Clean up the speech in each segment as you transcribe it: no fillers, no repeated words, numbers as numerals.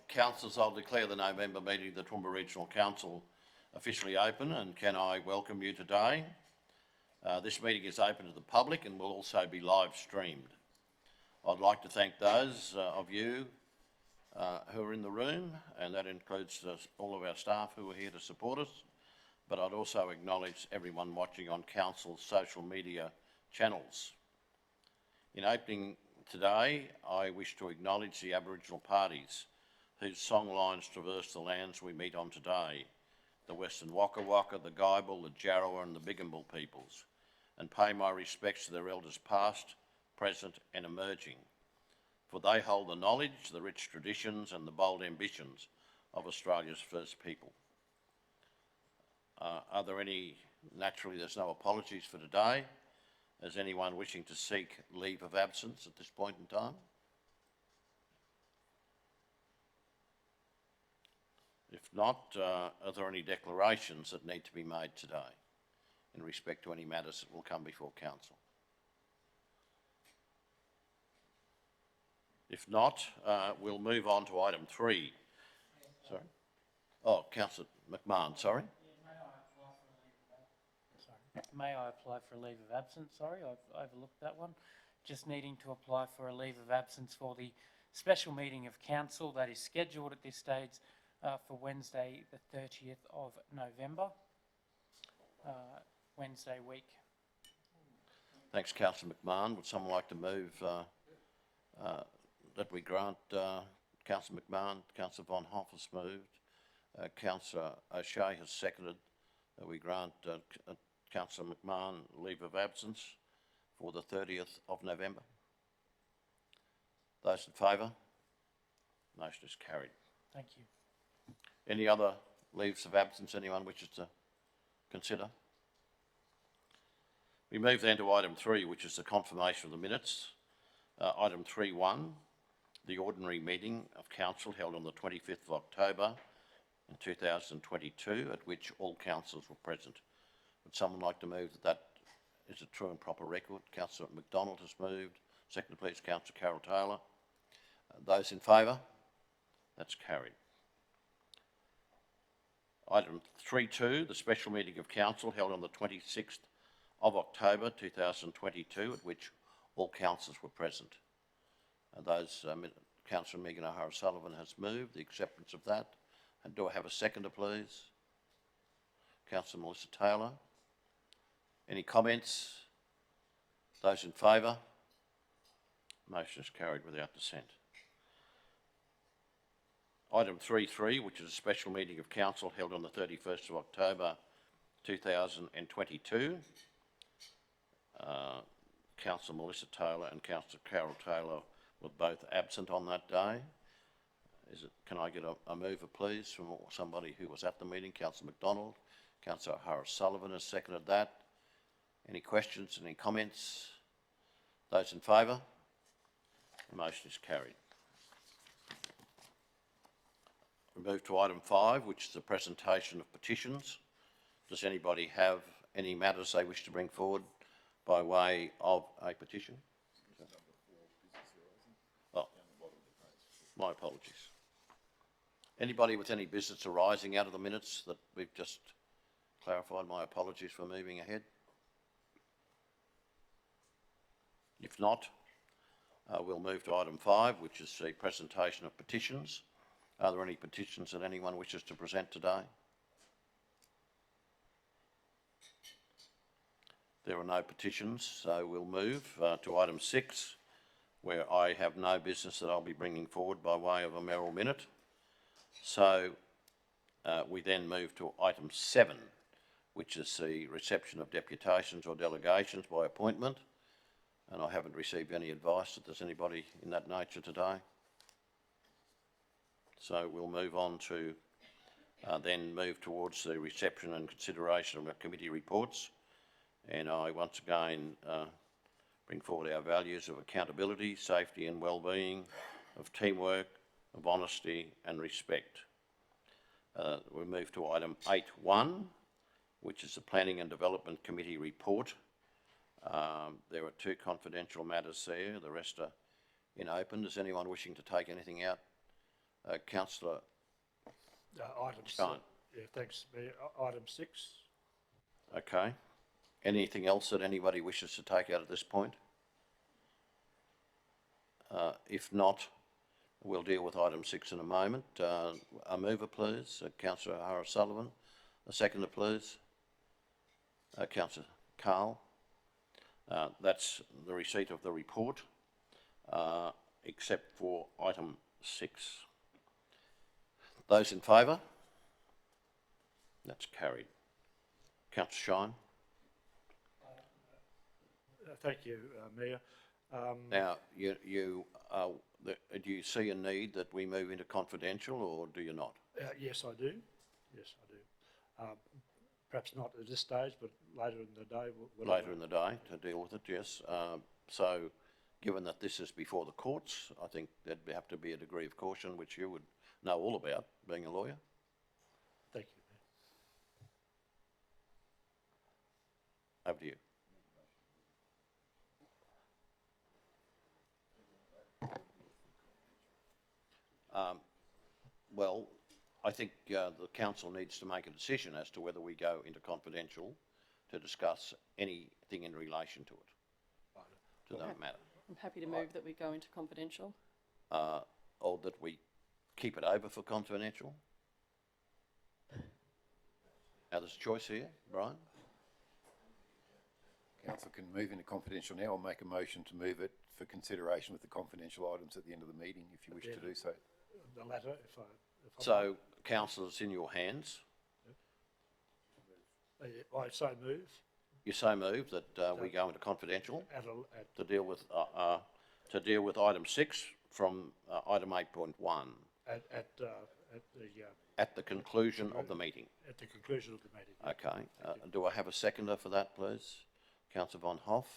Councillors, I'll declare the November meeting of the Toowoomba Regional Council officially open, and can I welcome you today. This meeting is open to the public and will also be live streamed. I'd like to thank those of you who are in the room, and that includes all of our staff who are here to support us, but I'd also acknowledge everyone watching on Council's social media channels. In opening today, I wish to acknowledge the Aboriginal parties whose songlines traverse the lands we meet on today, the Western Waka Waka, the Guybil, the Jarrawa and the Bigambul peoples, and pay my respects to their elders past, present and emerging, for they hold the knowledge, the rich traditions and the bold ambitions of Australia's first people. Are there any, naturally there's no apologies for today. Is anyone wishing to seek leave of absence at this point in time? If not, are there any declarations that need to be made today in respect to any matters that will come before Council? If not, we'll move on to item 3. Sorry. Oh, Councillor McMahon, sorry. May I apply for a leave of absence? Sorry, I've overlooked that one. Just needing to apply for a leave of absence for the special meeting of Council that is scheduled at this stage for Wednesday the 30th of November, Wednesday week. Thanks, Councillor McMahon. Would someone like to move that we grant Councillor McMahon? Councillor Von Hoff has moved. Councillor O'Shea has seconded that we grant Councillor McMahon leave of absence for the 30th of November. Those in favour? Motion is carried. Thank you. Any other leaves of absence anyone wishes to consider? We move then to item 3, which is the confirmation of the minutes. Item 3.1, the ordinary meeting of Council held on the 25th of October in 2022, at which all councillors were present. Would someone like to move that is a true and proper record? Councillor McDonald has moved. Second, please, Councillor Carol Taylor. Those in favour? That's carried. Item 3.2, the special meeting of Council held on the 26th of October 2022, at which all councillors were present. Councillor Megan O'Hara-Sullivan has moved the acceptance of that. And do I have a seconder, please? Councillor Melissa Taylor. Any comments? Those in favour? Motion is carried without dissent. Item 3.3, which is a special meeting of Council held on the 31st of October 2022. Councillor Melissa Taylor and Councillor Carol Taylor were both absent on that day. Can I get a mover, please, from somebody who was at the meeting? Councillor McDonald. Councillor O'Hara-Sullivan has seconded that. Any questions, any comments? Those in favour? The motion is carried. We move to item 5, which is the presentation of petitions. Does anybody have any matters they wish to bring forward by way of a petition? Oh, my apologies. Anybody with any business arising out of the minutes that we've just clarified? My apologies for moving ahead. If not, we'll move to item 5, which is the presentation of petitions. Are there any petitions that anyone wishes to present today? There are no petitions, so we'll move to item 6, where I have no business that I'll be bringing forward by way of a mayoral minute. So we then move to item 7, which is the reception of deputations or delegations by appointment. And I haven't received any advice that there's anybody in that nature today. So we'll move on to then move towards the reception and consideration of our committee reports. And I once again bring forward our values of accountability, safety and well-being, of teamwork, of honesty and respect. We move to item 8.1, which is the Planning and Development Committee report. There are 2 confidential matters there. The rest are in open. Is anyone wishing to take anything out Councillor Item Shine. Yeah, thanks, Mayor. Item 6. Okay. Anything else that anybody wishes to take out at this point? If not, we'll deal with item 6 in a moment. A mover, please. Councillor O'Hara-Sullivan. A seconder, please. Councillor Carl. That's the receipt of the report, except for item 6. Those in favour? That's carried. Councillor Shine. Thank you, Mayor. Now, do you see a need that we move into confidential, or do you not? Yes, I do. Yes, I do. Perhaps not at this stage, but later in the day. Later in the day to deal with it, yes. So, given that this is before the courts, I think there'd have to be a degree of caution, which you would know all about, being a lawyer. Thank you, Mayor. Over to you. Well, I think the council needs to make a decision as to whether we go into confidential to discuss anything in relation to it, to that matter. I'm happy to move that we go into confidential. Or that we keep it over for confidential. Now, there's a choice here, Brian. Council can move into confidential now or make a motion to move it for consideration with the confidential items at the end of the meeting, if you wish to do so. The latter, if I So, council, it's in your hands. I so move. You so move that we go into confidential At to deal with item 6 from item 8.1 at the conclusion of the meeting. at the conclusion of the meeting. Okay. Do I have a seconder for that, please? Councillor Von Hoff.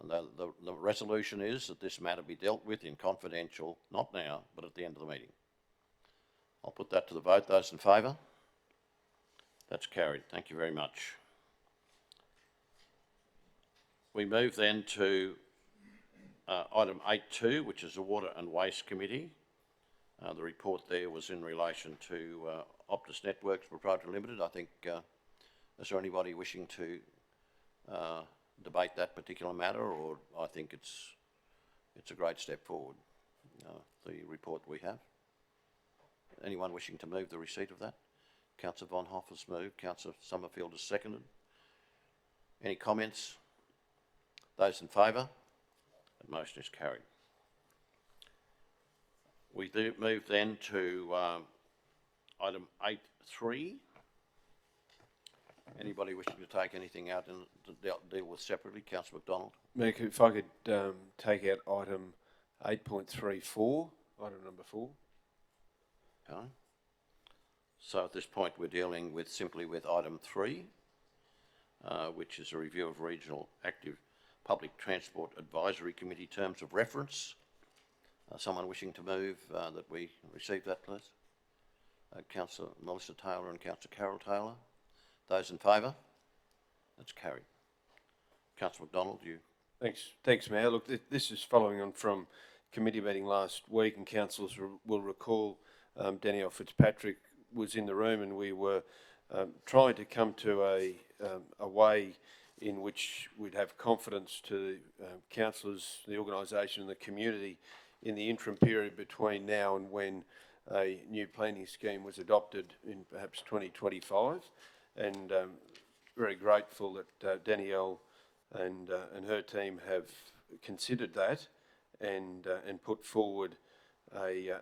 The resolution is that this matter be dealt with in confidential, not now, but at the end of the meeting. I'll put that to the vote. Those in favour? That's carried. Thank you very much. We move then to item 8.2, which is the Water and Waste Committee. The report there was in relation to Optus Networks Proprietary Limited. I think, is there anybody wishing to debate that particular matter, or I think it's a great step forward, the report we have. Anyone wishing to move the receipt of that? Councillor Von Hoff has moved. Councillor Summerfield has seconded. Any comments? Those in favour? That motion is carried. We do move then to item 8.3. Anybody wishing to take anything out and to deal with separately? Councillor McDonald. Mayor, if I could take out item 8.34, item number 4. Okay. So at this point we're dealing with simply with item 3, which is a review of Regional Active Public Transport Advisory Committee terms of reference. Someone wishing to move that we receive that, please? Councillor Melissa Taylor and Councillor Carol Taylor. Those in favour? That's carried. Councillor McDonald, you. Thanks, Mayor. Look, this is following on from committee meeting last week, and councillors will recall Danielle Fitzpatrick was in the room, and we were trying to come to a way in which we'd have confidence to councillors, the organisation and the community in the interim period between now and when a new planning scheme was adopted in perhaps 2025. And very grateful that Danielle and her team have considered that and put forward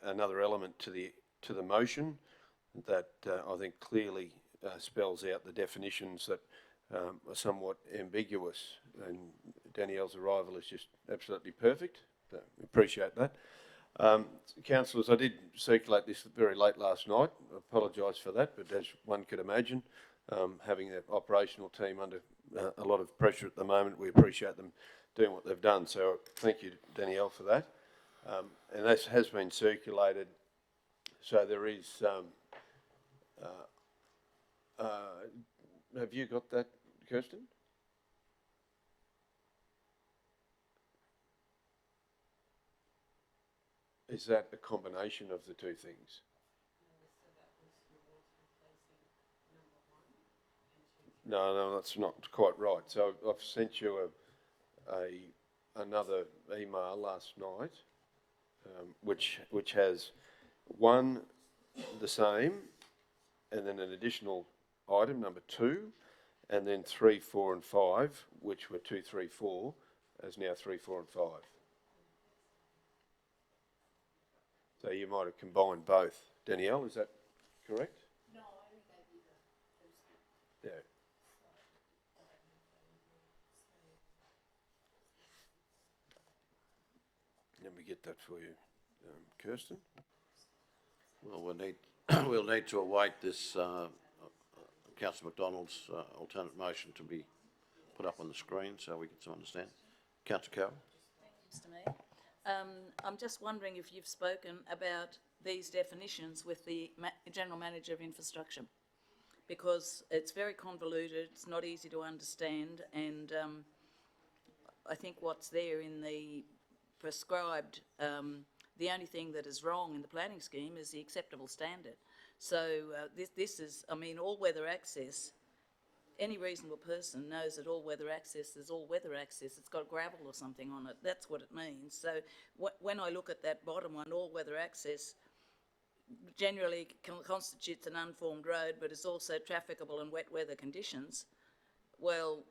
another element to the motion that I think clearly spells out the definitions that are somewhat ambiguous. And Danielle's arrival is just absolutely perfect. So we appreciate that. Councillors, I did circulate this very late last night. I apologise for that, but as one could imagine, having the operational team under a lot of pressure at the moment, we appreciate them doing what they've done. So thank you, Danielle, for that. And this has been circulated. So there is, have you got that, Kirsten? Is that a combination of the two things? No, that's not quite right. So I've sent you another email last night, which has one the same, and then an additional item, number 2, and then 3, 4 and 5, which were 2, 3, 4, as now 3, 4 and 5. So you might have combined both. Danielle, is that correct? No, I only gave you the... Yeah. Let me get that for you, Kirsten. Well, we'll need to await this, Councillor McDonald's alternate motion to be put up on the screen so we can understand. Councillor Carroll? Mr Mayor. I'm just wondering if you've spoken about these definitions with the General Manager of Infrastructure, because it's very convoluted, it's not easy to understand, and I think what's there in the prescribed, the only thing that is wrong in the planning scheme is the acceptable standard. So this is, I mean, all-weather access, any reasonable person knows that all-weather access is all-weather access. It's got gravel or something on it. That's what it means. So when I look at that bottom one, all-weather access generally constitutes an unformed road, but is also trafficable in wet weather conditions. Well,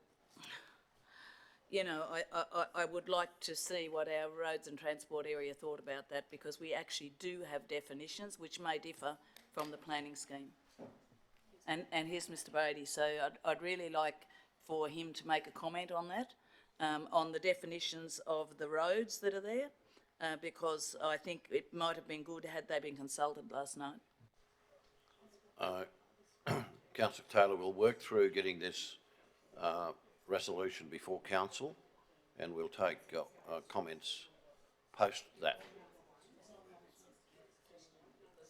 you know, I would like to see what our roads and transport area thought about that, because we actually do have definitions which may differ from the planning scheme. And here's Mr Brady, so I'd really like for him to make a comment on that, on the definitions of the roads that are there, because I think it might have been good had they been consulted last night. Councillor Taylor will work through getting this resolution before council, and we'll take comments post that.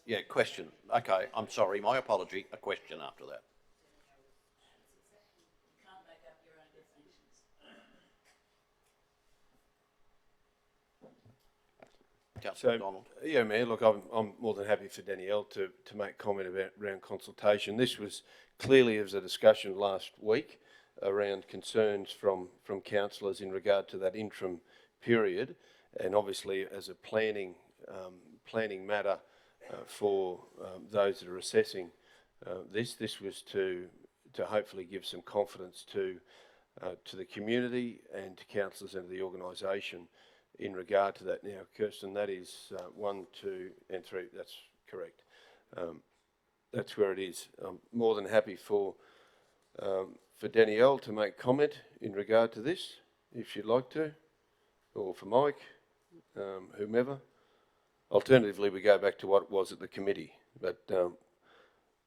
Yeah, question. Okay, I'm sorry, my apology. A question after that. You can't make up your own definitions. Councillor McDonald. Yeah, Mayor, look, I'm more than happy for Danielle to make comment around consultation. This was clearly as a discussion last week around concerns from councillors in regard to that interim period, and obviously as a planning matter for those that are assessing this was to hopefully give some confidence to the community and to councillors and to the organisation in regard to that. Now, Kirsten, that is 1, 2 and 3, that's correct. That's where it is. I'm more than happy for Danielle to make comment in regard to this, if she'd like to, or for Mike, whomever. Alternatively, we go back to what it was at the committee, but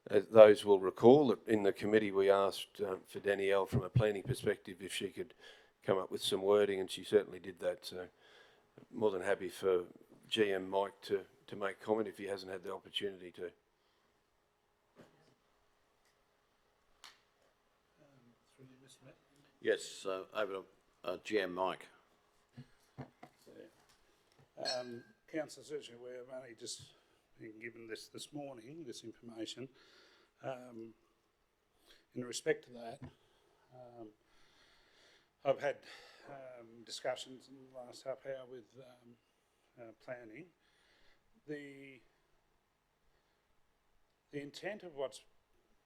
as those will recall that in the committee we asked for Danielle from a planning perspective if she could come up with some wording, and she certainly did that. So more than happy for GM Mike to make comment if he hasn't had the opportunity to. Yes, over to GM Mike. Councillors, as you're aware, I've only just been given this morning, this information. In respect to that, I've had discussions in the last half hour with planning. The intent of what's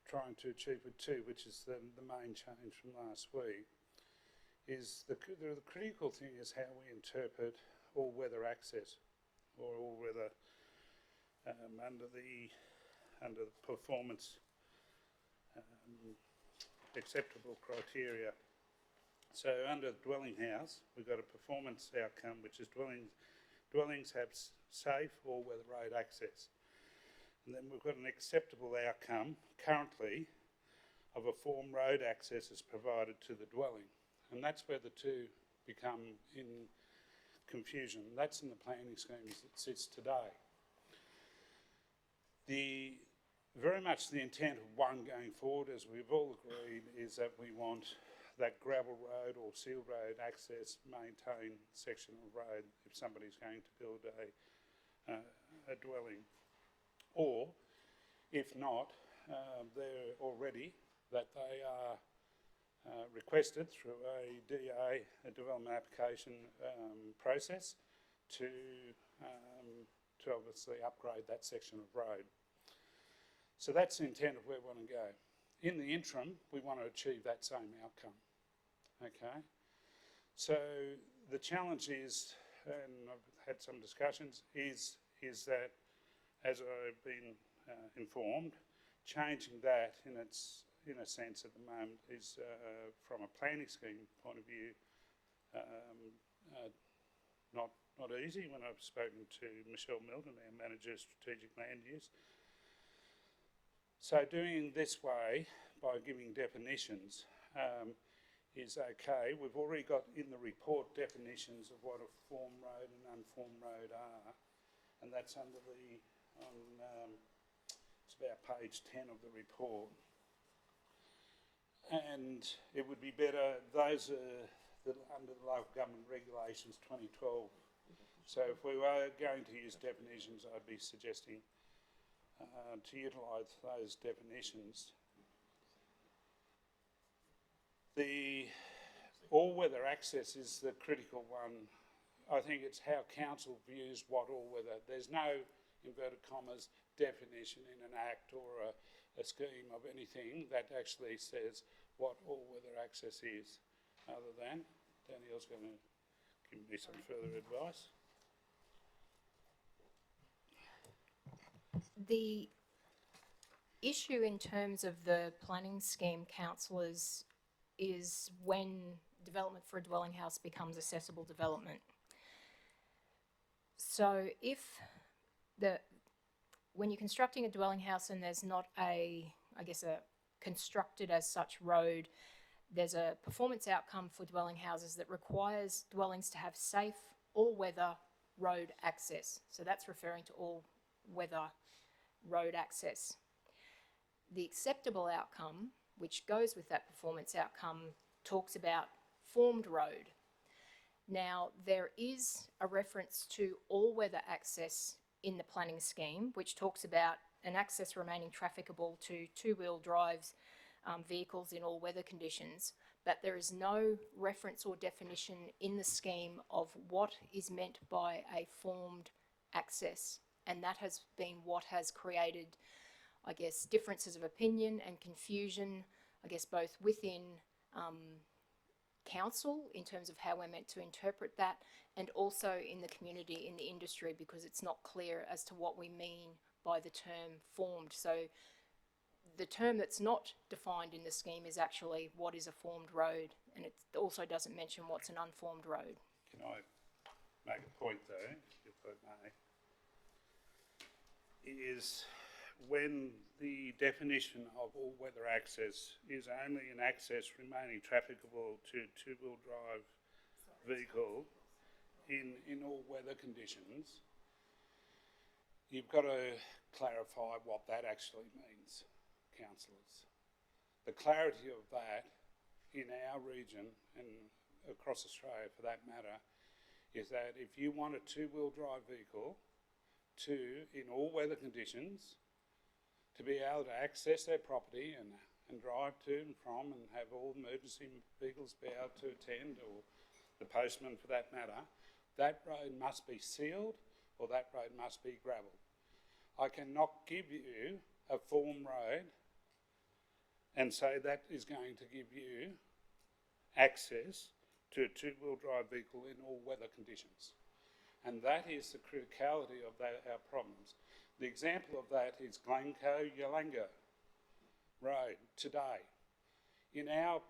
trying to achieve with 2, which is the main change from last week, is the critical thing is how we interpret all-weather access, or all-weather under the performance acceptable criteria. So under dwelling house, we've got a performance outcome, which is dwellings have safe all-weather road access. And then we've got an acceptable outcome currently of a form road access is provided to the dwelling. And that's where the two become in confusion. That's in the planning scheme as it sits today. Very much the intent of 1 going forward, as we've all agreed, is that we want that gravel road or sealed road access maintained section of road if somebody's going to build a dwelling. Or, if not, they're already, that they are requested through a DA, a development application process, to obviously upgrade that section of road. So that's the intent of where we want to go. In the interim, we want to achieve that same outcome. Okay? So the challenge is, and I've had some discussions, is that, as I've been informed, changing that in a sense at the moment is, from a planning scheme point of view, not easy. When I've spoken to Michelle Milton, our Manager of Strategic Land Use. So doing this way, by giving definitions, is okay. We've already got in the report definitions of what a formed road and unformed road are, and that's under the, it's about page 10 of the report. And it would be better, those are under the Local Government Regulations 2012. So if we were going to use definitions, I'd be suggesting to utilise those definitions. The all-weather access is the critical one. I think it's how council views what all-weather. There's no, inverted commas, definition in an act or a scheme of anything that actually says what all-weather access is, other than Danielle's going to give me some further advice. The issue in terms of the planning scheme, councillors, is when development for a dwelling house becomes accessible development. So when you're constructing a dwelling house and there's not a constructed as such road, there's a performance outcome for dwelling houses that requires dwellings to have safe all-weather road access. So that's referring to all-weather road access. The acceptable outcome, which goes with that performance outcome, talks about formed road. Now, there is a reference to all-weather access in the planning scheme, which talks about an access remaining trafficable to two-wheel drives vehicles in all weather conditions, but there is no reference or definition in the scheme of what is meant by a formed access. And that has been what has created, I guess, differences of opinion and confusion, I guess, both within council in terms of how we're meant to interpret that, and also in the community, in the industry, because it's not clear as to what we mean by the term formed. So the term that's not defined in the scheme is actually what is a formed road, and it also doesn't mention what's an unformed road. Can I make a point though, if I may? Is when the definition of all-weather access is only an access remaining trafficable to two-wheel drive vehicle in all weather conditions, you've got to clarify what that actually means, councillors. The clarity of that in our region and across Australia for that matter is that if you want a two-wheel drive vehicle in all weather conditions, to be able to access their property and drive to and from and have all emergency vehicles be able to attend, or the postman for that matter, that road must be sealed or that road must be gravelled. I cannot give you a form road and say that is going to give you access to a two-wheel drive vehicle in all weather conditions. And that is the criticality of our problems. The example of that is Glencoe-Yalanga Road today. In our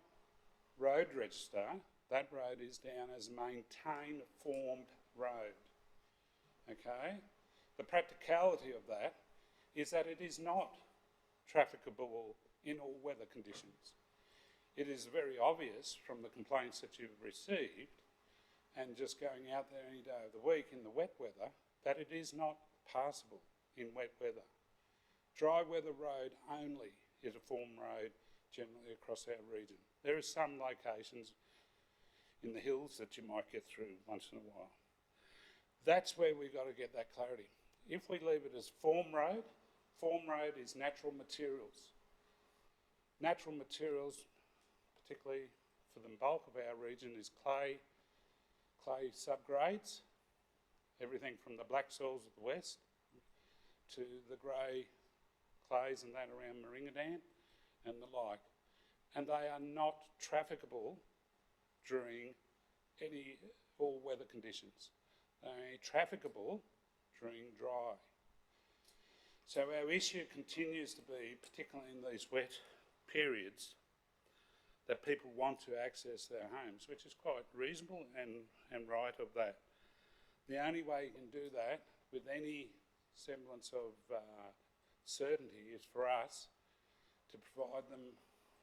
road register, that road is down as maintained formed road. Okay? The practicality of that is that it is not trafficable in all weather conditions. It is very obvious from the complaints that you've received and just going out there any day of the week in the wet weather, that it is not passable in wet weather. Dry weather road only is a form road generally across our region. There are some locations in the hills that you might get through once in a while. That's where we've got to get that clarity. If we leave it as form road is natural materials. Natural materials, particularly for the bulk of our region, is clay subgrades, everything from the black soils of the west to the grey clays and that around Maringadan and the like. And they are not trafficable during any all-weather conditions. They're only trafficable during dry. So our issue continues to be, particularly in these wet periods, that people want to access their homes, which is quite reasonable and right of that. The only way you can do that with any semblance of certainty is for us to provide them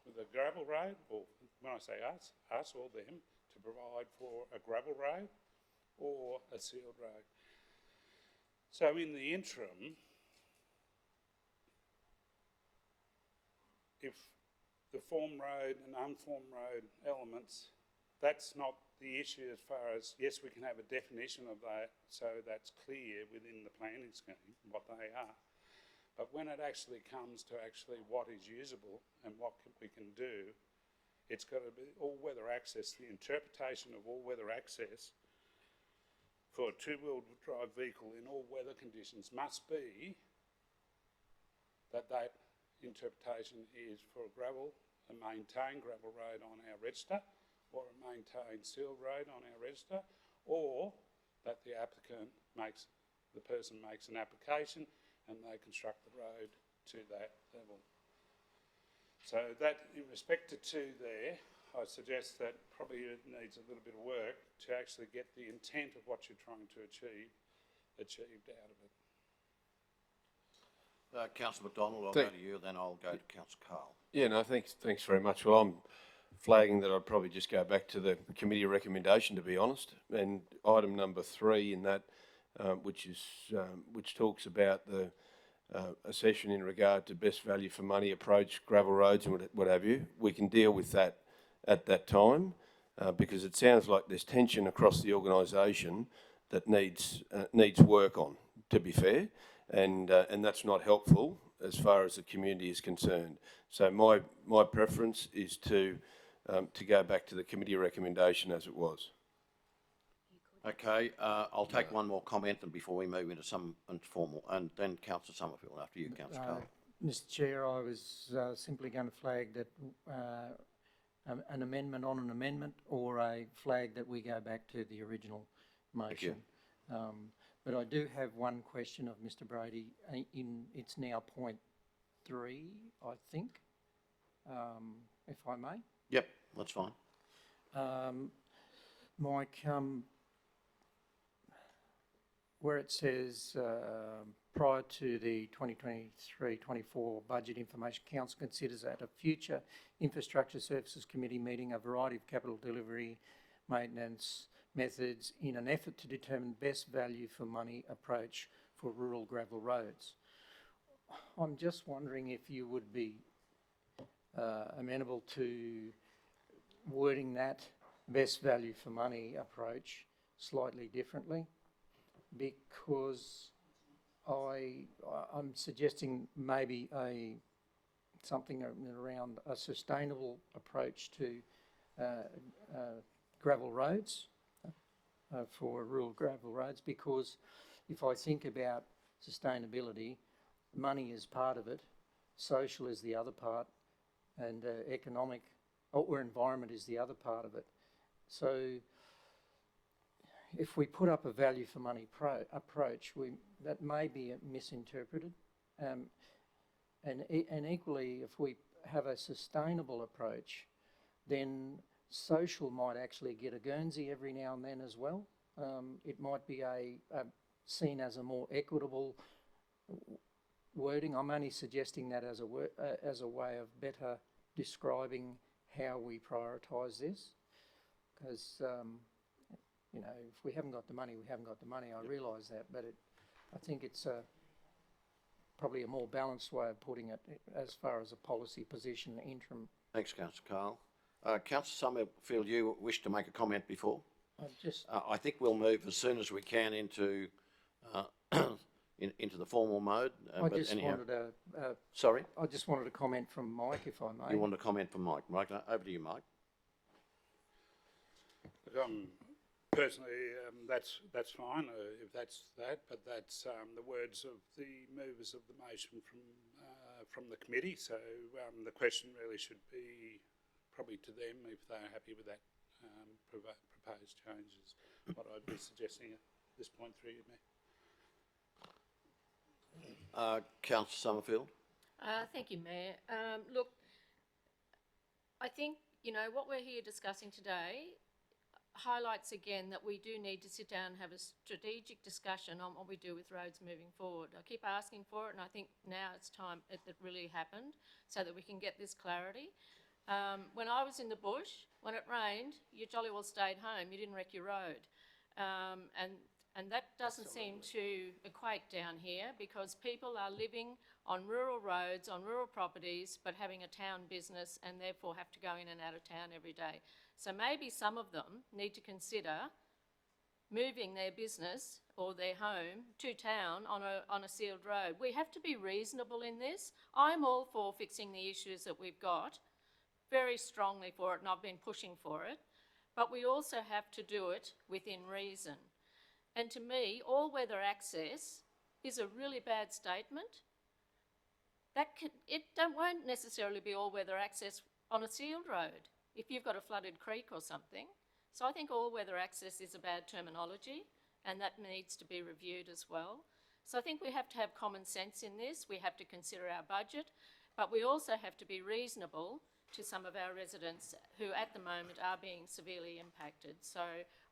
with a gravel road, or when I say us or them, to provide for a gravel road or a sealed road. So in the interim, if the form road and unformed road elements, that's not the issue as far as, yes, we can have a definition of that so that's clear within the planning scheme what they are. But when it actually comes to actually what is usable and what we can do, it's got to be all-weather access. The interpretation of all-weather access for a two-wheel drive vehicle in all weather conditions must be that interpretation is for a maintained gravel road on our register, or a maintained sealed road on our register, or that the person makes an application and they construct the road to that level. So that, in respect to two there, I suggest that probably it needs a little bit of work to actually get the intent of what you're trying to achieve achieved out of it. Councillor McDonald, I'll go to you, then I'll go to Councillor Carl. Yeah, no, thanks very much. Well, I'm flagging that I'd probably just go back to the committee recommendation, to be honest, and item number 3 in that, which talks about the a session in regard to best value for money approach, gravel roads and what have you. We can deal with that at that time because it sounds like there's tension across the organisation that needs work on, to be fair, and that's not helpful as far as the community is concerned. So my preference is to go back to the committee recommendation as it was. Okay, I'll take one more comment and before we move into some informal, and then Councillor Summerfield after you, Councillor Carl. Mr Chair, I was simply going to flag that an amendment on an amendment, or a flag that we go back to the original motion. But I do have one question of Mr Brady. It's now point 3, I think, if I may. Yep, that's fine. Mike, where it says prior to the 2023-24 Budget Information Council considers at a future Infrastructure Services Committee meeting a variety of capital delivery maintenance methods in an effort to determine best value for money approach for rural gravel roads. I'm just wondering if you would be amenable to wording that best value for money approach slightly differently, because I'm suggesting maybe something around a sustainable approach to gravel roads, for rural gravel roads, because if I think about sustainability, money is part of it, social is the other part, and economic or environment is the other part of it. So if we put up a value for money approach, that may be misinterpreted. And equally, if we have a sustainable approach, then social might actually get a Guernsey every now and then as well. It might be seen as a more equitable wording. I'm only suggesting that as a way of better describing how we prioritise this, because you know, if we haven't got the money, we haven't got the money. I realise that, but I think it's probably a more balanced way of putting it as far as a policy position interim. Thanks, Councillor Carl. Councillor Summerfield, you wish to make a comment before? I think we'll move as soon as we can into into the formal mode. I But just anyhow, wanted sorry, I just wanted a comment from Mike, if I may. you want to comment from Mike. Mike, over to you, Mike. Personally, that's fine if that's that, but that's the words of the movers of the motion from the committee. So the question really should be probably to them if they're happy with that proposed changes. What I'd be suggesting at this point through you, Mayor. Councillor Summerfield. Thank you, Mayor. Look, I think, you know, what we're here discussing today highlights again that we do need to sit down and have a strategic discussion on what we do with roads moving forward. I keep asking for it, and I think now it's time it really happened so that we can get this clarity. When I was in the bush, when it rained, you jolly well stayed home. You didn't wreck your road. And that doesn't seem to equate down here, because people are living on rural roads, on rural properties, but having a town business and therefore have to go in and out of town every day. So maybe some of them need to consider moving their business or their home to town on a sealed road. We have to be reasonable in this. I'm all for fixing the issues that we've got, very strongly for it, and I've been pushing for it, but we also have to do it within reason. And to me, all-weather access is a really bad statement. It won't necessarily be all-weather access on a sealed road if you've got a flooded creek or something. So I think all-weather access is a bad terminology, and that needs to be reviewed as well. So I think we have to have common sense in this. We have to consider our budget, but we also have to be reasonable to some of our residents who at the moment are being severely impacted. So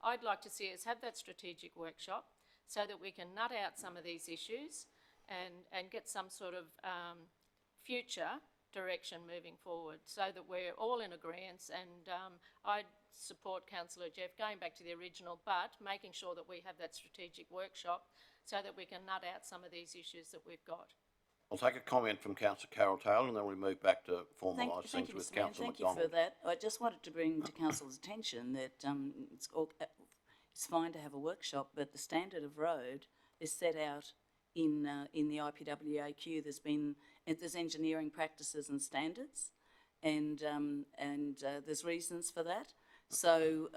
I'd like to see us have that strategic workshop so that we can nut out some of these issues and get some sort of future direction moving forward so that we're all in agreement. And I'd support Councillor Jeff going back to the original, but making sure that we have that strategic workshop so that we can nut out some of these issues that we've got. I'll take a comment from Councillor Carol Taylor, and then we move back to formalise things with Mr. Mayor. Councillor Thank you McDonald. for that. I just wanted to bring to Council's attention that it's fine to have a workshop, but the standard of road is set out in the IPWAQ. There's engineering practices and standards, and there's reasons for that. So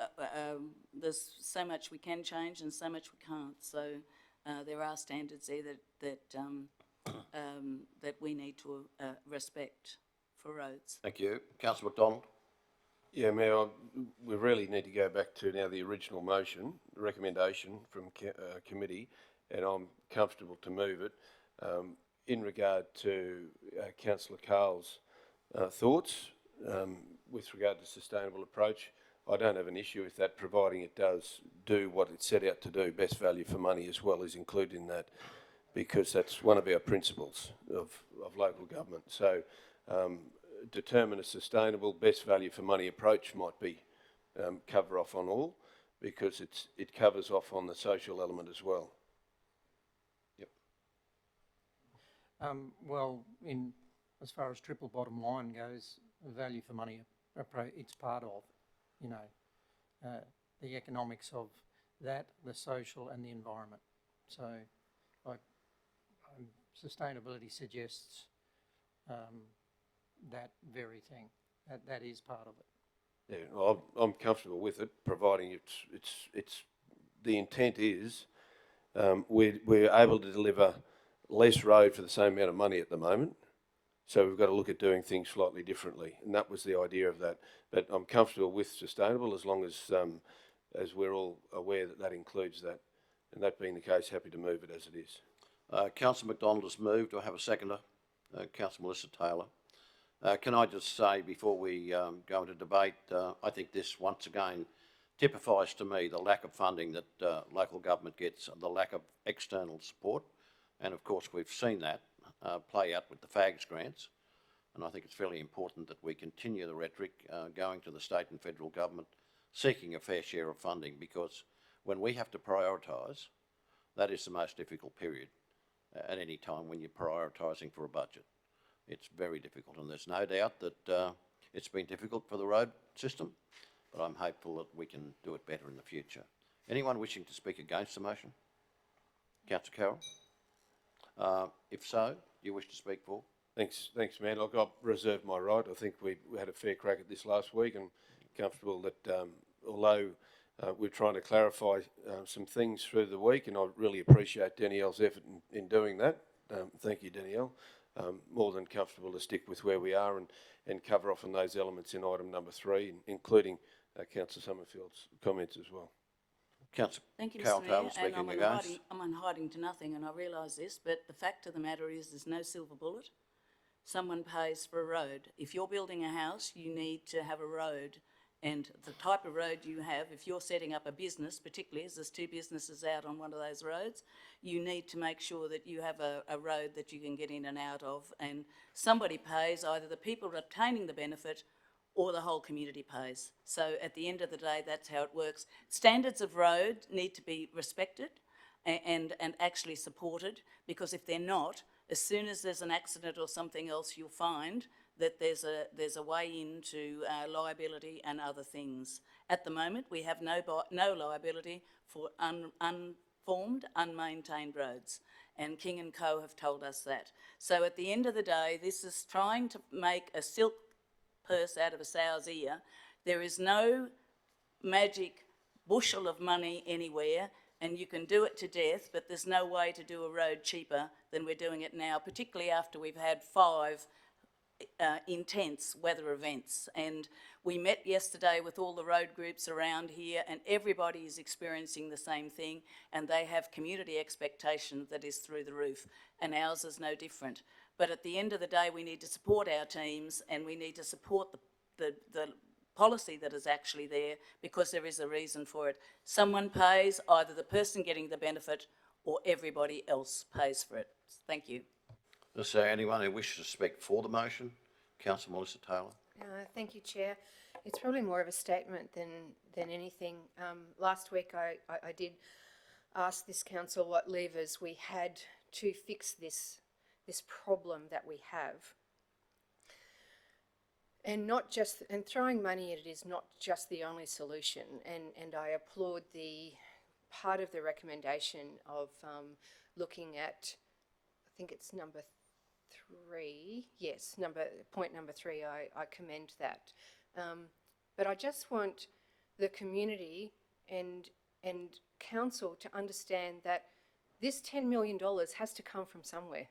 there's so much we can change and so much we can't. So there are standards there that we need to respect for roads. Thank you. Councillor McDonald. Yeah, Mayor, we really need to go back to now the original motion, the recommendation from committee, and I'm comfortable to move it. In regard to Councillor Carl's thoughts with regard to sustainable approach, I don't have an issue with that, providing it does do what it set out to do. Best value for money as well is included in that, because that's one of our principles of local government. So determine a sustainable best value for money approach might be cover off on all, because it covers off on the social element as well. Yep. Well, as far as triple bottom line goes, value for money approach, it's part of, you know, the economics of that, the social and the environment. So sustainability suggests that very thing. That is part of it. Yeah, well, I'm comfortable with it, providing it's the intent is we're able to deliver less road for the same amount of money at the moment. So we've got to look at doing things slightly differently, and that was the idea of that. But I'm comfortable with sustainable as long as we're all aware that that includes that. And that being the case, happy to move it as it is. Councillor McDonald has moved. Do I have a seconder? Councillor Melissa Taylor. Can I just say before we go into debate, I think this once again typifies to me the lack of funding that local government gets, the lack of external support. And of course we've seen that play out with the FAGS grants. And I think it's fairly important that we continue the rhetoric going to the state and federal government seeking a fair share of funding, because when we have to prioritise, that is the most difficult period at any time when you're prioritising for a budget. It's very difficult, and there's no doubt that it's been difficult for the road system, but I'm hopeful that we can do it better in the future. Anyone wishing to speak against the motion? Councillor Carroll? If so, do you wish to speak for? Thanks, Mayor. Look, I've reserved my right. I think we had a fair crack at this last week and comfortable that although we're trying to clarify some things through the week, and I really appreciate Danielle's effort in doing that. Thank you, Danielle. More than comfortable to stick with where we are and cover off on those elements in item number 3, including Councillor Summerfield's comments as well. Councillor Thank you, Carol Mr Taylor Mayor, speaking and against. I'm on hiding to nothing, and I realise this, but the fact of the matter is there's no silver bullet. Someone pays for a road. If you're building a house, you need to have a road, and the type of road you have, if you're setting up a business, particularly as there's 2 businesses out on one of those roads, you need to make sure that you have a road that you can get in and out of, and somebody pays, either the people obtaining the benefit or the whole community pays. So at the end of the day, that's how it works. Standards of road need to be respected and actually supported, because if they're not, as soon as there's an accident or something else, you'll find that there's a way into liability and other things. At the moment, we have no liability for unformed, unmaintained roads, and King & Co have told us that. So at the end of the day, this is trying to make a silk purse out of a sow's ear. There is no magic bushel of money anywhere, and you can do it to death, but there's no way to do a road cheaper than we're doing it now, particularly after we've had 5 intense weather events. And we met yesterday with all the road groups around here, and everybody is experiencing the same thing, and they have community expectation that is through the roof, and ours is no different. But at the end of the day, we need to support our teams, and we need to support the policy that is actually there, because there is a reason for it. Someone pays, either the person getting the benefit or everybody else pays for it. Thank you. Is there anyone who wishes to speak for the motion? Councillor Melissa Taylor. Thank you, Chair. It's probably more of a statement than anything. Last week I did ask this council what levers we had to fix this problem that we have. And throwing money at it is not just the only solution. And I applaud the part of the recommendation of looking at, I think it's number 3. Yes, point number 3. I commend that. But I just want the community and council to understand that this $10 million has to come from somewhere.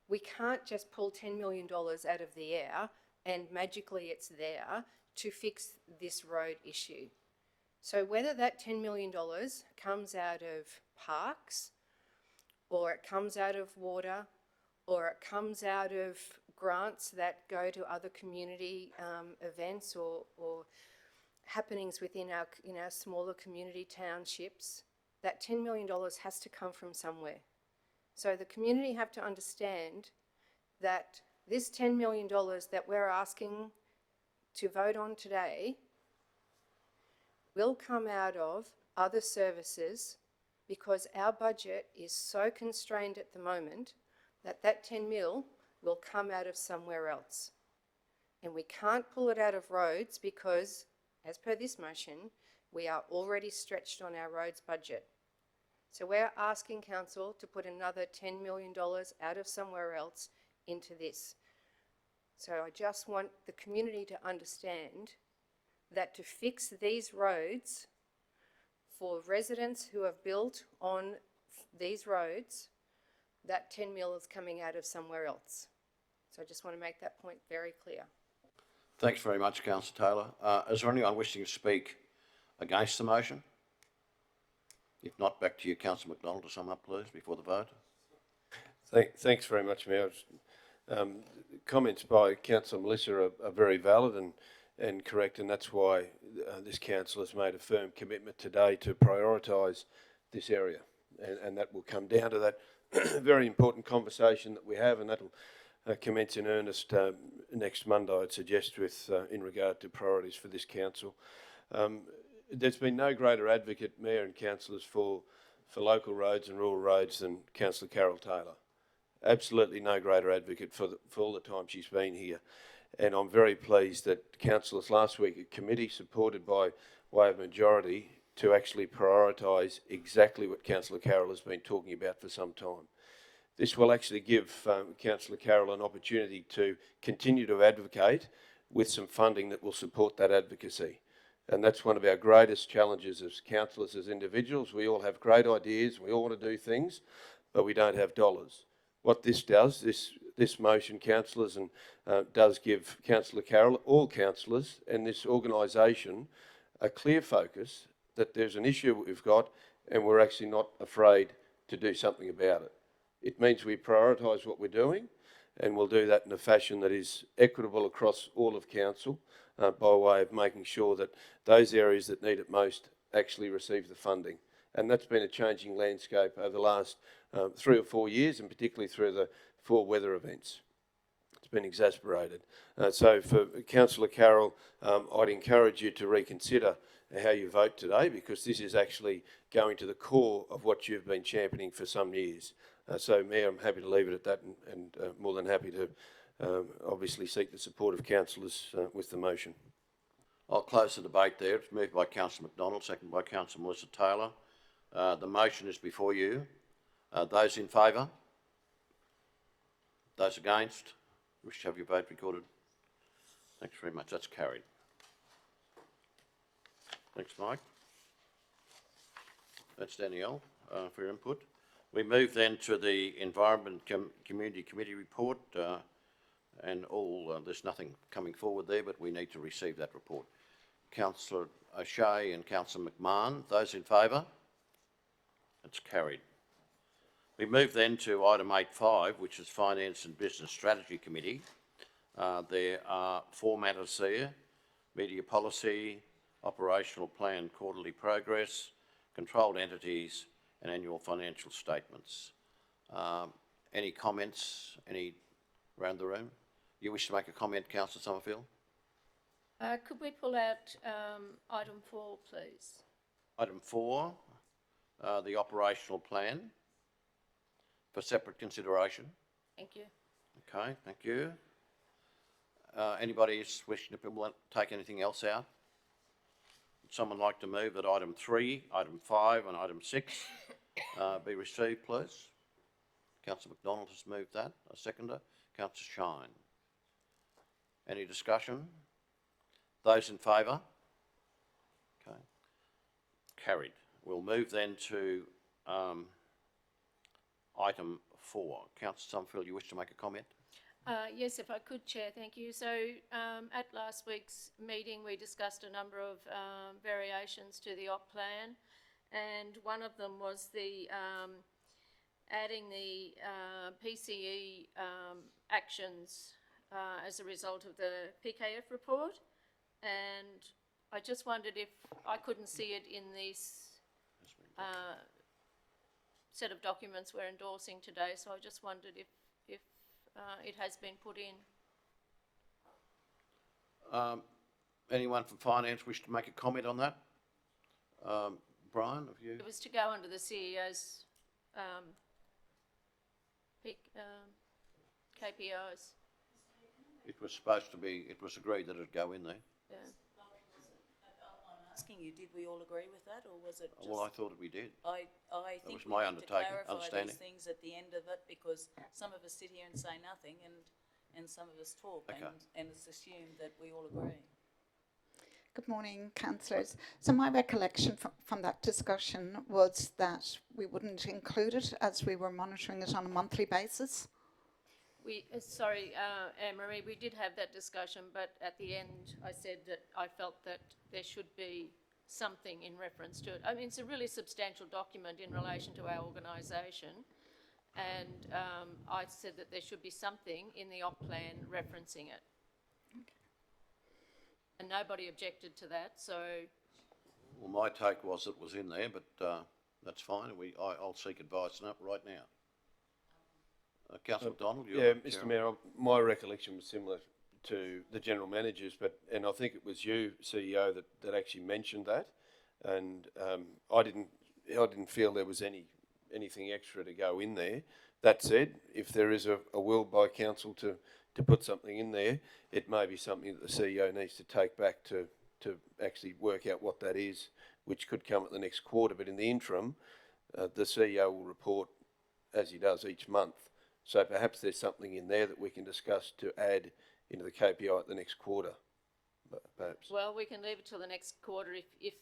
We can't just pull $10 million out of the air and magically it's there to fix this road issue. So whether that $10 million comes out of parks, or it comes out of water, or it comes out of grants that go to other community events or happenings within our smaller community townships, that $10 million has to come from somewhere. So the community have to understand that this $10 million that we're asking to vote on today will come out of other services, because our budget is so constrained at the moment that 10 mil will come out of somewhere else. And we can't pull it out of roads because, as per this motion, we are already stretched on our roads budget. So we're asking council to put another $10 million out of somewhere else into this. So I just want the community to understand that to fix these roads for residents who have built on these roads, that 10 mil is coming out of somewhere else. So I just want to make that point very clear. Thanks very much, Councillor Taylor. Is there anyone wishing to speak against the motion? If not, back to you, Councillor McDonald, to sum up, please, before the vote. Thanks very much, Mayor. Comments by Councillor Melissa are very valid and correct, and that's why this council has made a firm commitment today to prioritise this area, and that will come down to that very important conversation that we have, and that'll commence in earnest next Monday, I'd suggest, with in regard to priorities for this council. There's been no greater advocate, Mayor and councillors, for local roads and rural roads than Councillor Carol Taylor. Absolutely no greater advocate for all the time she's been here. And I'm very pleased that councillors last week at committee, supported by way of majority, to actually prioritise exactly what Councillor Carroll has been talking about for some time. This will actually give Councillor Carroll an opportunity to continue to advocate with some funding that will support that advocacy. And that's one of our greatest challenges as councillors, as individuals. We all have great ideas, we all want to do things, but we don't have dollars. What this does, this motion, councillors, and does give Councillor Carroll, all councillors, and this organisation a clear focus that there's an issue that we've got and we're actually not afraid to do something about it. It means we prioritise what we're doing, and we'll do that in a fashion that is equitable across all of council, by way of making sure that those areas that need it most actually receive the funding. And that's been a changing landscape over the last 3 or 4 years, and particularly through the 4 weather events. It's been exasperated. So for Councillor Carroll, I'd encourage you to reconsider how you vote today, because this is actually going to the core of what you've been championing for some years. So, Mayor, I'm happy to leave it at that, and more than happy to obviously seek the support of councillors with the motion. I'll close the debate there. It's moved by Councillor McDonald, seconded by Councillor Melissa Taylor. The motion is before you. Those in favour? Those against? Wish to have your vote recorded? Thanks very much. That's carried. Thanks, Mike. That's Danielle for your input. We move then to the Environment Community Committee report, and there's nothing coming forward there, but we need to receive that report. Councillor O'Shea and Councillor McMahon, those in favour? That's carried. We move then to item 8.5, which is Finance and Business Strategy Committee. There are 4 matters here: media policy, operational plan quarterly progress, controlled entities, and annual financial statements. Any comments? Any around the room? You wish to make a comment, Councillor Summerfield? Could we pull out item 4, please? Item 4, the operational plan for separate consideration. Thank you. Okay, thank you. Anybody wishing to take anything else out? Would someone like to move that item 3, item 5 and item 6 be received, please? Councillor McDonald has moved that. A seconder. Councillor Shine. Any discussion? Those in favour? Okay. Carried. We'll move then to item 4. Councillor Summerfield, you wish to make a comment? Yes, if I could, Chair, thank you. So at last week's meeting, we discussed a number of variations to the op plan, and one of them was the adding the PCE actions as a result of the PKF report. And I just wondered if I couldn't see it in this set of documents we're endorsing today, so I just wondered if it has been put in. Anyone from Finance wish to make a comment on that? Brian, have you? It was to go under the CEO's KPIs. It was supposed to be, it was agreed that it'd go in there. Yeah. I'm asking you, did we all agree with that, or was it just... Well, I thought we did. I think was my we need to clarify understanding. these things at the end of it, because some of us sit here and say nothing, and some of us talk, Okay. and it's assumed that we all agree. Good morning, councillors. So my recollection from that discussion was that we wouldn't include it as we were monitoring it on a monthly basis. Sorry, Anne-Marie, we did have that discussion, but at the end I said that I felt that there should be something in reference to it. I mean, it's a really substantial document in relation to our organisation, and I said that there should be something in the op plan referencing it. Okay. And nobody objected to that, so... Well, my take was it was in there, but that's fine. I'll seek advice on it right now. Councillor McDonald, yeah, Mr. Mayor, my recollection was similar to the general managers, and I think it was you, CEO, that actually mentioned that, and I didn't feel there was anything extra to go in there. That said, if there is a will by council to put something in there, it may be something that the CEO needs to take back to actually work out what that is, which could come at the next quarter. But in the interim, the CEO will report as he does each month. So perhaps there's something in there that we can discuss to add into the KPI at the next quarter, perhaps. Well, we can leave it till the next quarter if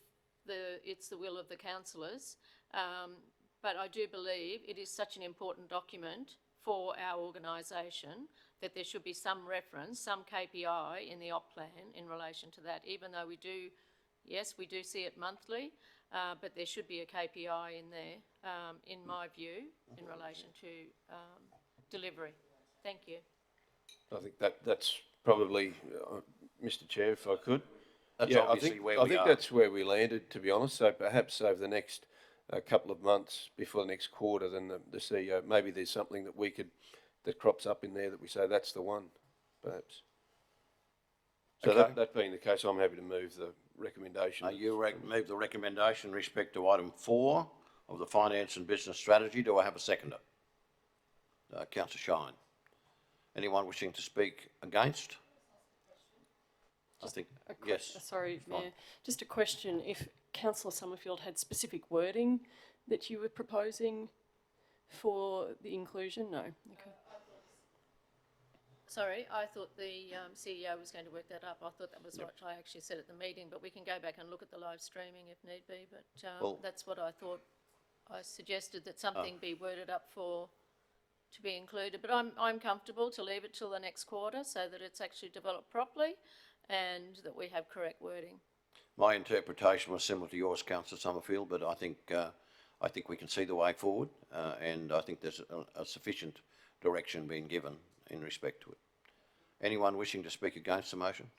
it's the will of the councillors. But I do believe it is such an important document for our organisation that there should be some reference, some KPI in the op plan in relation to that, even though we do see it monthly, but there should be a KPI in there, in my view, in relation to delivery. Thank you. I think that's probably, Mr Chair, if I could. That's Yeah, obviously where I we think are. that's where we landed, to be honest. So perhaps over the next couple of months before the next quarter, then the CEO, maybe there's something that crops up in there that we say that's the one, perhaps. So Okay. that being the case, I'm happy to move the recommendation. You move the recommendation in respect to item 4 of the Finance and Business Strategy. Do I have a seconder? Councillor Shine. Anyone wishing to speak against? I think, yes. Sorry, fine. Mayor. Just a question. If Councillor Summerfield had specific wording that you were proposing for the inclusion? No. Okay. Sorry, I thought the CEO was going to work that up. I thought that was what I actually said at the meeting, but we can go back and look at the live streaming if need be. But Well- that's what I thought. I suggested that something be worded up to be included, but I'm comfortable to leave it till the next quarter so that it's actually developed properly and that we have correct wording. My interpretation was similar to yours, Councillor Summerfield, but I think we can see the way forward, and I think there's a sufficient direction being given in respect to it. Anyone wishing to speak against the motion?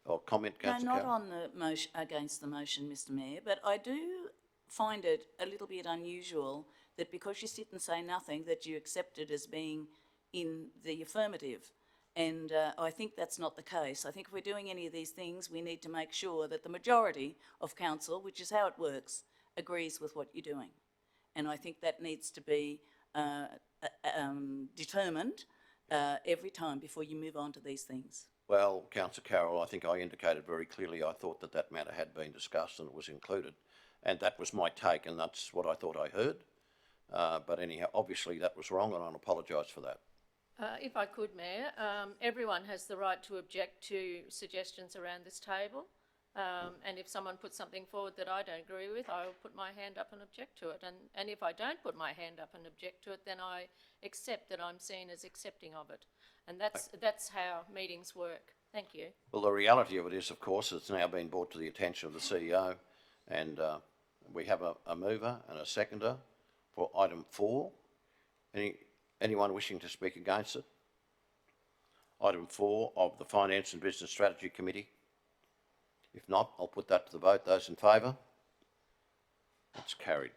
Or comment, No, Councillor not Carroll? on the motion, against the motion, Mr Mayor, but I do find it a little bit unusual that because you sit and say nothing, that you accept it as being in the affirmative. And I think that's not the case. I think if we're doing any of these things, we need to make sure that the majority of council, which is how it works, agrees with what you're doing. And I think that needs to be determined every time before you move on to these things. Well, Councillor Carroll, I think I indicated very clearly I thought that matter had been discussed and it was included. And that was my take, and that's what I thought I heard. But anyhow, obviously that was wrong, and I apologise for that. If I could, Mayor, everyone has the right to object to suggestions around this table. And if someone puts something forward that I don't agree with, I will put my hand up and object to it. And if I don't put my hand up and object to it, then I accept that I'm seen as accepting of it. And that's how meetings work. Thank you. Well, the reality of it is, of course, it's now been brought to the attention of the CEO, and we have a mover and a seconder for item 4. Anyone wishing to speak against it? Item 4 of the Finance and Business Strategy Committee. If not, I'll put that to the vote. Those in favour? That's carried.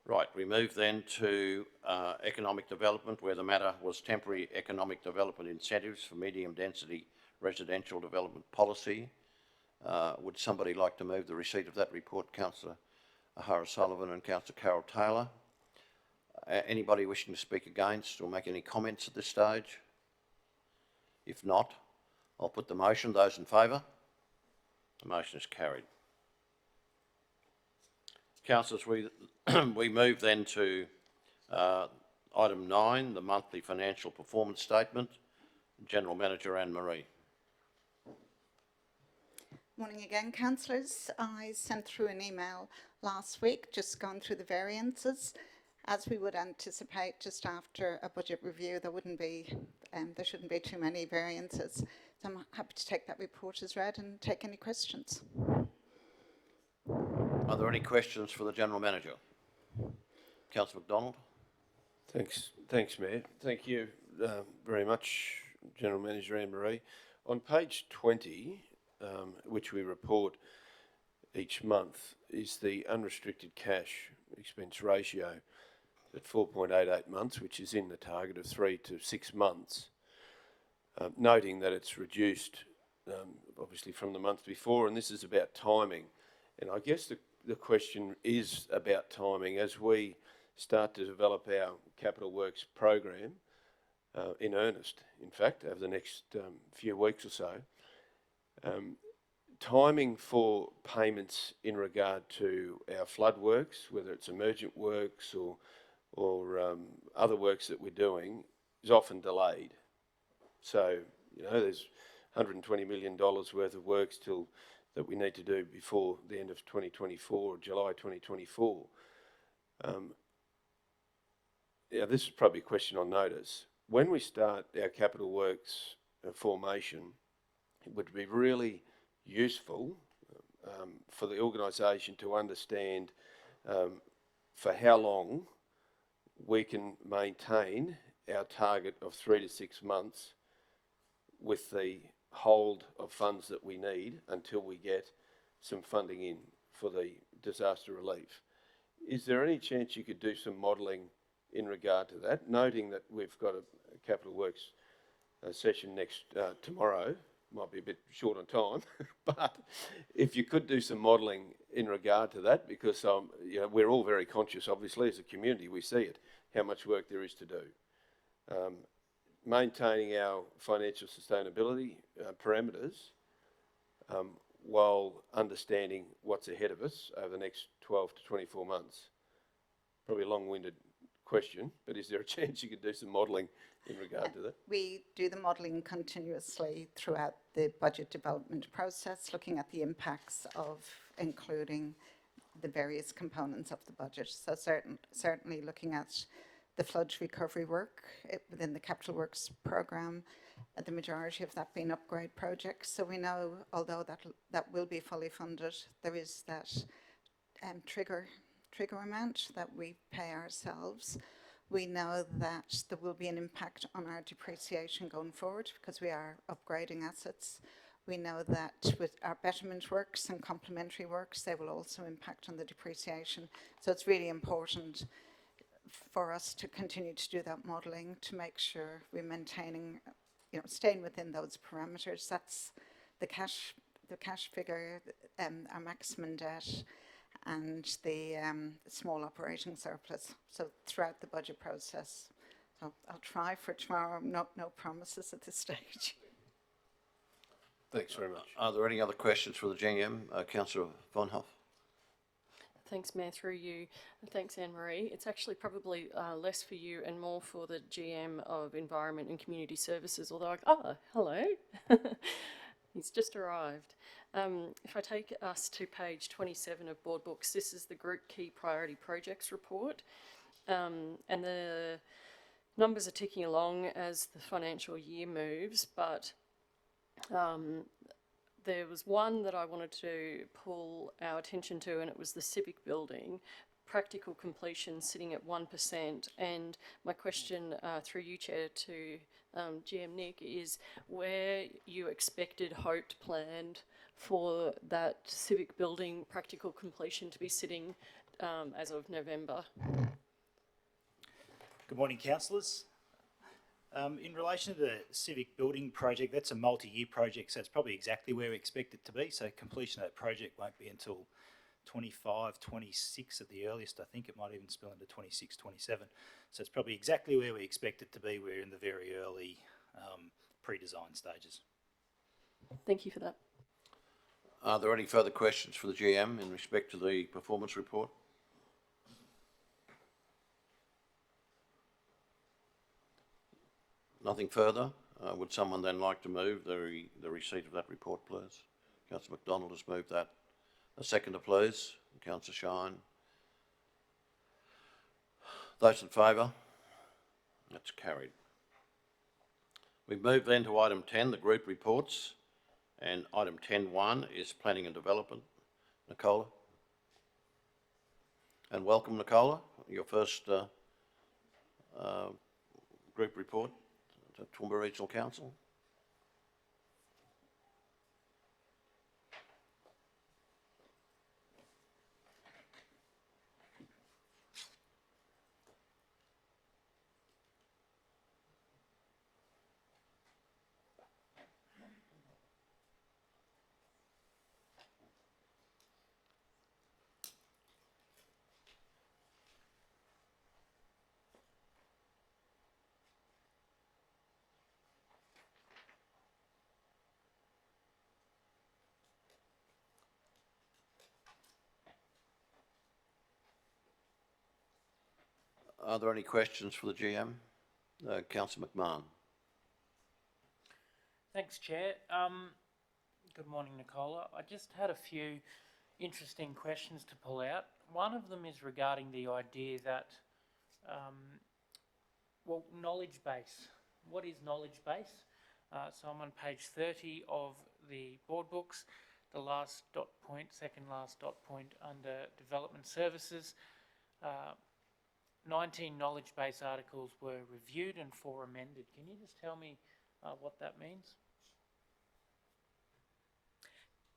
Right, we move then to economic development, where the matter was temporary economic development incentives for medium density residential development policy. Would somebody like to move the receipt of that report? Councillor O'Hara-Sullivan and Councillor Carol Taylor. Anybody wishing to speak against or make any comments at this stage? If not, I'll put the motion. Those in favour? The motion is carried. Councillors, we move then to item 9, the monthly financial performance statement. General Manager Anne-Marie. Morning again, councillors. I sent through an email last week just going through the variances. As we would anticipate, just after a budget review, there shouldn't be too many variances. So I'm happy to take that report as read and take any questions. Are there any questions for the General Manager? Councillor McDonald. Thanks, Mayor. Thank you very much, General Manager Anne-Marie. On page 20, which we report each month, is the unrestricted cash expense ratio at 4.88 months, which is in the target of 3 to 6 months, noting that it's reduced obviously from the month before, and this is about timing. And I guess the question is about timing as we start to develop our capital works program in earnest, in fact, over the next few weeks or so. timing for payments in regard to our flood works, whether it's emergent works or other works that we're doing, is often delayed. So, you know, there's $120 million worth of works that we need to do before the end of 2024, or July 2024. Yeah, this is probably a question on notice. When we start our capital works formation, it would be really useful for the organisation to understand for how long we can maintain our target of 3 to 6 months with the hold of funds that we need until we get some funding in for the disaster relief. Is there any chance you could do some modelling in regard to that, noting that we've got a capital works session tomorrow? Might be a bit short on time, but if you could do some modelling in regard to that, because you know, we're all very conscious, obviously, as a community, we see it, how much work there is to do. Maintaining our financial sustainability parameters while understanding what's ahead of us over the next 12 to 24 months. Probably a long-winded question, but is there a chance you could do some modelling in regard to that? We do the modelling continuously throughout the budget development process, looking at the impacts of including the various components of the budget. So certainly looking at the flood recovery work within the capital works programme, the majority of that being upgrade projects. So we know, although that will be fully funded, there is that trigger amount that we pay ourselves. We know that there will be an impact on our depreciation going forward because we are upgrading assets. We know that with our betterment works and complementary works, they will also impact on the depreciation. So it's really important for us to continue to do that modelling to make sure we're maintaining, you know, staying within those parameters. That's the cash figure, our maximum debt, and the small operating surplus. So throughout the budget process. So I'll try for tomorrow. No promises at this stage. Thanks very much. Are there any other questions for the GM? Councillor Von Hoff. Thanks, Mayor, through you. Thanks, Anne-Marie. It's actually probably less for you and more for the GM of Environment and Community Services, although, hello. He's just arrived. If I take us to page 27 of Board Books, this is the Group Key Priority Projects report. And the numbers are ticking along as the financial year moves, but there was one that I wanted to pull our attention to, and it was the civic building. Practical completion sitting at 1%. And my question through you, Chair, to GM Nick is where you expected, hoped, planned for that civic building practical completion to be sitting as of November. Good morning, councillors. In relation to the civic building project, that's a multi-year project, so it's probably exactly where we expect it to be. So completion of that project won't be until 25, 26 at the earliest. I think it might even spill into 26, 27. So it's probably exactly where we expect it to be. We're in the very early pre-design stages. Thank you for that. Are there any further questions for the GM in respect to the performance report? Nothing further. Would someone then like to move the receipt of that report, please? Councillor McDonald has moved that. A seconder, please. Councillor Shine. Those in favour? That's carried. We move then to item 10, the group reports, and item 10.1 is planning and development. Nicola. And welcome, Nicola, your first group report to Toowoomba Regional Council. Are there any questions for the GM? Councillor McMahon. Thanks, Chair. Good morning, Nicola. I just had a few interesting questions to pull out. One of them is regarding the idea that, well, knowledge base. What is knowledge base? So I'm on page 30 of the board books, the last dot point, second last dot point under development services. 19 knowledge base articles were reviewed and 4 amended. Can you just tell me what that means?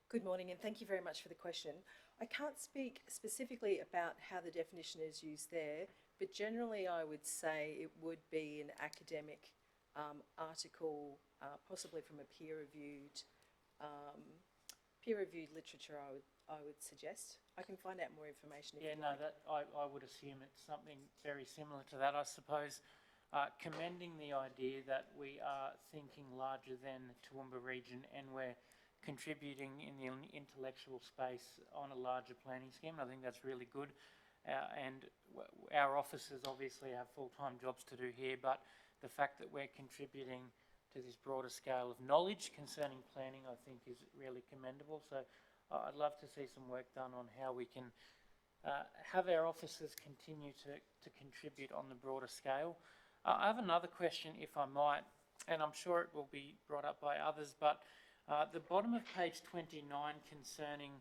Good morning, and thank you very much for the question. I can't speak specifically about how the definition is used there, but generally I would say it would be an academic article, possibly from a peer-reviewed literature. I would suggest. I can find out more information. If you like. That I would assume it's something very similar to that. I suppose commending the idea that we are thinking larger than the Toowoomba region and we're contributing in the intellectual space on a larger planning scheme. I think that's really good. And our officers obviously have full-time jobs to do here, but the fact that we're contributing to this broader scale of knowledge concerning planning, I think, is really commendable. So I'd love to see some work done on how we can have our officers continue to contribute on the broader scale. I have another question, if I might, and I'm sure it will be brought up by others, but the bottom of page 29 concerning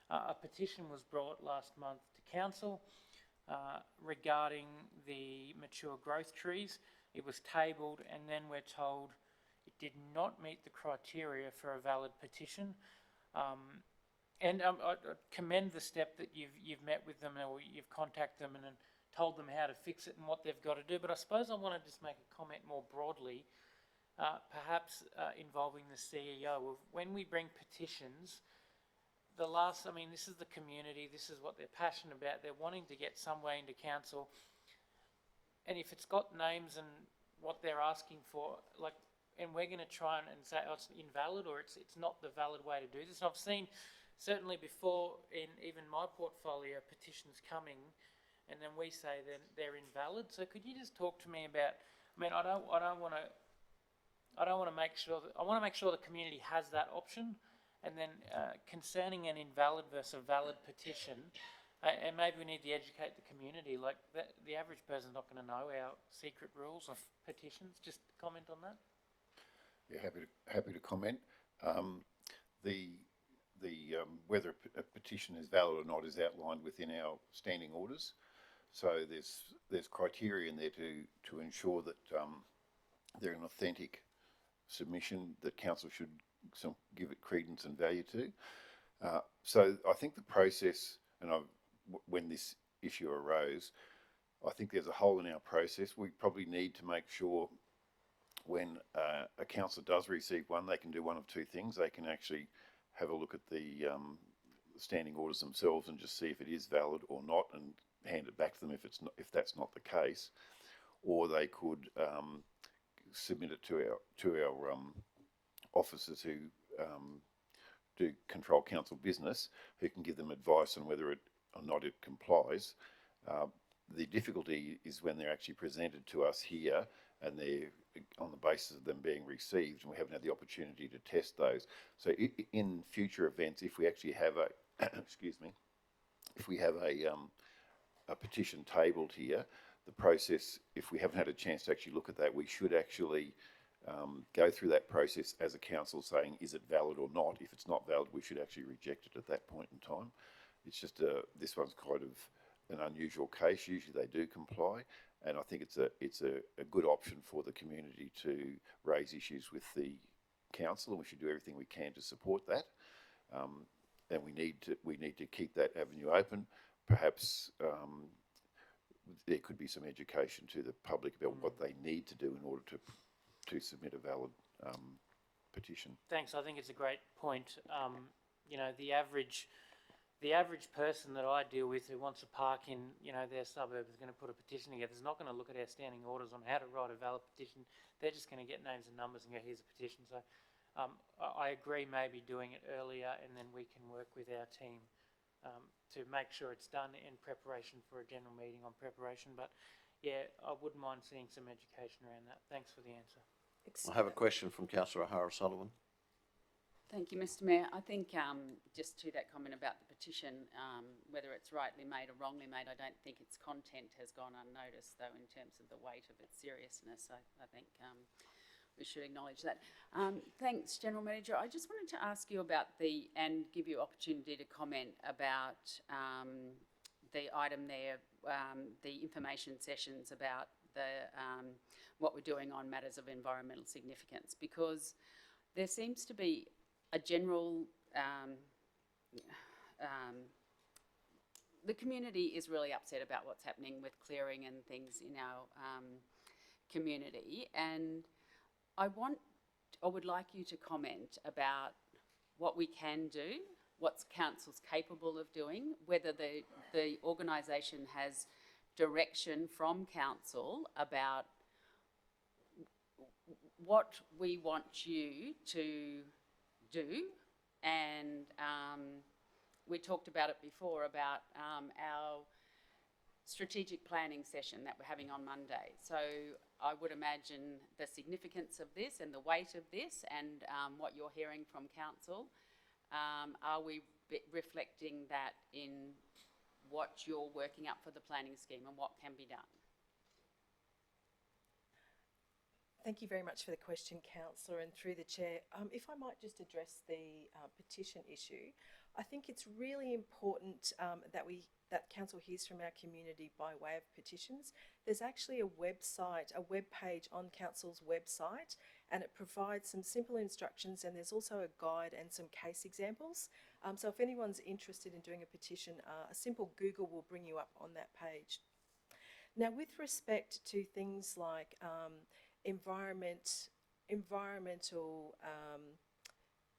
a petition was brought last month to council regarding the mature growth trees. It was tabled and then we're told it did not meet the criteria for a valid petition. And I commend the step that you've met with them or you've contacted them and told them how to fix it and what they've got to do. But I suppose I want to just make a comment more broadly, perhaps involving the CEO. Of when we bring petitions, this is the community, this is what they're passionate about, they're wanting to get some way into council. And if it's got names and what they're asking for, and we're going to try and say, oh, it's invalid or it's not the valid way to do this. And I've seen, certainly before in even my portfolio, petitions coming and then we say then they're invalid. So could you just talk to me about, I don't want to make sure that, I want to make sure the community has that option. And then concerning an invalid versus a valid petition, and maybe we need to educate the community, the average person's not going to know our secret rules of petitions. Just comment on that. Yeah, happy to comment. Whether a petition is valid or not is outlined within our standing orders. So there's criteria in there to ensure that they're an authentic submission that council should give it credence and value to. So I think the process, and when this issue arose, I think there's a hole in our process. We probably need to make sure when a council does receive one, they can do one of two things. They can actually have a look at the standing orders themselves and just see if it is valid or not, and hand it back to them if that's not the case, or they could submit it to our officers who do control council business, who can give them advice on whether it or not it complies. The difficulty is when they're actually presented to us here and they're on the basis of them being received, and we haven't had the opportunity to test those. So in future events, if we actually have a, excuse me, if we have a petition tabled here, the process, if we haven't had a chance to actually look at that, we should actually go through that process as a council saying, is it valid or not? If it's not valid, we should actually reject it at that point in time. It's just this one's kind of an unusual case. Usually they do comply, and I think it's a good option for the community to raise issues with the council, and we should do everything we can to support that. And we need to keep that avenue open. Perhaps there could be some education to the public about what they need to do in order to submit a valid petition. Thanks. I think it's a great point. The average person that I deal with who wants to park in, their suburb is going to put a petition together. Is not going to look at our standing orders on how to write a valid petition. They're just going to get names and numbers and go, here's a petition. So I agree maybe doing it earlier, and then we can work with our team to make sure it's done in preparation for a general meeting on preparation. But yeah, I wouldn't mind seeing some education around that. Thanks for the answer. I have a question from Councillor O'Hara-Sullivan. Thank you, Mr Mayor. I think just to that comment about the petition, whether it's rightly made or wrongly made, I don't think its content has gone unnoticed, though, in terms of the weight of its seriousness. I think we should acknowledge that. Thanks, General Manager. I just wanted to ask you about and give you opportunity to comment about the item there, the information sessions about what we're doing on matters of environmental significance, because there seems to be a general, the community is really upset about what's happening with clearing and things in our community, and I would like you to comment about what we can do, what council's capable of doing, whether the organisation has direction from council about what we want you to do, and we talked about it before about our strategic planning session that we're having on Monday. So I would imagine the significance of this and the weight of this and what you're hearing from council, are we reflecting that in what you're working up for the planning scheme and what can be done? Thank you very much for the question, Councillor, and through the Chair. If I might just address the petition issue, I think it's really important that Council hears from our community by way of petitions. There's actually a website, a web page on Council's website, and it provides some simple instructions, and there's also a guide and some case examples. So if anyone's interested in doing a petition, a simple Google will bring you up on that page. Now, with respect to things like environmental,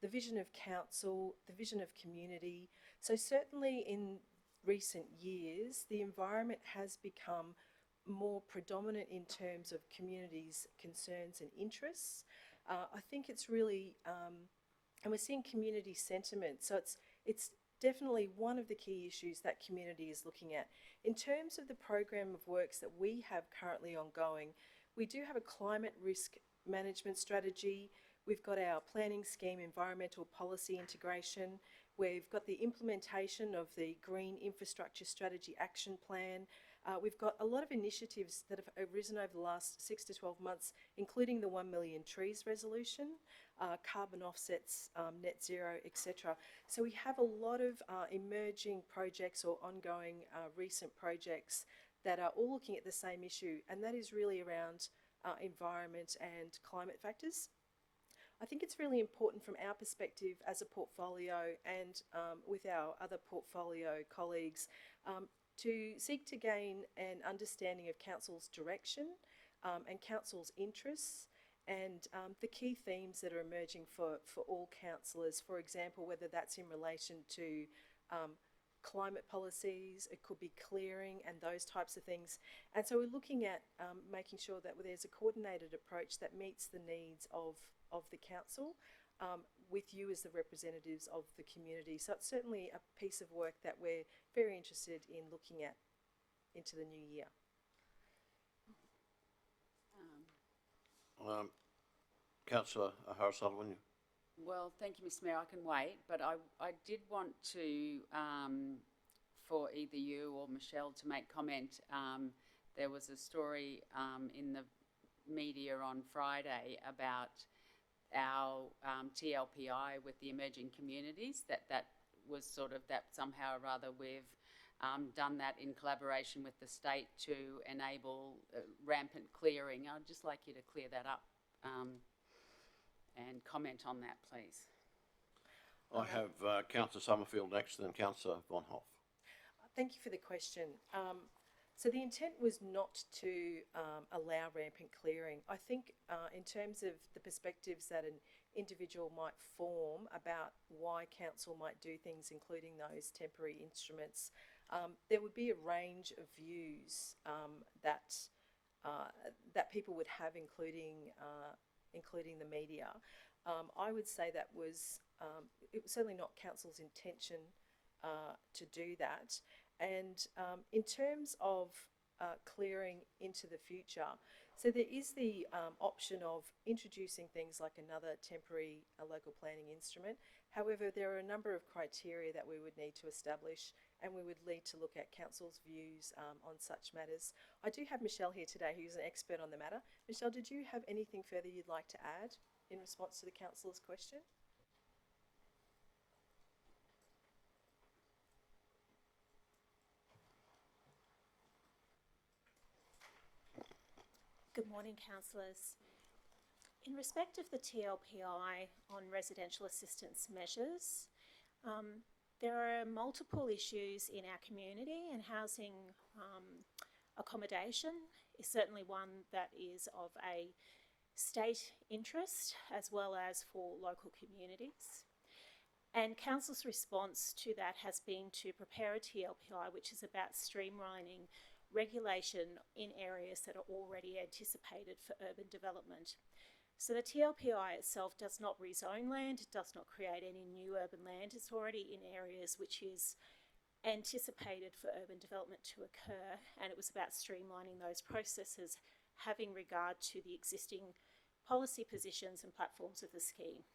the vision of council, the vision of community. So certainly in recent years, the environment has become more predominant in terms of communities' concerns and interests. I think it's really, and we're seeing community sentiment. So it's definitely one of the key issues that community is looking at. In terms of the program of works that we have currently ongoing, we do have a climate risk management strategy. We've got our planning scheme, environmental policy integration. We've got the implementation of the Green Infrastructure Strategy Action Plan. We've got a lot of initiatives that have arisen over the last 6 to 12 months, including the 1 million trees resolution, carbon offsets, net zero, etc. So we have a lot of emerging projects or ongoing recent projects that are all looking at the same issue, and that is really around environment and climate factors. I think it's really important from our perspective as a portfolio and with our other portfolio colleagues to seek to gain an understanding of Council's direction and Council's interests and the key themes that are emerging for all councillors. For example, whether that's in relation to climate policies, it could be clearing and those types of things. And so we're looking at making sure that there's a coordinated approach that meets the needs of the council with you as the representatives of the community. So it's certainly a piece of work that we're very interested in looking at into the new year. Councillor O'Hara-Sullivan. Well, thank you, Mr Mayor. I can wait, but I did want to, for either you or Michelle to make comment. There was a story in the media on Friday about our TLPI with the emerging communities, that was sort of that somehow or other we've done that in collaboration with the state to enable rampant clearing. I'd just like you to clear that up and comment on that, please. I have Councillor Summerfield next, then Councillor Von Hoff. Thank you for the question. So the intent was not to allow rampant clearing. I think in terms of the perspectives that an individual might form about why council might do things, including those temporary instruments, there would be a range of views that people would have, including the media. I would say that it was certainly not council's intention to do that. And in terms of clearing into the future. So there is the option of introducing things like another temporary local planning instrument. However, there are a number of criteria that we would need to establish, and we would need to look at council's views on such matters. I do have Michelle here today, who's an expert on the matter. Michelle, did you have anything further you'd like to add in response to the councillor's question? Good morning, councillors. In respect of the TLPI on residential assistance measures, there are multiple issues in our community, and housing accommodation is certainly one that is of a state interest as well as for local communities. And council's response to that has been to prepare a TLPI which is about streamlining regulation in areas that are already anticipated for urban development. So the TLPI itself does not rezone land, it does not create any new urban land, it's already in areas which is anticipated for urban development to occur, and it was about streamlining those processes, having regard to the existing policy positions and platforms of the scheme.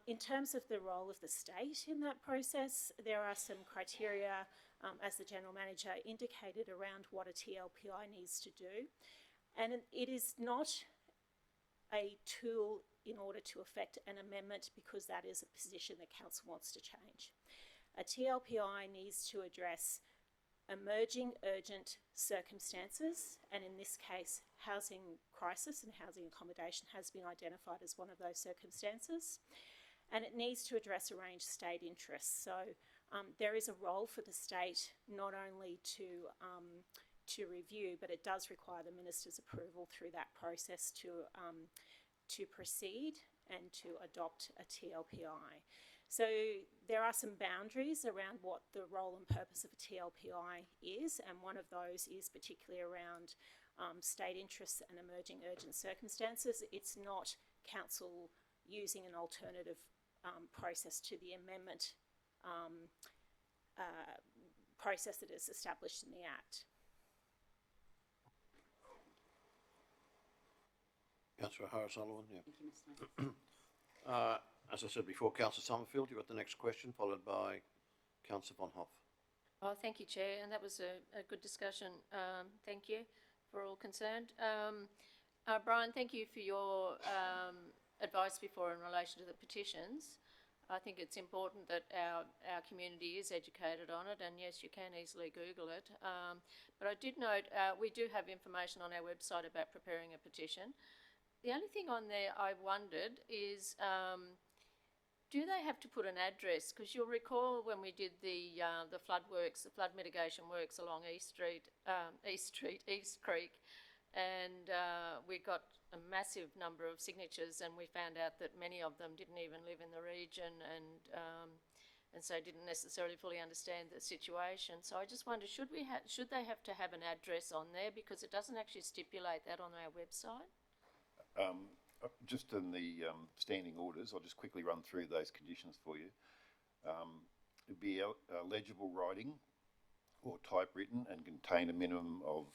In terms of the role of the state in that process, there are some criteria, as the General Manager indicated, around what a TLPI needs to do. And it is not a tool in order to effect an amendment, because that is a position that Council wants to change. A TLPI needs to address emerging urgent circumstances, and in this case, housing crisis and housing accommodation has been identified as one of those circumstances. And it needs to address a range of state interests. So there is a role for the state not only to review, but it does require the Minister's approval through that process to proceed and to adopt a TLPI. So there are some boundaries around what the role and purpose of a TLPI is, and one of those is particularly around state interests and emerging urgent circumstances. It's not council using an alternative process to the amendment process that is established in the Act. Councillor Harris-Sullivan, yeah. Thank you, Mr. Mayor. As I said before, Councillor Summerfield, you've got the next question, followed by Councillor Von Hoff. Oh, thank you, Chair, and that was a good discussion. Thank you for all concerned. Brian, thank you for your advice before in relation to the petitions. I think it's important that our community is educated on it, and yes, you can easily Google it. But I did note we do have information on our website about preparing a petition. The only thing on there I wondered is, do they have to put an address? Because you'll recall when we did the flood works, the flood mitigation works along East Creek, and we got a massive number of signatures, and we found out that many of them didn't even live in the region, and so didn't necessarily fully understand the situation. So I just wonder, should they have to have an address on there, because it doesn't actually stipulate that on our website? Just in the standing orders, I'll just quickly run through those conditions for you. It'd be legible writing or typewritten and contain a minimum of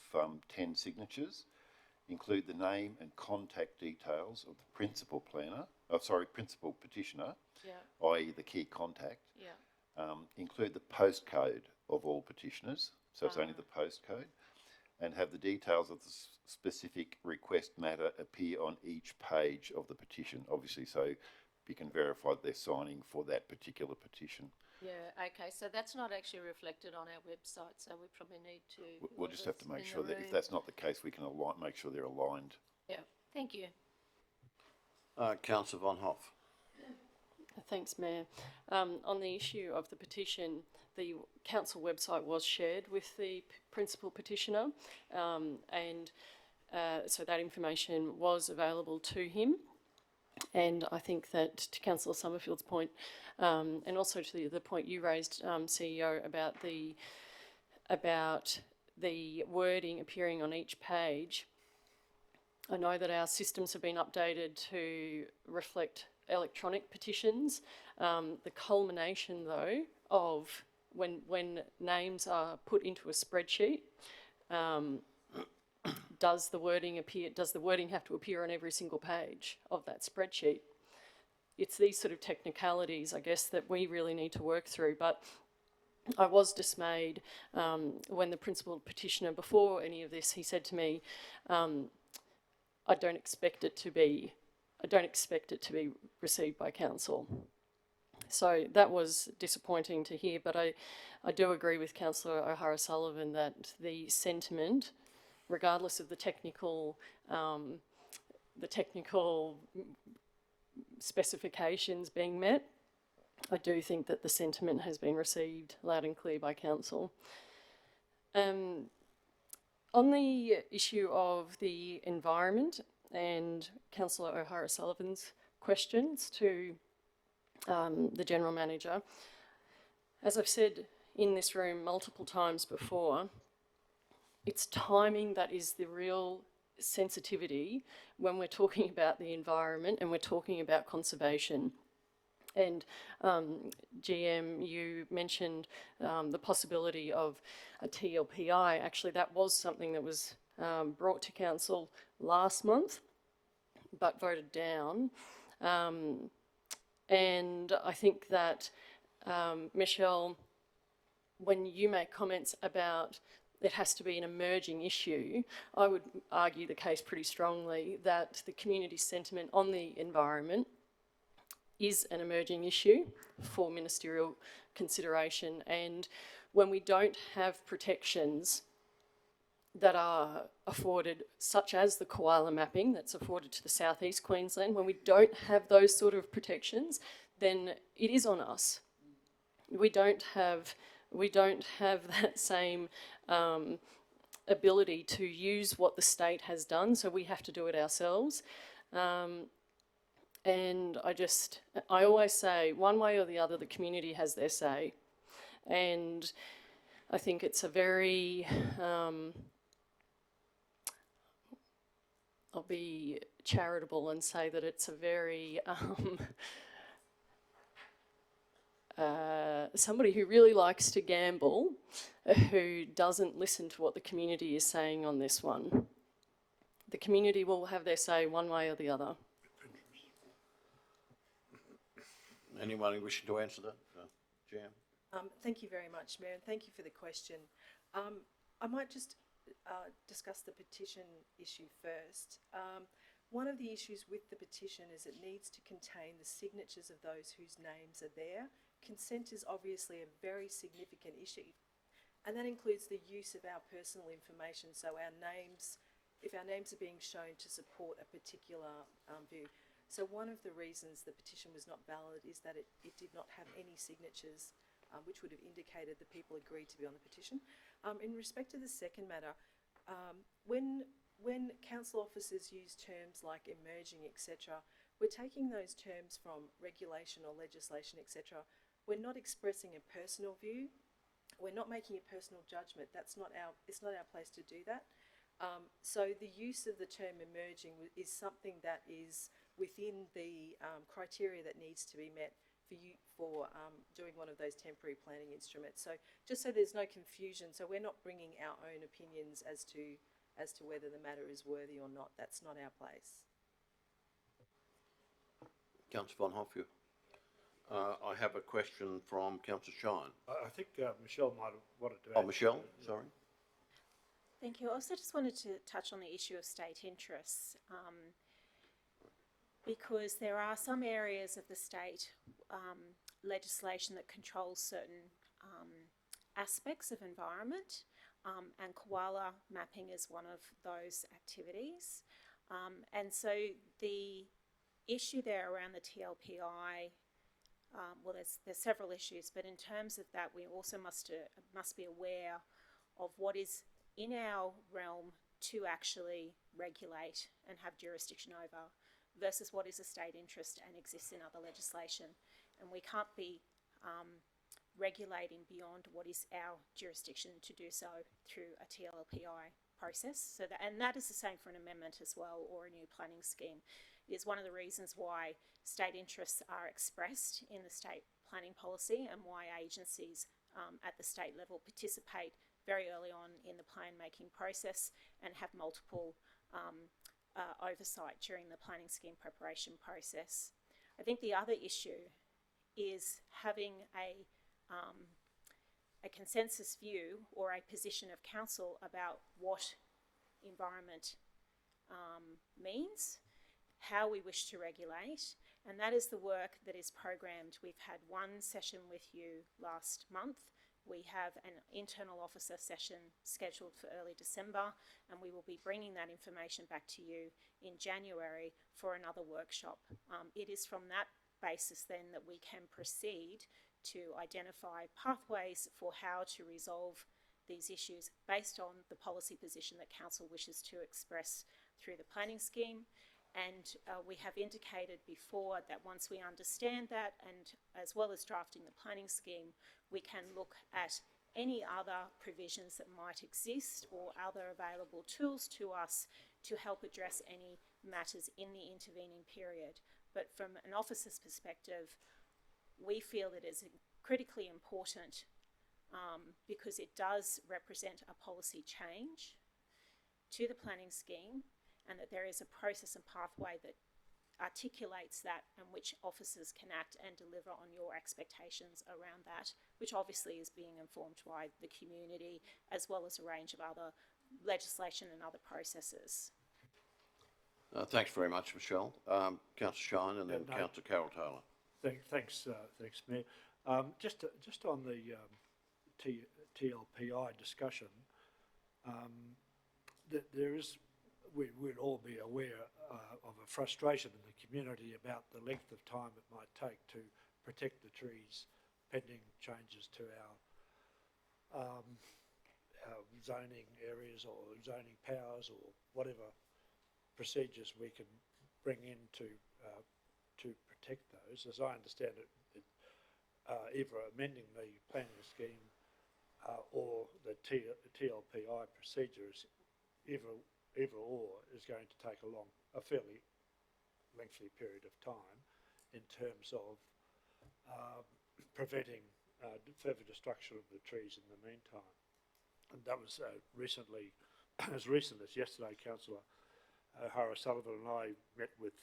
10 signatures. Include the name and contact details of the principal petitioner, Yeah. i.e. the key contact. Yeah. Include the postcode of all petitioners, so it's only the postcode, and have the details of the specific request matter appear on each page of the petition, obviously, so you can verify that they're signing for that particular petition. Yeah, okay, so that's not actually reflected on our website, so we probably need to... We'll just have to make sure that if that's not the case, we can make sure they're aligned. Yeah, thank you. Councillor Von Hoff. Thanks, Mayor. On the issue of the petition, the council website was shared with the principal petitioner, and so that information was available to him. And I think that, to Councillor Summerfield's point, and also to the point you raised, CEO, about the wording appearing on each page, I know that our systems have been updated to reflect electronic petitions. The culmination, though, of when names are put into a spreadsheet, does the wording have to appear on every single page of that spreadsheet? It's these sort of technicalities, I guess, that we really need to work through. But I was dismayed when the principal petitioner, before any of this, he said to me, I don't expect it to be received by council. So that was disappointing to hear, but I do agree with Councillor O'Hara-Sullivan that the sentiment, regardless of the technical specifications being met, I do think that the sentiment has been received loud and clear by council. On the issue of the environment and Councillor O'Hara-Sullivan's questions to the General Manager, as I've said in this room multiple times before, it's timing that is the real sensitivity when we're talking about the environment and we're talking about conservation. And GM, you mentioned the possibility of a TLPI. Actually, that was something that was brought to council last month, but voted down. And I think that, Michelle, when you make comments about it has to be an emerging issue, I would argue the case pretty strongly that the community sentiment on the environment is an emerging issue for ministerial consideration. And when we don't have protections that are afforded, such as the koala mapping that's afforded to the southeast Queensland, when we don't have those sort of protections, then it is on us. We don't have that same ability to use what the state has done, so we have to do it ourselves. And I always say, one way or the other, the community has their say. And I think it's a very, I'll be charitable and say that it's a very, somebody who really likes to gamble, who doesn't listen to what the community is saying on this one. The community will have their say one way or the other. Anyone wishing to answer that? Jan? Thank you very much, Mayor, and thank you for the question. I might just discuss the petition issue first. One of the issues with the petition is it needs to contain the signatures of those whose names are there. Consent is obviously a very significant issue, and that includes the use of our personal information, so our names, if our names are being shown to support a particular view. So one of the reasons the petition was not valid is that it did not have any signatures which would have indicated that people agreed to be on the petition. In respect to the second matter, when council officers use terms like emerging, etc., we're taking those terms from regulation or legislation, etc. We're not expressing a personal view. We're not making a personal judgment. It's not our place to do that. So the use of the term emerging is something that is within the criteria that needs to be met for doing one of those temporary planning instruments. So just so there's no confusion, so we're not bringing our own opinions as to whether the matter is worthy or not. That's not our place. Councillor Von Hoff, I have a question from Councillor Shine. I think Michelle might have wanted to add. Oh, Michelle, sorry. Thank you. I also just wanted to touch on the issue of state interests, because there are some areas of the state legislation that controls certain aspects of environment, and koala mapping is one of those activities. And so the issue there around the TLPI, well, there's several issues, but in terms of that, we also must be aware of what is in our realm to actually regulate and have jurisdiction over versus what is a state interest and exists in other legislation. And we can't be regulating beyond what is our jurisdiction to do so through a TLPI process. So that is the same for an amendment as well, or a new planning scheme. It is one of the reasons why state interests are expressed in the state planning policy and why agencies at the state level participate very early on in the plan making process and have multiple oversight during the planning scheme preparation process. I think the other issue is having a consensus view or a position of council about what environment means, how we wish to regulate, and that is the work that is programmed. We've had one session with you last month. We have an internal officer session scheduled for early December, and we will be bringing that information back to you in January for another workshop. It is from that basis then that we can proceed to identify pathways for how to resolve these issues based on the policy position that council wishes to express through the planning scheme. And we have indicated before that once we understand that, and as well as drafting the planning scheme, we can look at any other provisions that might exist or other available tools to us to help address any matters in the intervening period. But from an officer's perspective, we feel it is critically important because it does represent a policy change to the planning scheme, and that there is a process and pathway that articulates that and which officers can act and deliver on your expectations around that, which obviously is being informed by the community as well as a range of other legislation and other processes. Thanks very much, Michelle. Councillor Shine and then Councillor Carol Taylor. Thanks, Mayor. Just on the TLPI discussion, there is, we'd all be aware of a frustration in the community about the length of time it might take to protect the trees pending changes to our zoning areas or zoning powers or whatever procedures we can bring in to protect those. As I understand it, either amending the planning scheme or the TLPI procedures, either or is going to take a fairly lengthy period of time in terms of preventing further destruction of the trees in the meantime. And that was recently, as recent as yesterday, Councillor O'Hara Sullivan and I met with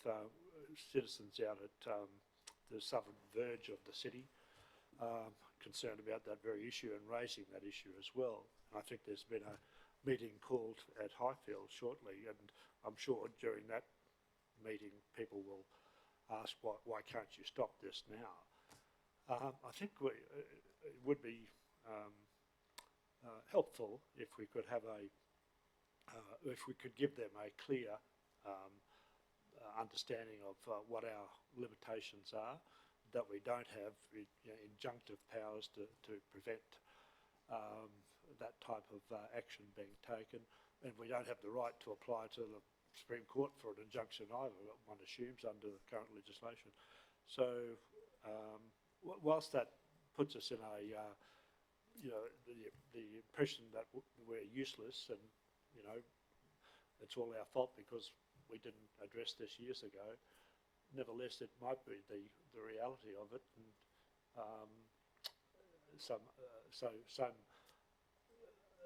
citizens out at the southern verge of the city, concerned about that very issue and raising that issue as well. And I think there's been a meeting called at Highfield shortly, and I'm sure during that meeting people will ask why can't you stop this now. I think it would be helpful if we could have if we could give them a clear understanding of what our limitations are, that we don't have injunctive powers to prevent that type of action being taken, and we don't have the right to apply to the Supreme Court for an injunction either, one assumes, under the current legislation. So whilst that puts us in a the impression that we're useless and it's all our fault because we didn't address this years ago, nevertheless it might be the reality of it, and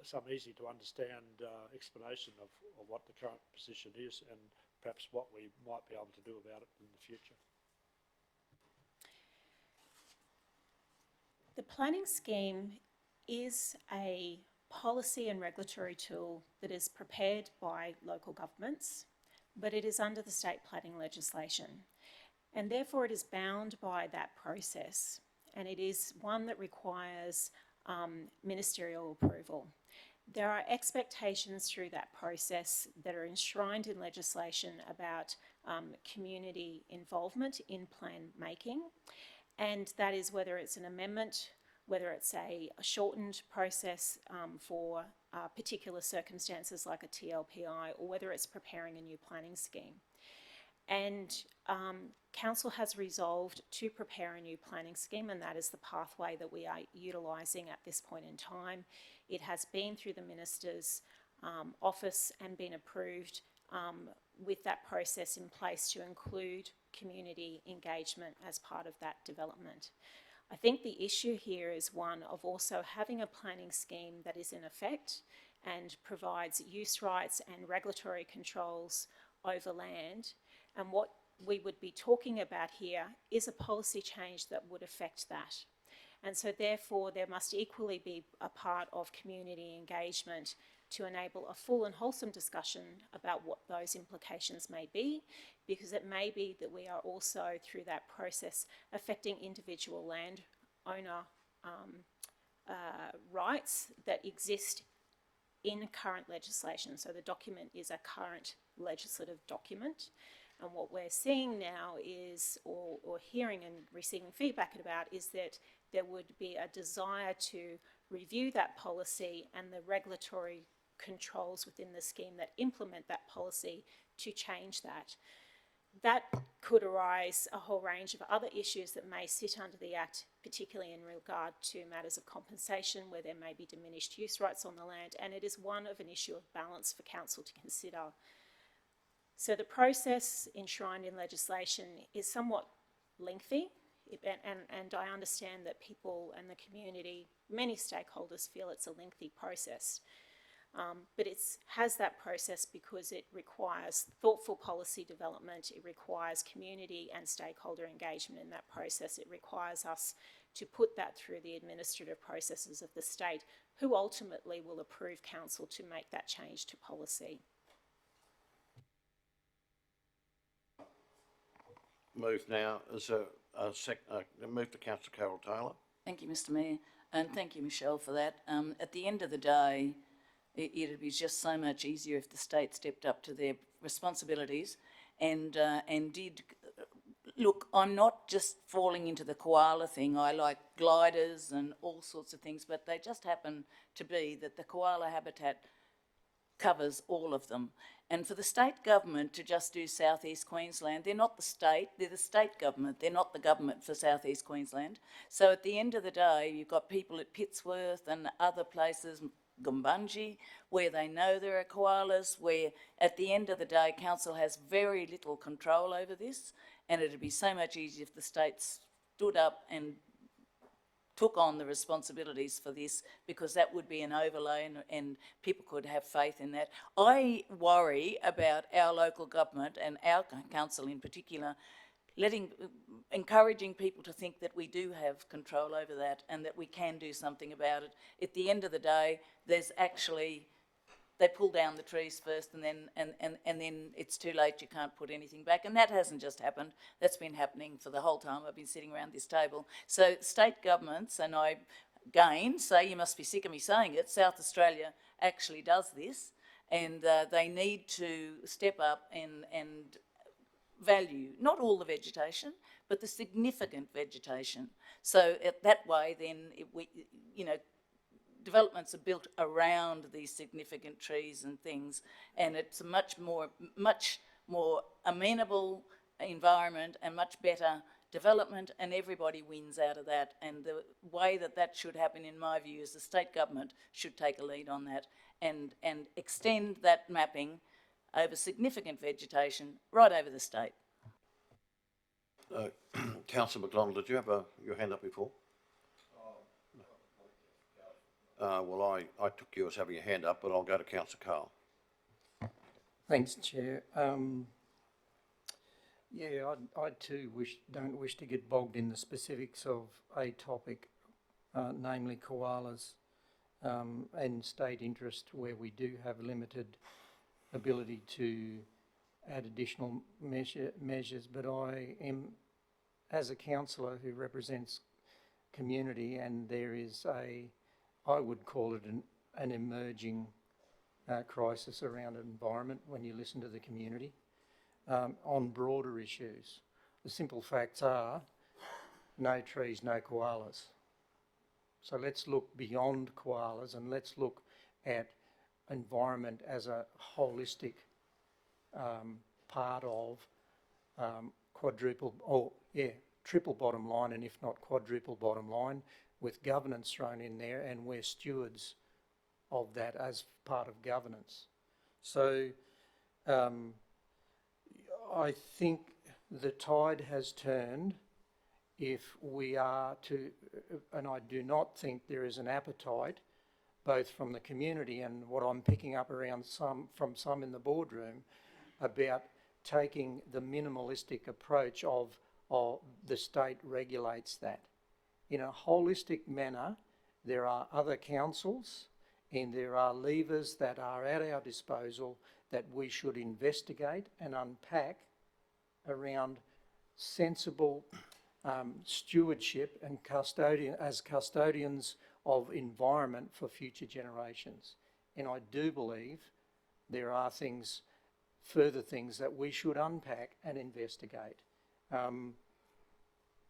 some easy to understand explanation of what the current position is and perhaps what we might be able to do about it in the future. The planning scheme is a policy and regulatory tool that is prepared by local governments, but it is under the state planning legislation, and therefore it is bound by that process, and it is one that requires ministerial approval. There are expectations through that process that are enshrined in legislation about community involvement in plan making, and that is whether it's an amendment, whether it's a shortened process for particular circumstances like a TLPI, or whether it's preparing a new planning scheme. And Council has resolved to prepare a new planning scheme, and that is the pathway that we are utilising at this point in time. It has been through the Minister's office and been approved with that process in place to include community engagement as part of that development. I think the issue here is one of also having a planning scheme that is in effect and provides use rights and regulatory controls over land. And what we would be talking about here is a policy change that would affect that. And so therefore there must equally be a part of community engagement to enable a full and wholesome discussion about what those implications may be, because it may be that we are also through that process affecting individual landowner rights that exist in current legislation. So the document is a current legislative document. And what we're seeing now is, or hearing and receiving feedback about, is that there would be a desire to review that policy and the regulatory controls within the scheme that implement that policy to change that. That could arise a whole range of other issues that may sit under the Act, particularly in regard to matters of compensation where there may be diminished use rights on the land, and it is one of an issue of balance for council to consider. So the process enshrined in legislation is somewhat lengthy, and I understand that people and the community, many stakeholders, feel it's a lengthy process. But it has that process because it requires thoughtful policy development, it requires community and stakeholder engagement in that process, it requires us to put that through the administrative processes of the state, who ultimately will approve council to make that change to policy. Move now, as a move to Councillor Carol Taylor. Thank you, Mr Mayor, and thank you, Michelle, for that. At the end of the day, it'd be just so much easier if the state stepped up to their responsibilities and did. Look, I'm not just falling into the koala thing. I like gliders and all sorts of things, but they just happen to be that the koala habitat covers all of them. And for the state government to just do South East Queensland, they're not the state, they're the state government, they're not the government for South East Queensland. So at the end of the day, you've got people at Pittsworth and other places, Gumbunji, where they know there are koalas, where at the end of the day, council has very little control over this, and it'd be so much easier if the state stood up and took on the responsibilities for this, because that would be an overlay and people could have faith in that. I worry about our local government and our council in particular encouraging people to think that we do have control over that and that we can do something about it. At the end of the day, there's actually, they pull down the trees first and then it's too late, you can't put anything back. And that hasn't just happened, that's been happening for the whole time I've been sitting around this table. So state governments, and I again say, you must be sick of me saying it, South Australia actually does this, and they need to step up and value, not all the vegetation, but the significant vegetation. So that way then, developments are built around these significant trees and things, and it's a much more amenable environment and much better development, and everybody wins out of that. And the way that should happen, in my view, is the state government should take a lead on that and extend that mapping over significant vegetation right over the state. Councillor McDonald, did you have your hand up before? Well, I took you as having your hand up, but I'll go to Councillor Carl. Thanks, Chair. Yeah, I too don't wish to get bogged in the specifics of a topic, namely koalas and state interest, where we do have limited ability to add additional measures. But I am, as a councillor who represents community, and there is I would call it an emerging crisis around environment when you listen to the community on broader issues. The simple facts are no trees, no koalas. So let's look beyond koalas and let's look at environment as a holistic part of triple bottom line, and if not quadruple bottom line, with governance thrown in there, and we're stewards of that as part of governance. So I think the tide has turned if we are to, and I do not think there is an appetite, both from the community and what I'm picking up around from some in the boardroom, about taking the minimalistic approach of the state regulates that. In a holistic manner, there are other councils and there are levers that are at our disposal that we should investigate and unpack around sensible stewardship and custodians of environment for future generations. And I do believe there are further things that we should unpack and investigate. And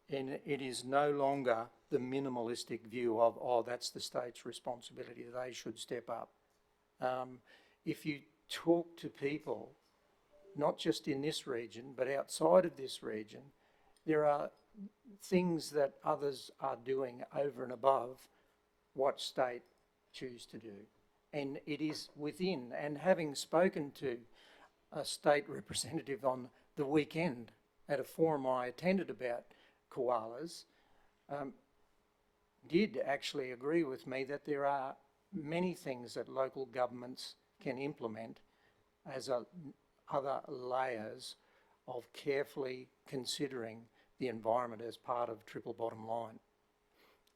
it is no longer the minimalistic view of, oh, that's the state's responsibility, they should step up. If you talk to people, not just in this region, but outside of this region, there are things that others are doing over and above what state choose to do. And it is within, and having spoken to a state representative on the weekend at a forum I attended about koalas, did actually agree with me that there are many things that local governments can implement as other layers of carefully considering the environment as part of triple bottom line.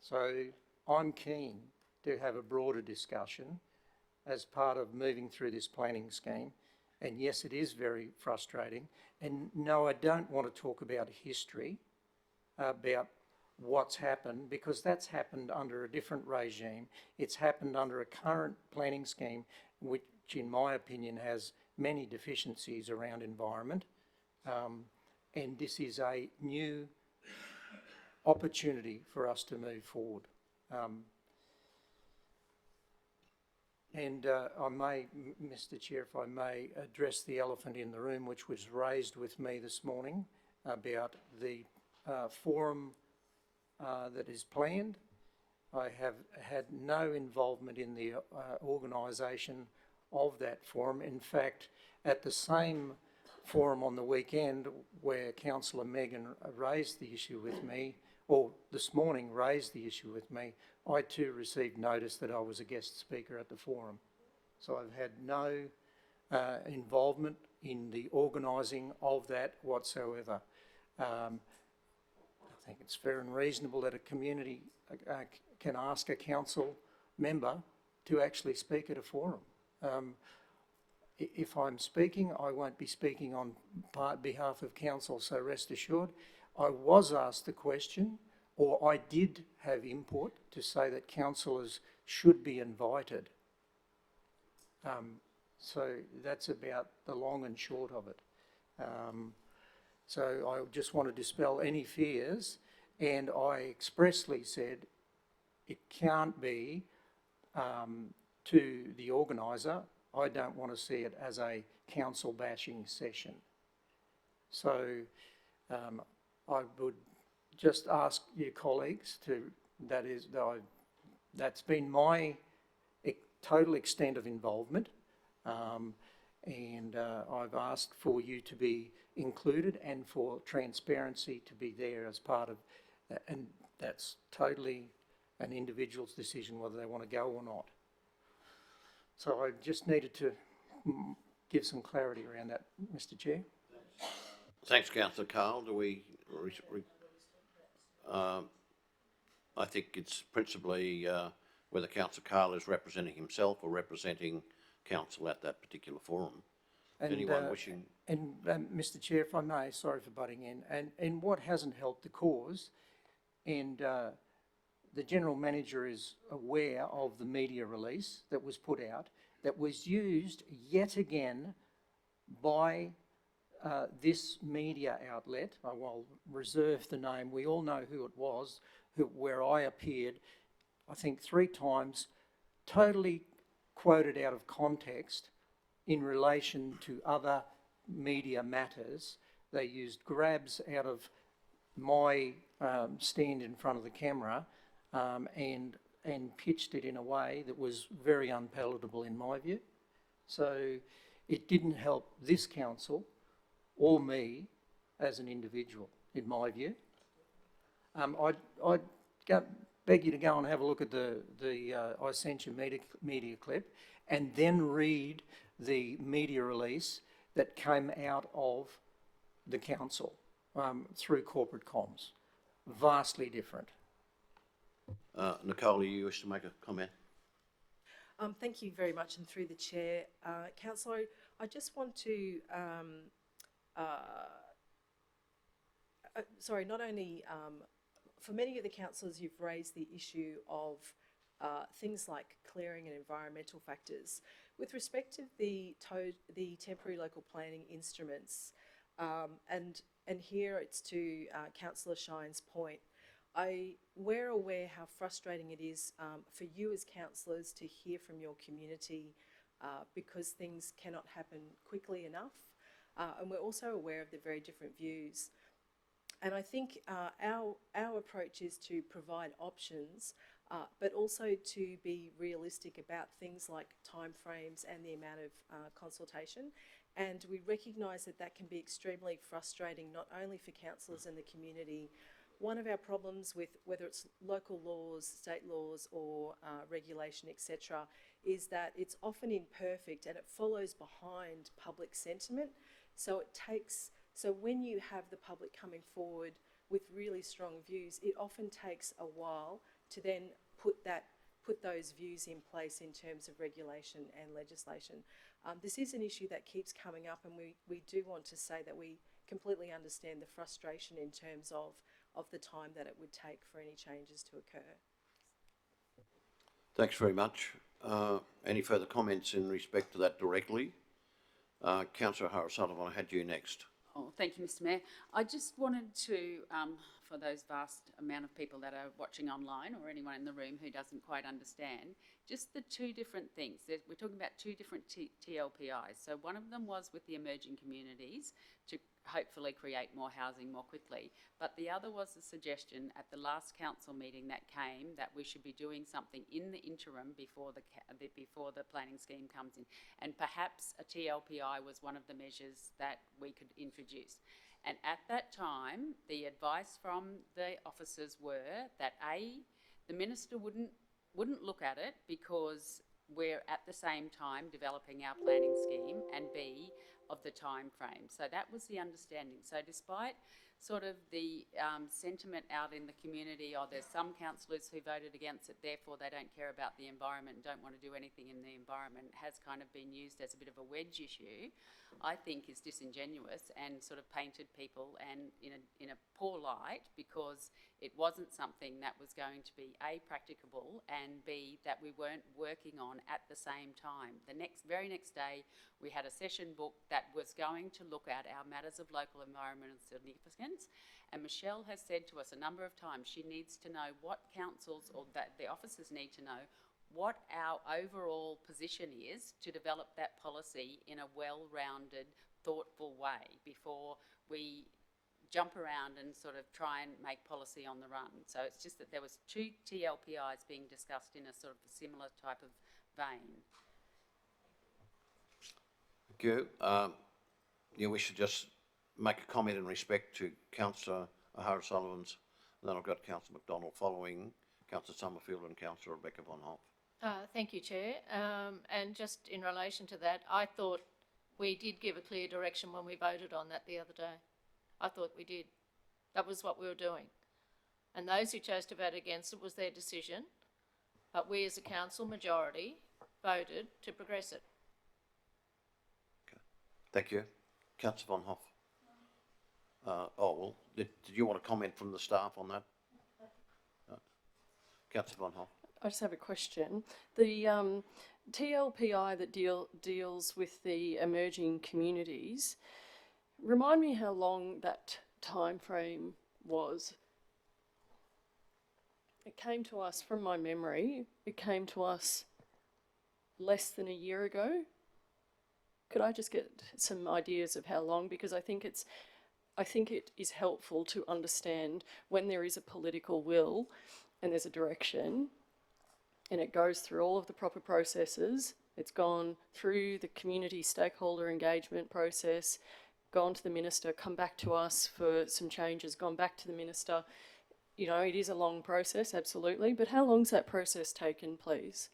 So I'm keen to have a broader discussion as part of moving through this planning scheme. And yes, it is very frustrating. And no, I don't want to talk about history, about what's happened, because that's happened under a different regime. It's happened under a current planning scheme, which in my opinion has many deficiencies around environment. And this is a new opportunity for us to move forward. I may, Mr. Chair, if I may address the elephant in the room, which was raised with me this morning about the forum that is planned. I have had no involvement in the organisation of that forum. In fact, at the same forum on the weekend where Councillor Megan raised the issue with me, or this morning raised the issue with me, I too received notice that I was a guest speaker at the forum. So I've had no involvement in the organising of that whatsoever. I think it's fair and reasonable that a community can ask a council member to actually speak at a forum. If I'm speaking, I won't be speaking on behalf of council, so rest assured. I was asked the question, or I did have input to say that councillors should be invited. So that's about the long and short of it. So I just want to dispel any fears, and I expressly said it can't be to the organiser. I don't want to see it as a council bashing session. So I would just ask your colleagues to, that's been my total extent of involvement, and I've asked for you to be included and for transparency to be there as part of that, and that's totally an individual's decision whether they want to go or not. So I just needed to give some clarity around that, Mr. Chair. Thanks, Councillor Carl. Do we? I think it's principally whether Councillor Carl is representing himself or representing council at that particular forum. And, anyone wishing? And Mr. Chair, if I may, sorry for butting in, and what hasn't helped the cause, and the General Manager is aware of the media release that was put out, that was used yet again by this media outlet. I will reserve the name. We all know who it was, where I appeared, I think 3 times, totally quoted out of context in relation to other media matters. They used grabs out of my stand in front of the camera and pitched it in a way that was very unpalatable in my view. So it didn't help this council or me as an individual, in my view. I'd beg you to go and have a look at I sent you media clip, and then read the media release that came out of the council through corporate comms. Vastly different. Nicole, you wish to make a comment? Thank you very much, and through the chair, Councillor, I just want to, sorry, not only, for many of the councillors, you've raised the issue of things like clearing and environmental factors. With respect to the temporary local planning instruments, and here it's to Councillor Shine's point, we're aware how frustrating it is for you as councillors to hear from your community because things cannot happen quickly enough. And we're also aware of the very different views. And I think our approach is to provide options, but also to be realistic about things like timeframes and the amount of consultation. And we recognise that that can be extremely frustrating, not only for councillors and the community. One of our problems with whether it's local laws, state laws, or regulation, etc., is that it's often imperfect and it follows behind public sentiment. So when you have the public coming forward with really strong views, it often takes a while to then put those views in place in terms of regulation and legislation. This is an issue that keeps coming up, and we do want to say that we completely understand the frustration in terms of the time that it would take for any changes to occur. Thanks very much. Any further comments in respect to that directly? Councillor O'Sullivan, I had you next. Oh, thank you, Mr. Mayor. I just wanted to, for those vast amount of people that are watching online or anyone in the room who doesn't quite understand, just the two different things. We're talking about two different TLPIs. So one of them was with the emerging communities to hopefully create more housing more quickly. But the other was a suggestion at the last council meeting that came that we should be doing something in the interim before the planning scheme comes in. And perhaps a TLPI was one of the measures that we could introduce. And at that time, the advice from the officers were that A, the minister wouldn't look at it because we're at the same time developing our planning scheme, and B, of the time frame. So that was the understanding. So despite sort of the sentiment out in the community, there's some councillors who voted against it, therefore they don't care about the environment and don't want to do anything in the environment, has kind of been used as a bit of a wedge issue, I think is disingenuous and sort of painted people and in a poor light, because it wasn't something that was going to be A, practicable, and B, that we weren't working on at the same time. The very next day we had a session book that was going to look at our matters of local environmental significance, and Michelle has said to us a number of times she needs to know what councils, or that the officers need to know what our overall position is to develop that policy in a well-rounded, thoughtful way before we jump around and sort of try and make policy on the run. So it's just that there was two TLPIs being discussed in a sort of a similar type of vein. Thank you. We should just make a comment in respect to Councillor O'Hara-Sullivan's, and then I've got Councillor McDonald following, Councillor Summerfield and Councillor Rebecca Von Hoff. Thank you, Chair. And just in relation to that, I thought we did give a clear direction when we voted on that the other day. I thought we did. That was what we were doing. And those who chose to vote against it was their decision, but we as a council majority voted to progress it. Okay. Thank you. Councillor Von Hoff. Did you want to comment from the staff on that? Councillor Von Hoff. I just have a question. The TLPI that deals with the emerging communities, remind me how long that time frame was. It came to us, from my memory, it came to us less than a year ago. Could I just get some ideas of how long? Because I think it is helpful to understand when there is a political will and there's a direction, and it goes through all of the proper processes. It's gone through the community stakeholder engagement process, gone to the minister, come back to us for some changes, gone back to the minister. you know, it is a long process, absolutely, but how long's that process taken, please?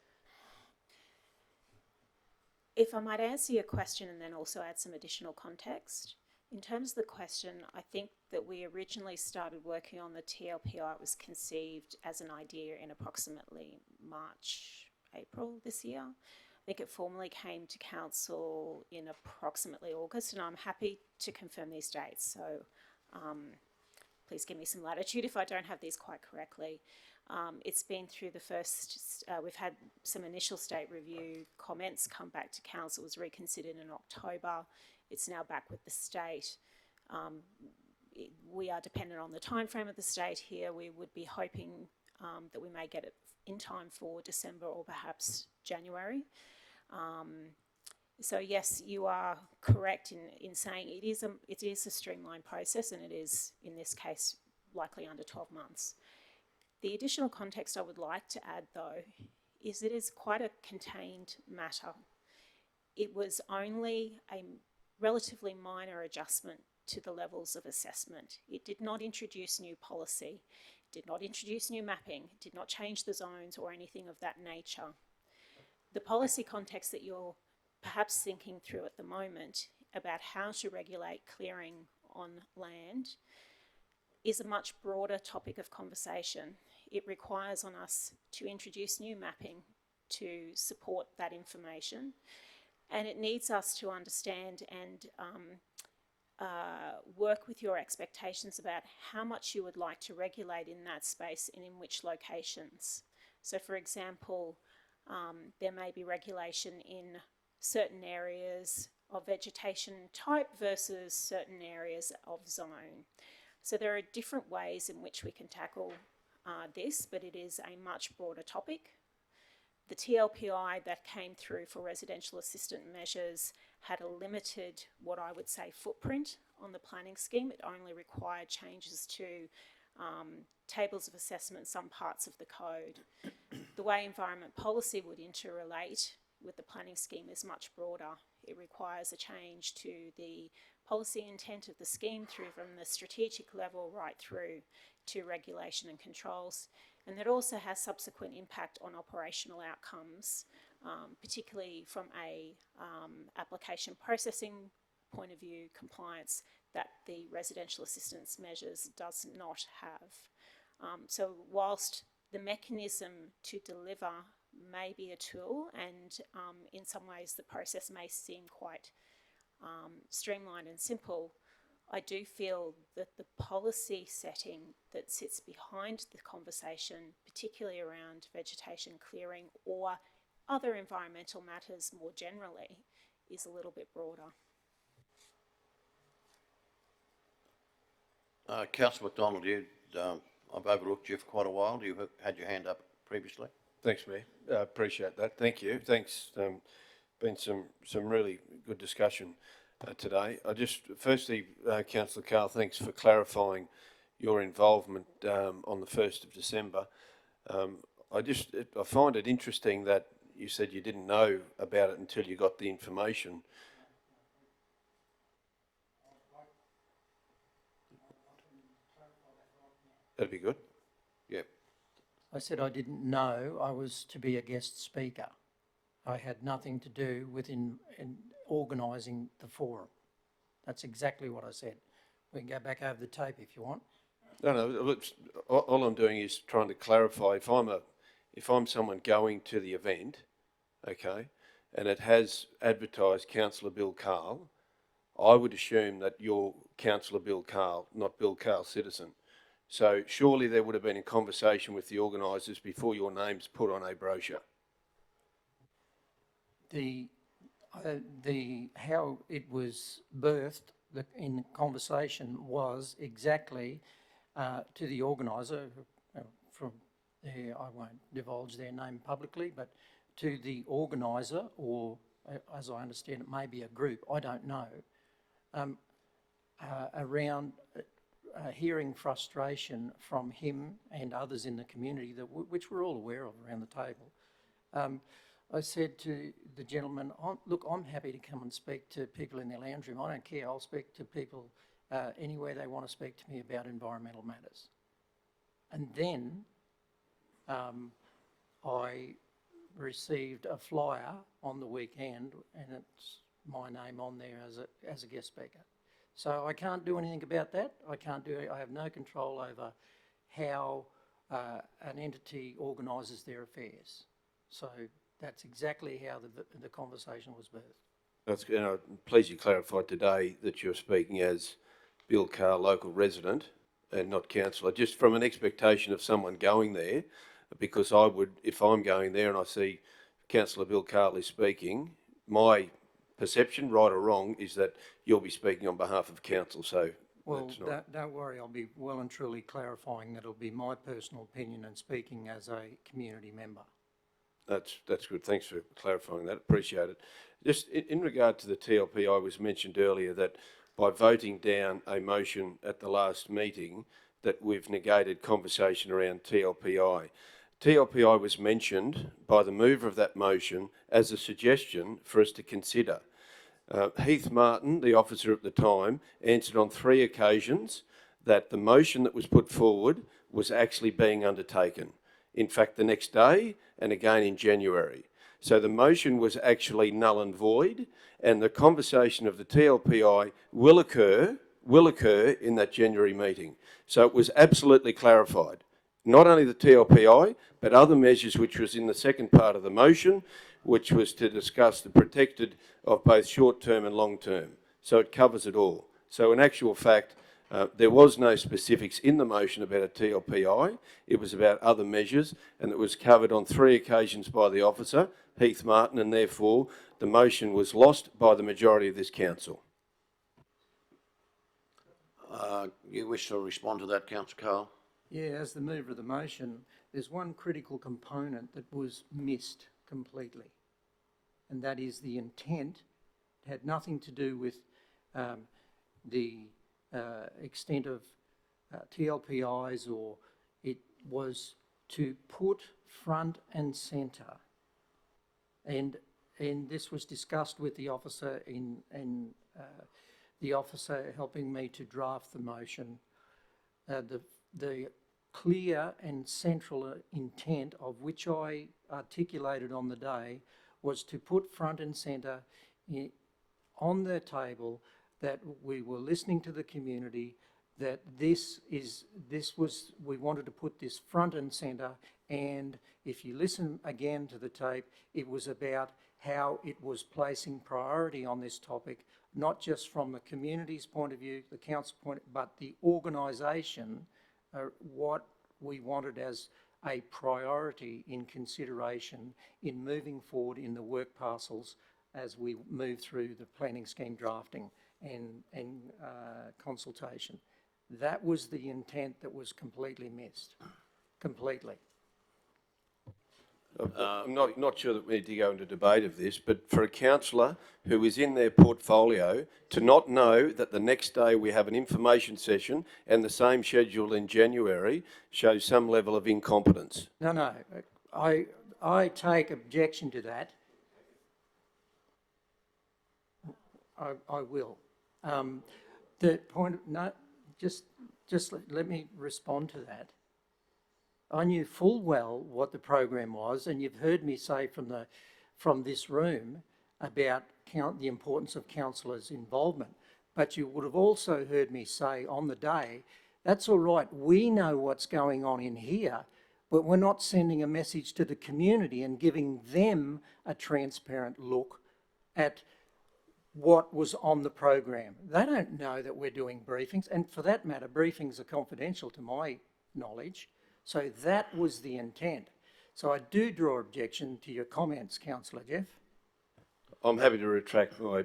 If I might answer your question and then also add some additional context. In terms of the question, I think that we originally started working on the TLPI. It was conceived as an idea in approximately March, April this year. I think it formally came to council in approximately August, and I'm happy to confirm these dates. So please give me some latitude if I don't have these quite correctly. It's been through the first, we've had some initial state review comments come back to council. It was reconsidered in October. It's now back with the state. We are dependent on the timeframe of the state here. We would be hoping that we may get it in time for December or perhaps January. So yes, you are correct in saying it is a streamlined process, and it is, in this case, likely under 12 months. The additional context I would like to add, though, is it is quite a contained matter. It was only a relatively minor adjustment to the levels of assessment. It did not introduce new policy, did not introduce new mapping, did not change the zones or anything of that nature. The policy context that you're perhaps thinking through at the moment about how to regulate clearing on land is a much broader topic of conversation. It requires on us to introduce new mapping to support that information, and it needs us to understand and work with your expectations about how much you would like to regulate in that space and in which locations. So for example, there may be regulation in certain areas of vegetation type versus certain areas of zone. So there are different ways in which we can tackle this, but it is a much broader topic. The TLPI that came through for residential assistant measures had a limited, what I would say, footprint on the planning scheme. It only required changes to tables of assessment, some parts of the code. The way environment policy would interrelate with the planning scheme is much broader. It requires a change to the policy intent of the scheme through from the strategic level right through to regulation and controls. And that also has subsequent impact on operational outcomes, particularly from a application processing point of view, compliance that the residential assistance measures does not have. So whilst the mechanism to deliver may be a tool, and in some ways the process may seem quite streamlined and simple, I do feel that the policy setting that sits behind the conversation, particularly around vegetation clearing or other environmental matters more generally, is a little bit broader. Councillor McDonald, I've overlooked you for quite a while. You had your hand up previously. Thanks, Mayor. Appreciate that. Thank you. Thanks. Been some really good discussion today. Firstly, Councillor Carl, thanks for clarifying your involvement on the 1st of December. I find it interesting that you said you didn't know about it until you got the information. That'd be good. Yeah. I said I didn't know I was to be a guest speaker. I had nothing to do with in organising the forum. That's exactly what I said. We can go back over the tape if you want. No, all I'm doing is trying to clarify. If I'm someone going to the event, okay, and it has advertised Councillor Bill Carl, I would assume that you're Councillor Bill Carl, not Bill Carl Citizen. So surely there would have been a conversation with the organisers before your name's put on a brochure. How it was birthed in conversation was exactly to the organiser, from there, I won't divulge their name publicly, but to the organiser, or as I understand it, maybe a group, I don't know, around hearing frustration from him and others in the community, which we're all aware of around the table. I said to the gentleman, look, I'm happy to come and speak to people in their lounge room. I don't care. I'll speak to people anywhere they want to speak to me about environmental matters. And then I received a flyer on the weekend, and it's my name on there as a guest speaker. So I can't do anything about that. I have no control over how an entity organises their affairs. So that's exactly how the conversation was birthed. That's, and I'm pleased you clarified today that you're speaking as Bill Carr, local resident, and not councillor, just from an expectation of someone going there, because I would, if I'm going there and I see Councillor Bill Carley speaking, my perception, right or wrong, is that you'll be speaking on behalf of council, so Well, that's not... don't worry, I'll be well and truly clarifying that it'll be my personal opinion and speaking as a community member. That's good. Thanks for clarifying that. Appreciate it. Just in regard to the TLP, I was mentioned earlier that by voting down a motion at the last meeting that we've negated conversation around TLPI. TLPI was mentioned by the mover of that motion as a suggestion for us to consider. Heath Martin, the officer at the time, answered on 3 occasions that the motion that was put forward was actually being undertaken. In fact, the next day and again in January. So the motion was actually null and void, and the conversation of the TLPI will occur in that January meeting. So it was absolutely clarified. Not only the TLPI, but other measures which was in the second part of the motion, which was to discuss the protected of both short-term and long-term. So it covers it all. So in actual fact, there was no specifics in the motion about a TLPI. It was about other measures, and it was covered on 3 occasions by the officer, Heath Martin, and therefore the motion was lost by the majority of this council. You wish to respond to that, Councillor Carl? Yeah, as the mover of the motion, there's one critical component that was missed completely, and that is the intent. It had nothing to do with the extent of TLPIs, or it was to put front and centre, and this was discussed with the officer in the officer helping me to draft the motion. The clear and central intent of which I articulated on the day was to put front and centre on the table that we were listening to the community, that we wanted to put this front and centre, and if you listen again to the tape, it was about how it was placing priority on this topic, not just from the community's point of view, the council point, but the organisation, what we wanted as a priority in consideration in moving forward in the work parcels as we move through the planning scheme drafting and consultation. That was the intent that was completely missed, completely. I'm not sure that we need to go into debate of this, but for a councillor who is in their portfolio to not know that the next day we have an information session and the same schedule in January shows some level of incompetence. No, I take objection to that. I will. The point, no, just let me respond to that. I knew full well what the program was, and you've heard me say from this room about the importance of councillors' involvement. But you would have also heard me say on the day, that's all right, we know what's going on in here, but we're not sending a message to the community and giving them a transparent look at what was on the program. They don't know that we're doing briefings, and for that matter, briefings are confidential to my knowledge. So that was the intent. So I do draw objection to your comments, Councillor Jeff. I'm happy to retract my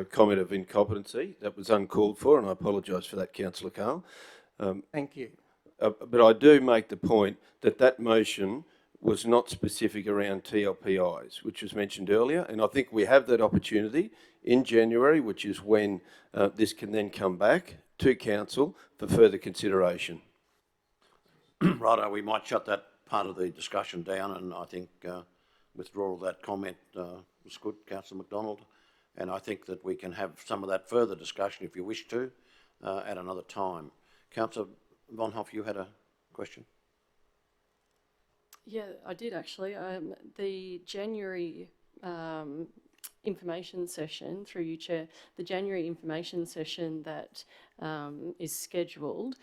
comment of incompetency. That was uncalled for, and I apologise for that, Councillor Carl. Thank you. But I do make the point that that motion was not specific around TLPIs, which was mentioned earlier, and I think we have that opportunity in January, which is when this can then come back to Council for further consideration. Righto, we might shut that part of the discussion down, and I think withdrawal of that comment was good, Councillor McDonald, and I think that we can have some of that further discussion if you wish to at another time. Councillor Von Hoff, you had a question? Yeah, I did actually. The January information session, through you, Chair, the January information session that is scheduled,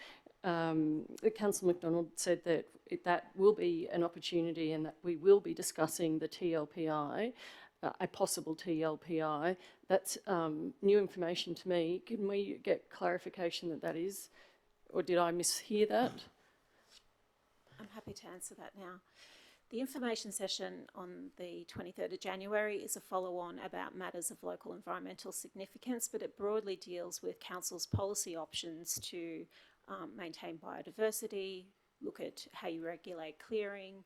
Councillor McDonald said that that will be an opportunity and that we will be discussing the TLPI, a possible TLPI. That's new information to me. Can we get clarification that that is, or did I mishear that? I'm happy to answer that now. The information session on the 23rd of January is a follow-on about matters of local environmental significance, but it broadly deals with Council's policy options to maintain biodiversity, look at how you regulate clearing,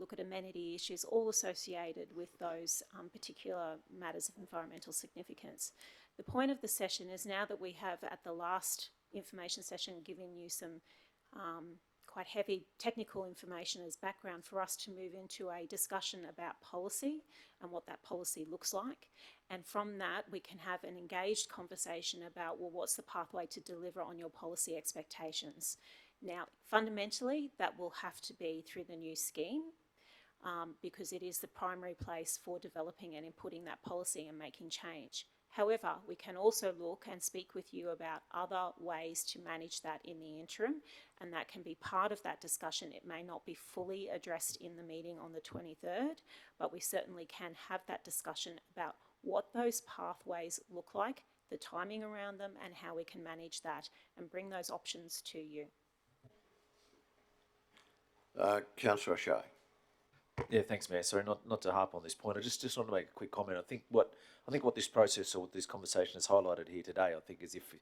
look at amenity issues, all associated with those particular matters of environmental significance. The point of the session is, now that we have at the last information session given you some quite heavy technical information as background, for us to move into a discussion about policy and what that policy looks like. And from that, we can have an engaged conversation about, well, what's the pathway to deliver on your policy expectations? Now, fundamentally, that will have to be through the new scheme, because it is the primary place for developing and inputting that policy and making change. However, we can also look and speak with you about other ways to manage that in the interim, and that can be part of that discussion. It may not be fully addressed in the meeting on the 23rd, but we certainly can have that discussion about what those pathways look like, the timing around them, and how we can manage that and bring those options to you. Councillor O'Shea. Yeah, thanks, Mayor. Sorry, not to harp on this point. I just want to make a quick comment. I think what this process or this conversation has highlighted here today, I think, is if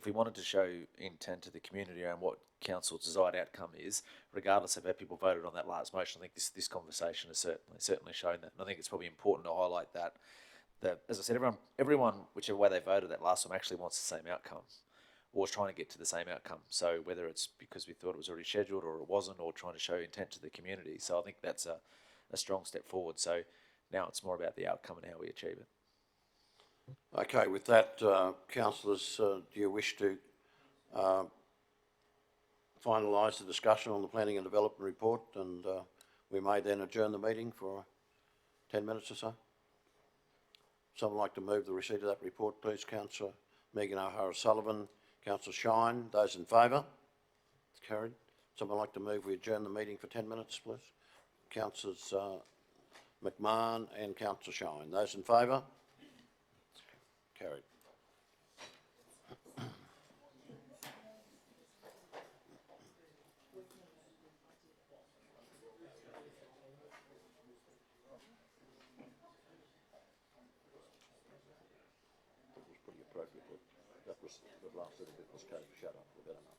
we wanted to show intent to the community around what council's desired outcome is, regardless of how people voted on that last motion, I think this conversation has certainly shown that. And I think it's probably important to highlight that as I said, everyone, whichever way they voted that last time, actually wants the same outcome, or is trying to get to the same outcome. So whether it's because we thought it was already scheduled or it wasn't, or trying to show intent to the community. So I think that's a strong step forward. So now it's more about the outcome and how we achieve it. Okay, with that, councillors, do you wish to finalise the discussion on the planning and development report, and we may then adjourn the meeting for 10 minutes or so? Someone like to move the receipt of that report, please? Councillor Megan O'Hara-Sullivan, Councillor Shine. Those in favour? It's carried. Someone like to move we adjourn the meeting for 10 minutes, please? Councillors McMahon and Councillor Shine. Those in favour? Carried. That was pretty appropriate. That was the last little bit was kind of shut up. We've had enough.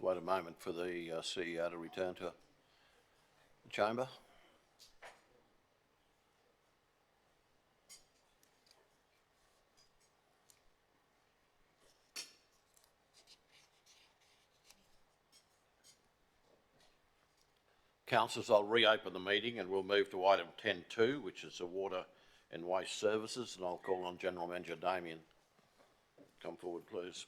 wait a moment for the CEO to return to the chamber. Councillors, I'll reopen the meeting and we'll move to item 10.2, which is the water and waste services, and I'll call on General Manager Damien. Come forward, please.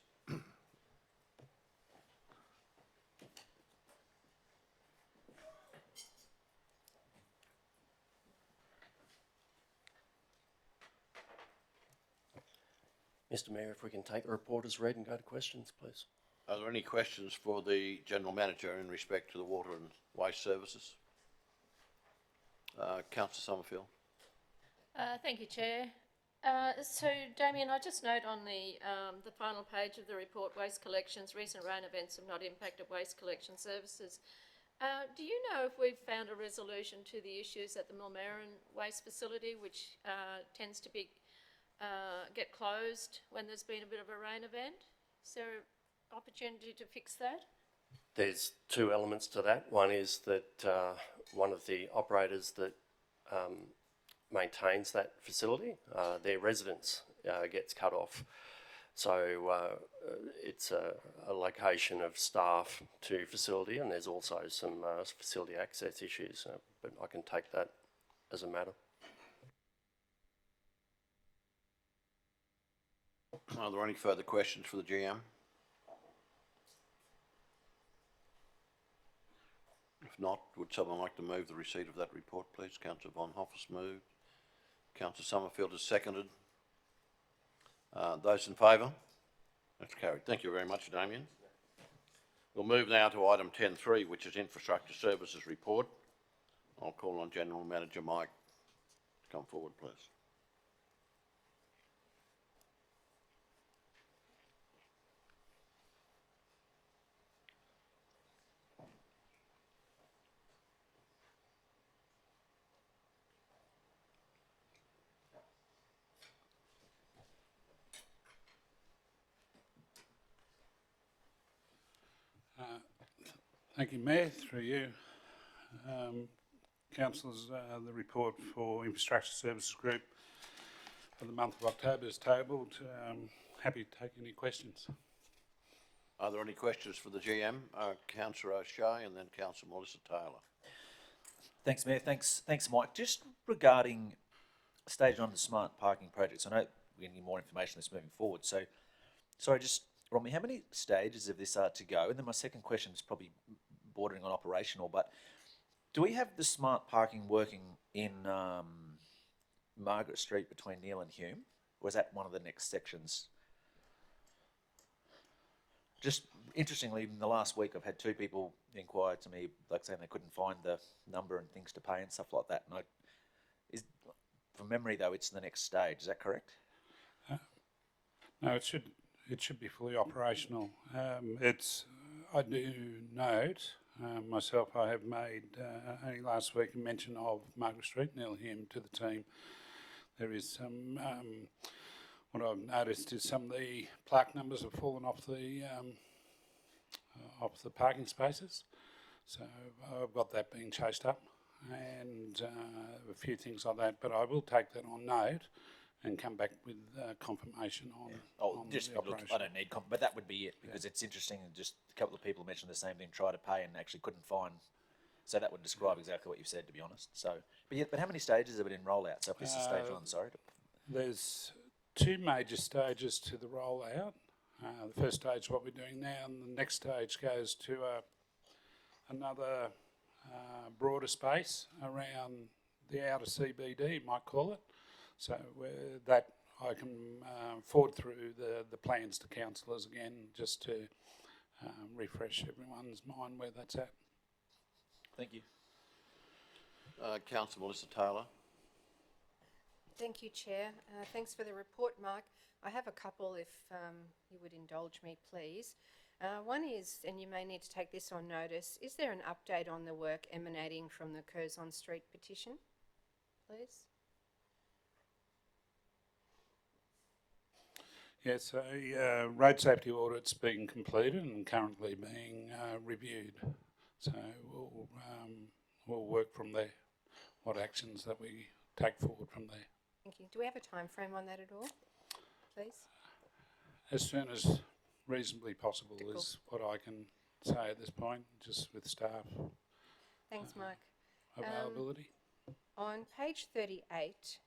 Mr. Mayor, if we can take the report as read and go to questions, please. Are there any questions for the General Manager in respect to the water and waste services? Councillor Summerfield. Thank you, Chair. So, Damien, I just note on the final page of the report, waste collections, recent rain events have not impacted waste collection services. Do you know if we've found a resolution to the issues at the Millmerran waste facility, which tends to be get closed when there's been a bit of a rain event? Is there an opportunity to fix that? There's two elements to that. One is that one of the operators that maintains that facility, their residence gets cut off. So it's a location of staff to facility, and there's also some facility access issues, but I can take that as a matter. Are there any further questions for the GM? If not, would someone like to move the receipt of that report, please? Councillor Von Hoff has moved. Councillor Summerfield has seconded. Those in favour? That's carried. Thank you very much, Damien. We'll move now to item 10.3, which is Infrastructure Services Report. I'll call on General Manager Mike to come forward, please. Thank you, Mayor. Through you, councillors, the report for Infrastructure Services Group for the month of October is tabled. Happy to take any questions. Are there any questions for the GM? Councillor O'Shea and then Councillor Melissa Taylor. Thanks, Mayor. Thanks, Mike. Just regarding stage on the smart parking projects, I know we're getting more information that's moving forward. So, sorry, just Romy, how many stages of this are to go? And then my second question is probably bordering on operational, but do we have the smart parking working in Margaret Street between Neil and Hume? Or is that one of the next sections? Just interestingly, in the last week, I've had two people inquire to me, like saying they couldn't find the number and things to pay and stuff like that. And from memory, though, it's the next stage. Is that correct? No, it should be fully operational. I do note myself, I have made only last week a mention of Margaret Street, Neil Hume, to the team. There is some, what I've noticed is some of the plaque numbers have fallen off the parking spaces. So I've got that being chased up and a few things like that, but I will take that on note and come back with confirmation on, on just the operation. I don't need but that would be it, because it's interesting. Just a couple of people mentioned the same thing, try to pay and actually couldn't find. So that would describe exactly what you've said, to be honest. So, but how many stages have it in rollout? So if this is stage one, sorry. There's two major stages to the rollout. The first stage, what we're doing now, and the next stage goes to another broader space around the outer CBD, you might call it. So that I can forward through the plans to councillors again, just to refresh everyone's mind where that's at. Thank you. Councillor Melissa Taylor. Thank you, Chair. Thanks for the report, Mike. I have a couple, if you would indulge me, please. One is, and you may need to take this on notice, is there an update on the work emanating from the Curzon Street petition, please? Yes, a road safety audit's being completed and currently being reviewed. So we'll work from there, what actions that we take forward from there. Thank you. Do we have a time frame on that at all, please? As soon as reasonably possible is what I can say at this point, just with staff Thanks, Mike. availability. On page 38,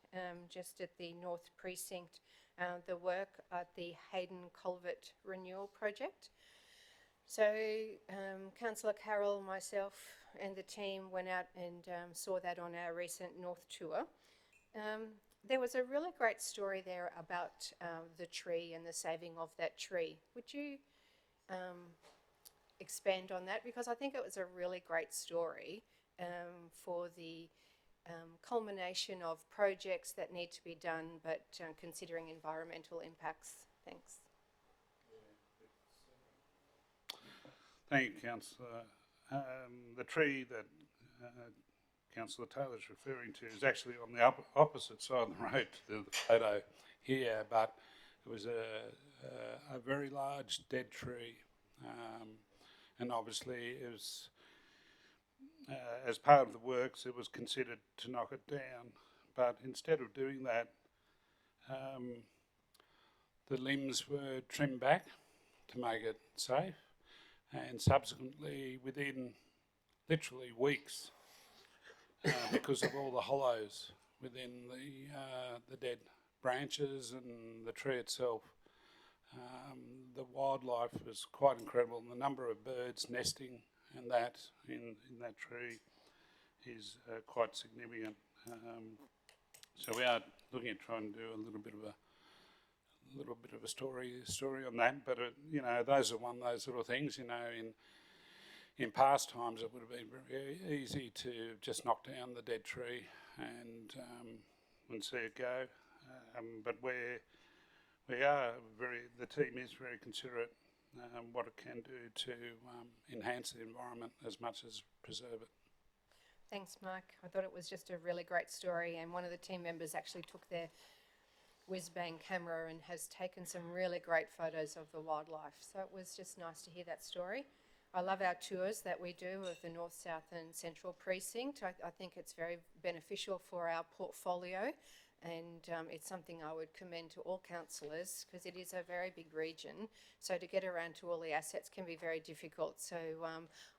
just at the North Precinct, the work at the Hayden Culvert Renewal Project. So Councillor Carroll, myself and the team went out and saw that on our recent North tour. There was a really great story there about the tree and the saving of that tree. Would you expand on that? Because I think it was a really great story for the culmination of projects that need to be done, but considering environmental impacts. Thanks. Thank you, Councillor. The tree that Councillor Taylor's referring to is actually on the opposite side of the road to the photo here, but it was a very large dead tree, and obviously it was, as part of the works, it was considered to knock it down, but instead of doing that, the limbs were trimmed back to make it safe, and subsequently within literally weeks, because of all the hollows within the dead branches and the tree itself, the wildlife was quite incredible. The number of birds nesting and that in that tree is quite significant. So we are looking at trying to do a little bit of a story on that. But you know, those are one of those little things. You know, in past times it would have been very easy to just knock down the dead tree and see it go. But the team is very considerate what it can do to enhance the environment as much as preserve it. Thanks, Mike. I thought it was just a really great story, and one of the team members actually took their whiz-bang camera and has taken some really great photos of the wildlife. So it was just nice to hear that story. I love our tours that we do of the North, South and Central Precinct. I think it's very beneficial for our portfolio, and it's something I would commend to all councillors because it is a very big region. So to get around to all the assets can be very difficult. So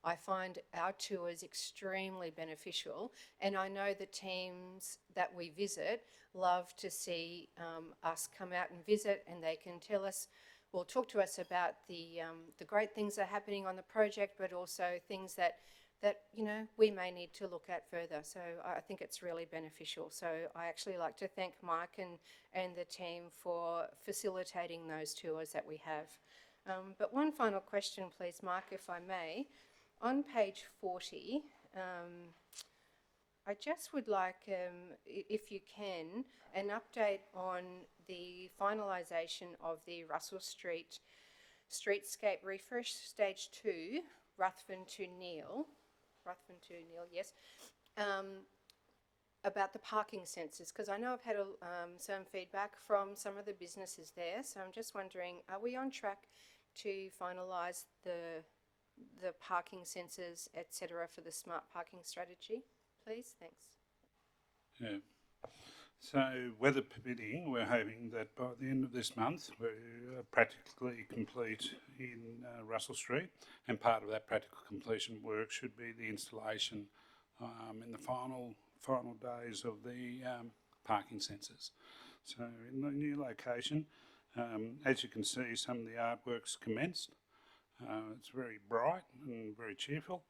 I find our tours extremely beneficial, and I know the teams that we visit love to see us come out and visit, and they can tell us, well, talk to us about the great things that are happening on the project, but also things that you know we may need to look at further. So I think it's really beneficial. So I actually like to thank Mike and the team for facilitating those tours that we have. But one final question, please, Mike, if I may. On page 40, I just would like, if you can, an update on the finalisation of the Russell Street Streetscape Refresh Stage 2, Ruthven to Neil, yes, about the parking sensors, because I know I've had some feedback from some of the businesses there, so I'm just wondering, are we on track to finalise the parking sensors, etc., for the smart parking strategy, please? Thanks. Yeah. So weather permitting, we're hoping that by the end of this month we're practically complete in Russell Street, and part of that practical completion work should be the installation in the final days of the parking sensors. So in the new location, as you can see, some of the artwork's commenced. It's very bright and very cheerful.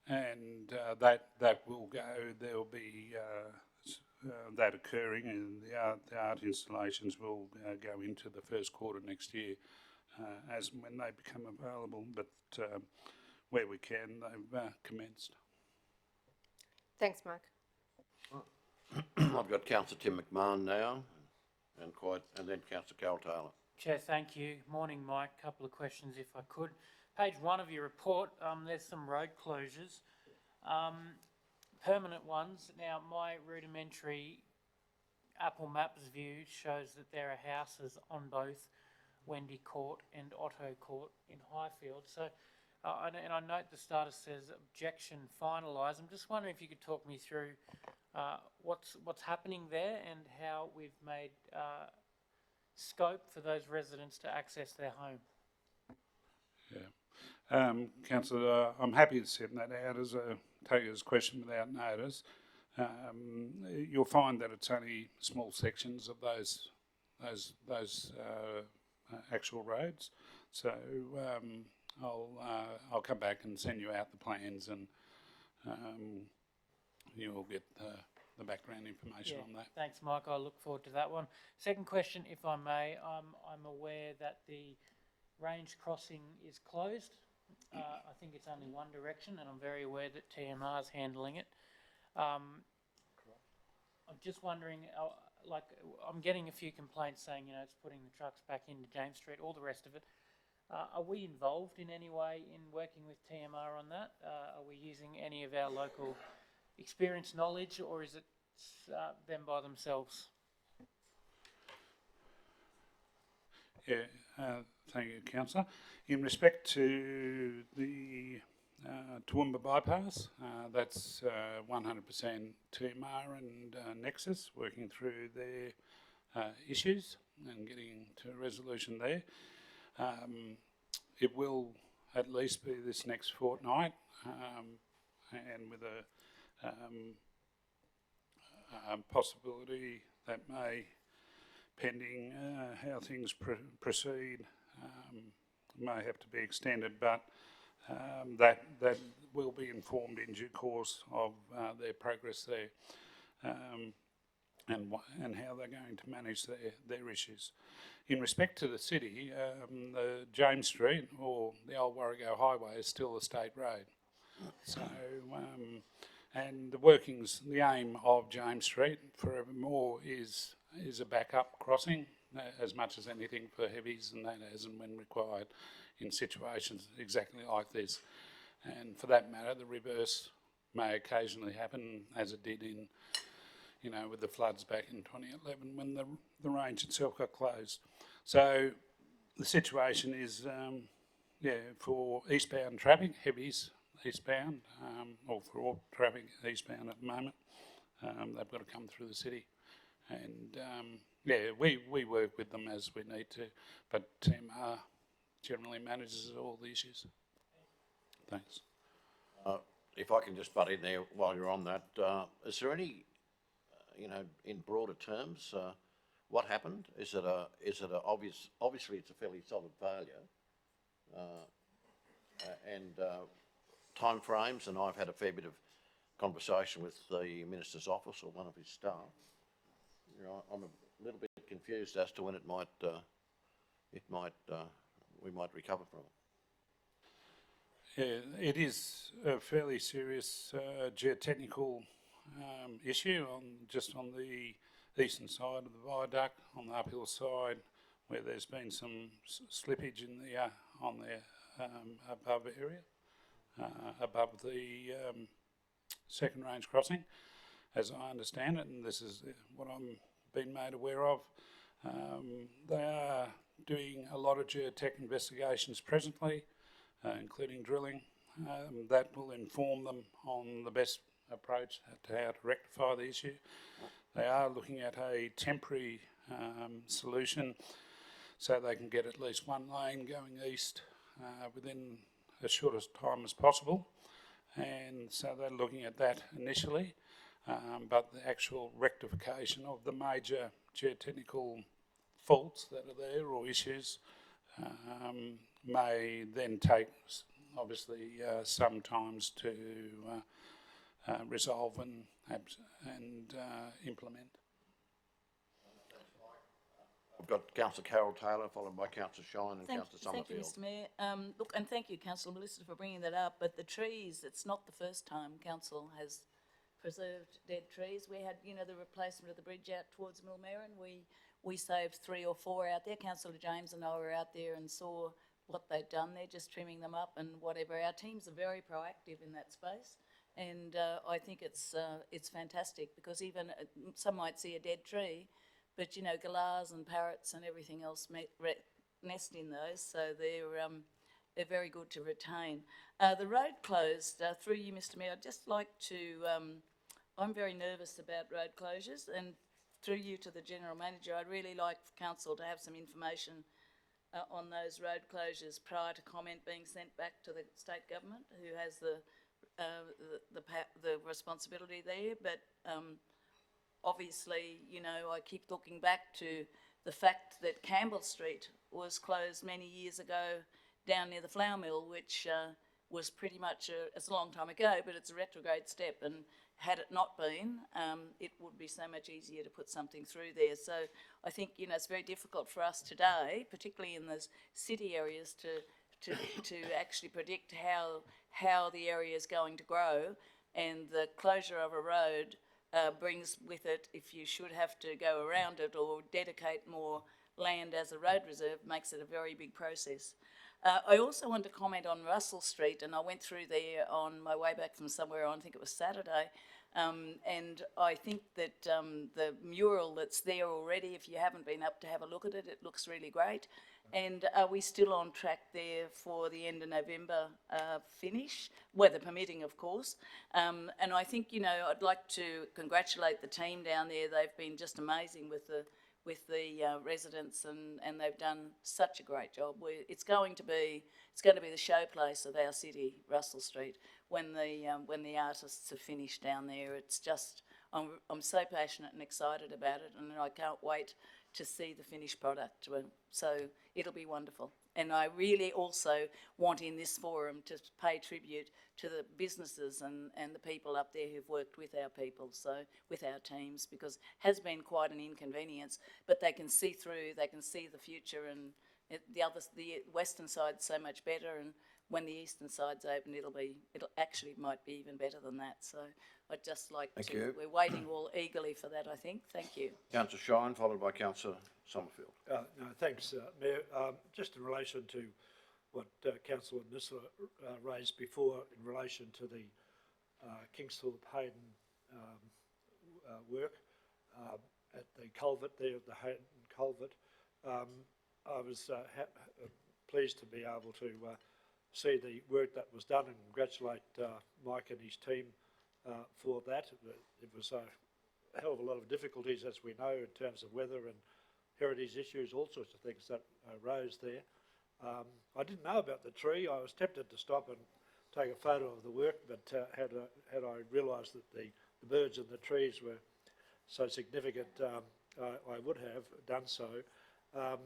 And that will go. There will be that occurring, and the art installations will go into the first quarter next year, as and when they become available. But where we can, they've commenced. Thanks, Mike. I've got Councillor Tim McMahon now, and then Councillor Carol Taylor. Chair, thank you. Morning, Mike. Couple of questions, if I could. Page 1 of your report, there's some road closures, permanent ones. Now, my rudimentary Apple Maps view shows that there are houses on both Wendy Court and Otto Court in Highfield. So, and I note the status says objection finalised. I'm just wondering if you could talk me through what's happening there and how we've made scope for those residents to access their home. Yeah. Councillor, I'm happy to send that out as a taker's question without notice. You'll find that it's only small sections of those actual roads. So I'll come back and send you out the plans, and you'll get the background information on that. Thanks, Mike. I look forward to that one. Second question, if I may. I'm aware that the range crossing is closed. I think it's only one direction, and I'm very aware that TMR is handling it. I'm just wondering, I'm getting a few complaints saying, it's putting the trucks back into James Street, all the rest of it. Are we involved in any way in working with TMR on that? Are we using any of our local experience, knowledge, or is it them by themselves? Yeah, thank you, Councillor. In respect to the Toowoomba bypass, that's 100% TMR and Nexus working through their issues and getting to a resolution there. It will at least be this next fortnight, and with a possibility that may, pending how things proceed, may have to be extended, but that will be informed in due course of their progress there, and how they're going to manage their issues. In respect to the city, the James Street, or the old Warrego Highway, is still a state road. So, and the aim of James Street forevermore is a backup crossing, as much as anything for heavies and that, as and when required in situations exactly like this. And for that matter, the reverse may occasionally happen, as it did in, with the floods back in 2011 when the range itself got closed. So the situation is, for eastbound traffic, heavies eastbound, or for all traffic eastbound at the moment, they've got to come through the city. And we work with them as we need to, but TMR generally manages all the issues. Thanks. If I can just butt in there while you're on that, is there any, in broader terms, what happened? Is it obviously it's a fairly solid failure, and time frames, and I've had a fair bit of conversation with the Minister's office or one of his staff. I'm a little bit confused as to when we might recover from it. Yeah, it is a fairly serious geotechnical issue just on the eastern side of the viaduct, on the uphill side, where there's been some slippage in the on the above area, above the second range crossing, as I understand it, and this is what I'm being made aware of. They are doing a lot of geotech investigations presently, including drilling. That will inform them on the best approach to how to rectify the issue. They are looking at a temporary solution so they can get at least one lane going east within as short a time as possible, and so they're looking at that initially, but the actual rectification of the major geotechnical faults that are there or issues may then take obviously some times to resolve and implement. I've got Councillor Carol Taylor, followed by Councillor Shine and Councillor Summerfield. Thank you, Mr Mayor. Look, and thank you, Councillor Melissa, for bringing that up, but the trees, it's not the first time Council has preserved dead trees. We had, the replacement of the bridge out towards Millmerran. We saved 3 or 4 out there. Councillor James and I were out there and saw what they'd done there, just trimming them up and whatever. Our teams are very proactive in that space, And I think it's fantastic because even some might see a dead tree, but you know, galahs and parrots and everything else nest in those, so they're very good to retain. The road closed, through you, Mr Mayor, I'd just like to, I'm very nervous about road closures, and through you to the General Manager, I'd really like Council to have some information on those road closures prior to comment being sent back to the state government, who has the responsibility there. But obviously, you know, I keep looking back to the fact that Campbell Street was closed many years ago down near the flour mill, which was pretty much, it's a long time ago, but it's a retrograde step, and had it not been, it would be so much easier to put something through there. So I think, you know, it's very difficult for us today, particularly in those city areas, to actually predict how the area is going to grow, and the closure of a road brings with it, if you should have to go around it or dedicate more land as a road reserve, makes it a very big process. I also want to comment on Russell Street, and I went through there on my way back from somewhere on, I think it was Saturday, and I think that the mural that's there already, if you haven't been up to have a look at it, it looks really great. And are we still on track there for the end of November finish, weather permitting, of course? And I think, you know, I'd like to congratulate the team down there. They've been just amazing with the residents, and they've done such a great job. It's going to be the showplace of our city, Russell Street, when the artists are finished down there. It's just, I'm so passionate and excited about it, and I can't wait to see the finished product. So it'll be wonderful. And I really also want in this forum to pay tribute to the businesses and the people up there who've worked with our people, so with our teams, because it has been quite an inconvenience, but they can see through, they can see the future, and the western side's so much better, and when the eastern side's open, might be even better than that. So I'd just like we're waiting all eagerly for that, I think. Thank you. Councillor Shine, followed by Councillor Sommerfield. No, thanks, Mayor. Just in relation to what Councillor Nisler raised before in relation to the Kingsthorpe Hayden work at the culvert there, the Hayden culvert, I was pleased to be able to see the work that was done, and congratulate Mike and his team for that. It was a hell of a lot of difficulties, as we know, in terms of weather and heritage issues, all sorts of things that arose there. I didn't know about the tree. I was tempted to stop and take a photo of the work, but had I realised that the birds and the trees were so significant, I would have done so. I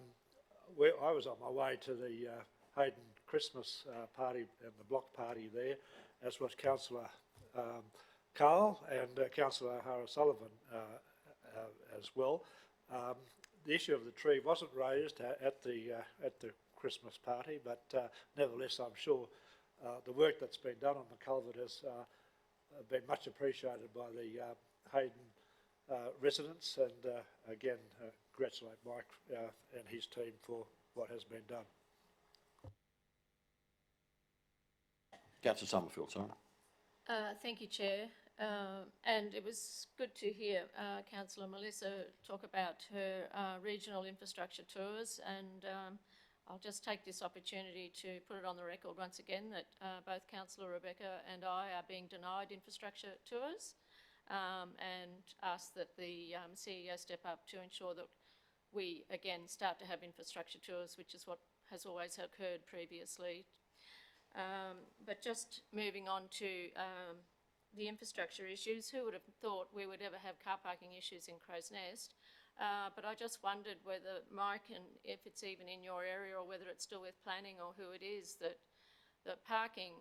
was on my way to the Hayden Christmas party and the block party there, as was Councillor Carl and Councillor O'Hara-Sullivan as well. The issue of the tree wasn't raised at the Christmas party, but nevertheless, I'm sure the work that's been done on the culvert has been much appreciated by the Hayden residents, and again, congratulate Mike and his team for what has been done. Councillor Sommerfield, sorry. Thank you, Chair. And it was good to hear Councillor Melissa talk about her regional infrastructure tours, and I'll just take this opportunity to put it on the record once again that both Councillor Rebecca and I are being denied infrastructure tours, and ask that the CEO step up to ensure that we again start to have infrastructure tours, which is what has always occurred previously. But just moving on to the infrastructure issues, who would have thought we would ever have car parking issues in Crow's Nest? But I just wondered whether, Mike, and if it's even in your area or whether it's still with planning or who it is, that the parking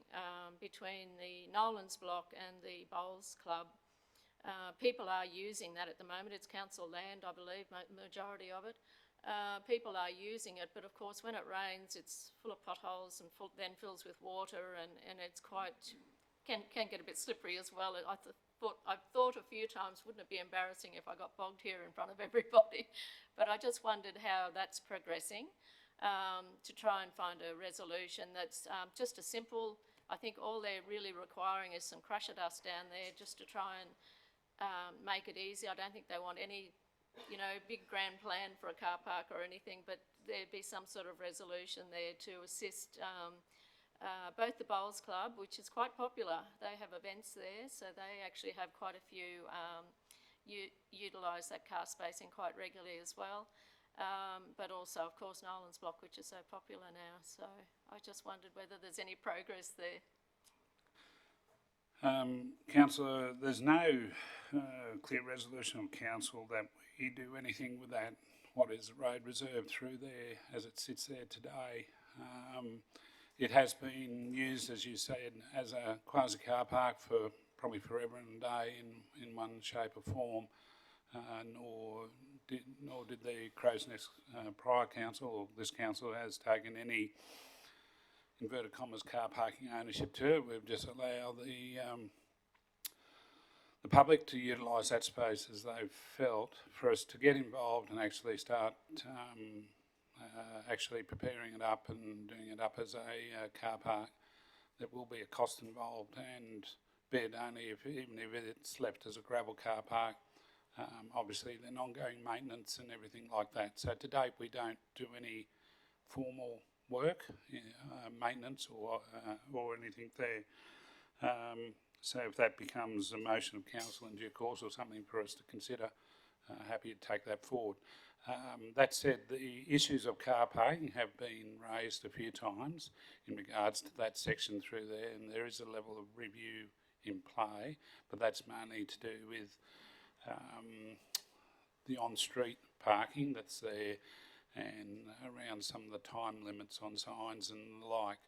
between the Nolans block and the Bowls Club, people are using that at the moment. It's council land, I believe, majority of it. People are using it, but of course when it rains it's full of potholes and then fills with water, and it's quite, can get a bit slippery as well. I've thought a few times, wouldn't it be embarrassing if I got bogged here in front of everybody? But I just wondered how that's progressing, to try and find a resolution that's just a simple I think all they're really requiring is some crusher dust down there just to try and make it easy. I don't think they want any, you know, big grand plan for a car park or anything, but there'd be some sort of resolution there to assist both the Bowls Club, which is quite popular. They have events there, so they actually have quite a few utilise that car spacing quite regularly as well. But also, of course, Nolan's Block, which is so popular now. So I just wondered whether there's any progress there. Councillor, there's no clear resolution of council that we do anything with that, what is the road reserve through there as it sits there today. It has been used, as you said, as a quasi car park for probably forever and a day in one shape or form, nor did the Crow's Nest prior council, or this council, has taken any inverted commas car parking ownership to it. We've just allowed the public to utilise that space as they've felt. For us to get involved and actually start actually preparing it up and doing it up as a car park, there will be a cost involved, and be it only even if it's left as a gravel car park. Obviously then ongoing maintenance and everything like that. So to date we don't do any formal work, maintenance or anything there. So if that becomes a motion of council in due course or something for us to consider, happy to take that forward. That said, the issues of car parking have been raised a few times in regards to that section through there, and there is a level of review in play, but that's mainly to do with the on-street parking that's there and around some of the time limits on signs and the like.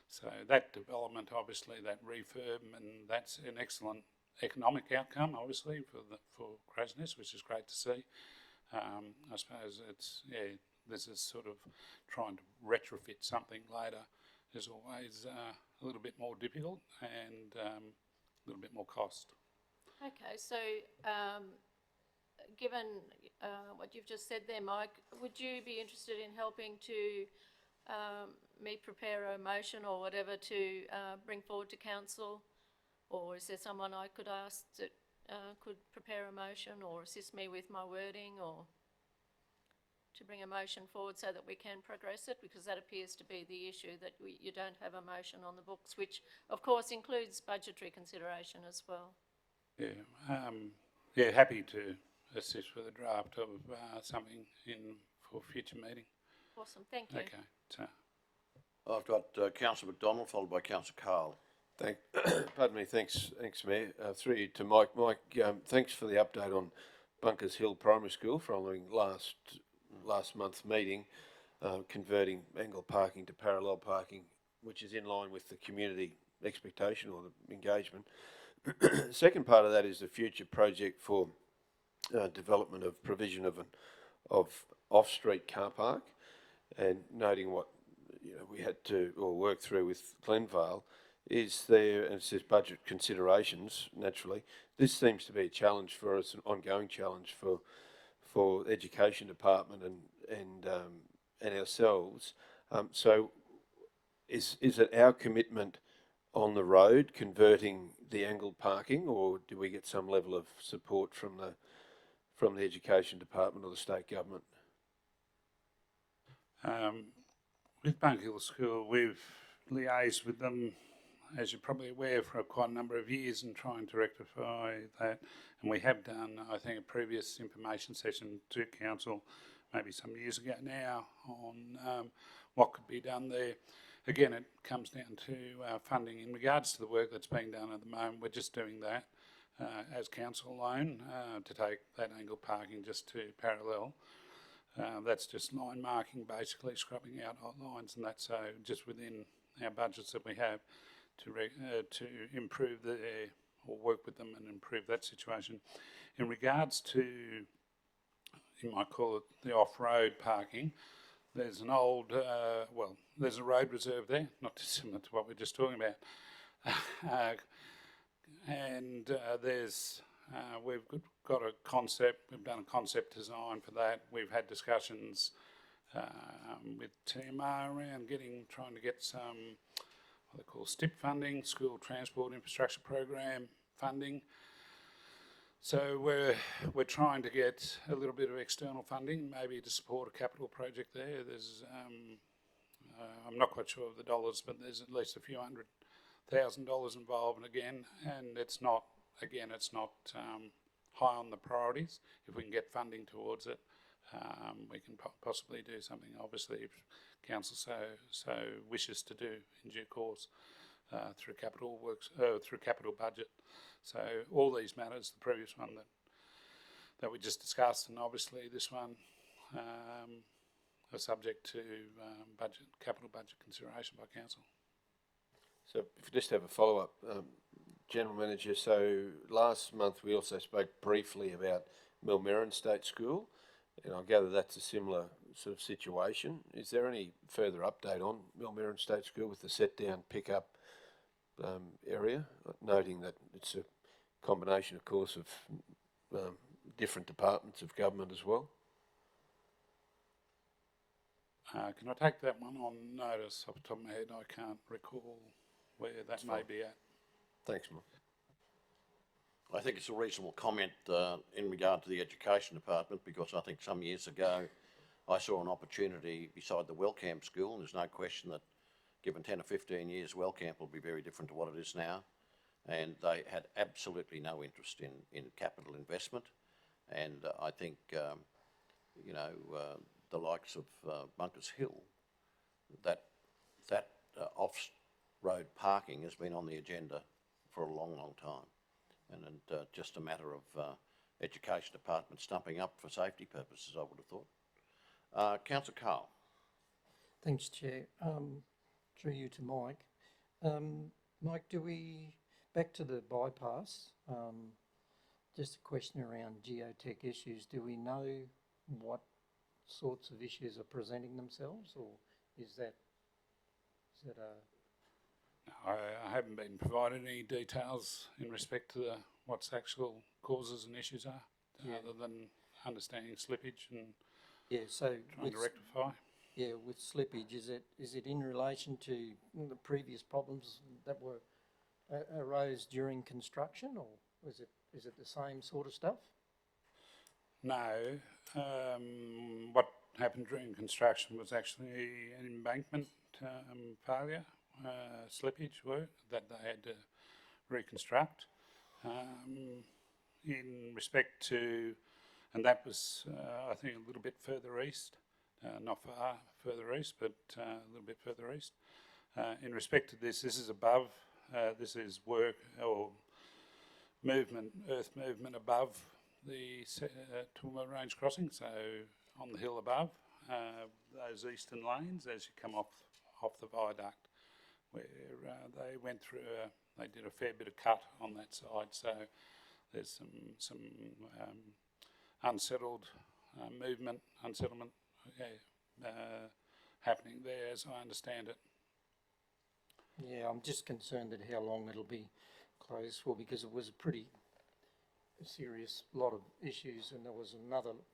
So that development, obviously, that refurb, and that's an excellent economic outcome, obviously, for Crow's Nest, which is great to see. I suppose it's, yeah, this is sort of trying to retrofit something later is always a little bit more difficult and a little bit more cost. Okay, so given what you've just said there, Mike, would you be interested in helping to me prepare a motion or whatever to bring forward to council? Or is there someone I could ask that could prepare a motion or assist me with my wording, or to bring a motion forward so that we can progress it? Because that appears to be the issue, that you don't have a motion on the books, which of course includes budgetary consideration as well. Yeah, happy to assist with a draft of something for future meeting. Awesome, thank you. Okay, so I've got Councillor McDonald followed by Councillor Carl. Pardon me, thanks Mayor. Through you to Mike. Mike, thanks for the update on Bunkers Hill Primary School following last month's meeting, converting angle parking to parallel parking, which is in line with the community expectation or the engagement. Second part of that is the future project for development of provision of off-street car park, and noting what we had to work through with Glenvale. Is there, and it says budget considerations, naturally, this seems to be a challenge for us, an ongoing challenge for the Education Department and ourselves. So is it our commitment on the road converting the angled parking, or do we get some level of support from the Education Department or the state government? With Bunkers Hill School, we've liaised with them, as you're probably aware, for quite a number of years and trying to rectify that. And we have done, I think, a previous information session to council, maybe some years ago now, on what could be done there. Again, it comes down to funding. In regards to the work that's being done at the moment, we're just doing that as council alone to take that angle parking just to parallel. That's just line marking, basically scrubbing out hot lines, and that's just within our budgets that we have to improve or work with them and improve that situation. In regards to, you might call it the off-road parking, there's an old, there's a road reserve there, not dissimilar to what we're just talking about. And we've got a concept, we've done a concept design for that. We've had discussions with TMR around trying to get some what they call STIP funding, School Transport Infrastructure Program funding. So we're trying to get a little bit of external funding, maybe to support a capital project there. There's I'm not quite sure of the dollars, but there's at least a few $100,000 involved. And it's not high on the priorities. If we can get funding towards it, we can possibly do something. Obviously, if council so wishes to do in due course through capital works, through capital budget. So all these matters, the previous one that we just discussed, and obviously this one, are subject to capital budget consideration by council. So if we just have a follow-up, General Manager, so last month we also spoke briefly about Millmerran State School, and I gather that's a similar sort of situation. Is there any further update on Millmerran State School with the set-down pick-up area, noting that it's a combination, of course, of different departments of government as well? Can I take that one on notice? Off the top of my head, I can't recall where that may be at. Thanks, Mark. I think it's a reasonable comment in regard to the Education Department, because I think some years ago I saw an opportunity beside the Wellcamp School, and there's no question that given 10 or 15 years, Wellcamp will be very different to what it is now. And they had absolutely no interest in capital investment. And I think, the likes of Bunkers Hill, that off-road parking has been on the agenda for a long, long time. And just a matter of Education Department stumping up for safety purposes, I would have thought. Councillor Carl. Thanks, Chair. Through you to Mike. Mike, back to the bypass, just a question around geotech issues. Do we know what sorts of issues are presenting themselves, or is that a... I haven't been provided any details in respect to what's actual causes and issues are, other than understanding slippage and trying to rectify. Yeah, with slippage, is it in relation to the previous problems that arose during construction, or is it the same sort of stuff? No. What happened during construction was actually an embankment failure, slippage work that they had to reconstruct. In respect to, and that was I think a little bit further east, not far further east, but a little bit further east. In respect to this is above, this is work or movement, earth movement above the Toowoomba Range crossing, so on the hill above, those eastern lanes as you come off the viaduct, where they went through, they did a fair bit of cut on that side, so there's some unsettlement happening there, as I understand it. Yeah, I'm just concerned at how long it'll be closed for, because it was a pretty serious lot of issues, and there was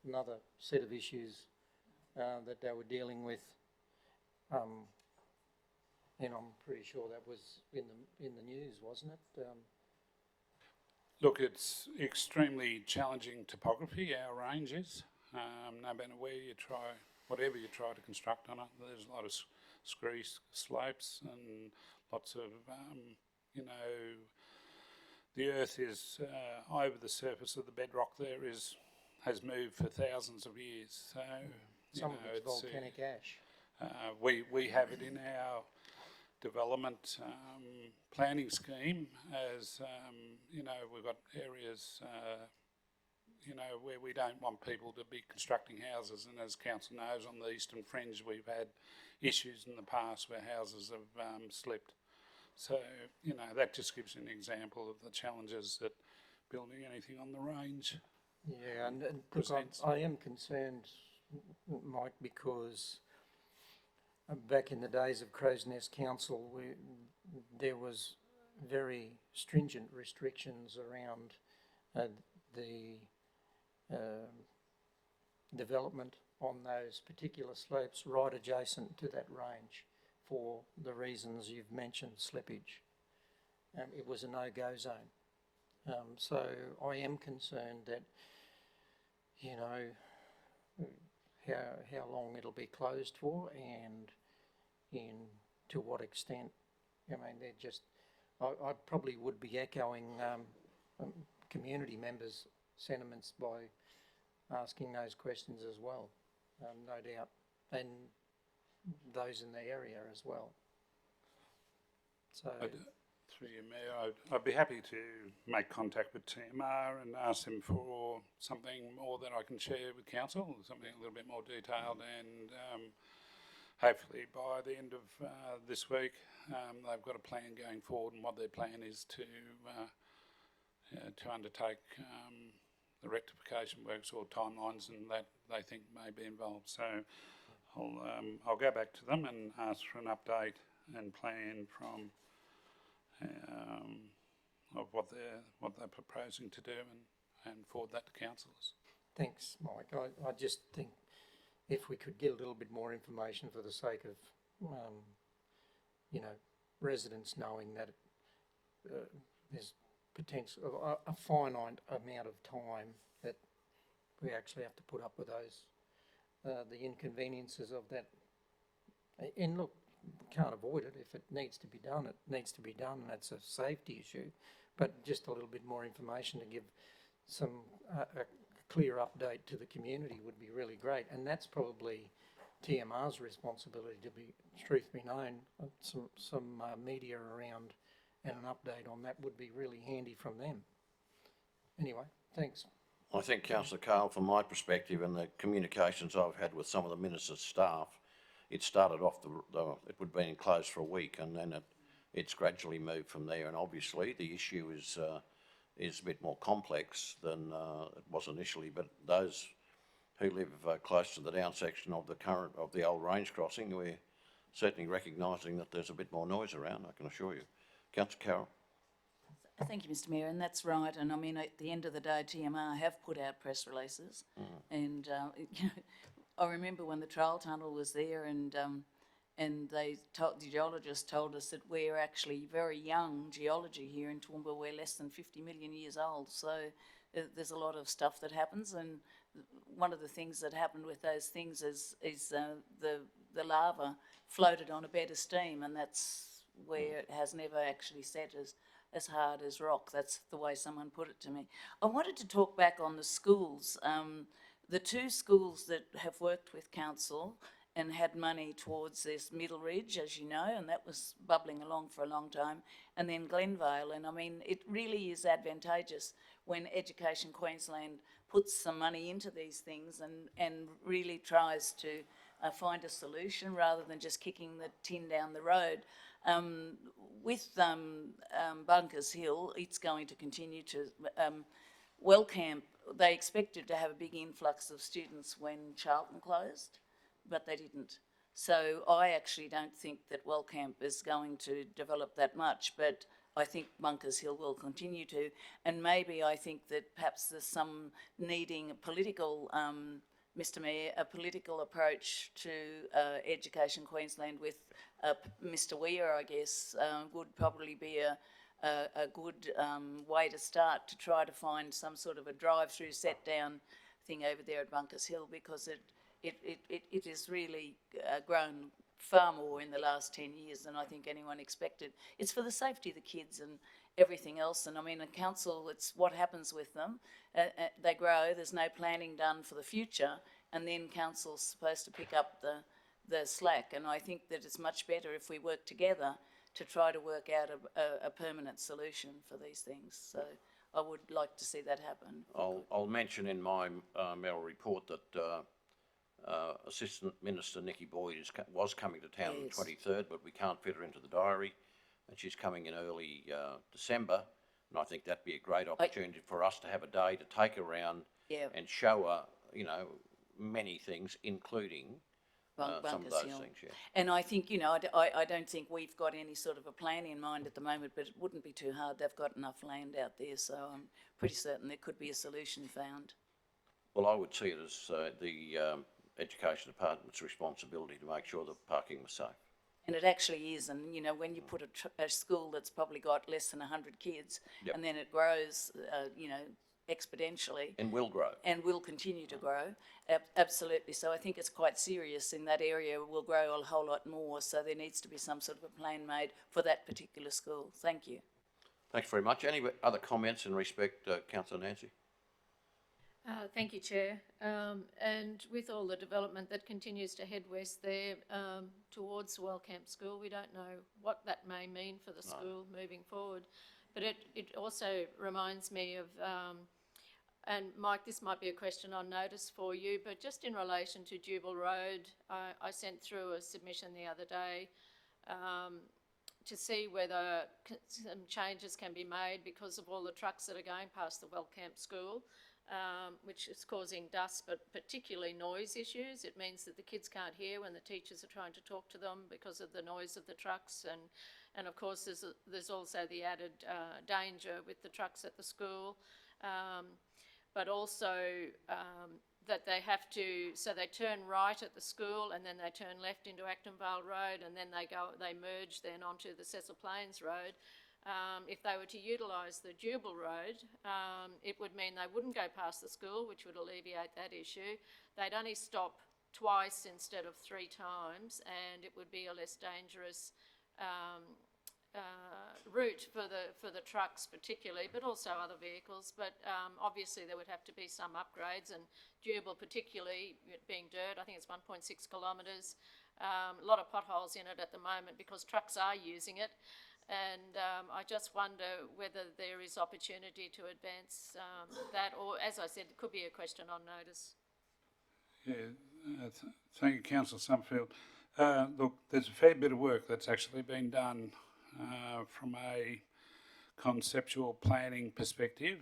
another set of issues that they were dealing with, and I'm pretty sure that was in the news, wasn't it? Look, it's extremely challenging topography, our range is. No matter where you try, whatever you try to construct on it, there's a lot of scree slopes and lots of, the earth is over the surface of the bedrock there has moved for thousands of years. So some of it's volcanic ash. We have it in our development planning scheme as we've got areas where we don't want people to be constructing houses, and as council knows, on the eastern fringe we've had issues in the past where houses have slipped. So that just gives you an example of the challenges that building anything on the range Yeah, and presents. I am concerned, Mike, because back in the days of Crow's Nest Council, there was very stringent restrictions around the development on those particular slopes right adjacent to that range for the reasons you've mentioned, slippage. It was a no-go zone. So I am concerned that, you know, how long it'll be closed for and to what extent. I mean, they're just, I probably would be echoing community members' sentiments by asking those questions as well, no doubt, and those in the area as well. So, Through you, Mayor, I'd be happy to make contact with TMR and ask them for something more that I can share with council, something a little bit more detailed, and hopefully by the end of this week they've got a plan going forward, and what their plan is to undertake the rectification works or timelines and that they think may be involved. So I'll go back to them and ask for an update and plan from of what they're proposing to do, and forward that to councillors. thanks, Mike. I just think if we could get a little bit more information for the sake of, you know, residents knowing that there's potential, a finite amount of time that we actually have to put up with those, the inconveniences of that. And look, can't avoid it. If it needs to be done, it needs to be done. That's a safety issue. But just a little bit more information to give some a clear update to the community would be really great. And that's probably TMR's responsibility, to be, truth be known. Some media around and an update on that would be really handy from them. Anyway, thanks. I think, Councillor Carl, from my perspective and the communications I've had with some of the minister's staff, it started off, it would have been closed for a week, and then it's gradually moved from there. And obviously the issue is a bit more complex than it was initially, but those who live close to the down section of the old range crossing, we're certainly recognising that there's a bit more noise around, I can assure you. Councillor Carroll. Thank you, Mr Mayor, and that's right. And I mean, at the end of the day, TMR have put out press releases, and you know, I remember when the trial tunnel was there, and the geologists told us that we're actually very young geology here in Toowoomba. We're less than 50 million years old, so there's a lot of stuff that happens. And one of the things that happened with those things is the lava floated on a bed of steam, and that's where it has never actually set as hard as rock. That's the way someone put it to me. I wanted to talk back on the schools. The two schools that have worked with council and had money towards this Middle Ridge, as you know, and that was bubbling along for a long time, and then Glenvale. And I mean, it really is advantageous when Education Queensland puts some money into these things and really tries to find a solution rather than just kicking the tin down the road. With Bunkers Hill, it's going to continue to... Wellcamp, they expected to have a big influx of students when Charlton closed, but they didn't. So I actually don't think that Wellcamp is going to develop that much, but I think Bunkers Hill will continue to. And maybe I think that perhaps there's some needing a political, Mr Mayor, a political approach to Education Queensland with Mr Weir, I guess, would probably be a good way to start, to try to find some sort of a drive-through set-down thing over there at Bunkers Hill, because it has really grown far more in the last 10 years than I think anyone expected. It's for the safety of the kids and everything else. And I mean, a council, it's what happens with them. They grow, there's no planning done for the future, and then council's supposed to pick up the slack. And I think that it's much better if we work together to try to work out a permanent solution for these things. So I would like to see that happen. I'll mention in my mayoral report that Assistant Minister Nikki Boyd was coming to town on the 23rd, but we can't fit her into the diary, and she's coming in early December, and I think that'd be a great opportunity for us to have a day to take her around and show her, you know, many things, including some of those things. Yeah. And I think, you know, I don't think we've got any sort of a plan in mind at the moment, but it wouldn't be too hard. They've got enough land out there, so I'm pretty certain there could be a solution found. Well, I would see it as the Education Department's responsibility to make sure that parking was safe. And it actually is, and you know, when you put a school that's probably got less than 100 kids, Yep. and then it grows, you know, exponentially. And will grow. And will continue to grow, absolutely. So I think it's quite serious in that area, will grow a whole lot more, so there needs to be some sort of a plan made for that particular school. Thank you. Thanks very much. Any other comments in respect, Councillor Nancy? Thank you, Chair. And with all the development that continues to head west there towards Wellcamp School, we don't know what that may mean for the school moving forward. But it also reminds me of, and Mike, this might be a question on notice for you, but just in relation to Jubal Road, I sent through a submission the other day to see whether some changes can be made because of all the trucks that are going past the Wellcamp School. Which is causing dust, but particularly noise issues. It means that the kids can't hear when the teachers are trying to talk to them because of the noise of the trucks, and of course there's also the added danger with the trucks at the school, but also that they have to, so they turn right at the school and then they turn left into Acton Vale Road, and then they merge then onto the Cecil Plains Road. If they were to utilise the Jubal Road, it would mean they wouldn't go past the school, which would alleviate that issue. They'd only stop twice instead of 3 times, and it would be a less dangerous route for the trucks particularly, but also other vehicles. But obviously there would have to be some upgrades, and Jubal particularly, being dirt, I think it's 1.6 kilometres, a lot of potholes in it at the moment because trucks are using it. And I just wonder whether there is opportunity to advance that, or as I said, it could be a question on notice. Yeah, thank you, Councillor Summerfield. Look, there's a fair bit of work that's actually been done from a conceptual planning perspective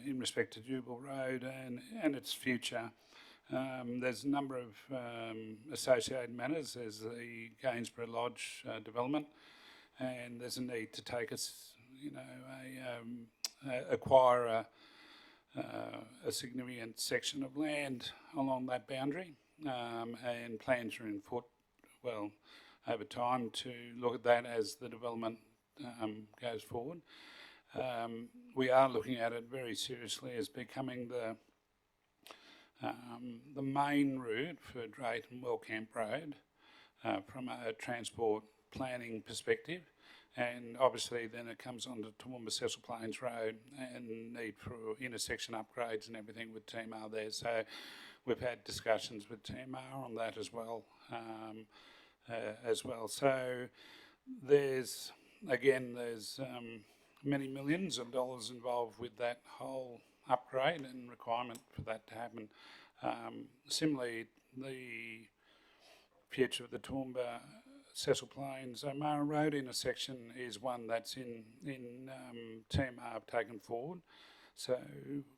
in respect to Jubal Road and its future. There's a number of associated matters. There's the Gainsborough Lodge development, and there's a need to take us, you know, acquire a significant section of land along that boundary, and plans are in foot, well, over time to look at that as the development goes forward. We are looking at it very seriously as becoming the main route for Drayton Wellcamp Road from a transport planning perspective, and obviously then it comes on to Toowoomba Cecil Plains Road and need for intersection upgrades and everything with TMR there. So we've had discussions with TMR on that as well. So there's many millions of dollars involved with that whole upgrade and requirement for that to happen. Similarly, the future of the Toowoomba Cecil Plains O'Mara Road intersection is one that's in TMR have taken forward. So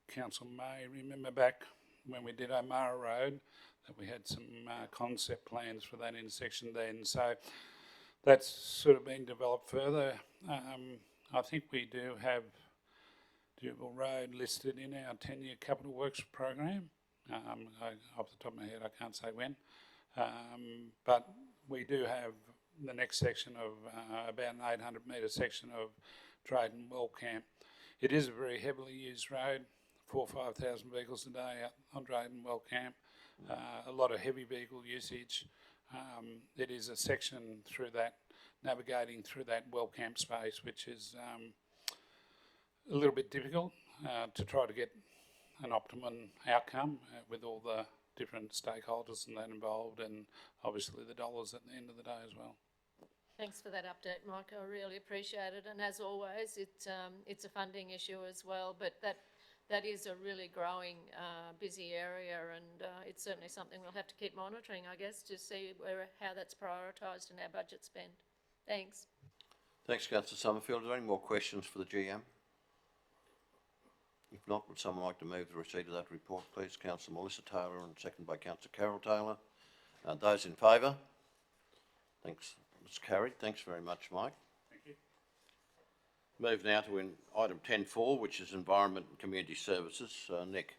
Council may remember back when we did O'Mara Road that we had some concept plans for that intersection then. So that's sort of been developed further. I think we do have Jubal Road listed in our 10-year capital works program. Off the top of my head, I can't say when. But we do have the next section of about an 800 metre section of Drayton Wellcamp. It is a very heavily used road, 4,000 or 5,000 vehicles a day out on Drayton Wellcamp, a lot of heavy vehicle usage. It is a section through that, navigating through that Wellcamp space, which is a little bit difficult to try to get an optimum outcome with all the different stakeholders and that involved, and obviously the dollars at the end of the day as well. Thanks for that update, Mike. I really appreciate it. And as always, it's a funding issue as well, but that is a really growing, busy area, and it's certainly something we'll have to keep monitoring, I guess, to see how that's prioritised in our budget spend. Thanks. Thanks, Councillor Summerfield. Are there any more questions for the GM? If not, would someone like to move the receipt of that report, please? Councillor Melissa Taylor, and second by Councillor Carol Taylor. Those in favour? Thanks. It's carried. Thanks very much, Mike. Thank you. Move now to item 10.4, which is Environment and Community Services. Nick.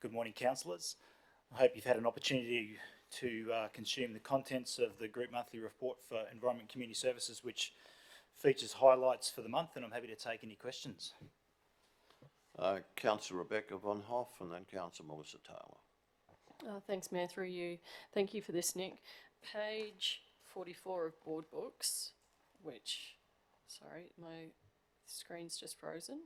Good morning, councillors. I hope you've had an opportunity to consume the contents of the Group Monthly Report for Environment and Community Services, which features highlights for the month, and I'm happy to take any questions. Councillor Rebecca Von Hoff and then Councillor Melissa Taylor. Thanks, Mayor, through you. Thank you for this, Nick. Page 44 of Board Books, which, sorry, my screen's just frozen.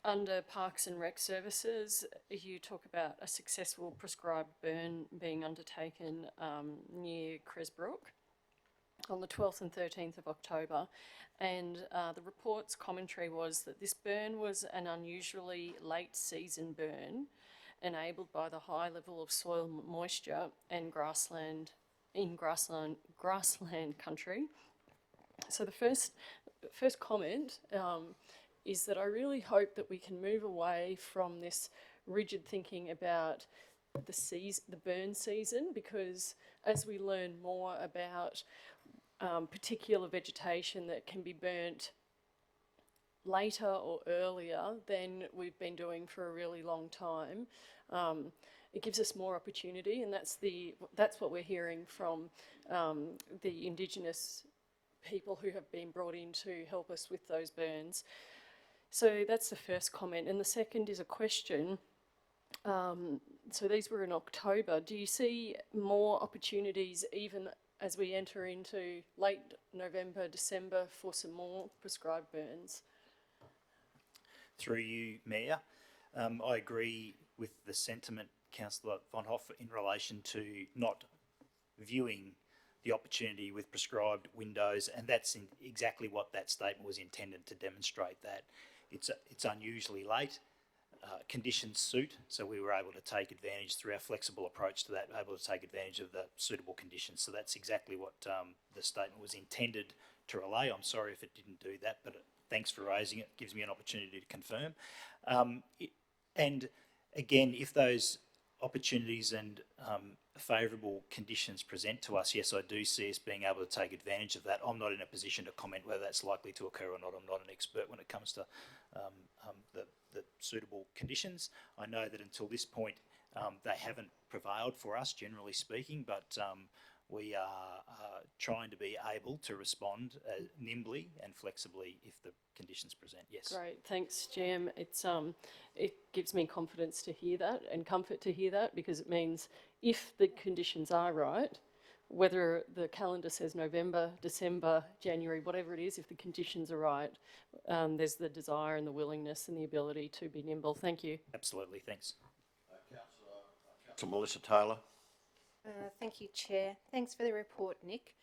Under Parks and Rec Services, you talk about a successful prescribed burn being undertaken near Cresbrook on the 12th and 13th of October, and the report's commentary was that this burn was an unusually late season burn enabled by the high level of soil moisture and grassland country. So the first comment is that I really hope that we can move away from this rigid thinking about the burn season, because as we learn more about particular vegetation that can be burnt later or earlier than we've been doing for a really long time, it gives us more opportunity, and that's what we're hearing from the Indigenous people who have been brought in to help us with those burns. So that's the first comment, and the second is a question. So these were in October. Do you see more opportunities even as we enter into late November, December for some more prescribed burns? Through you, Mayor, I agree with the sentiment, Councillor Von Hoff, in relation to not viewing the opportunity with prescribed windows, and that's exactly what that statement was intended to demonstrate, that it's unusually late. Conditions suit, so we were able to take advantage through our flexible approach to that, able to take advantage of the suitable conditions. So that's exactly what the statement was intended to relay. I'm sorry if it didn't do that, but thanks for raising it. It gives me an opportunity to confirm. And again, if those opportunities and favourable conditions present to us, yes, I do see us being able to take advantage of that. I'm not in a position to comment whether that's likely to occur or not. I'm not an expert when it comes to the suitable conditions. I know that until this point they haven't prevailed for us, generally speaking, but we are trying to be able to respond nimbly and flexibly if the conditions present. Yes. Great, thanks, Jam. It gives me confidence to hear that and comfort to hear that, because it means if the conditions are right, whether the calendar says November, December, January, whatever it is, if the conditions are right, there's the desire and the willingness and the ability to be nimble. Thank you. Absolutely, thanks. Councillor Melissa Taylor. Thank you, Chair. Thanks for the report, Nick.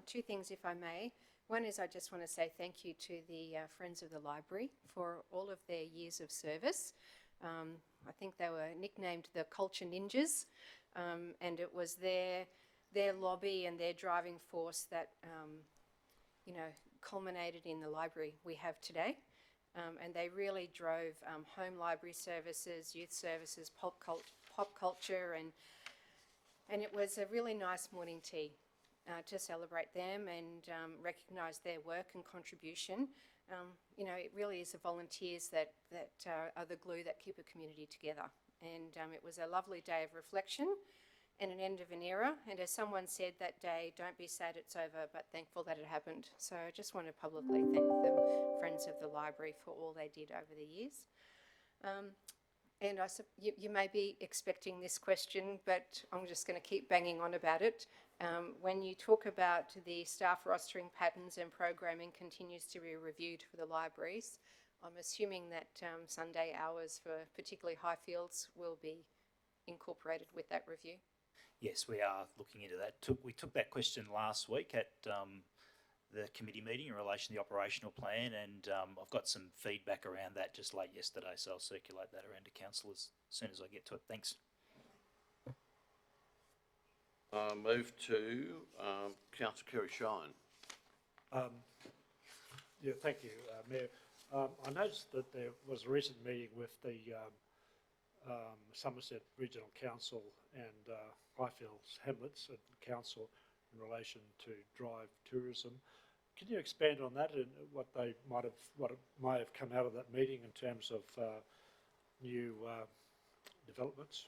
Two things, if I may. One is I just want to say thank you to the Friends of the Library for all of their years of service. I think they were nicknamed the Culture Ninjas, and it was their lobby and their driving force that, culminated in the library we have today. And they really drove home library services, youth services, pop culture, and it was a really nice morning tea to celebrate them and recognise their work and contribution. It really is the volunteers that are the glue that keep a community together. And it was a lovely day of reflection and an end of an era. And as someone said that day, don't be sad it's over, but thankful that it happened. So I just want to publicly thank the Friends of the Library for all they did over the years. And you may be expecting this question, but I'm just going to keep banging on about it. When you talk about the staff rostering patterns and programming continues to be reviewed for the libraries, I'm assuming that Sunday hours for particularly Highfields will be incorporated with that review. Yes, we are looking into that. We took that question last week at the committee meeting in relation to the operational plan, and I've got some feedback around that just late yesterday, so I'll circulate that around to councillors as soon as I get to it. Thanks. Move to Councillor Kerry Shine. Yeah, thank you, Mayor. I noticed that there was a recent meeting with the Somerset Regional Council and Highfields Hamlets and Council in relation to drive tourism. Can you expand on that and what may have come out of that meeting in terms of new developments?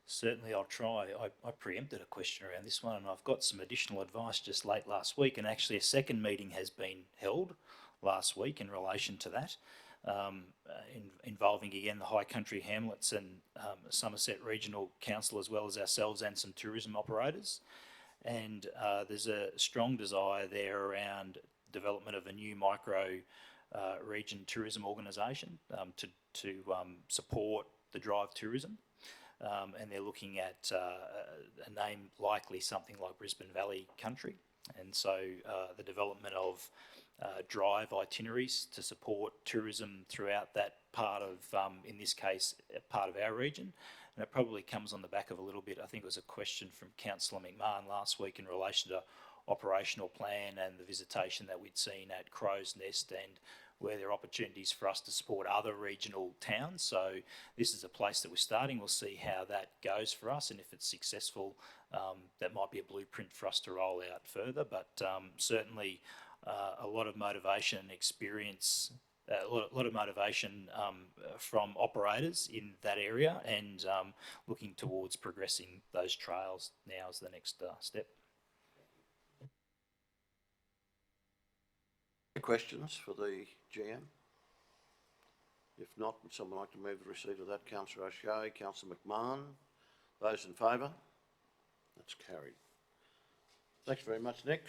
Certainly, I'll try. I preempted a question around this one, and I've got some additional advice just late last week, and actually a second meeting has been held last week in relation to that, involving again the High Country Hamlets and Somerset Regional Council, as well as ourselves and some tourism operators. And there's a strong desire there around development of a new micro region tourism organisation to support the drive tourism. And they're looking at a name likely something like Brisbane Valley Country. And so the development of drive itineraries to support tourism throughout that part of, in this case, part of our region. And it probably comes on the back of a little bit, I think it was a question from Councillor McMahon last week in relation to operational plan and the visitation that we'd seen at Crow's Nest, and where there are opportunities for us to support other regional towns. So this is a place that we're starting. We'll see how that goes for us, and if it's successful, that might be a blueprint for us to roll out further. But certainly a lot of motivation and experience, a lot of motivation from operators in that area, and looking towards progressing those trails now as the next step. Questions for the GM? If not, would someone like to move the receipt of that? Councillor O'Shea, Councillor McMahon. Those in favour? That's carried. Thanks very much, Nick.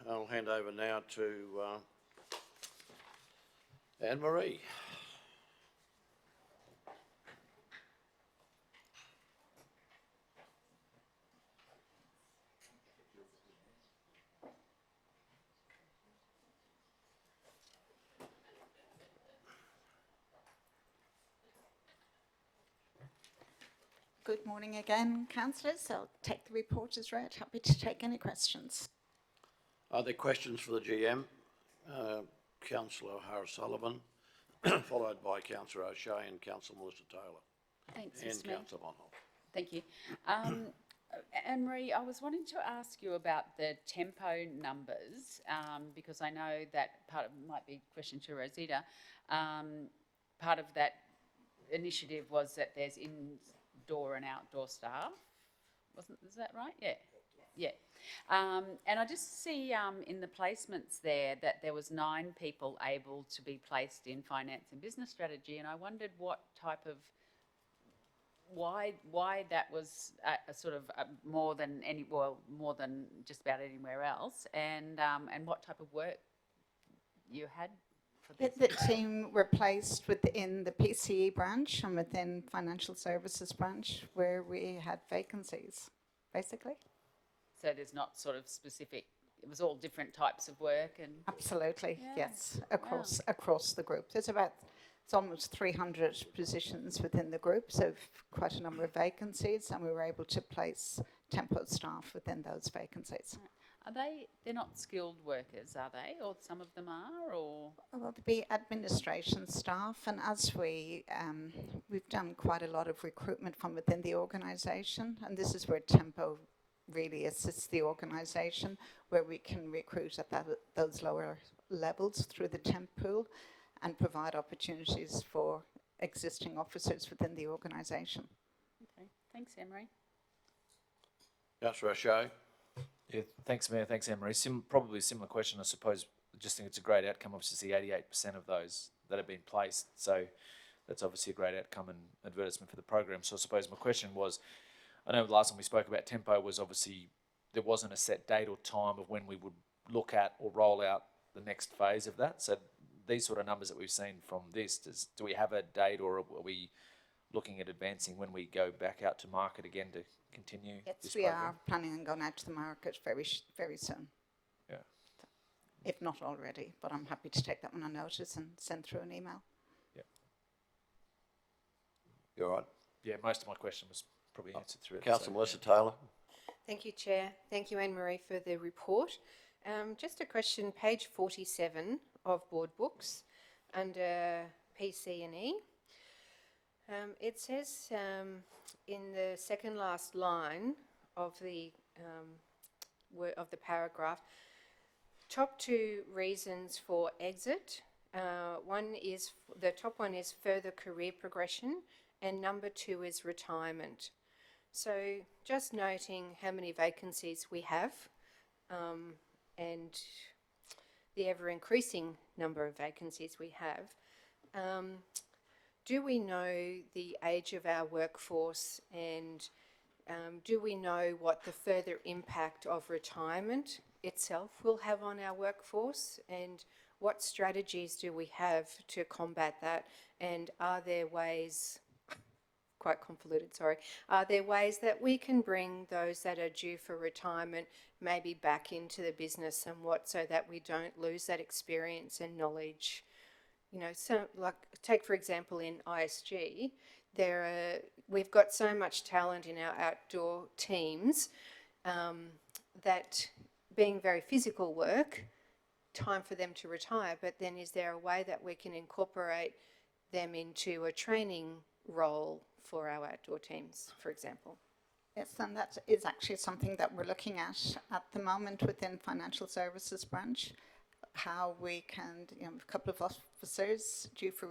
I'll hand over now to Anne-Marie. Good morning again, councillors. I'll take the report as read. Happy to take any questions. Are there questions for the GM? Councillor O'Hara-Sullivan, followed by Councillor O'Shea and Councillor Melissa Taylor. Thanks, And Mr. Mayor. Councillor Bonhoff. Thank you. Anne-Marie, I was wanting to ask you about the tempo numbers, because I know that part of might be a question to Rosita. Part of that initiative was that there's indoor and outdoor staff. Is that right? Yeah. Yeah. And I just see in the placements there that there was 9 people able to be placed in finance and business strategy, and I wondered what type of why that was a sort of more than just about anywhere else, and what type of work you had for this. The team were placed within the PCE branch and within financial services branch where we had vacancies, basically. So there's not sort of specific, it was all different types of work and... Absolutely, Yeah. yes, across the group. It's almost 300 positions within the group, so quite a number of vacancies, and we were able to place tempo staff within those vacancies. They're not skilled workers, are they? Or some of them are, or? Well, there'll be administration staff, and as we've done quite a lot of recruitment from within the organisation, and this is where tempo really assists the organisation, where we can recruit at those lower levels through the temp pool and provide opportunities for existing officers within the organisation. Okay, thanks, Anne-Marie. Councillor O'Shea. Yeah, thanks, Mayor. Thanks, Anne-Marie. Probably a similar question, I suppose. I just think it's a great outcome. Obviously, 88% of those that have been placed. So that's obviously a great outcome and advertisement for the program. So I suppose my question was, I know the last time we spoke about tempo was obviously there wasn't a set date or time of when we would look at or roll out the next phase of that. So these sort of numbers that we've seen from this, do we have a date, or are we looking at advancing when we go back out to market again to continue Yes, this we program? are planning on going out to the market very soon. Yeah. If not already, but I'm happy to take that one on notice and send through an email. Yeah. You all right? Yeah, most of my question was probably answered through it. Councillor Melissa Taylor. Thank you, Chair. Thank you, Anne-Marie, for the report. Just a question, page 47 of Board Books, under PC&E. It says in the second last line of the paragraph, top 2 reasons for exit The top one is further career progression, and number 2 is retirement. So just noting how many vacancies we have, and the ever-increasing number of vacancies we have. Do we know the age of our workforce, and do we know what the further impact of retirement itself will have on our workforce, and what strategies do we have to combat that, and are there ways, quite convoluted, sorry, are there ways that we can bring those that are due for retirement maybe back into the business, and what, so that we don't lose that experience and knowledge? You know, so like take for example in ISG, we've got so much talent in our outdoor teams that being very physical work, time for them to retire, but then is there a way that we can incorporate them into a training role for our outdoor teams, for example? Yes, and that is actually something that we're looking at the moment within Financial Services branch, how we can, a couple of officers due for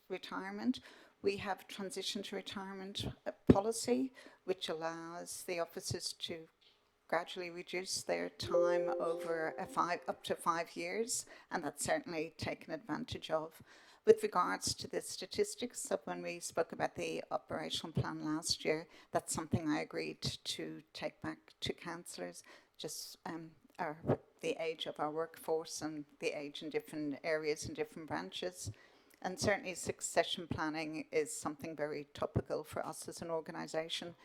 retirement. We have transition to retirement policy, which allows the officers to gradually reduce their time over up to 5 years, and that's certainly taken advantage of. With regards to the statistics of when we spoke about the operational plan last year, that's something I agreed to take back to councillors, just the age of our workforce and the age in different areas and different branches. And certainly succession planning is something very topical for us as an organisation.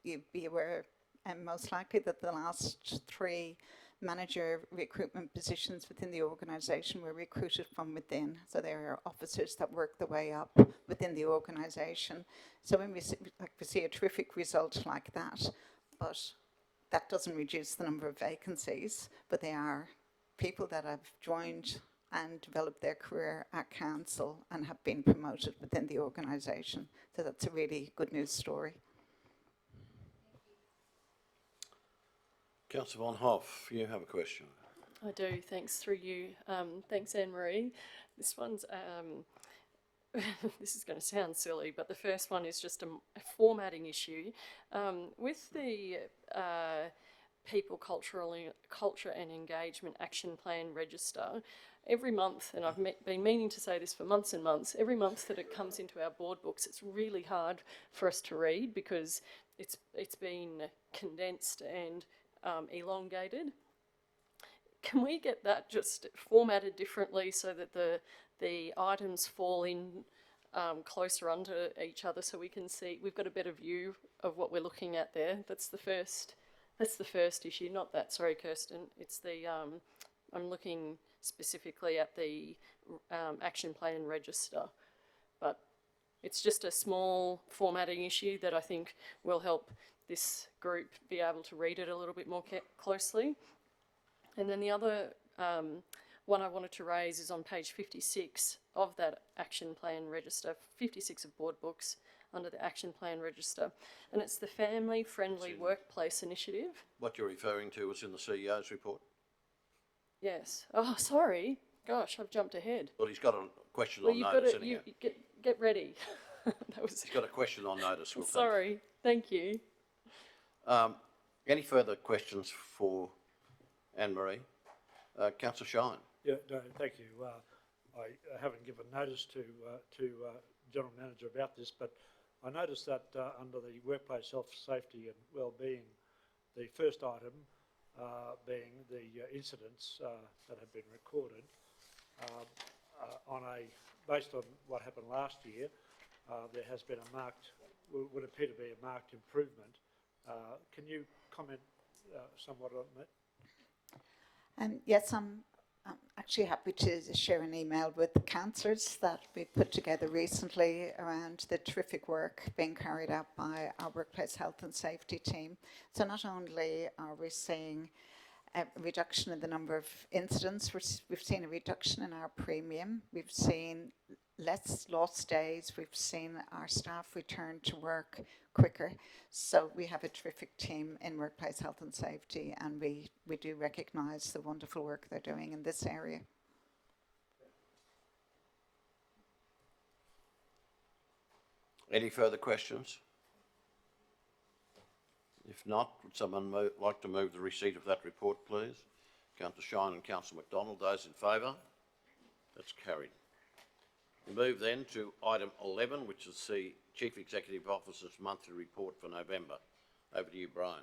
You'd be aware, and most likely, that the last 3 manager recruitment positions within the organisation were recruited from within. So there are officers that work their way up within the organisation. So when we see a terrific result like that, but that doesn't reduce the number of vacancies, but they are people that have joined and developed their career at council and have been promoted within the organisation. So that's a really good news story. Councillor Von Hoff, you have a question. I do, thanks, through you. Thanks, Anne-Marie. This one's, this is going to sound silly, but the first one is just a formatting issue. With the People, Culture and Engagement Action Plan Register, every month, and I've been meaning to say this for months and months, every month that it comes into our board books, it's really hard for us to read because it's been condensed and elongated. Can we get that just formatted differently so that the items fall in closer under each other, so we can see, we've got a better view of what we're looking at there? That's the first issue, not that, sorry Kirsten, it's the, I'm looking specifically at the action plan register, but it's just a small formatting issue that I think will help this group be able to read it a little bit more closely. And then the other one I wanted to raise is on page 56 of that action plan register, 56 of board books under the action plan register, and it's the Family Friendly Workplace Initiative. What you're referring to was in the CEO's report? Yes. Oh, sorry. Gosh, I've jumped ahead. Well, he's got a question Well, on you've notice, got to, anyhow. get ready. He's got a question on notice. We'll Sorry. Thank you. Any further questions for Anne-Marie? Councillor Shine. Yeah, no, thank you. I haven't given notice to General Manager about this, but I noticed that under the workplace health, safety and well-being, the first item being the incidents that have been recorded, based on what happened last year, there has been a marked, would appear to be a marked improvement. Can you comment somewhat on that? Yes, I'm actually happy to share an email with the councillors that we put together recently around the terrific work being carried out by our workplace health and safety team. So not only are we seeing a reduction in the number of incidents, we've seen a reduction in our premium, we've seen less lost days, we've seen our staff return to work quicker. So we have a terrific team in workplace health and safety, and we do recognise the wonderful work they're doing in this area. Any further questions? If not, would someone like to move the receipt of that report, please? Councillor Shine and Councillor McDonald, those in favour? That's carried. We move then to item 11, which is the Chief Executive Officer's monthly report for November. Over to you, Brian.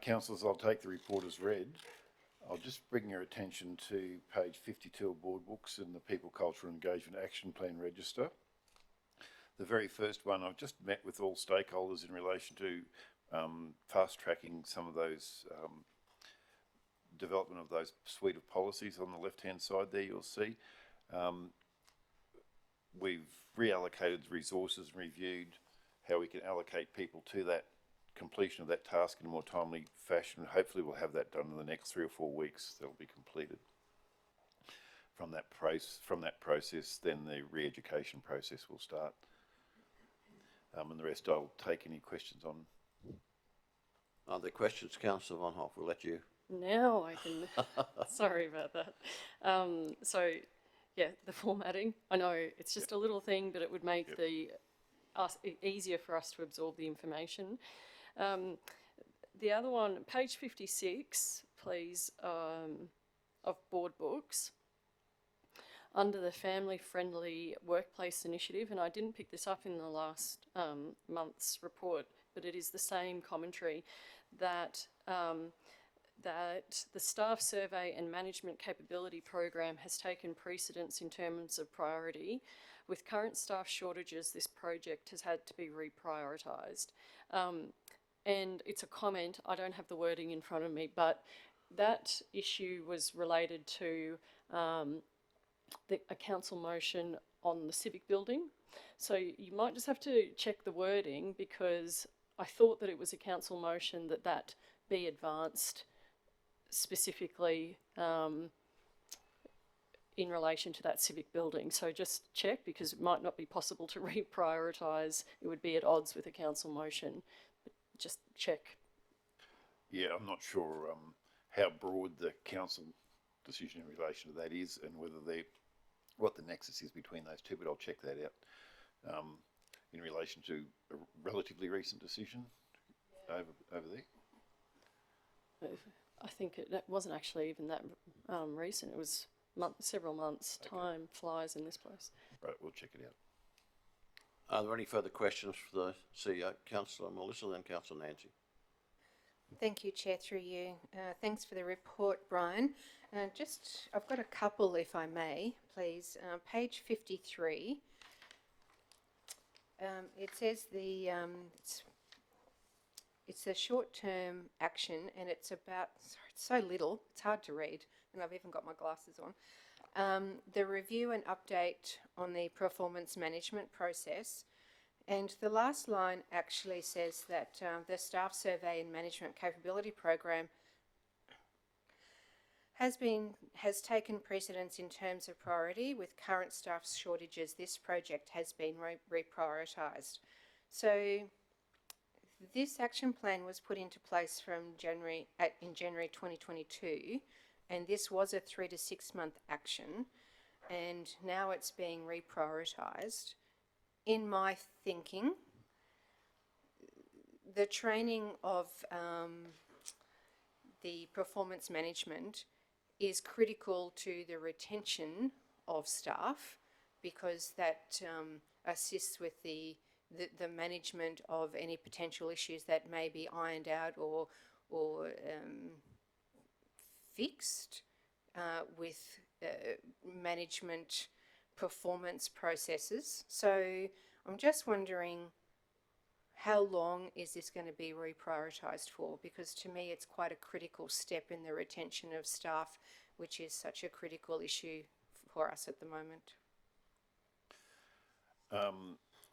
Councillors, I'll take the report as read. I'll just bring your attention to page 52 of Board Books in the People, Culture and Engagement Action Plan Register. The very first one, I've just met with all stakeholders in relation to fast-tracking some of those development of those suite of policies on the left-hand side there you'll see. We've reallocated resources and reviewed how we can allocate people to that completion of that task in a more timely fashion. Hopefully we'll have that done in the next 3 or 4 weeks. That'll be completed. From that process, then the re-education process will start. And the rest I'll take any questions on. Are there questions, Councillor Von Hoff? We'll let you. Now I can, sorry about that. So, yeah, the formatting, I know it's just a little thing, but it would make easier for us to absorb the information. The other one, page 56, please, of Board Books, under the Family Friendly Workplace Initiative, and I didn't pick this up in the last month's report, but it is the same commentary that that the Staff Survey and Management Capability Program has taken precedence in terms of priority. With current staff shortages, this project has had to be reprioritised. And it's a comment, I don't have the wording in front of me, but that issue was related to a council motion on the civic building. So you might just have to check the wording, because I thought that it was a council motion that be advanced specifically in relation to that civic building. So just check, because it might not be possible to reprioritise. It would be at odds with a council motion. But just check. Yeah, I'm not sure how broad the council decision in relation to that is, and what the nexus is between those two, but I'll check that out. In relation to a relatively recent decision over there. I think it wasn't actually even that recent. It was several months. Okay. Time flies in this place. Right, we'll check it out. Are there any further questions for the CEO? Councillor Melissa, then Councillor Nancy. Thank you, Chair, through you. Thanks for the report, Brian. I've got a couple, if I may, please. Page 53. It says it's a short-term action, and it's about, sorry, it's so little, it's hard to read, and I've even got my glasses on. The review and update on the performance management process. And the last line actually says that the Staff Survey and Management Capability Program has taken precedence in terms of priority. With current staff shortages, this project has been reprioritised. So this action plan was put into place from January 2022, and this was a 3 to 6 month action, and now it's being reprioritised. In my thinking, the training of the performance management is critical to the retention of staff, because that assists with the management of any potential issues that may be ironed out or fixed with management performance processes. So I'm just wondering, how long is this going to be reprioritised for? Because to me it's quite a critical step in the retention of staff, which is such a critical issue for us at the moment.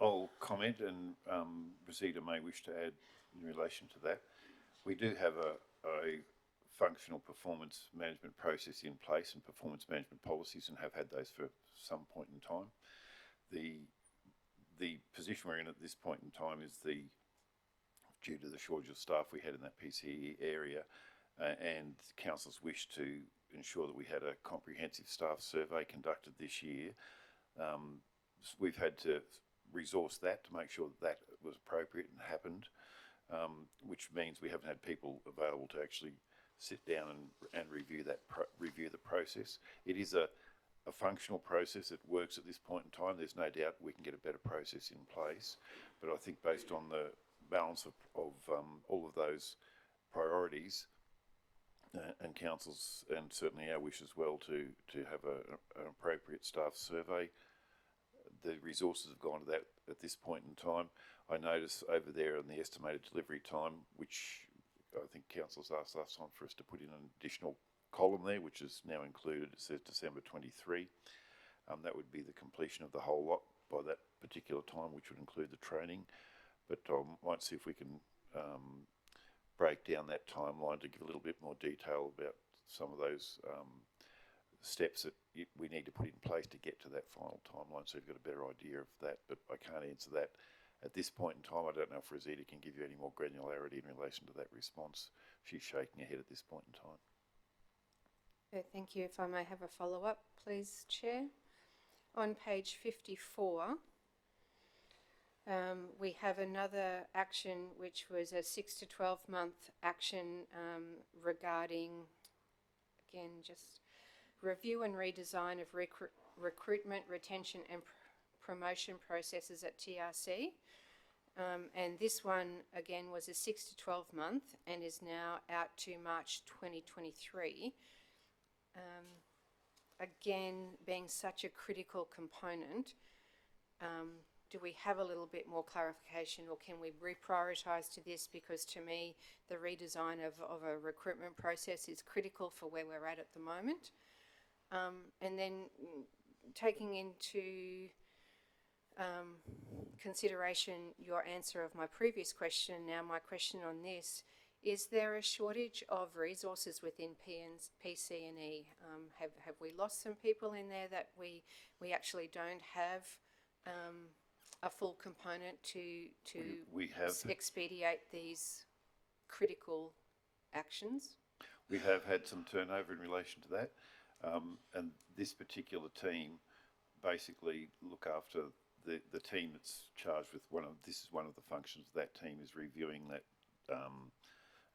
I'll comment, and Rosita may wish to add in relation to that. We do have a functional performance management process in place and performance management policies, and have had those for some point in time. The position we're in at this point in time is due to the shortage of staff we had in that PCE area, and council's wish to ensure that we had a comprehensive staff survey conducted this year. We've had to resource that to make sure that that was appropriate and happened, which means we haven't had people available to actually sit down and review the process. It is a functional process that works at this point in time. There's no doubt we can get a better process in place, but I think based on the balance of all of those priorities and councils, and certainly our wish as well to have an appropriate staff survey, the resources have gone to that at this point in time. I notice over there on the estimated delivery time, which I think council's asked last time for us to put in an additional column there, which is now included. It says December 23. That would be the completion of the whole lot by that particular time, which would include the training. But I might see if we can break down that timeline to give a little bit more detail about some of those steps that we need to put in place to get to that final timeline, so you've got a better idea of that. But I can't answer that at this point in time. I don't know if Rosita can give you any more granularity in relation to that response. She's shaking her head at this point in time. Okay, thank you. If I may have a follow-up, please, Chair. On page 54, we have another action which was a 6 to 12 month action regarding, again, just review and redesign of recruitment, retention and promotion processes at TRC. And this one, again, was a 6 to 12 month and is now out to March 2023. Again, being such a critical component, do we have a little bit more clarification, or can we reprioritise to this? Because to me, the redesign of a recruitment process is critical for where we're at the moment. And then taking into consideration your answer of my previous question, now my question on this, is there a shortage of resources within PC&E? Have we lost some people in there that we actually don't have a full component to we have expedite these critical actions? We have had some turnover in relation to that, and this particular team basically look after the team that's charged with this is one of the functions of that team, is reviewing that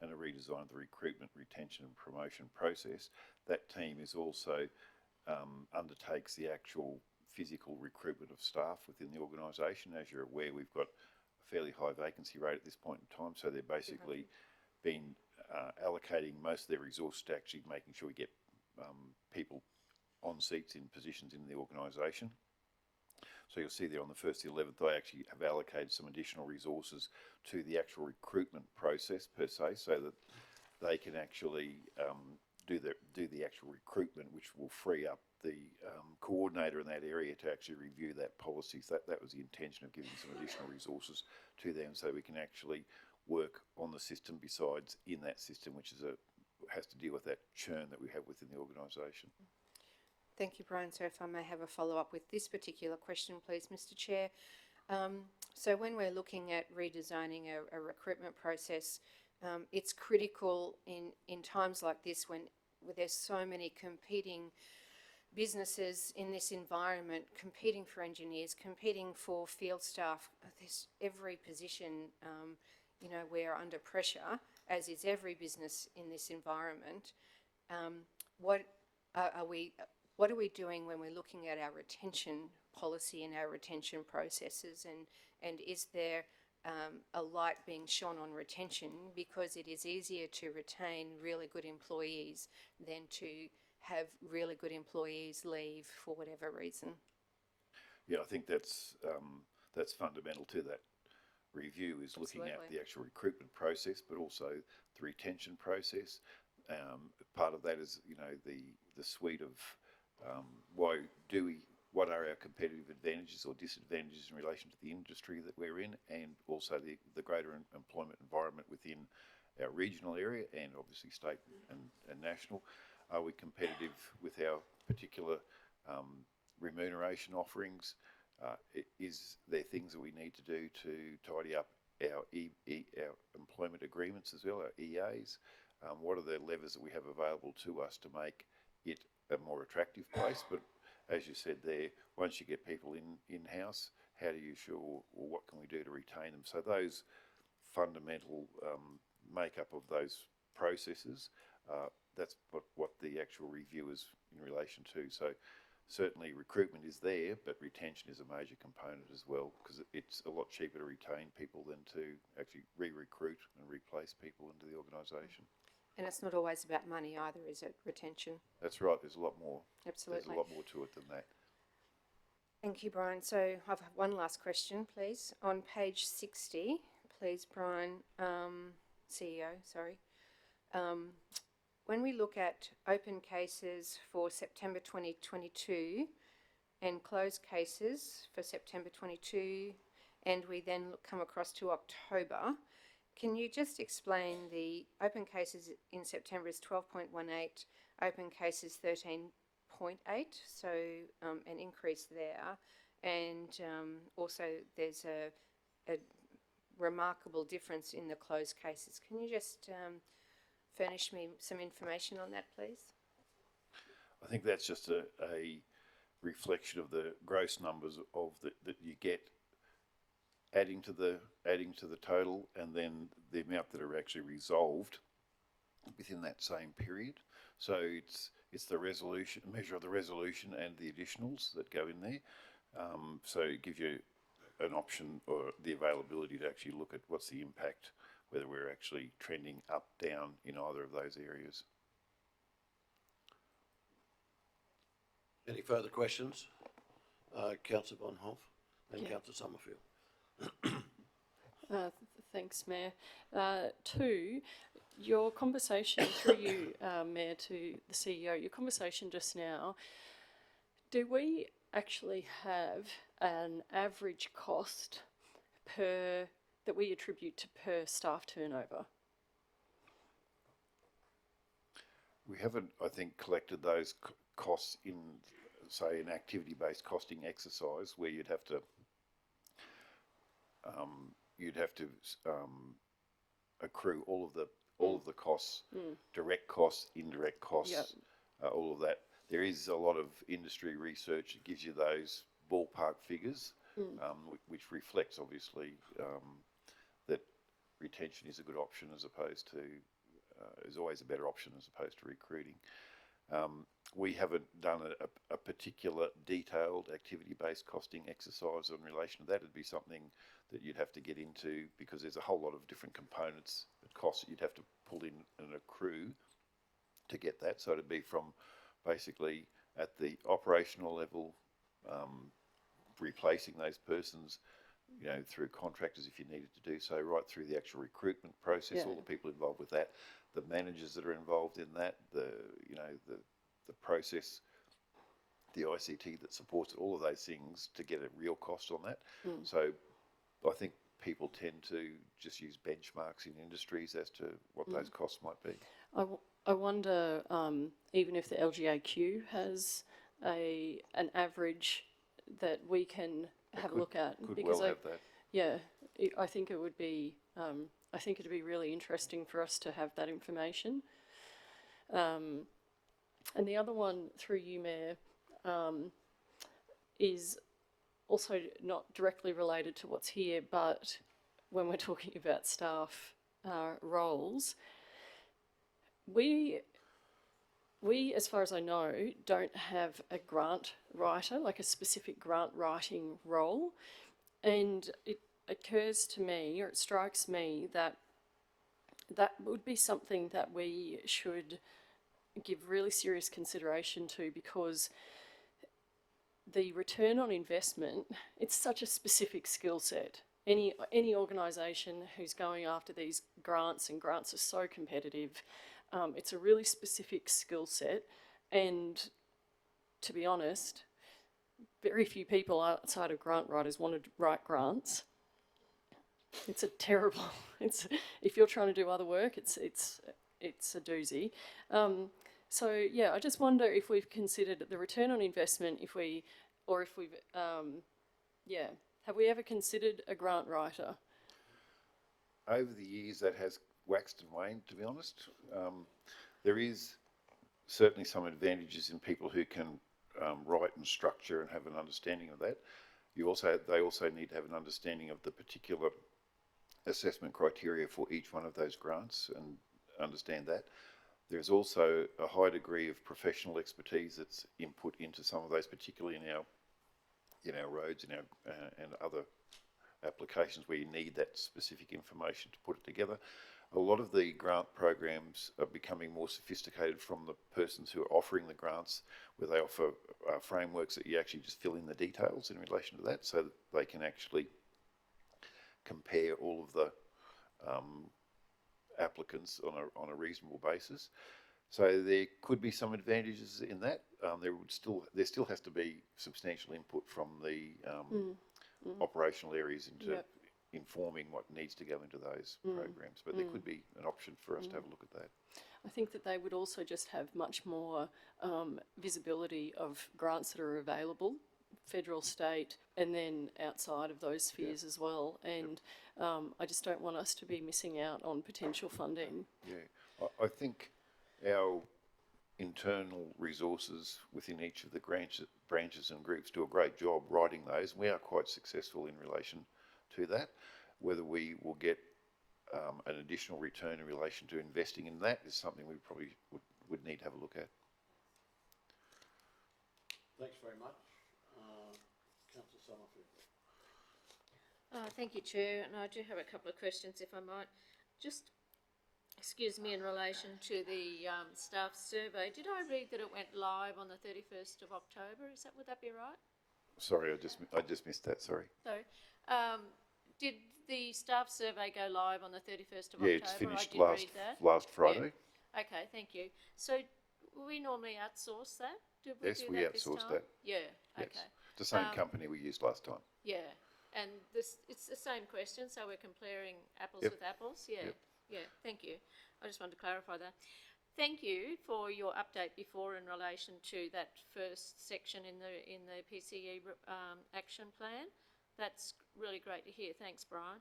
and a redesign of the recruitment, retention and promotion process. That team is also undertakes the actual physical recruitment of staff within the organisation. As you're aware, we've got a fairly high vacancy rate at this point in time, so they're basically been allocating most of their resources to actually making sure we get people on seats in positions in the organisation. So you'll see there on the 1st to the 11th, I actually have allocated some additional resources to the actual recruitment process per se, so that they can actually do the actual recruitment, which will free up the coordinator in that area to actually review that policy. So that was the intention of giving some additional resources to them, so we can actually work on the system besides in that system, which is has to deal with that churn that we have within the organisation. Thank you, Brian. So if I may have a follow-up with this particular question, please, Mr. Chair. So when we're looking at redesigning a recruitment process, it's critical in times like this when there's so many competing businesses in this environment, competing for engineers, competing for field staff. There's every position, we're under pressure, as is every business in this environment. What are we doing when we're looking at our retention policy and our retention processes, and is there a light being shone on retention, because it is easier to retain really good employees than to have really good employees leave for whatever reason? Yeah, I think that's fundamental to that review, is looking at the actual recruitment process, but also the retention process. Part of that is, the suite of what are our competitive advantages or disadvantages in relation to the industry that we're in, and also the greater employment environment within our regional area and obviously state and national. Are we competitive with our particular remuneration offerings? Is there things that we need to do to tidy up our employment agreements as well, our EAs? What are the levers that we have available to us to make it a more attractive place? But as you said there, once you get people in-house, how do you ensure, or what can we do to retain them? So those fundamental makeup of those processes, that's what the actual review is in relation to. So certainly recruitment is there, but retention is a major component as well, because it's a lot cheaper to retain people than to actually re-recruit and replace people into the organisation. And it's not always about money either, is it? Retention. That's right. There's a lot more. Absolutely. There's a lot more to it than that. Thank you, Brian. So I've one last question, please. On page 60, please, Brian, CEO, sorry. When we look at open cases for September 2022 and closed cases for September 22, and we then come across to October, can you just explain the open cases in September is 12.18, open cases 13.8, so an increase there, and also there's a remarkable difference in the closed cases. Can you just furnish me some information on that, please? I think that's just a reflection of the gross numbers of that you get adding to the total, and then the amount that are actually resolved within that same period. So it's the resolution, measure of the resolution and the additionals that go in there. So it gives you an option or the availability to actually look at what's the impact, whether we're actually trending up, down in either of those areas. Any further questions? Councillor Von Hoff and Councillor Summerfield. Thanks, Mayor. Two, your conversation through you, Mayor, to the CEO, your conversation just now, do we actually have an average cost per that we attribute to per staff turnover? We haven't, I think, collected those costs in, say, an activity-based costing exercise where you'd have to accrue all of the costs, direct costs, indirect costs, all of that. There is a lot of industry research that gives you those ballpark figures, which reflects obviously that retention is a good option as opposed to is always a better option as opposed to recruiting. We haven't done a particular detailed activity-based costing exercise in relation to that. It'd be something that you'd have to get into because there's a whole lot of different components that costs that you'd have to pull in and accrue to get that. So it'd be from basically at the operational level, replacing those persons, you know, through contractors if you needed to do so, right through the actual recruitment process, all the people involved with that, the managers that are involved in that, the process, the ICT that supports it, all of those things to get a real cost on that. So I think people tend to just use benchmarks in industries as to what those costs might be. I wonder even if the LGAQ has an average that we can have a look at. Could because well have that. Yeah, I think it would be. I think it'd be really interesting for us to have that information. And the other one through you, Mayor, is also not directly related to what's here, but when we're talking about staff roles, we, as far as I know, don't have a grant writer, like a specific grant writing role. And it occurs to me, or it strikes me, that that would be something that we should give really serious consideration to, because the return on investment, it's such a specific skill set. Any organisation who's going after these grants, and grants are so competitive, it's a really specific skill set, and to be honest, very few people outside of grant writers want to write grants. It's a terrible. If you're trying to do other work, it's a doozy. So yeah, I just wonder if we've considered the return on investment. Have we ever considered a grant writer? Over the years, that has waxed and waned, to be honest. There is certainly some advantages in people who can write and structure and have an understanding of that. they also need to have an understanding of the particular assessment criteria for each one of those grants and understand that. There's also a high degree of professional expertise that's input into some of those, particularly in our roads, and other applications where you need that specific information to put it together. A lot of the grant programs are becoming more sophisticated from the persons who are offering the grants, where they offer frameworks that you actually just fill in the details in relation to that, so that they can actually compare all of the applicants on a reasonable basis. So there could be some advantages in that. There still has to be substantial input from the operational areas into informing what needs to go into those programs. But there could be an option for us to have a look at that. I think that they would also just have much more visibility of grants that are available, federal, state, and then outside of those spheres as well. And I just don't want us to be missing out on potential funding. Yeah, I think our internal resources within each of the branches and groups do a great job writing those. We are quite successful in relation to that. Whether we will get an additional return in relation to investing in that is something we probably would need to have a look at. Thanks very much. Councillor Summerfield. Thank you, Chair, and I do have a couple of questions, if I might. Just, excuse me, in relation to the staff survey, did I read that it went live on the 31st of October? Would that be right? Sorry, I just missed that. Sorry. Sorry. Did the staff survey go live on the 31st of October? Yeah, it's finished I did read that. last Friday. Yeah. Okay, thank you. So we normally outsource that? Did we Yes, do we that outsourced this time? that. Yeah. Yes. Okay. The same company we used last time. Yeah, and it's the same question, so we're comparing apples Yep. with apples? Yeah, Yep. yeah, thank you. I just wanted to clarify that. Thank you for your update before in relation to that first section in the PCE action plan. That's really great to hear. Thanks, Brian.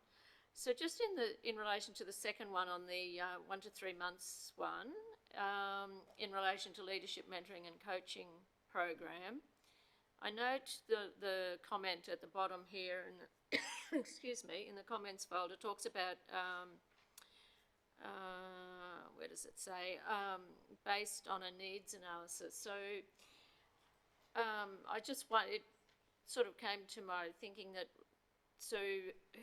So just in relation to the second one on the 1 to 3 months one, in relation to leadership mentoring and coaching program, I note the comment at the bottom here, and excuse me, in the comments folder talks about where does it say? Based on a needs analysis. So it sort of came to my thinking that, so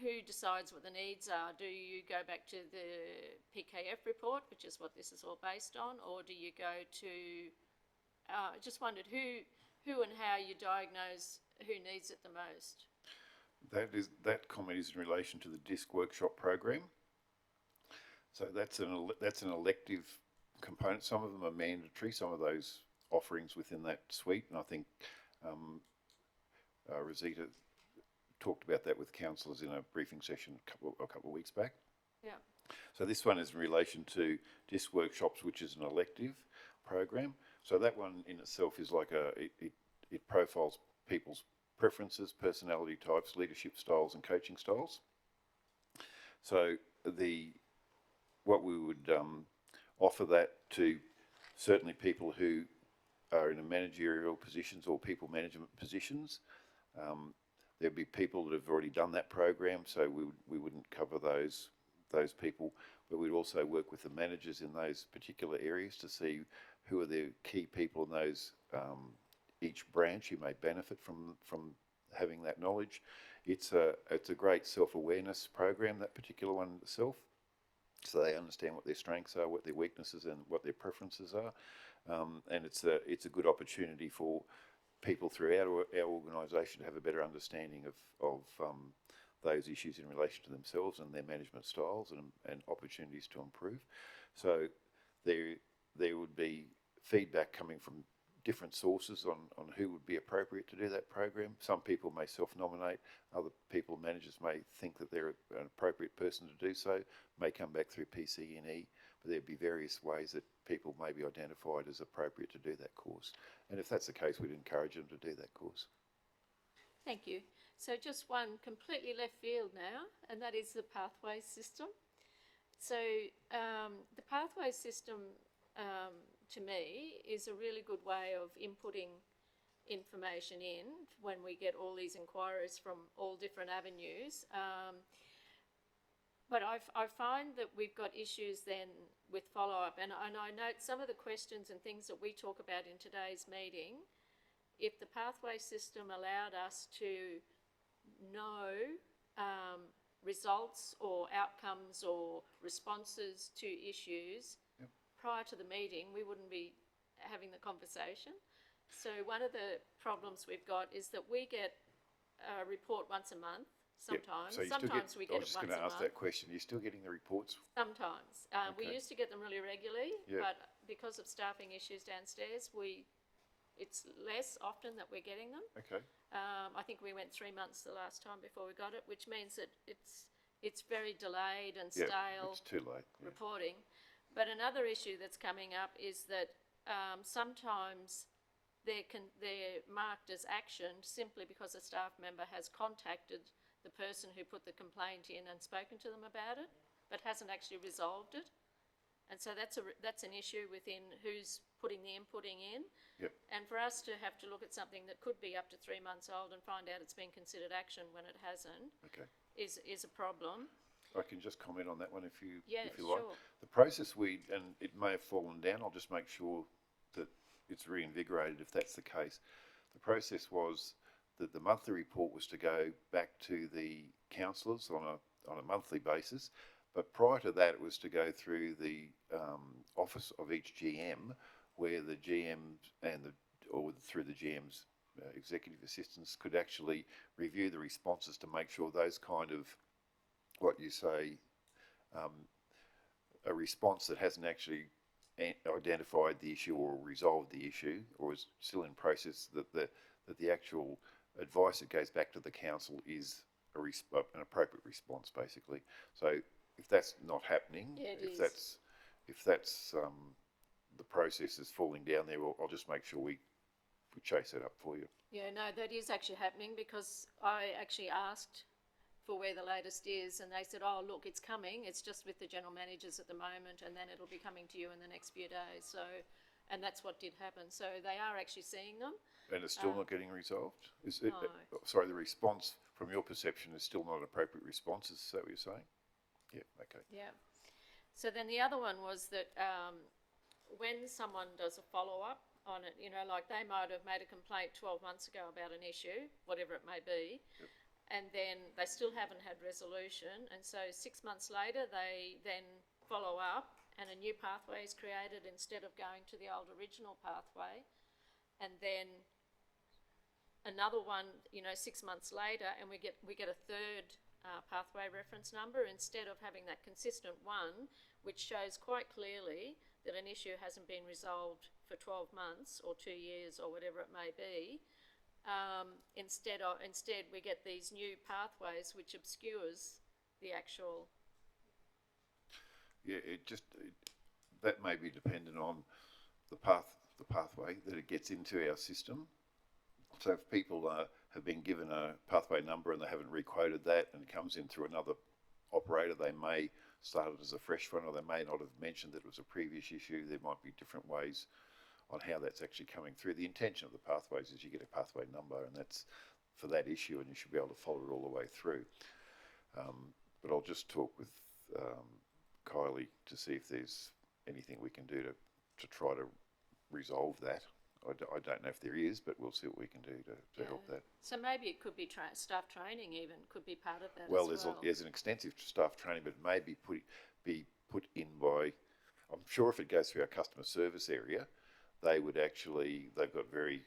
who decides what the needs are? Do you go back to the PKF report, which is what this is all based on, or do you go to, I just wondered who and how you diagnose who needs it the most? That comment is in relation to the DISC workshop program. So that's an elective component. Some of them are mandatory. Some of those offerings within that suite, and I think Rosita talked about that with councillors in a briefing session a couple of weeks back. Yeah. So this one is in relation to DISC workshops, which is an elective program. So that one in itself is like it profiles people's preferences, personality types, leadership styles, and coaching styles. So what we would offer that to certainly people who are in a managerial positions or people management positions. There'd be people that have already done that program, so we wouldn't cover those people, but we'd also work with the managers in those particular areas to see who are the key people in those each branch who may benefit from having that knowledge. It's a great self-awareness program, that particular one itself, so they understand what their strengths are, what their weaknesses and what their preferences are, and it's a good opportunity for people throughout our organisation to have a better understanding of those issues in relation to themselves and their management styles and opportunities to improve. So there would be feedback coming from different sources on who would be appropriate to do that program. Some people may self-nominate, other people, managers may think that they're an appropriate person to do so, may come back through PCE, but there'd be various ways that people may be identified as appropriate to do that course. And if that's the case, we'd encourage them to do that course. Thank you. So just one completely left field now, and that is the pathway system. So the pathway system, to me, is a really good way of inputting information in when we get all these inquiries from all different avenues. But I find that we've got issues then with follow-up, and I note some of the questions and things that we talk about in today's meeting. If the pathway system allowed us to know results or outcomes or responses to issues prior to the meeting, we wouldn't be having the conversation. So one of the problems we've got is that we get a report once a month. Sometimes, So you sometimes we get it once a month. I was just going to ask that question. You're still getting the reports? Sometimes. We Okay. used to get them really regularly, Yeah. but because of staffing issues downstairs, it's less often that we're getting them. Okay. I think we went 3 months the last time before we got it, which means that it's very delayed and Yeah, stale it's too late. Yeah. reporting. But another issue that's coming up is that sometimes they're marked as actioned simply because a staff member has contacted the person who put the complaint in and spoken to them about it, but hasn't actually resolved it. And so that's an issue within who's putting the inputting in. Yep. And for us to have to look at something that could be up to 3 months old and find out it's been considered action when it hasn't Okay. is a problem. I can just comment on that one if you Yeah, like. sure. The process and it may have fallen down, I'll just make sure that it's reinvigorated if that's the case. The process was that the monthly report was to go back to the councillors on a monthly basis, but prior to that it was to go through the office of each GM, where the GMs or through the GM's executive assistants could actually review the responses to make sure those kind of, what you say, a response that hasn't actually identified the issue or resolved the issue or is still in process, that the actual advice that goes back to the council is an appropriate response, basically. So if that's not happening, if that's the process is falling down there, I'll just make sure we chase it up for you. Yeah, no, that is actually happening because I actually asked for where the latest is and they said, oh, look, it's coming. It's just with the general managers at the moment and then it'll be coming to you in the next few days. So, and that's what did happen. So they are actually seeing them. And it's still not getting resolved? No. Sorry, the response from your perception is still not an appropriate response, is that what you're saying? Yeah, okay. Yeah. So then the other one was that when someone does a follow-up on it, you know, like they might have made a complaint 12 months ago about an issue, whatever it may be, and then they still haven't had resolution, and so 6 months later they then follow up and a new pathway is created instead of going to the old original pathway, and then another one, you know, 6 months later, and we get a third pathway reference number instead of having that consistent one, which shows quite clearly that an issue hasn't been resolved for 12 months or 2 years or whatever it may be. Instead we get these new pathways which obscures the actual. Yeah, that may be dependent on the pathway that it gets into our system. So if people have been given a pathway number and they haven't requoted that and it comes in through another operator, they may start it as a fresh one, or they may not have mentioned that it was a previous issue. There might be different ways on how that's actually coming through. The intention of the pathways is you get a pathway number and that's for that issue and you should be able to follow it all the way through. But I'll just talk with Kylie to see if there's anything we can do to try to resolve that. I don't know if there is, but we'll see what we can do to help that. So maybe it could be staff training even, could be part of that Well, as there's an extensive staff training, but it may be put in by, I'm sure if it goes through our customer service area, they've got very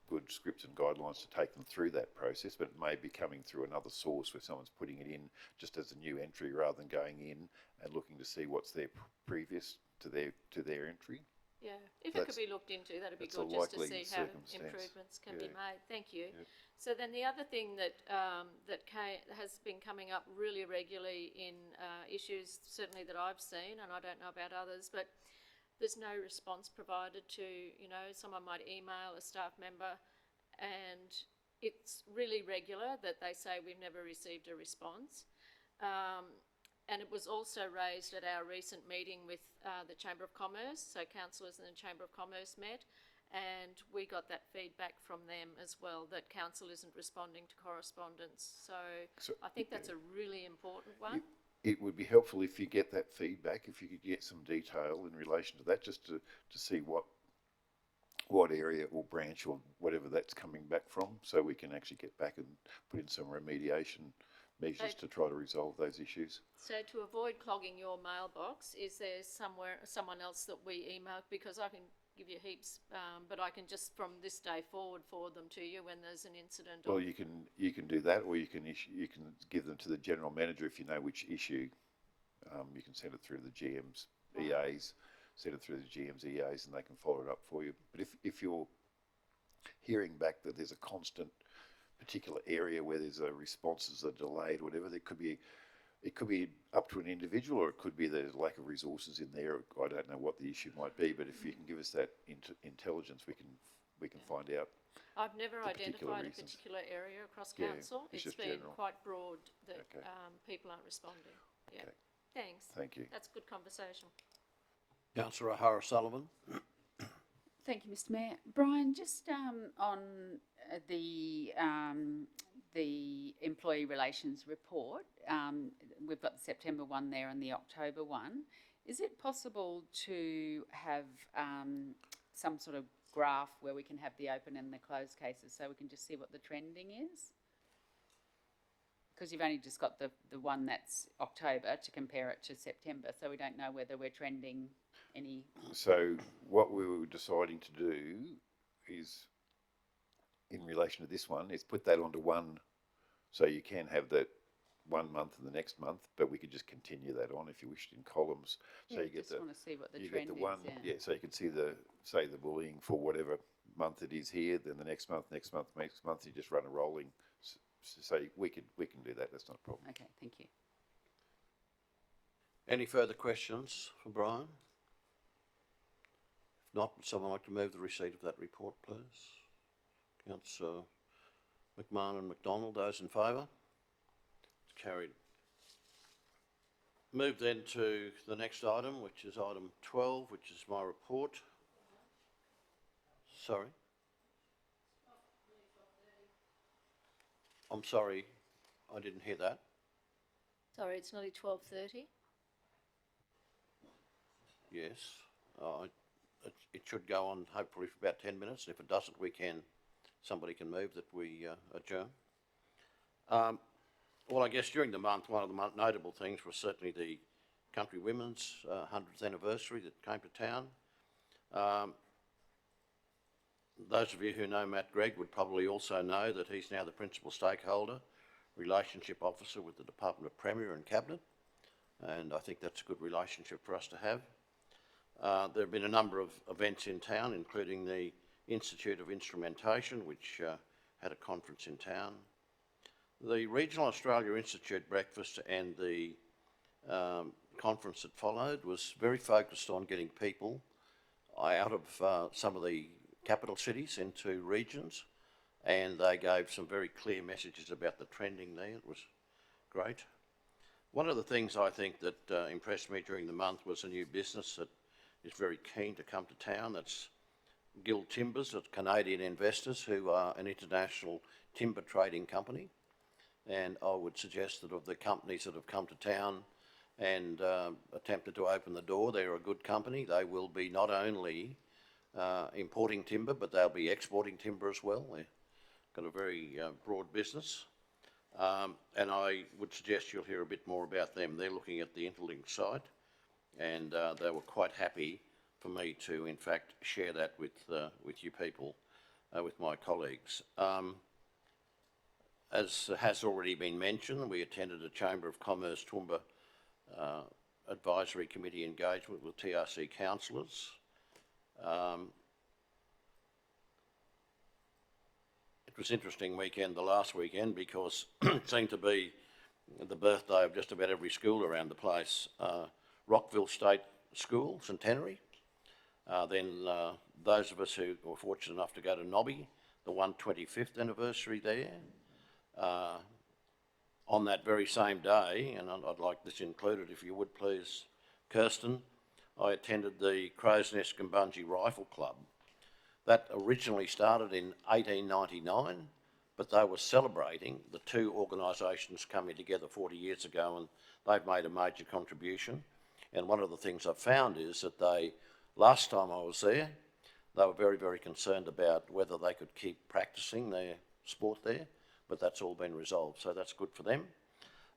good scripts and guidelines to take them through that process, but it may be coming through another source where someone's putting it in just as a new entry rather than going in and looking to see what's there previous to their entry. Yeah, if it could be looked into, that'd be good just to see how improvements can be made. Thank you. Yeah. So then the other thing that has been coming up really regularly in issues, certainly that I've seen, and I don't know about others, but there's no response provided to, you know, someone might email a staff member and it's really regular that they say we've never received a response. And it was also raised at our recent meeting with the Chamber of Commerce, so councillors in the Chamber of Commerce met, And we got that feedback from them as well, that council isn't responding to correspondence. So I think that's a really important one. It would be helpful if you get that feedback, if you could get some detail in relation to that, just to see what area or branch or whatever that's coming back from, so we can actually get back and put in some remediation measures to try to resolve those issues. So to avoid clogging your mailbox, is there someone else that we email? Because I can give you heaps, but I can just from this day forward them to you when there's an incident. Well, you can do that, or you can give them to the general manager if you know which issue. You can send it through the GM's EAs, send it through the GM's EAs, and they can follow it up for you. But if you're hearing back that there's a constant particular area where there's responses are delayed, whatever, it could be up to an individual, or it could be there's lack of resources in there. I don't know what the issue might be, but if you can give us that intelligence, we can find out. I've never the particular identified reasons. a particular area across Yeah, council. it's It's just been general. quite broad that Okay. people aren't responding. Yeah. Okay. Thanks. Thank you. That's good conversation. Councillor O'Hara Sullivan. Thank you, Mr. Mayor. Brian, just on the employee relations report, we've got the September one there and the October one. Is it possible to have some sort of graph where we can have the open and the closed cases so we can just see what the trending is? Because you've only just got the one that's October to compare it to September, so we don't know whether we're trending any. So what we were deciding to do is, in relation to this one, is put that onto one, so you can have that 1 month and the next month, but we could just continue that on if you wished in columns. So Yeah, you get just want to see what the you trend get the one, is. yeah. So you can see the bullying for whatever month it is here, then the next month, you just run a rolling. So we can do that. That's not a problem. Okay, thank you. Any further questions for Brian? If not, would someone like to move the receipt of that report, please? Councillor McMahon and McDonald, those in favour? It's carried. Move then to the next item, which is item 12, which is my report. Sorry? I'm sorry, I didn't hear that. Sorry, it's nearly 12:30. Yes, it should go on hopefully for about 10 minutes. If it doesn't, somebody can move that we adjourn. Well, I guess during the month, one of the notable things was certainly the Country Women's 100th anniversary that came to town. Those of you who know Matt Gregg would probably also know that he's now the principal stakeholder, relationship officer with the Department of Premier and Cabinet, and I think that's a good relationship for us to have. There have been a number of events in town, including the Institute of Instrumentation, which had a conference in town. The Regional Australia Institute breakfast and the conference that followed was very focused on getting people out of some of the capital cities into regions, and they gave some very clear messages about the trending there. It was great. One of the things I think that impressed me during the month was a new business that is very keen to come to town. That's Guild Timbers, it's Canadian investors who are an international timber trading company. And I would suggest that of the companies that have come to town and attempted to open the door, they're a good company. They will be not only importing timber, but they'll be exporting timber as well. They've got a very broad business. And I would suggest you'll hear a bit more about them. They're looking at the Interlink site, and they were quite happy for me to, in fact, share that with you people, with my colleagues. As has already been mentioned, we attended a Chamber of Commerce Toowoomba Advisory Committee engagement with TRC councillors. It was an interesting weekend, the last weekend, because it seemed to be the birthday of just about every school around the place. Rockville State School, Centenary. Then those of us who were fortunate enough to go to Nobby, the 125th anniversary there. On that very same day, and I'd like this included if you would please, Kirsten, I attended the Crow's Nest Gumbunji Rifle Club, That originally started in 1899, but they were celebrating the two organisations coming together 40 years ago, and they've made a major contribution. And one of the things I've found is that last time I was there, they were very, very concerned about whether they could keep practicing their sport there, but that's all been resolved, so that's good for them.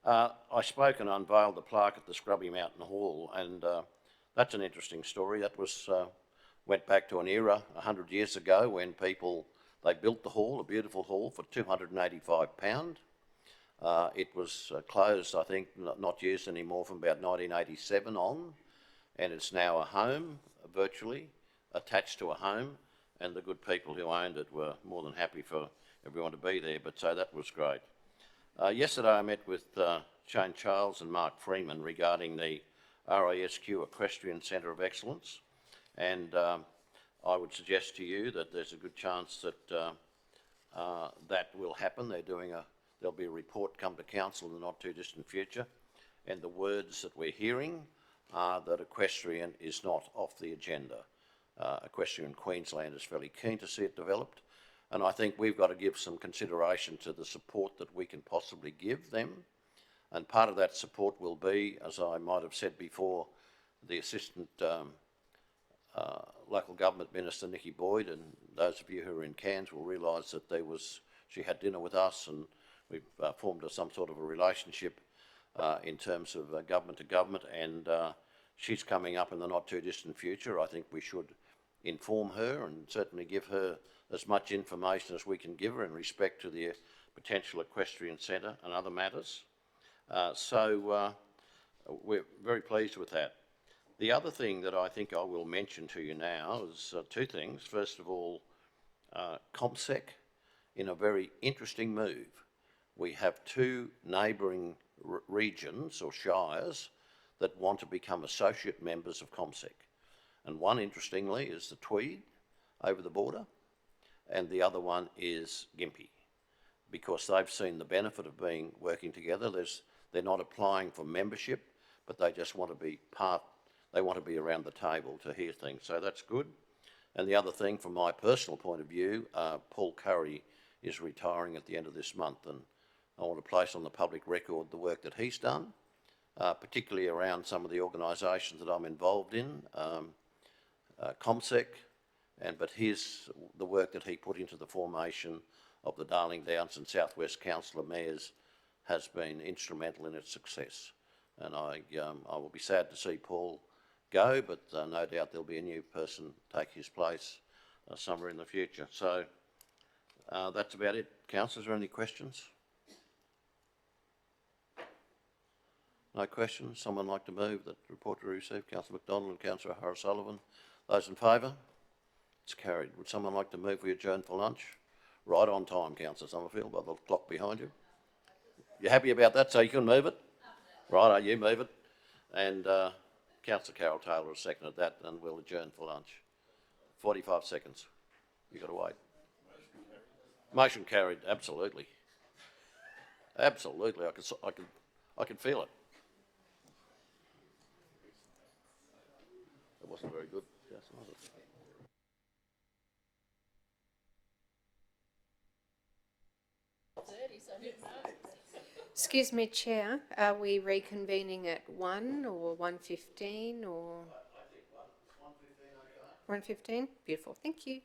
I spoke and unveiled the plaque at the Scrubby Mountain Hall, and that's an interesting story. That went back to an era 100 years ago when they built the hall, a beautiful hall, for £285. It was closed, I think, not used anymore from about 1987 on, and it's now a home, virtually attached to a home, and the good people who owned it were more than happy for everyone to be there, but so that was great. Yesterday I met with Shane Charles and Mark Freeman regarding the RASQ Equestrian Centre of Excellence, and I would suggest to you that there's a good chance that that will happen. There'll be a report come to council in the not too distant future, and the words that we're hearing are that equestrian is not off the agenda. Equestrian Queensland is fairly keen to see it developed, and I think we've got to give some consideration to the support that we can possibly give them, and part of that support will be, as I might have said before, the Assistant Local Government Minister, Nikki Boyd, and those of you who are in Cairns will realise that she had dinner with us, and we've formed some sort of a relationship in terms of government to government, and she's coming up in the not too distant future. I think we should inform her and certainly give her as much information as we can give her in respect to the potential equestrian centre and other matters. So we're very pleased with that. The other thing that I think I will mention to you now is two things. First of all, ComSec, in a very interesting move. We have two neighbouring regions or shires that want to become associate members of ComSec. And one, interestingly, is the Tweed over the border, and the other one is Gympie, because they've seen the benefit of working together. They're not applying for membership, but they just want to be they want to be around the table to hear things, so that's good. And the other thing, from my personal point of view, Paul Curry is retiring at the end of this month, and I want to place on the public record the work that he's done, particularly around some of the organisations that I'm involved in, ComSec, but the work that he put into the formation of the Darling Downs and South West Council of Mayors has been instrumental in its success. And I will be sad to see Paul go, but no doubt there'll be a new person take his place somewhere in the future. So that's about it. Councillors, are there any questions? No questions? Someone like to move that report to receive? Councillor McDonald and Councillor O'Sullivan. Those in favour? It's carried. Would someone like to move we adjourn for lunch? Right on time, Councillor Summerfield, by the clock behind you. You happy about that, so you can move it? Right, you move it. And Councillor Carol Taylor has seconded that, and we'll adjourn for lunch. 45 seconds. You've got to wait. Motion carried, absolutely. Absolutely, I can feel it. It wasn't very good, yes, was it? Excuse me, Chair, are we reconvening at 1 or 1:15 or? I think 1:15, okay. 1:15? Beautiful, thank you.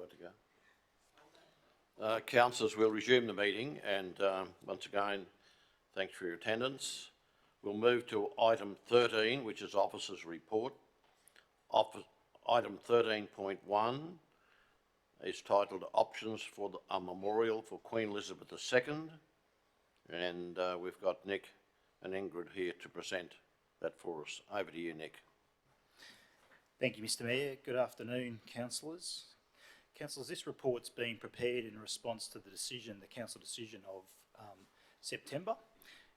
right to go. Councillors, we'll resume the meeting, and once again, thanks for your attendance. We'll move to item 13, which is officers' report. Item 13.1 is titled Options for a Memorial for Queen Elizabeth II, and we've got Nick and Ingrid here to present that for us. Over to you, Nick. Thank you, Mr Mayor. Good afternoon, councillors. Councillors, this report's been prepared in response to the council decision of September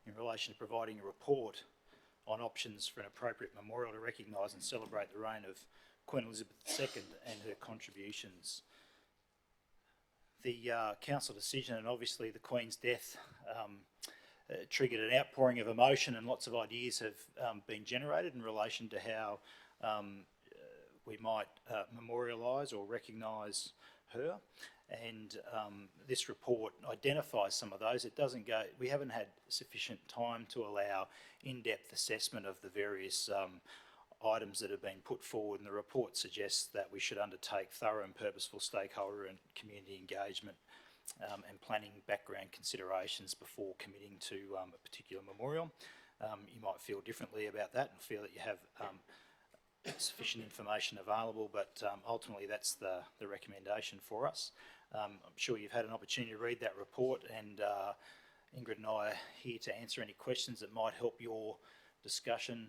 in relation to providing a report on options for an appropriate memorial to recognise and celebrate the reign of Queen Elizabeth II and her contributions. The council decision and obviously the Queen's death triggered an outpouring of emotion, and lots of ideas have been generated in relation to how we might memorialise or recognise her, and this report identifies some of those. It doesn't go, we haven't had sufficient time to allow in-depth assessment of the various items that have been put forward, and the report suggests that we should undertake thorough and purposeful stakeholder and community engagement and planning background considerations before committing to a particular memorial. You might feel differently about that and feel that you have sufficient information available, but ultimately that's the recommendation for us. I'm sure you've had an opportunity to read that report, and Ingrid and I are here to answer any questions that might help your discussion,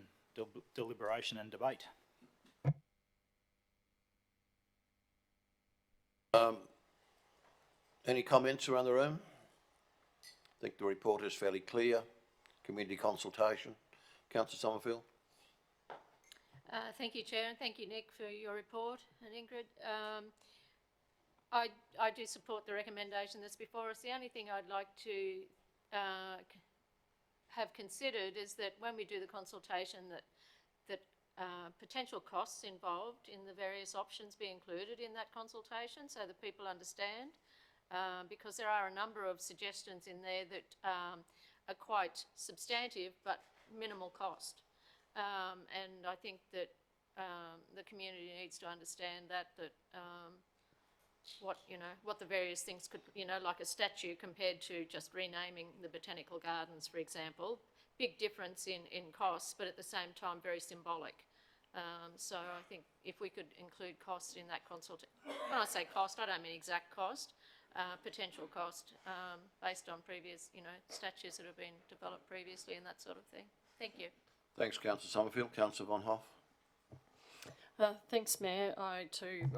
deliberation and debate. Any comments around the room? I think the report is fairly clear. Community consultation. Councillor Sommerfield. Thank you, Chair, and thank you, Nick, for your report, and Ingrid. I do support the recommendation that's before us. The only thing I'd like to have considered is that when we do the consultation, that potential costs involved in the various options be included in that consultation so that people understand, because there are a number of suggestions in there that are quite substantive but minimal cost. And I think that the community needs to understand that what the various things could, like a statue compared to just renaming the botanical gardens, for example. Big difference in costs, but at the same time very symbolic. So I think if we could include cost in that consultation, when I say cost, I don't mean exact cost, potential cost based on previous, statues that have been developed previously and that sort of thing. Thank you. Thanks, Councillor Sommerfield. Councillor Von Hoff. Thanks, Mayor. I too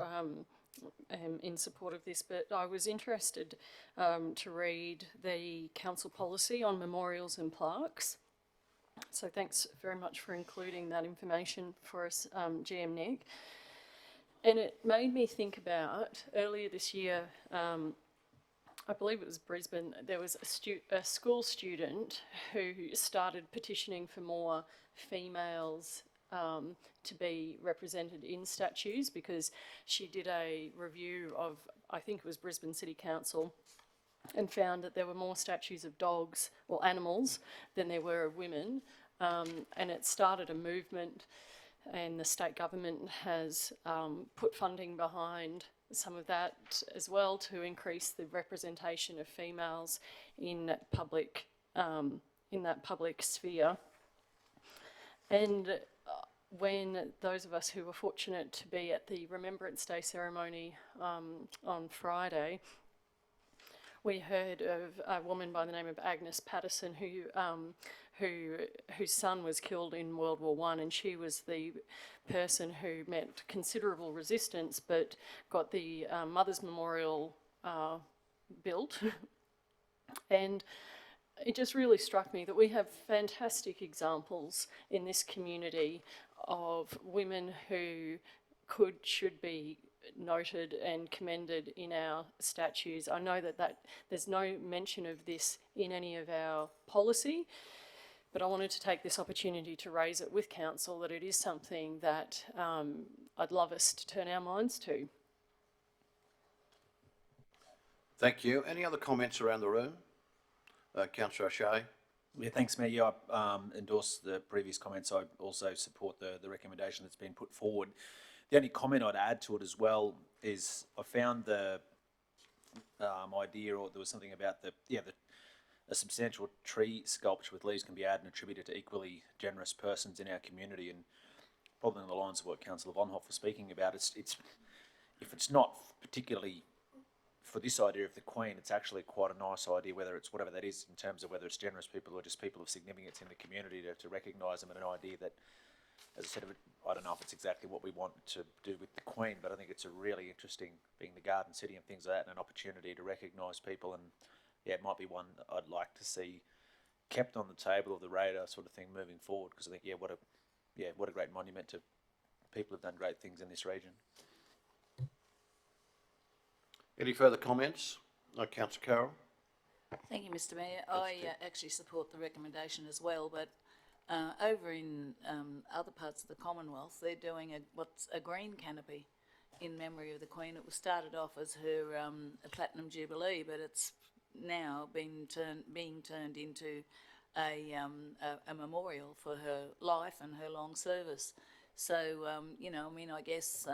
am in support of this, but I was interested to read the council policy on memorials and plaques. So thanks very much for including that information for us, GM Nick. And it made me think about earlier this year, I believe it was Brisbane, there was a school student who started petitioning for more females to be represented in statues, because she did a review of, I think it was Brisbane City Council, and found that there were more statues of dogs or animals than there were of women, and it started a movement, and the state government has put funding behind some of that as well to increase the representation of females in that public sphere. And when those of us who were fortunate to be at the Remembrance Day ceremony on Friday, we heard of a woman by the name of Agnes Patterson whose son was killed in World War I, and she was the person who met considerable resistance but got the Mother's Memorial built. And it just really struck me that we have fantastic examples in this community of women who should be noted and commended in our statues. I know that there's no mention of this in any of our policy, but I wanted to take this opportunity to raise it with council, that it is something that I'd love us to turn our minds to. Thank you. Any other comments around the room? Councillor O'Shea. Yeah, thanks, Mayor. Yeah, I endorse the previous comments. I also support the recommendation that's been put forward. The only comment I'd add to it as well is I found the idea, or there was something about a substantial tree sculpture with leaves can be added and attributed to equally generous persons in our community, and probably on the lines of what Councillor Vonhoff was speaking about, it's if it's not particularly for this idea of the Queen, it's actually quite a nice idea, whether it's whatever that is in terms of whether it's generous people or just people of significance in the community, to recognise them, and an idea that, as I said, I don't know if it's exactly what we want to do with the Queen, but I think it's a really interesting, being the Garden City and things like that, and an opportunity to recognise people, and yeah, it might be one that I'd like to see kept on the table of the radar sort of thing moving forward, because I think, what a great monument to people who've done great things in this region. Any further comments? Councillor Carroll. Thank you, Mr Mayor. I actually support the recommendation as well, but over in other parts of the Commonwealth, they're doing what's a green canopy in memory of the Queen. It was started off as her Platinum Jubilee, but it's now being turned into a memorial for her life and her long service. So, I guess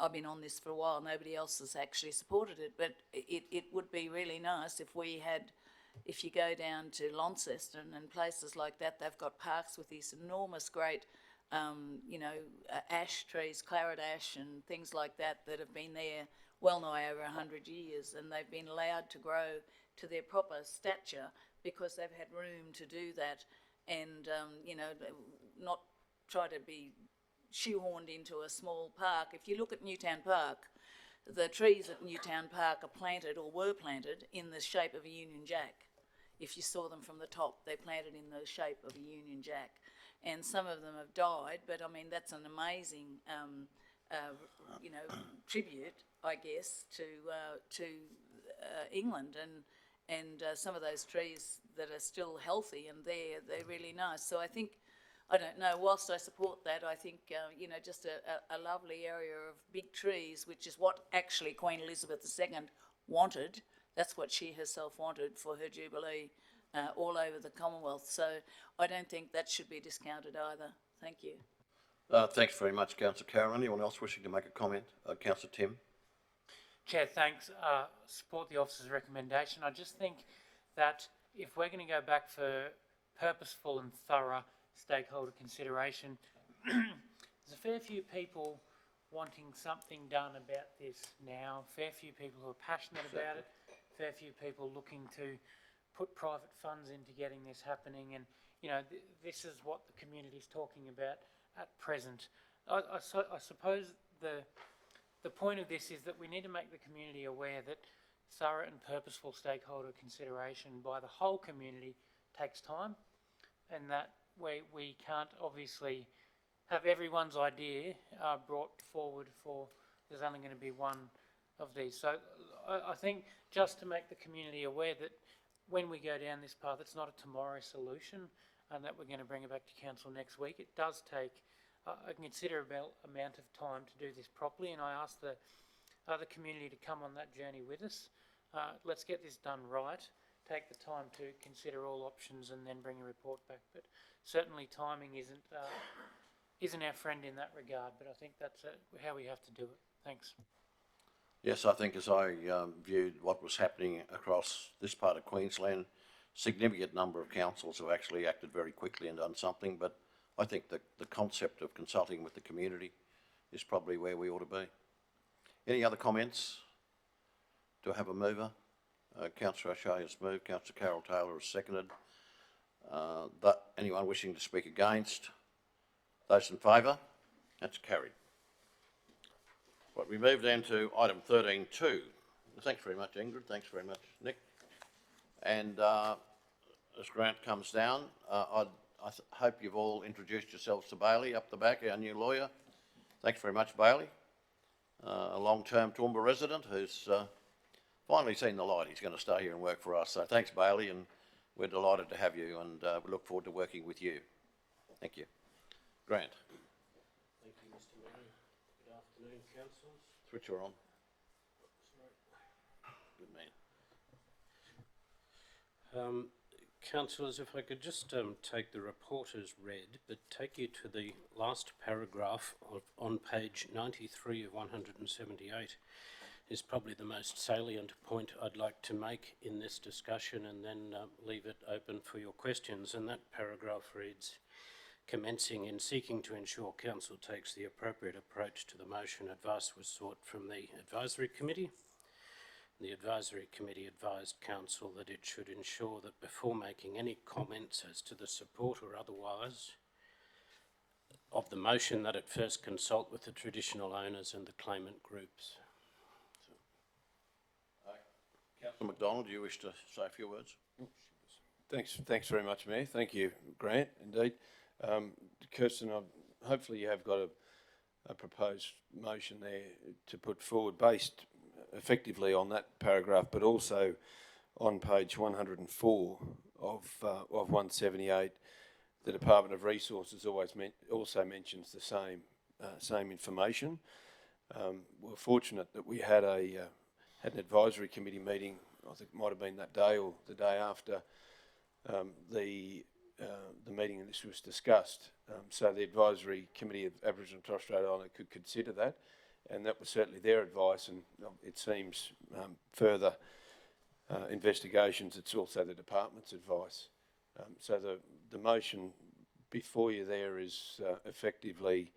I've been on this for a while. Nobody else has actually supported it, but it would be really nice if you go down to Launceston and places like that, they've got parks with these enormous, great, ash trees, claret ash and things like that have been there well nigh over 100 years, and they've been allowed to grow to their proper stature because they've had room to do that, and, not try to be shoehorned into a small park. If you look at Newtown Park, the trees at Newtown Park are planted or were planted in the shape of a Union Jack. If you saw them from the top, they're planted in the shape of a Union Jack. And some of them have died, but I mean, that's an amazing, tribute, I guess, to England, and some of those trees that are still healthy and they're really nice. So I think, I don't know, whilst I support that, I think, just a lovely area of big trees, which is what actually Queen Elizabeth II wanted. That's what she herself wanted for her Jubilee all over the Commonwealth. So I don't think that should be discounted either. Thank you. Thanks very much, Councillor Carroll. Anyone else wishing to make a comment? Councillor Tim. Chair, thanks. Support the officer's recommendation. I just think that if we're going to go back for purposeful and thorough stakeholder consideration, there's a fair few people wanting something done about this now, fair few people who are passionate about it, fair few people looking to put private funds into getting this happening, and this is what the community is talking about at present. I suppose the point of this is that we need to make the community aware that thorough and purposeful stakeholder consideration by the whole community takes time, and that we can't obviously have everyone's idea brought forward for, there's only going to be one of these. So I think just to make the community aware that when we go down this path, it's not a tomorrow solution, and that we're going to bring it back to council next week. It does take a considerable amount of time to do this properly, and I ask the other community to come on that journey with us. Let's get this done right, take the time to consider all options and then bring a report back. But certainly timing isn't our friend in that regard, but I think that's how we have to do it. Thanks. Yes, I think as I viewed what was happening across this part of Queensland, significant number of councils have actually acted very quickly and done something, but I think that the concept of consulting with the community is probably where we ought to be. Any other comments? Do I have a mover? Councillor O'Shea has moved, Councillor Carroll Taylor has seconded. Anyone wishing to speak against? Those in favour? That's carried. Right, we move then to item 13.2. Thanks very much, Ingrid. Thanks very much, Nick. And as Grant comes down, I hope you've all introduced yourselves to Bailey up the back, our new lawyer. Thanks very much, Bailey. A long-term Toowoomba resident who's finally seen the light. He's going to stay here and work for us. So thanks, Bailey, and we're delighted to have you, and we look forward to working with you. Thank you. Grant. Thank you, Mr Mayor. Good afternoon, councillors. Switch her on. Good man. Councillors, if I could just take the report as read, but take you to the last paragraph on page 93 of 178 is probably the most salient point I'd like to make in this discussion, and then leave it open for your questions. And that paragraph reads, commencing in seeking to ensure Council takes the appropriate approach to the motion, advice was sought from the Advisory Committee. The Advisory Committee advised Council that it should ensure that before making any comments as to the support or otherwise of the motion, that it first consult with the traditional owners and the claimant groups. Councillor McDonald, do you wish to say a few words? Thanks very much, Mayor. Thank you, Grant, indeed. Kirsten, hopefully you have got a proposed motion there to put forward based effectively on that paragraph, but also on page 104 of 178, the Department of Resources also mentions the same information. We're fortunate that we had an advisory committee meeting. I think it might have been that day or the day after the meeting, and this was discussed. So the Advisory Committee of Aboriginal and Torres Strait Islander could consider that, and that was certainly their advice, and it seems further investigations, it's also the department's advice. So the motion before you there is effectively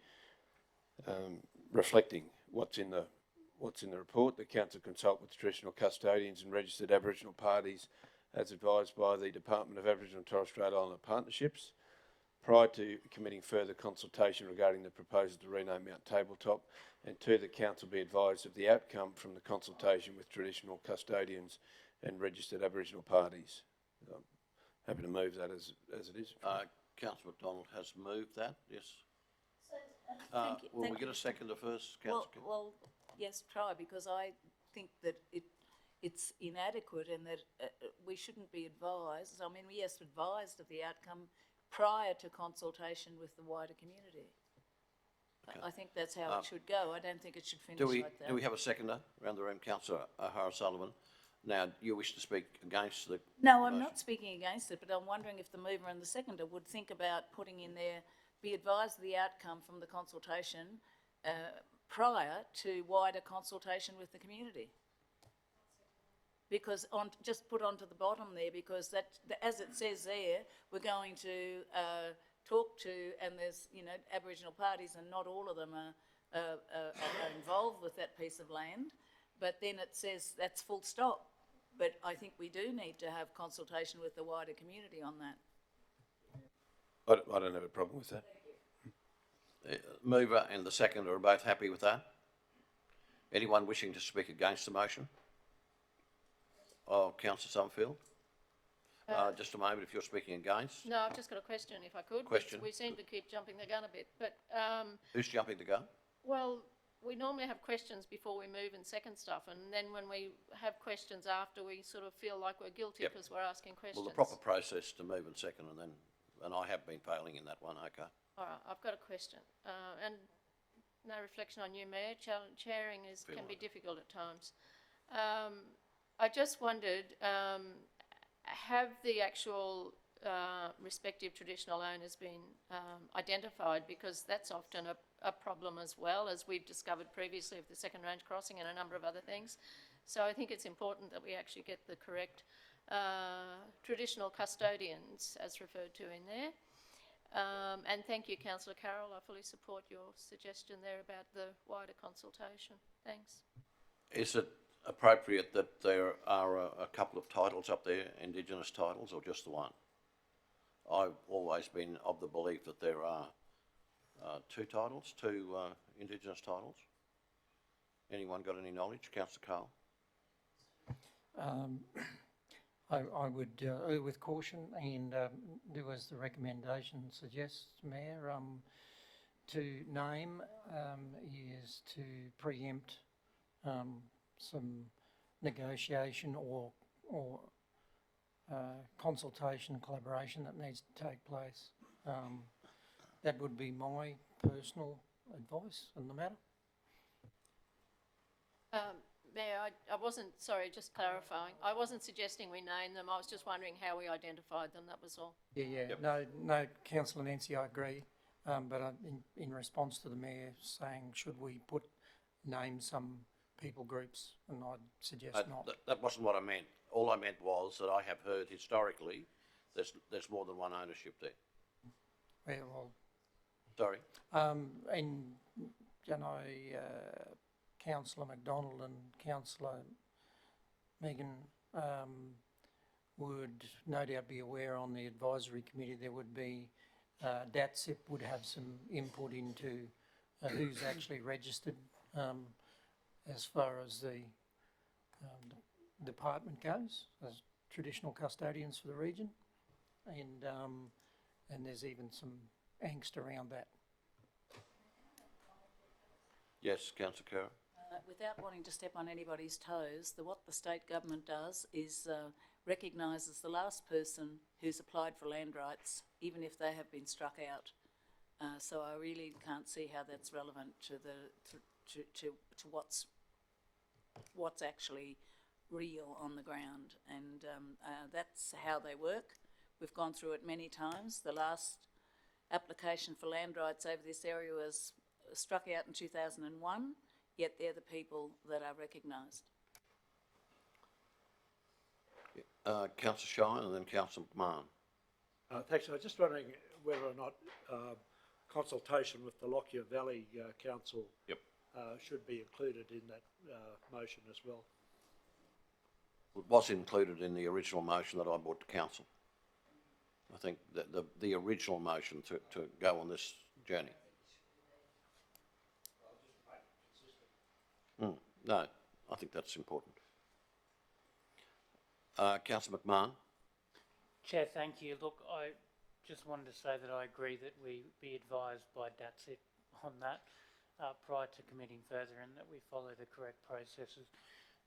reflecting what's in the report. The Council consult with traditional custodians and registered Aboriginal parties as advised by the Department of Aboriginal and Torres Strait Islander Partnerships. Prior to committing further consultation regarding the proposal to rename Mount Tabletop, and two, the Council be advised of the outcome from the consultation with traditional custodians and registered Aboriginal parties. I'm happy to move that as it is. Councillor McDonald has moved that, yes. Thank you. Will we get a seconder first, Councillor? Well, yes, try, because I think that it's inadequate and that we shouldn't be advised. I mean, yes, advised of the outcome prior to consultation with the wider community. Okay. I think that's how it should go. I don't think it should finish like that. Do we have a seconder around the room? Councillor O'Hara-Sullivan. Now, you wish to speak against the No, I'm motion? not speaking against it, but I'm wondering if the mover and the seconder would think about putting in there, be advised of the outcome from the consultation prior to wider consultation with the community. Because just put onto the bottom there, because that, as it says there, we're going to talk to, and there's, Aboriginal parties, and not all of them are involved with that piece of land, but then it says that's full stop. But I think we do need to have consultation with the wider community on that. I don't have a problem with that. The mover and the seconder are both happy with that? Anyone wishing to speak against the motion? Oh, Councillor Summerfield? Just a moment, if you're speaking against. No, I've just got a question, if I could. Question. We seem to keep jumping the gun a bit, but, Who's jumping the gun? well, we normally have questions before we move and second stuff, and then when we have questions after, we sort of feel like we're guilty because we're asking questions. Well, the proper process to move and second, and I have been failing in that one, okay. All right, I've got a question, and no reflection on you, Mayor. Chairing can be difficult at times. I just wondered, have the actual respective traditional owners been identified? Because that's often a problem as well, as we've discovered previously with the Second Range Crossing and a number of other things. So I think it's important that we actually get the correct traditional custodians, as referred to in there. And thank you, Councillor Carroll. I fully support your suggestion there about the wider consultation. Thanks. Is it appropriate that there are a couple of titles up there, Indigenous titles, or just the one? I've always been of the belief that there are two titles, two Indigenous titles. Anyone got any knowledge? Councillor Carl? I would err with caution and do as the recommendation suggests, Mayor. To name is to preempt some negotiation or consultation and collaboration that needs to take place. That would be my personal advice on the matter. Mayor, I wasn't, sorry, just clarifying. I wasn't suggesting we name them. I was just wondering how we identified them, that was all. Yeah. No, Councillor Nancy, I agree. But in response to the Mayor saying, should we name some people groups, and I'd suggest not. That wasn't what I meant. All I meant was that I have heard historically there's more than one ownership there. Yeah, well, Sorry? and, you know, Councillor McDonald and Councillor Megan would no doubt be aware on the advisory committee there would be, DATSIP would have some input into who's actually registered as far as the department goes, as traditional custodians for the region. And there's even some angst around that. Yes, Councillor Kerr. Without wanting to step on anybody's toes, what the state government does is recognises the last person who's applied for land rights, even if they have been struck out. So I really can't see how that's relevant to what's actually real on the ground, and that's how they work. We've gone through it many times. The last application for land rights over this area was struck out in 2001, yet they're the people that are recognised. Councillor Shine and then Councillor McMahon. Thanks. I was just wondering whether or not consultation with the Lockyer Valley Council should be included in that motion as well. It was included in the original motion that I brought to council. I think that the original motion to go on this journey. No, I think that's important. Councillor McMahon. Chair, thank you. Look, I just wanted to say that I agree that we be advised by DATSIP on that prior to committing further, and that we follow the correct processes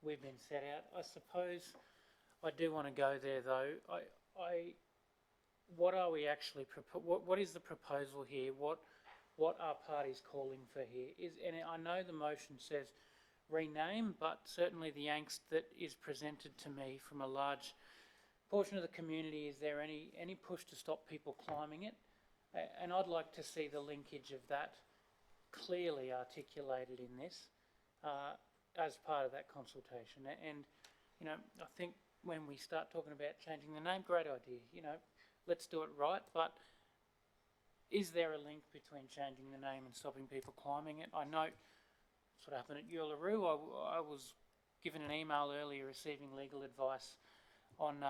we've been set out. I suppose I do want to go there though. What are we actually what is the proposal here? What are parties calling for here? And I know the motion says rename, but certainly the angst that is presented to me from a large portion of the community, is there any push to stop people climbing it? And I'd like to see the linkage of that clearly articulated in this as part of that consultation. And, you know, I think when we start talking about changing the name, great idea, you know, let's do it right, but is there a link between changing the name and stopping people climbing it? I know that's what happened at Uluru. I was given an email earlier receiving legal advice on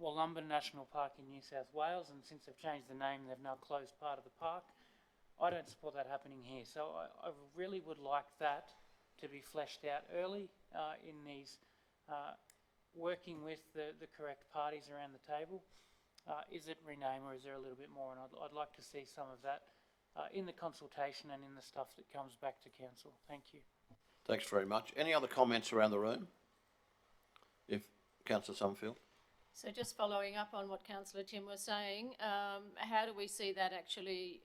Wollumba National Park in New South Wales, and since they've changed the name, they've now closed part of the park. I don't support that happening here, so I really would like that to be fleshed out early in these, working with the correct parties around the table. Is it rename, or is there a little bit more? And I'd like to see some of that in the consultation and in the stuff that comes back to council. Thank you. Thanks very much. Any other comments around the room? If Councillor Summerfield. So just following up on what Councillor Tim was saying, how do we see that actually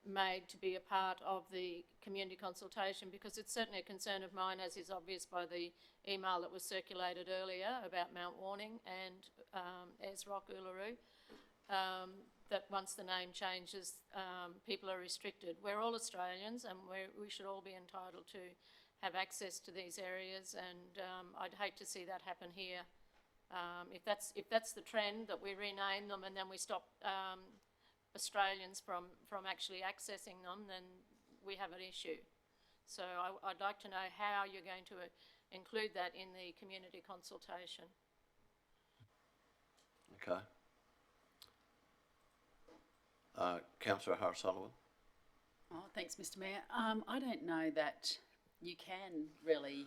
made to be a part of the community consultation? Because it's certainly a concern of mine, as is obvious by the email that was circulated earlier about Mount Warning and Ayers Rock, Uluru, that once the name changes, people are restricted. We're all Australians, and we should all be entitled to have access to these areas, and I'd hate to see that happen here. If that's the trend, that we rename them and then we stop Australians from actually accessing them, then we have an issue. So I'd like to know how you're going to include that in the community consultation. Okay. Councillor O'Hara-Sullivan. Oh, thanks, Mr. Mayor. I don't know that you can really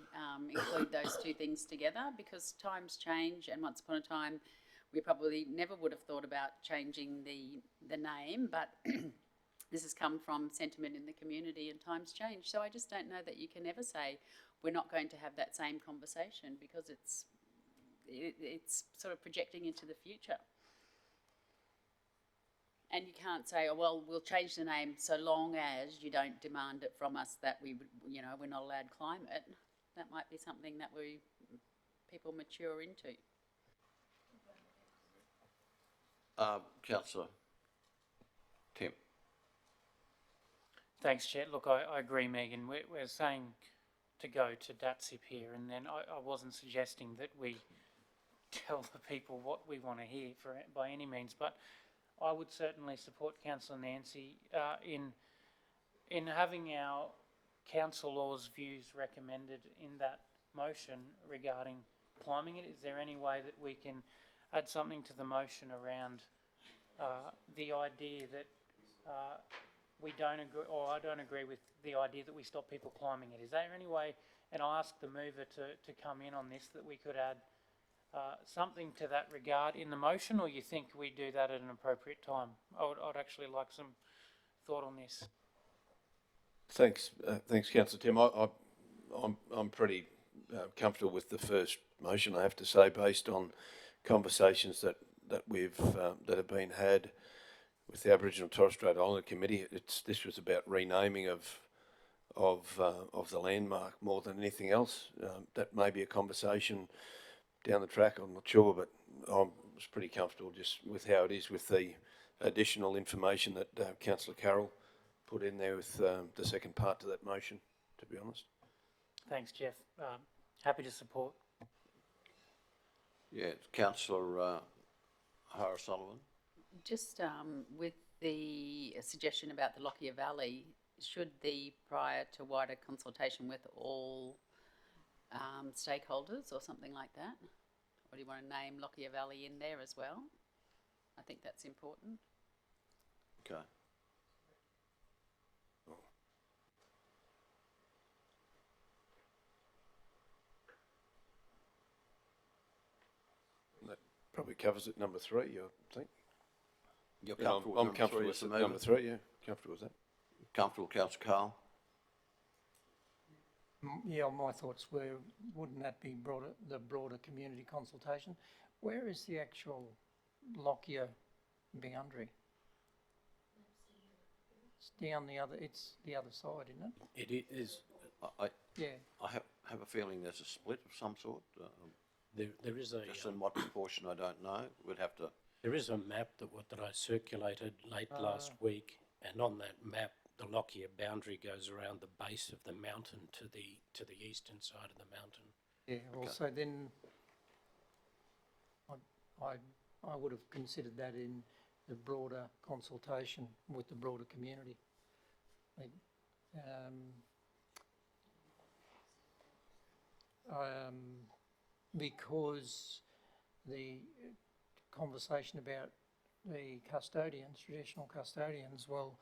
include those two things together, because times change, and once upon a time we probably never would have thought about changing the name, but this has come from sentiment in the community, and times change. So I just don't know that you can ever say we're not going to have that same conversation, because it's sort of projecting into the future. And you can't say, oh, well, we'll change the name so long as you don't demand it from us that we would, you know, we're not allowed to climb it. That might be something that people mature into. Councillor Tim. Thanks, Chair. Look, I agree, Megan. We're saying to go to DATSIP here, and then I wasn't suggesting that we tell the people what we want to hear by any means, but I would certainly support Councillor Nancy in having our councillors' views recommended in that motion regarding climbing it. Is there any way that we can add something to the motion around the idea that we don't agree, or I don't agree with the idea that we stop people climbing it? Is there any way, and I'll ask the mover to come in on this, that we could add something to that regard in the motion, or you think we do that at an appropriate time? I'd actually like some thought on this. Thanks, Councillor Tim. I'm pretty comfortable with the first motion, I have to say, based on conversations that have been had with the Aboriginal and Torres Strait Islander Committee. This was about renaming of the landmark more than anything else. That may be a conversation down the track, I'm not sure, but I was pretty comfortable just with how it is, with the additional information that Councillor Carroll put in there with the second part to that motion, to be honest. Thanks, Jeff. Happy to support. Yeah, Councillor O'Sullivan. Just with the suggestion about the Lockyer Valley, should prior to wider consultation with all stakeholders or something like that? Or do you want to name Lockyer Valley in there as well? I think that's important. Okay. That probably covers it, number 3, I think. You're Yeah, comfortable I'm with comfortable with number 3, yeah. Comfortable with that. Comfortable, Councillor Carl? Yeah, my thoughts were, wouldn't that be the broader community consultation? Where is the actual Lockyer boundary? It's the other side, isn't it? It is. Yeah. I have a feeling there's a split of some sort. There is a. Just in what proportion, I don't know. We'd have to. There is a map that I circulated late last week, and on that map, the Lockyer boundary goes around the base of the mountain to the eastern side of the mountain. Yeah. Well, so then, I would have considered that in the broader consultation with the broader community. Because the conversation about the custodians, traditional custodians, well,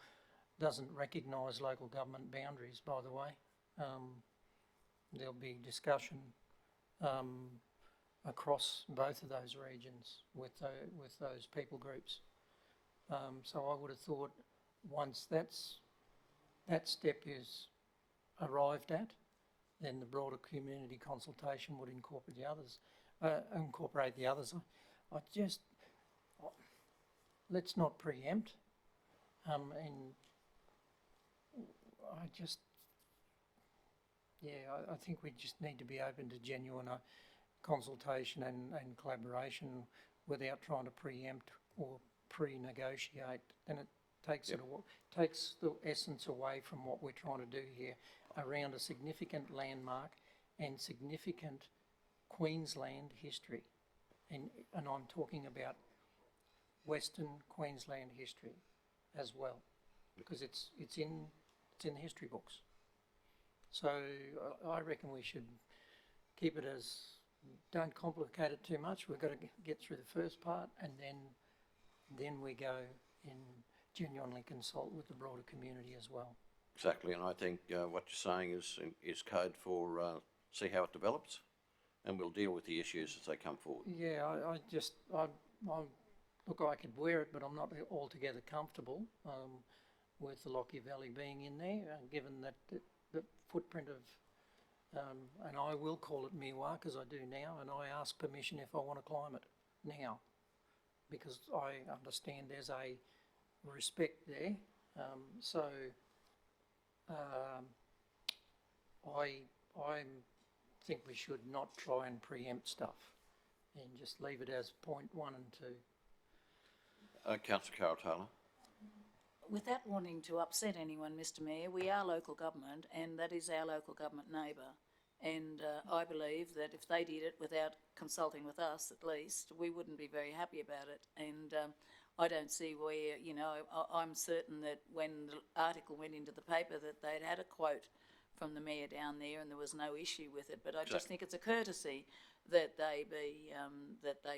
doesn't recognise local government boundaries, by the way. There'll be discussion across both of those regions with those people groups. So I would have thought once that step is arrived at, then the broader community consultation would incorporate the others. Let's not preempt. I think we just need to be open to genuine consultation and collaboration without trying to preempt or pre-negotiate. Then it takes takes the essence away from what we're trying to do here around a significant landmark and significant Queensland history. And I'm talking about Western Queensland history as well, because it's in the history books. So I reckon we should keep it as, don't complicate it too much. We've got to get through the first part, and then we go and genuinely consult with the broader community as well. Exactly, and I think what you're saying is code for see how it develops, and we'll deal with the issues as they come forward. Yeah, look, I could wear it, but I'm not altogether comfortable with the Lockyer Valley being in there, given that the footprint of, and I will call it Miwa because I do now, and I ask permission if I want to climb it now, because I understand there's a respect there. I'm think we should not try and preempt stuff and just leave it as point 1 and 2. Councillor Carol Taylor. Without wanting to upset anyone, Mr Mayor, we are local government and that is our local government neighbour. And I believe that if they did it without consulting with us at least, we wouldn't be very happy about it. And I don't see where, you know, I'm certain that when the article went into the paper that they'd had a quote from the mayor down there and there was no issue with it. But I just think it's a courtesy that they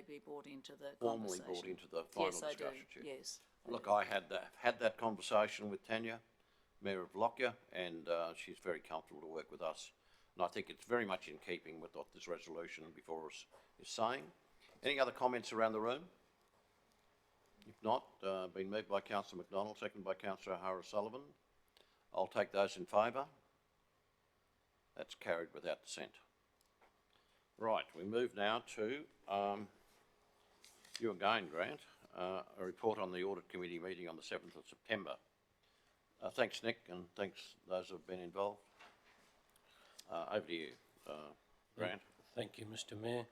be brought into the Formally conversation. brought into the final Yes, I discussion. do. Chair. Yes. Look, I had that conversation with Tanya, Mayor of Lockyer, and she's very comfortable to work with us. And I think it's very much in keeping with what this resolution before us is saying. Any other comments around the room? If not, been moved by Councillor McDonald, seconded by Councillor O'Hara-Sullivan. I'll take those in favour. That's carried without dissent. Right, we move now to you again, Grant, a report on the Audit Committee meeting on the 7th of September. Thanks, Nick, and thanks those who have been involved. Over to you, Grant. Thank you, Mr Mayor.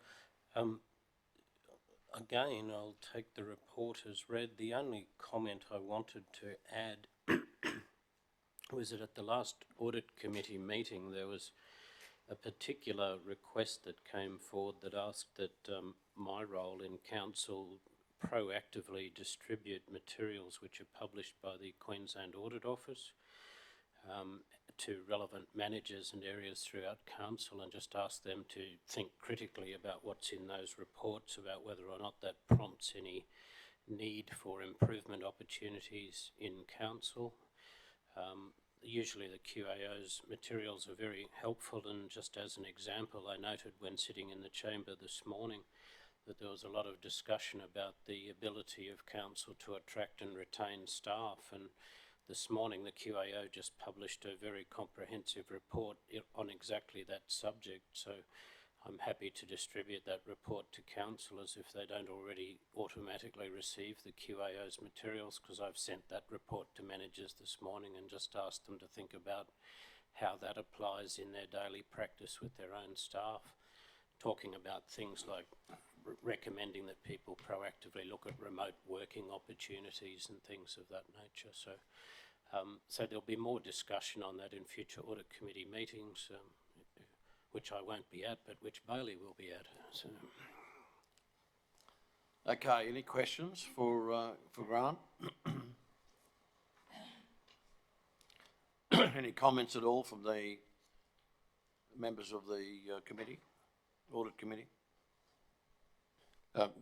Again, I'll take the report as read. The only comment I wanted to add was that at the last Audit Committee meeting there was a particular request that came forward that asked that my role in council proactively distribute materials which are published by the Queensland Audit Office to relevant managers and areas throughout council, and just ask them to think critically about what's in those reports, about whether or not that prompts any need for improvement opportunities in council. Usually the QAO's materials are very helpful, and just as an example, I noted when sitting in the chamber this morning that there was a lot of discussion about the ability of council to attract and retain staff, and this morning the QAO just published a very comprehensive report on exactly that subject. So I'm happy to distribute that report to councillors if they don't already automatically receive the QAO's materials, because I've sent that report to managers this morning and just asked them to think about how that applies in their daily practice with their own staff, talking about things like recommending that people proactively look at remote working opportunities and things of that nature. So, so there'll be more discussion on that in future Audit Committee meetings, which I won't be at, but which Bailey will be at. So. Okay, any questions for Grant? Any comments at all from the members of the committee, Audit Committee?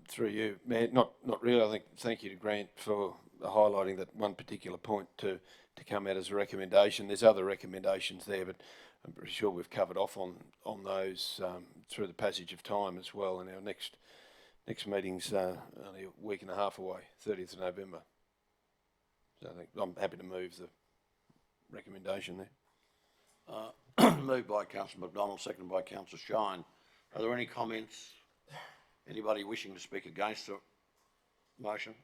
Through you, Mayor, not really. I think thank you to Grant for highlighting that one particular point to come out as a recommendation. There's other recommendations there, but I'm pretty sure we've covered off on those through the passage of time as well. And our next meeting's only a week and a half away, 30th of November. So I think I'm happy to move the recommendation there. Moved by Councillor McDonald, seconded by Councillor Shine. Are there any comments? Anybody wishing to speak against the motion,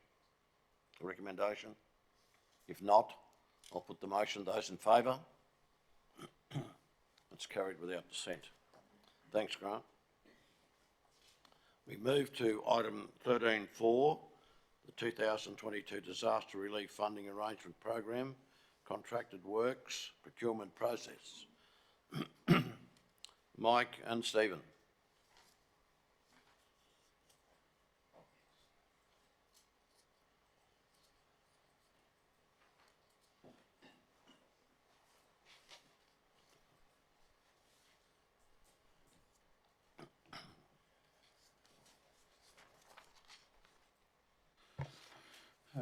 the recommendation? If not, I'll put the motion. Those in favour? It's carried without dissent. Thanks, Grant. We move to item 13.4, the 2022 Disaster Relief Funding Arrangement Program, Contracted Works, Procurement Process. Mike and Stephen.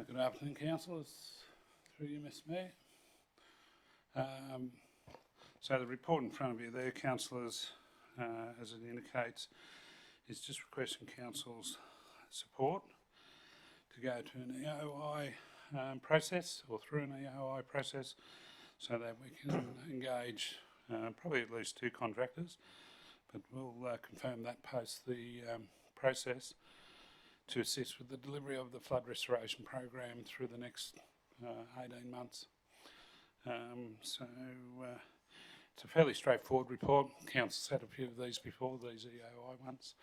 Good afternoon, councillors. Through you, Mr Mayor. So the report in front of you there, councillors, as it indicates, is just requesting council's support to go to an EOI process, or through an EOI process, so that we can engage probably at least 2 contractors, but we'll confirm that post the process, to assist with the delivery of the flood restoration program through the next 18 months. So It's a fairly straightforward report. Council's had a few of these before, these EOI ones.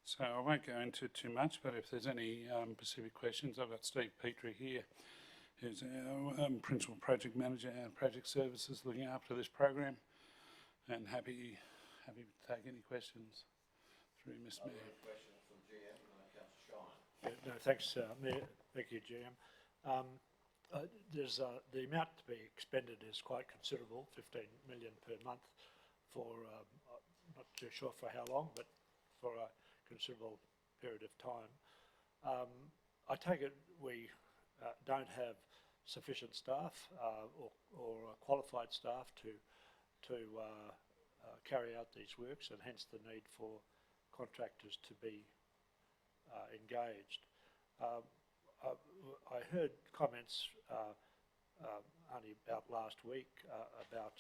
So I won't go into too much, but if there's any specific questions, I've got Steve Petrie here, who's our Principal Project Manager and Project Services looking after this program, and happy to take any questions through Ms. Mayor. Questions from GM, Councillor Shine. No, thanks, Mayor. Thank you, GM. There's the amount to be expended is quite considerable, 15 million per month for, not too sure for how long, but for a considerable period of time. I take it we don't have sufficient staff or qualified staff to carry out these works, and hence the need for contractors to be engaged. I heard comments only about last week about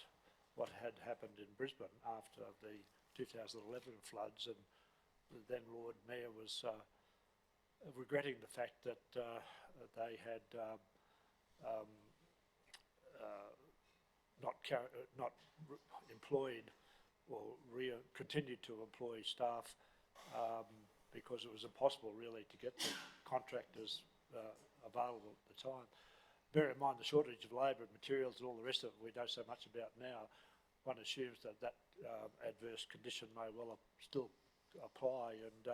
what had happened in Brisbane after the 2011 floods, and the then Lord Mayor was regretting the fact that they had not employed or continued to employ staff because it was impossible really to get the contractors available at the time. Bear in mind the shortage of labour and materials and all the rest of it we know so much about now. One assumes that that adverse condition may well still apply. And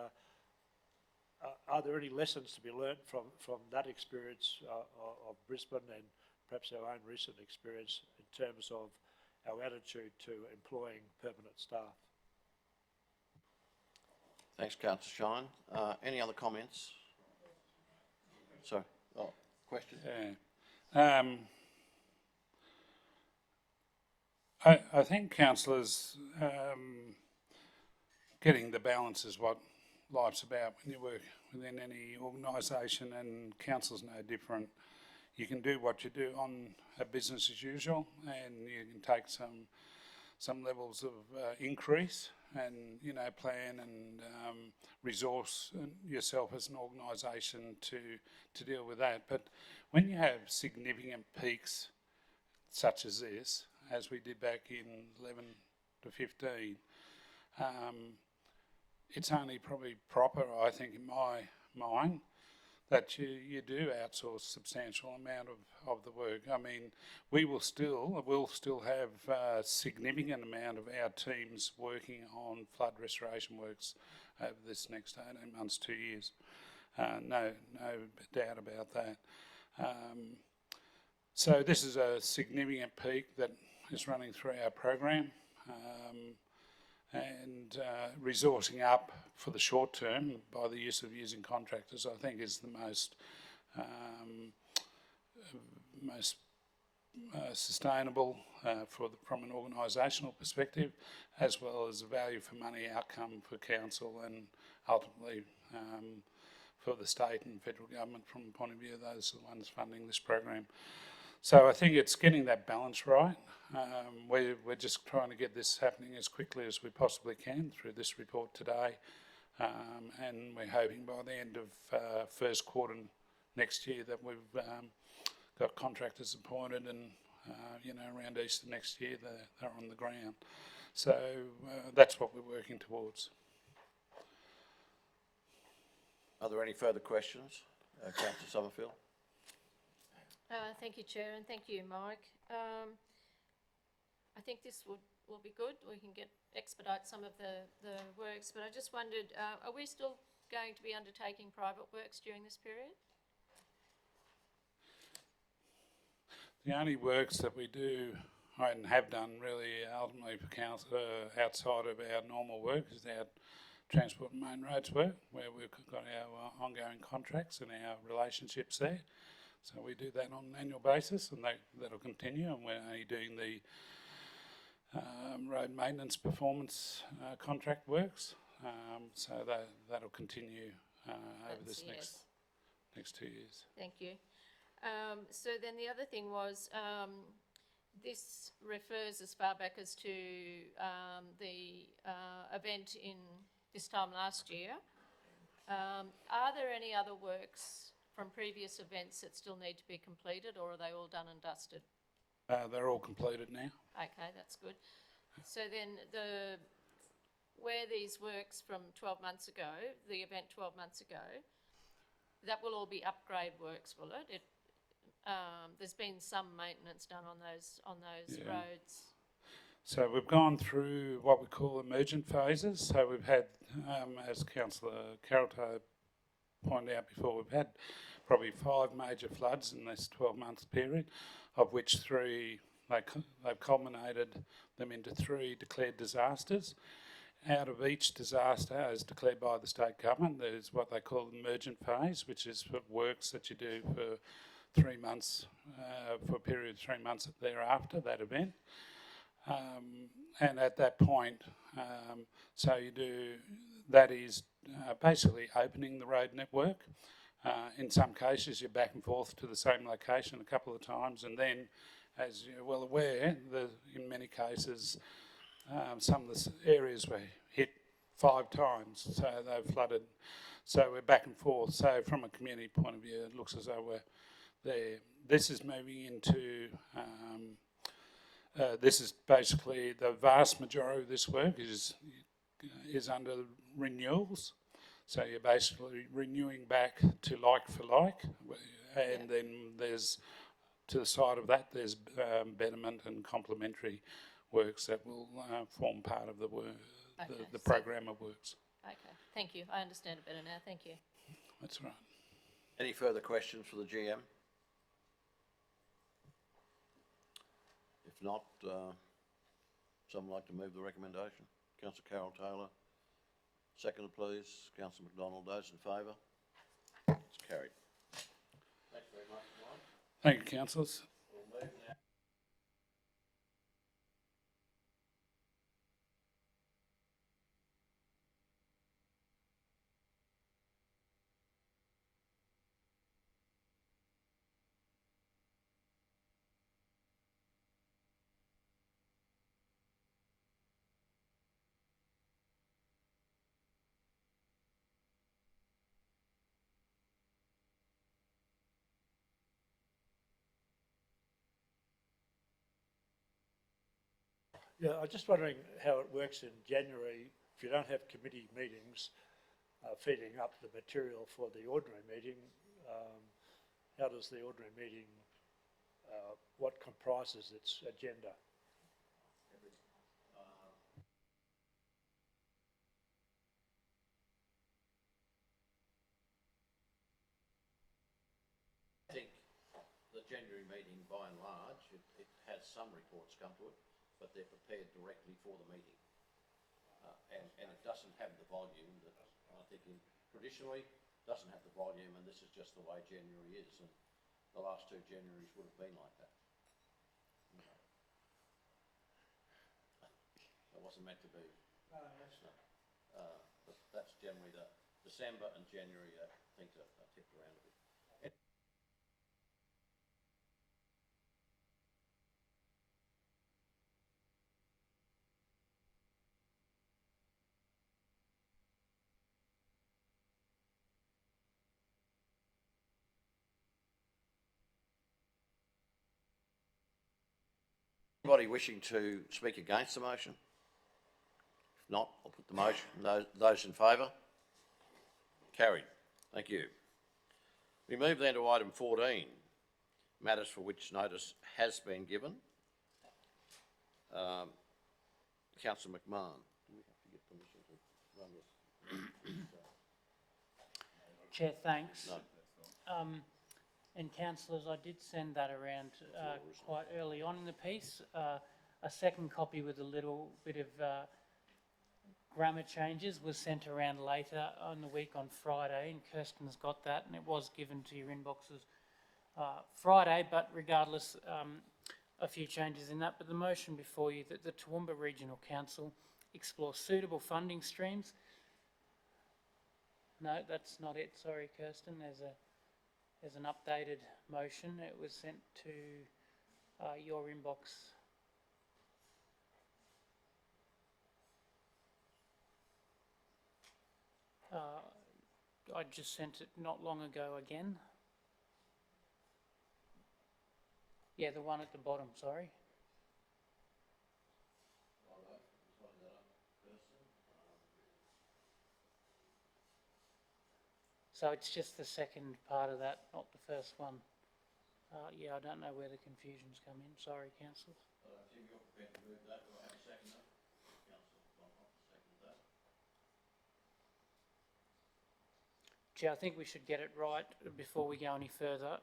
are there any lessons to be learnt from that experience of Brisbane and perhaps our own recent experience in terms of our attitude to employing permanent staff? Thanks, Councillor Shine. Any other comments? Sorry, question? Yeah. I think councillors getting the balance is what life's about when you work within any organisation, and council's no different. You can do what you do on a business as usual, and you can take some levels of increase and, you know, plan and resource yourself as an organisation to deal with that. But when you have significant peaks such as this, as we did back in 11 to 15, it's only probably proper, I think, in my mind, that you do outsource substantial amount of the work. I mean, we'll still have a significant amount of our teams working on flood restoration works over this next 18 months, 2 years. No doubt about that. So this is a significant peak that is running through our program, and resourcing up for the short term by the use of using contractors, I think, is the most sustainable from an organisational perspective, as well as a value for money outcome for council and ultimately for the state and federal government from the point of view of those are the ones funding this program. So I think it's getting that balance right. We're just trying to get this happening as quickly as we possibly can through this report today, and we're hoping by the end of first quarter next year that we've got contractors appointed, and around Easter next year they're on the ground. So that's what we're working towards. Are there any further questions? Councillor Summerfield. Thank you, Chair, and thank you, Mike. I think this will be good. We can expedite some of the works, but I just wondered, are we still going to be undertaking private works during this period? The only works that we do and have done really ultimately for council outside of our normal work is our transport and main roads work, where we've got our ongoing contracts and our relationships there. So we do that on an annual basis, and that'll continue, and we're only doing the road maintenance performance contract works. So that'll continue over this next 2 years. Thank you. So then the other thing was, this refers as far back as to the event in this time last year. Are there any other works from previous events that still need to be completed, or are they all done and dusted? They're all completed now. Okay, that's good. So then where these works from 12 months ago, the event 12 months ago, that will all be upgrade works, will it? There's been some maintenance done on those Yeah. roads. So we've gone through what we call emergent phases. So we've had, as Councillor Carroll pointed out before, we've had probably 5 major floods in this 12-month period, of which 3, they've culminated them into 3 declared disasters. Out of each disaster, as declared by the state government, there's what they call the emergent phase, which is for works that you do for 3 months, for a period of 3 months thereafter that event. And at that point, so you do, that is basically opening the road network. In some cases, you're back and forth to the same location a couple of times, and then, as you're well aware, in many cases, some of the areas were hit 5 times, so they've flooded. So we're back and forth. So from a community point of view, it looks as though we're there. This is moving into, this is basically the vast majority of this work is under renewals. So you're basically renewing back to like for like, and then there's, to the side of that, there's betterment and complementary works that will form part of the program of works. Okay, thank you. I understand it better now. Thank you. That's right. Any further questions for the GM? If not, someone like to move the recommendation? Councillor Carroll Taylor. Second, please. Councillor McDonald. Those in favour? It's carried. Thanks very much, Mike. Thank you, councillors. We'll move now. Yeah, I'm just wondering how it works in January if you don't have committee meetings feeding up the material for the ordinary meeting. How does the ordinary meeting, what comprises its agenda? I think the January meeting, by and large, it has some reports come to it, but they're prepared directly for the meeting. And it doesn't have the volume that I think traditionally doesn't have the volume, and this is just the way January is, and the last 2 Januaries would have been like that. It wasn't meant to be. No, that's not. But that's generally the December and January things are tipped around a bit. Anybody wishing to speak against the motion? If not, I'll put the motion. Those in favour? Carried. Thank you. We move then to item 14, matters for which notice has been given. Councillor McMahon, do we have to get permission to run this? Chair, thanks. No. And councillors, I did send that around quite early on in the piece. A second copy with a little bit of grammar changes was sent around later on the week on Friday, and Kirsten's got that, and it was given to your inboxes Friday, but regardless, a few changes in that. But the motion before you, that the Toowoomba Regional Council explore suitable funding streams. No, that's not it. Sorry, Kirsten. There's an updated motion. It was sent to your inbox. I just sent it not long ago again. Yeah, the one at the bottom, sorry. So it's just the second part of that, not the first one. Yeah, I don't know where the confusion's come in. Sorry, councillors. Tim, you're prepared to move that, do I have a seconder? Councillor Von Hoff second that. Chair, I think we should get it right before we go any further.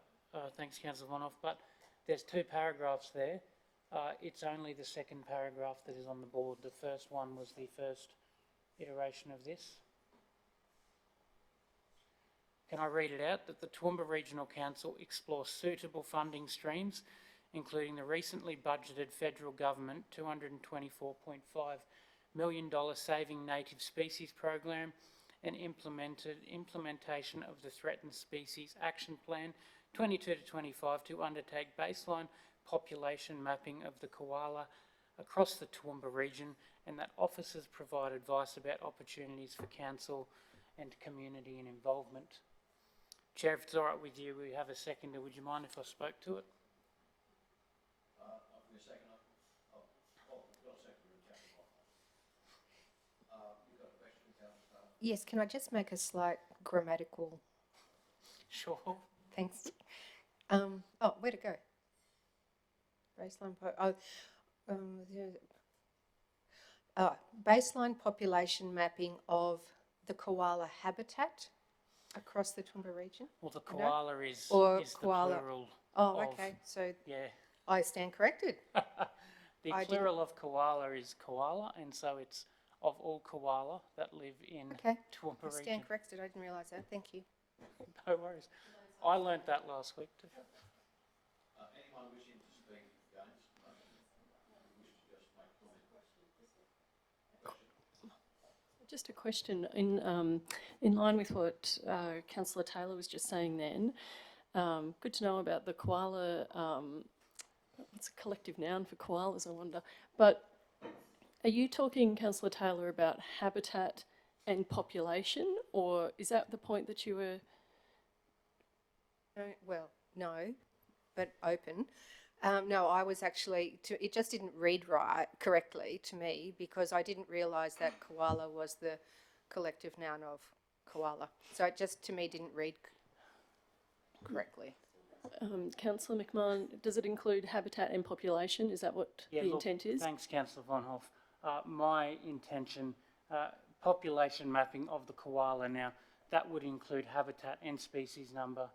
Thanks, Councillor Von Hoff, but there's two paragraphs there. It's only the second paragraph that is on the board. The first one was the first iteration of this. Can I read it out? That the Toowoomba Regional Council explore suitable funding streams, including the recently budgeted federal government $224.5 million Saving Native Species program and implementation of the Threatened Species Action Plan 22 to 25 to undertake baseline population mapping of the koala across the Toowoomba region, and that officers provide advice about opportunities for council and community and involvement. Chair, if it's all right with you, we have a seconder. Would you mind if I spoke to it? I'll give you a second. We've got a seconder in Councillor Von Hoff. You've got a question, Councillor? Yes, can I just make a slight grammatical? Sure. Thanks. Where'd it go? Baseline population mapping of the koala habitat across the Toowoomba region? Well, the No? koala is Or the koala. plural. Oh, of- okay, so Yeah. I stand corrected. The I plural of koala is koala, and so it's of all koala that live in Okay, Toowoomba I region. stand corrected, I didn't realise that, thank you. No worries. I learnt that last week too. Anyone wishing to speak against the motion? Wish to just make comment? Just a question in line with what Councillor Taylor was just saying then. Good to know about the koala. It's a collective noun for koalas, I wonder. But are you talking, Councillor Taylor, about habitat and population, or is that the point that you were? Well, no, but open. No, I was actually, it just didn't read right correctly to me because I didn't realise that koala was the collective noun of koala. So it just, to me, didn't read correctly. Councillor McMahon, does it include habitat and population? Is that what the look, intent is? Thanks, Councillor Von Hoff. My intention, population mapping of the koala now, that would include habitat and species number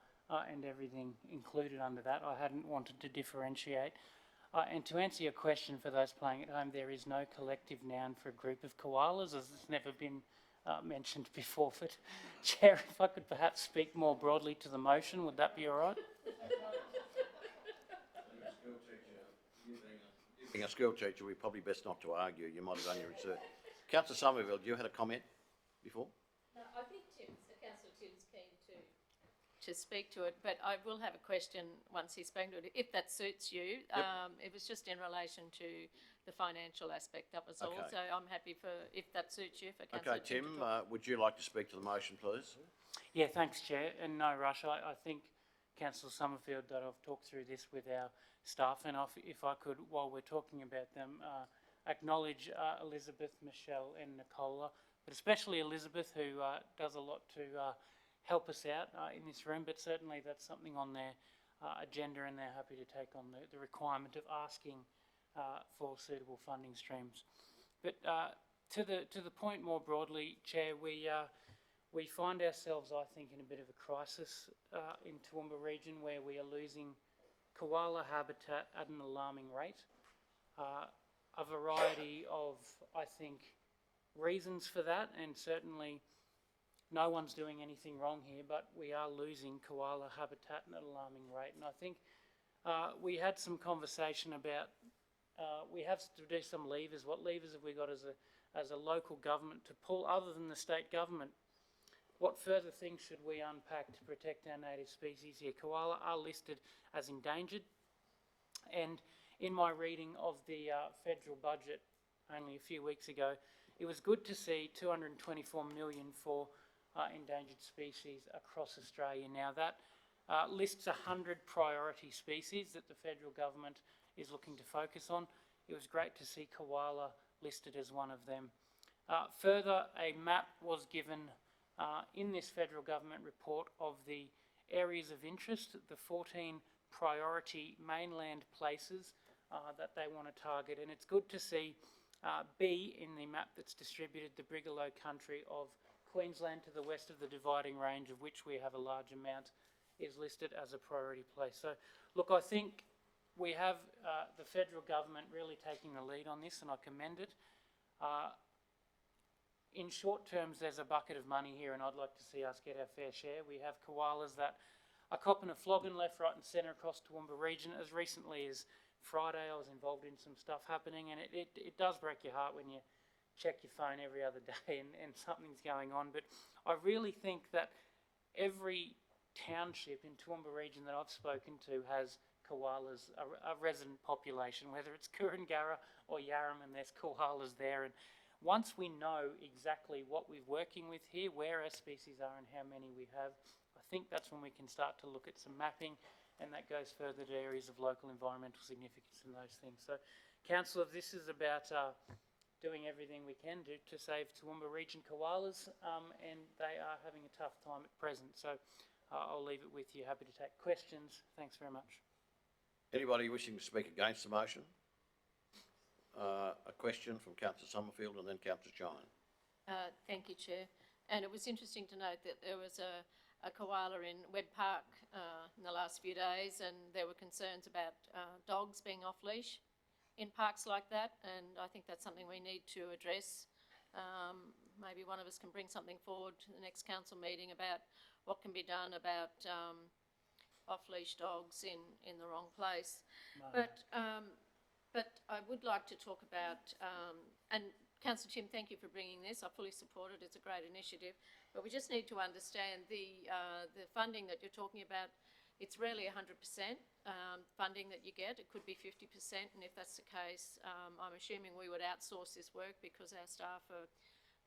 and everything included under that. I hadn't wanted to differentiate. And to answer your question for those playing at home, there is no collective noun for a group of koalas, as it's never been mentioned before. But Chair, if I could perhaps speak more broadly to the motion, would that be all right? Being a school teacher, we're probably best not to argue. You might have done your research. Councillor Somerville, you had a comment before? No, I think Councillor Tim's keen to speak to it, but I will have a question once he's spoken to it, if that suits you. Yep. It was just in relation to the financial aspect, that was all. Okay. So I'm happy for, if that suits you, for Okay, Councillor Tim Tim, to talk. would you like to speak to the motion, please? Yeah, thanks, Chair, and no rush. I think, Councillor Summerfield, that I've talked through this with our staff, and if I could, while we're talking about them, acknowledge Elizabeth, Michelle and Nicola, but especially Elizabeth, who does a lot to help us out in this room, but certainly that's something on their agenda, and they're happy to take on the requirement of asking for suitable funding streams. But to the point more broadly, Chair, we find ourselves, I think, in a bit of a crisis in Toowoomba region, where we are losing koala habitat at an alarming rate. A variety of, I think, reasons for that, and certainly no one's doing anything wrong here, but we are losing koala habitat at an alarming rate. And I think we had some conversation about, we have to do some levers. What levers have we got as a local government to pull other than the state government? What further things should we unpack to protect our native species here? Koala are listed as endangered, and in my reading of the federal budget only a few weeks ago, it was good to see $224 million for endangered species across Australia. Now that lists 100 priority species that the federal government is looking to focus on. It was great to see koala listed as one of them. Further, a map was given in this federal government report of the areas of interest, the 14 priority mainland places that they want to target. And it's good to see B in the map that's distributed, the Brigalow country of Queensland to the west of the Dividing Range, of which we have a large amount, is listed as a priority place. So, look, I think we have the federal government really taking the lead on this, and I commend it. In short terms, there's a bucket of money here, and I'd like to see us get our fair share. We have koalas that are copping a flogging left, right and centre across Toowoomba region. As recently as Friday, I was involved in some stuff happening, and it does break your heart when you check your phone every other day and something's going on. But I really think that every township in Toowoomba region that I've spoken to has koalas, a resident population, whether it's Kurungara or Yarram, there's koalas there. And once we know exactly what we're working with here, where our species are and how many we have, I think that's when we can start to look at some mapping, and that goes further to areas of local environmental significance and those things. So, Councillor, this is about doing everything we can do to save Toowoomba region koalas, and they are having a tough time at present. So I'll leave it with you. Happy to take questions. Thanks very much. Anybody wishing to speak against the motion? A question from Councillor Summerfield and then Councillor Shine. Thank you, Chair. And it was interesting to note that there was a koala in Webb Park in the last few days, and there were concerns about dogs being off leash in parks like that, and I think that's something we need to address. Maybe one of us can bring something forward to the next council meeting about what can be done about off-leash dogs in the wrong place. No. But I would like to talk about, and Councillor Tim, thank you for bringing this. I fully support it. It's a great initiative. But we just need to understand the funding that you're talking about. It's rarely 100% funding that you get. It could be 50%, and if that's the case, I'm assuming we would outsource this work because our staff are,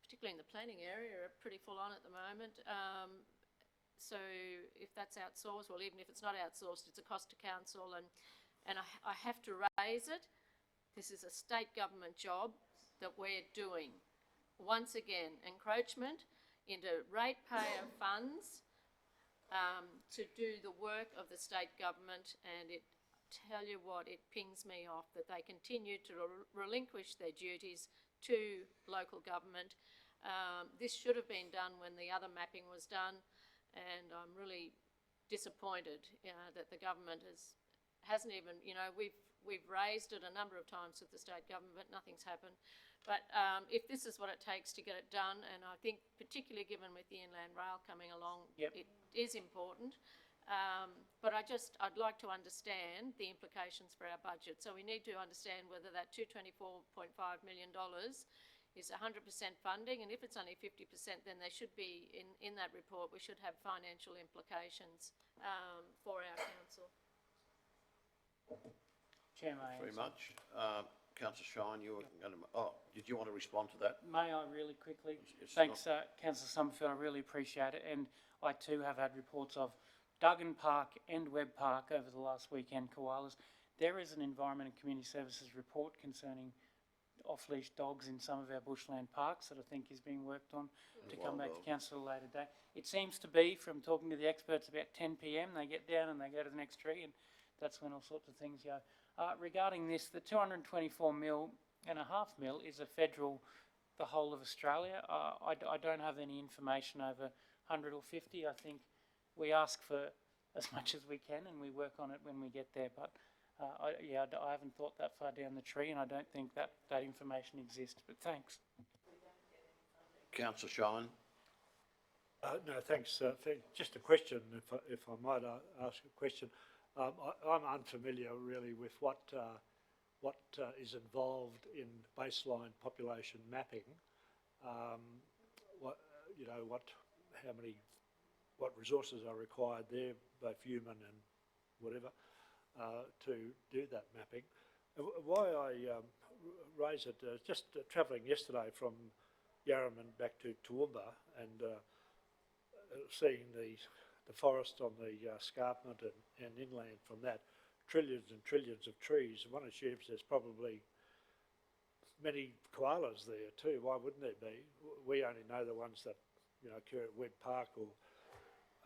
particularly in the planning area, are pretty full on at the moment. So if that's outsourced, well, even if it's not outsourced, it's a cost to council, and I have to raise it. This is a state government job that we're doing. Once again, encroachment into ratepayer funds to do the work of the state government, and tell you what, it pings me off that they continue to relinquish their duties to local government. This should have been done when the other mapping was done, and I'm really disappointed that the government hasn't even, we've raised it a number of times with the state government, but nothing's happened. But if this is what it takes to get it done, and I think particularly given with the Inland Rail coming along, it is important. But I'd like to understand the implications for our budget. So we need to understand whether that $224.5 million is 100% funding, and if it's only 50%, then there should be, in that report, we should have financial implications for our council. Chair, may I Very answer? much. Councillor Shine, you were going to... did you want to respond to that? May I really quickly? It's Thanks, Councillor Summerfield. I really appreciate it. And I too have had reports of Duggan Park and Webb Park over the last weekend, koalas. There is an Environment and Community Services report concerning off-leash dogs in some of our bushland parks that I think is being worked on to come back to council a later day. It seems to be, from talking to the experts, about 10 p.m. they get down and they go to the next tree, and that's when all sorts of things go. Regarding this, the 224.5 million is a federal, the whole of Australia. I don't have any information over 100 or 50. I think we ask for as much as we can and we work on it when we get there. But I haven't thought that far down the tree, and I don't think that information exists. But thanks. Councillor Shine. No, thanks. Just a question, if I might ask a question. I'm unfamiliar really with what is involved in baseline population mapping. What resources are required there, both human and whatever, to do that mapping. Why I raise it, just travelling yesterday from Yarram and back to Toowoomba, and seeing the forest on the escarpment and inland from that, trillions and trillions of trees. One assumes there's probably many koalas there too. Why wouldn't there be? We only know the ones that occur at Webb Park or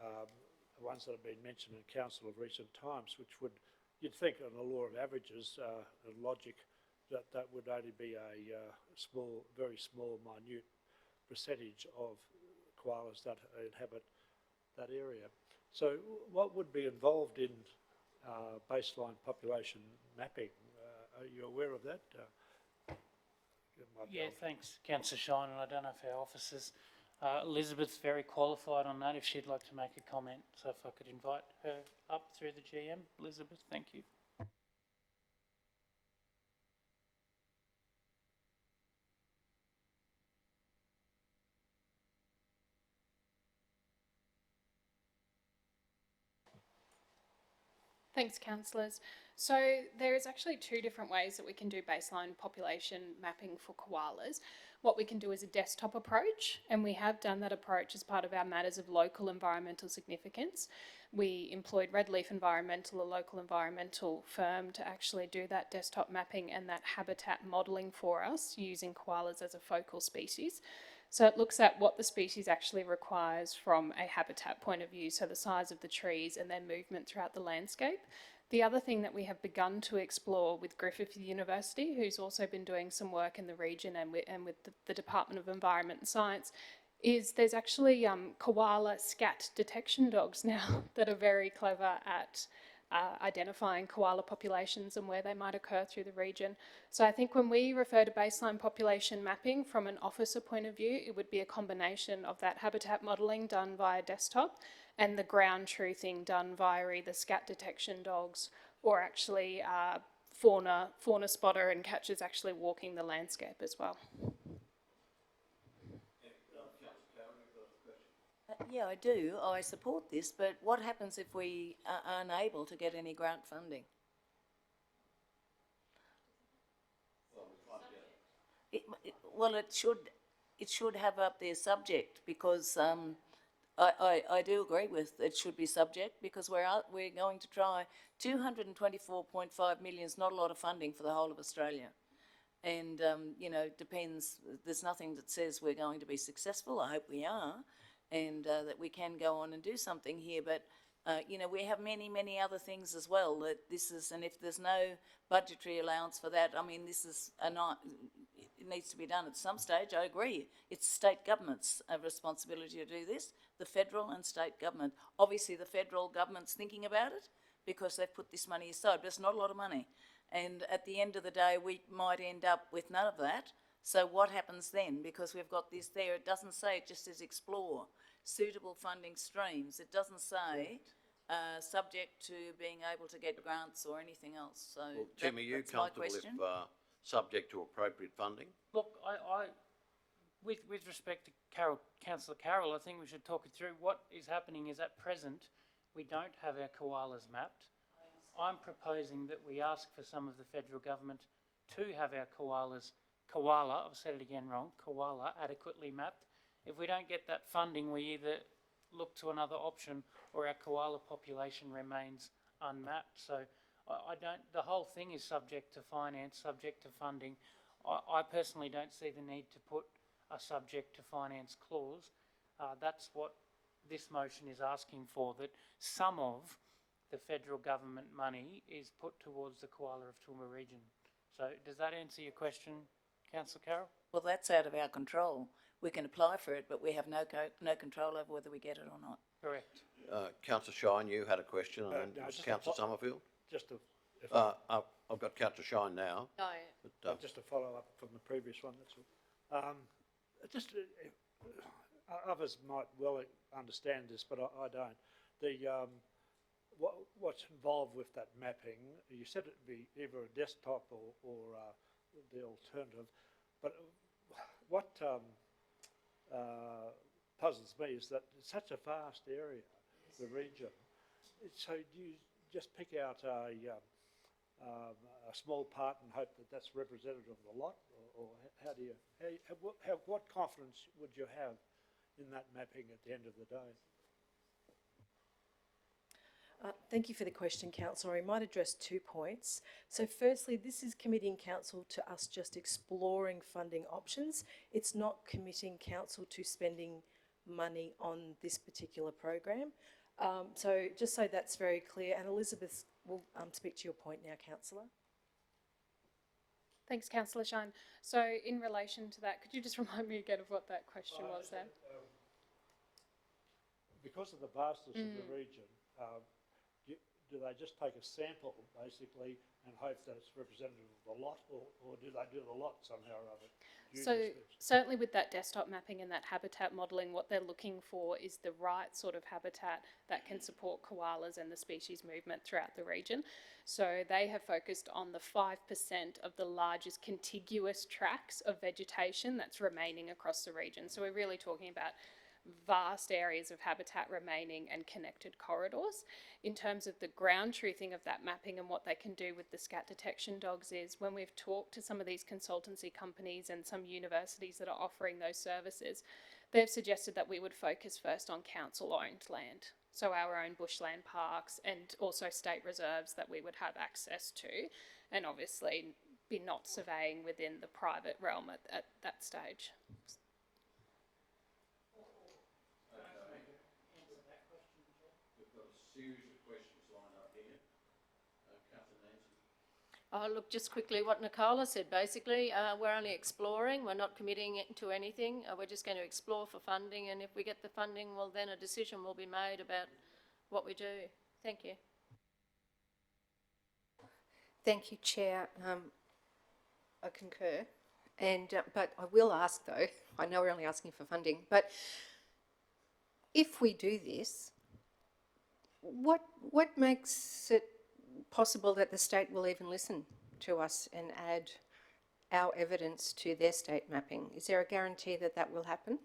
the ones that have been mentioned in council of recent times, which would, you'd think on the law of averages and logic, that would only be a small, very small, minute percentage of koalas that inhabit that area. So what would be involved in baseline population mapping? Are you aware of that? Yeah, thanks, Councillor Shine, and I don't know if our officers, Elizabeth's very qualified on that, if she'd like to make a comment. So if I could invite her up through the GM. Elizabeth, thank you. Thanks, councillors. So there is actually two different ways that we can do baseline population mapping for koalas. What we can do is a desktop approach, and we have done that approach as part of our matters of local environmental significance. We employed Redleaf Environmental, a local environmental firm, to actually do that desktop mapping and that habitat modelling for us using koalas as a focal species. So it looks at what the species actually requires from a habitat point of view, so the size of the trees and their movement throughout the landscape. The other thing that we have begun to explore with Griffith University, who's also been doing some work in the region and with the Department of Environment and Science, is there's actually koala scat detection dogs now that are very clever at identifying koala populations and where they might occur through the region. So I think when we refer to baseline population mapping from an officer point of view, it would be a combination of that habitat modelling done via desktop and the ground truthing done via either scat detection dogs or actually fauna spotter and catchers actually walking the landscape as well. Yeah, I do. I support this, but what happens if we are unable to get any grant funding? It should have up there subject, because I do agree with it should be subject, because we're going to try. 224.5 million is not a lot of funding for the whole of Australia. And, depends, there's nothing that says we're going to be successful. I hope we are. And that we can go on and do something here. But, we have many, many other things as well that this is, and if there's no budgetary allowance for that, I mean, this is it needs to be done at some stage. I agree. It's state government's responsibility to do this, the federal and state government. Obviously, the federal government's thinking about it because they've put this money aside, but it's not a lot of money. And at the end of the day, we might end up with none of that. So what happens then? Because we've got this there, it doesn't say, it just says explore suitable funding streams. It doesn't say subject to being able to get grants or anything else. So well, Tim, are you that's my comfortable question. if subject to appropriate funding? Look, with respect to Councillor Carroll, I think we should talk it through. What is happening is at present, we don't have our koalas mapped. I'm proposing that we ask for some of the federal government to have our koala, I've said it again wrong, koala adequately mapped. If we don't get that funding, we either look to another option or our koala population remains unmapped. So the whole thing is subject to finance, subject to funding. I personally don't see the need to put a subject to finance clause. That's what this motion is asking for, that some of the federal government money is put towards the koala of Toowoomba region. So does that answer your question, Councillor Carroll? Well, that's out of our control. We can apply for it, but we have no control over whether we get it or not. Correct. Councillor Shine, you had a question, and then no, Councillor Summerfield. I've got Councillor Shine now. Oh, But, just to follow up from the previous one, that's all. Others might well understand this, but I don't. What's involved with that mapping? You said it'd be either a desktop or the alternative, but what puzzles me is that it's such a vast area, the region. So do you just pick out a small part and hope that that's representative of the lot, or how do you? What confidence would you have in that mapping at the end of the day? Thank you for the question, Councillor. I might address 2 points. So firstly, this is committing council to us just exploring funding options. It's not committing council to spending money on this particular program. So just so that's very clear, and Elizabeth will speak to your point now, councillor. Thanks, Councillor Shine. So in relation to that, could you just remind me again of what that question was then? Because of the vastness of the region, do they just take a sample, basically, and hope that it's representative of the lot, or do they do the lot somehow or other? So certainly with that desktop mapping and that habitat modelling, what they're looking for is the right sort of habitat that can support koalas and the species movement throughout the region. So they have focused on the 5% of the largest contiguous tracts of vegetation that's remaining across the region. So we're really talking about vast areas of habitat remaining and connected corridors. In terms of the ground truthing of that mapping and what they can do with the scat detection dogs is when we've talked to some of these consultancy companies and some universities that are offering those services, they've suggested that we would focus first on council-owned land. So our own bushland parks and also state reserves that we would have access to, and obviously be not surveying within the private realm at that stage. Series of questions lined up here. Councillor Nancy. Oh, look, just quickly what Nicola said, basically, we're only exploring, we're not committing to anything, we're just going to explore for funding, and if we get the funding, well, then a decision will be made about what we do. Thank you. Thank you, Chair. I concur. And, but I will ask though, I know we're only asking for funding, but if we do this, what makes it possible that the state will even listen to us and add our evidence to their state mapping? Is there a guarantee that that will happen?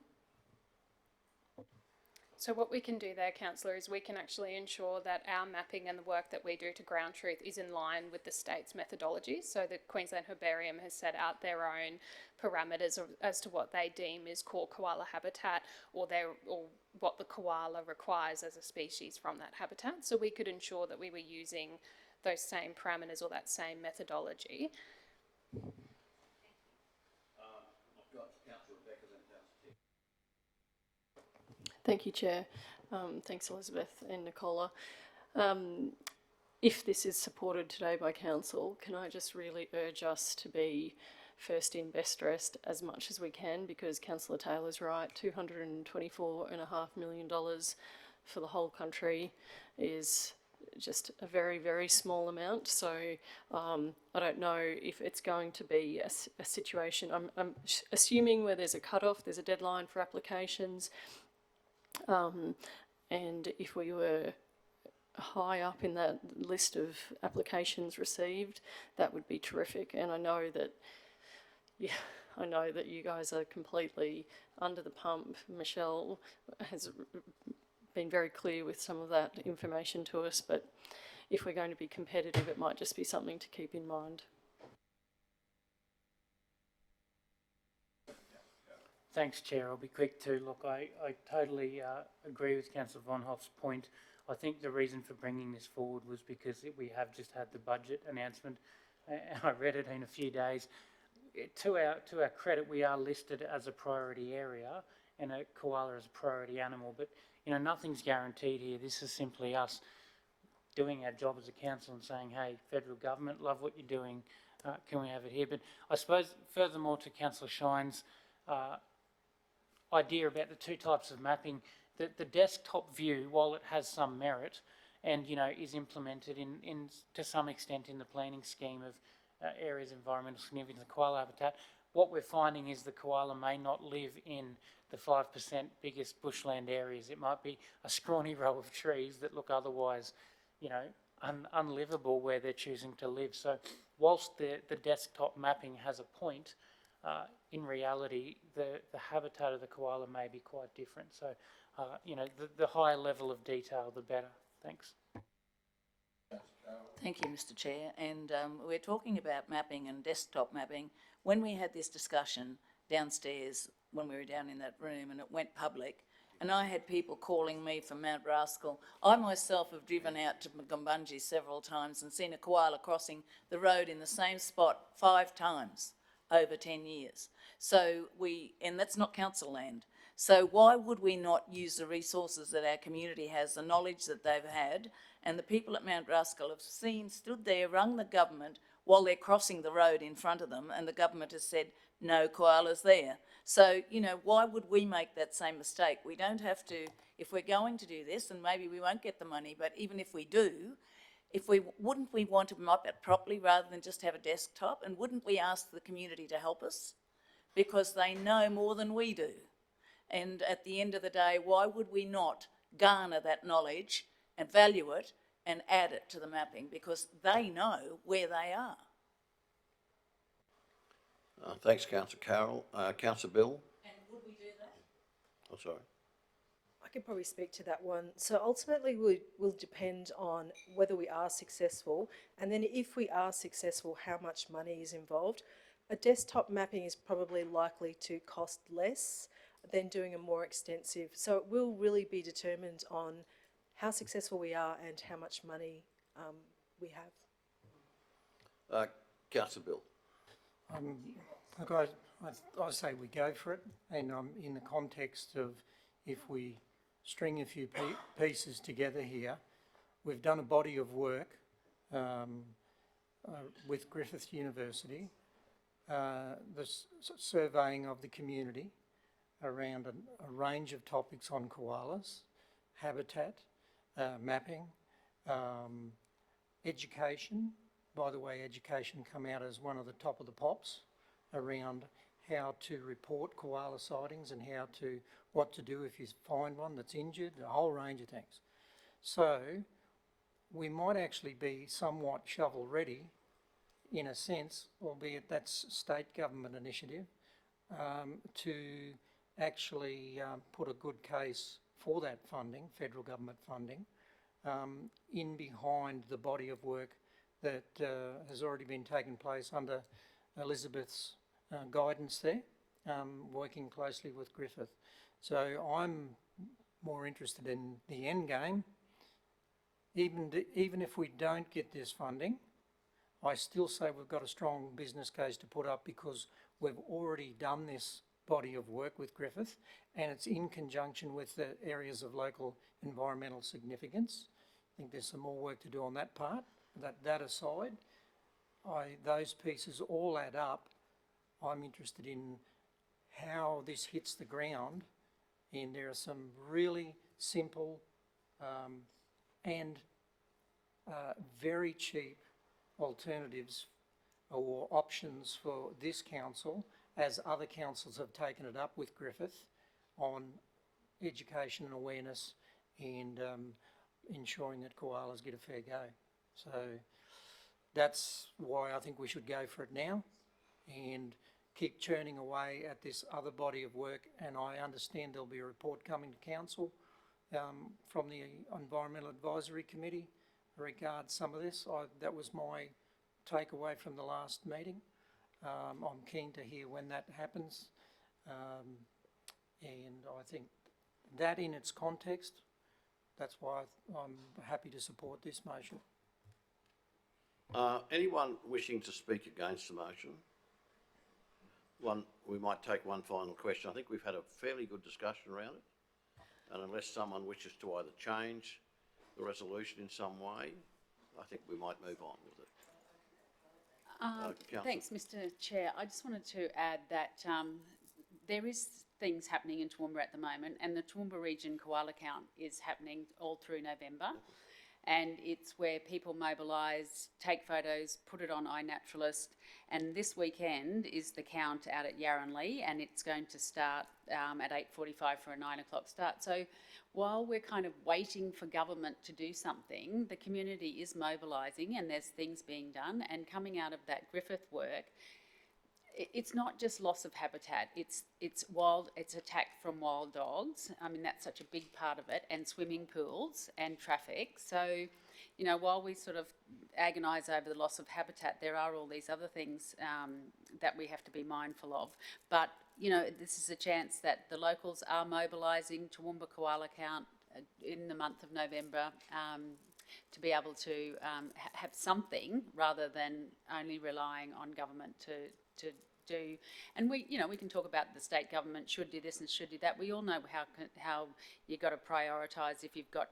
So what we can do there, Councillor, is we can actually ensure that our mapping and the work that we do to ground truth is in line with the state's methodology. So the Queensland Herbarium has set out their own parameters as to what they deem is core koala habitat, or what the koala requires as a species from that habitat. So we could ensure that we were using those same parameters or that same methodology. I've got Councillor Becker, then Councillor Tick. Thank you, Chair. Thanks, Elizabeth and Nicola. If this is supported today by Council, can I just really urge us to be first in, best dressed as much as we can, because Councillor Taylor's right, $224.5 million for the whole country is just a very, very small amount. So I don't know if it's going to be a situation, I'm assuming where there's a cut-off, there's a deadline for applications, and if we were high up in that list of applications received, that would be terrific. And I know that, yeah, I know that you guys are completely under the pump. Michelle has been very clear with some of that information to us, but if we're going to be competitive, it might just be something to keep in mind. Thanks, Chair. I'll be quick too. Look, I totally agree with Councillor Von Hoff's point. I think the reason for bringing this forward was because we have just had the budget announcement, and I read it in a few days. To our credit, we are listed as a priority area and a koala as a priority animal, but you know, nothing's guaranteed here. This is simply us doing our job as a council and saying, hey, federal government, love what you're doing, can we have it here? But I suppose furthermore to Councillor Shine's idea about the two types of mapping, the desktop view, while it has some merit and, you know, is implemented in to some extent in the planning scheme of areas of environmental significance of koala habitat, what we're finding is the koala may not live in the 5% biggest bushland areas. It might be a scrawny row of trees that look otherwise, you know, unlivable where they're choosing to live. So whilst the desktop mapping has a point, in reality, the habitat of the koala may be quite different. So, you know, the higher level of detail, the better. Thanks. Thank you, Mr. Chair. And we're talking about mapping and desktop mapping. When we had this discussion downstairs, when we were down in that room and it went public, and I had people calling me from Mount Rascal. I myself have driven out to Gumbunji several times and seen a koala crossing the road in the same spot 5 times over 10 years. So and that's not council land. So why would we not use the resources that our community has, the knowledge that they've had, and the people at Mount Ruskell have stood there, rung the government while they're crossing the road in front of them, and the government has said, no koalas there. So, you know, why would we make that same mistake? We don't have to, if we're going to do this, and maybe we won't get the money, but even if we do, wouldn't we want to map it properly rather than just have a desktop? And wouldn't we ask the community to help us? Because they know more than we do. And at the end of the day, why would we not garner that knowledge and value it and add it to the mapping? Because they know where they are. Thanks, Councillor Carroll. Councillor Bill? And would we do that? Oh, sorry. I could probably speak to that one. So ultimately will depend on whether we are successful, and then if we are successful, how much money is involved. A desktop mapping is probably likely to cost less than doing a more extensive. So it will really be determined on how successful we are and how much money we have. Councillor Bill? Look, I say we go for it, and in the context of if we string a few pieces together here, we've done a body of work with Griffith University, the surveying of the community around a range of topics on koalas, habitat, mapping, education. By the way, education come out as one of the top of the pops around how to report koala sightings and what to do if you find one that's injured, a whole range of things. So we might actually be somewhat shovel ready in a sense, albeit that's state government initiative, to actually put a good case for that funding, federal government funding, in behind the body of work that has already been taking place under Elizabeth's guidance there, working closely with Griffith. So I'm more interested in the end game. Even if we don't get this funding, I still say we've got a strong business case to put up because we've already done this body of work with Griffith, and it's in conjunction with the areas of local environmental significance. I think there's some more work to do on that part. That aside, those pieces all add up. I'm interested in how this hits the ground, and there are some really simple and very cheap alternatives or options for this council, as other councils have taken it up with Griffith, on education and awareness and ensuring that koalas get a fair go. So that's why I think we should go for it now and keep churning away at this other body of work. And I understand there'll be a report coming to council from the Environmental Advisory Committee regards some of this. That was my takeaway from the last meeting. I'm keen to hear when that happens, and I think that in its context, that's why I'm happy to support this motion. Anyone wishing to speak against the motion? We might take one final question. I think we've had a fairly good discussion around it, and unless someone wishes to either change the resolution in some way, I think we might move on with it. Thanks, Mr. Chair. I just wanted to add that there is things happening in Toowoomba at the moment, and the Toowoomba Region Koala Count is happening all through November. And it's where people mobilise, take photos, put it on iNaturalist. And this weekend is the count out at Yarranlee, and it's going to start at 8:45 for a 9 o'clock start. So while we're kind of waiting for government to do something, the community is mobilising and there's things being done. And coming out of that Griffith work, it's not just loss of habitat, it's attack from wild dogs. I mean, that's such a big part of it, and swimming pools and traffic. So, you know, while we sort of agonise over the loss of habitat, there are all these other things that we have to be mindful of. But, you know, this is a chance that the locals are mobilising Toowoomba Koala Count in the month of November to be able to have something rather than only relying on government to do. And we, you know, we can talk about the state government should do this and should do that. We all know how you've got to prioritise if you've got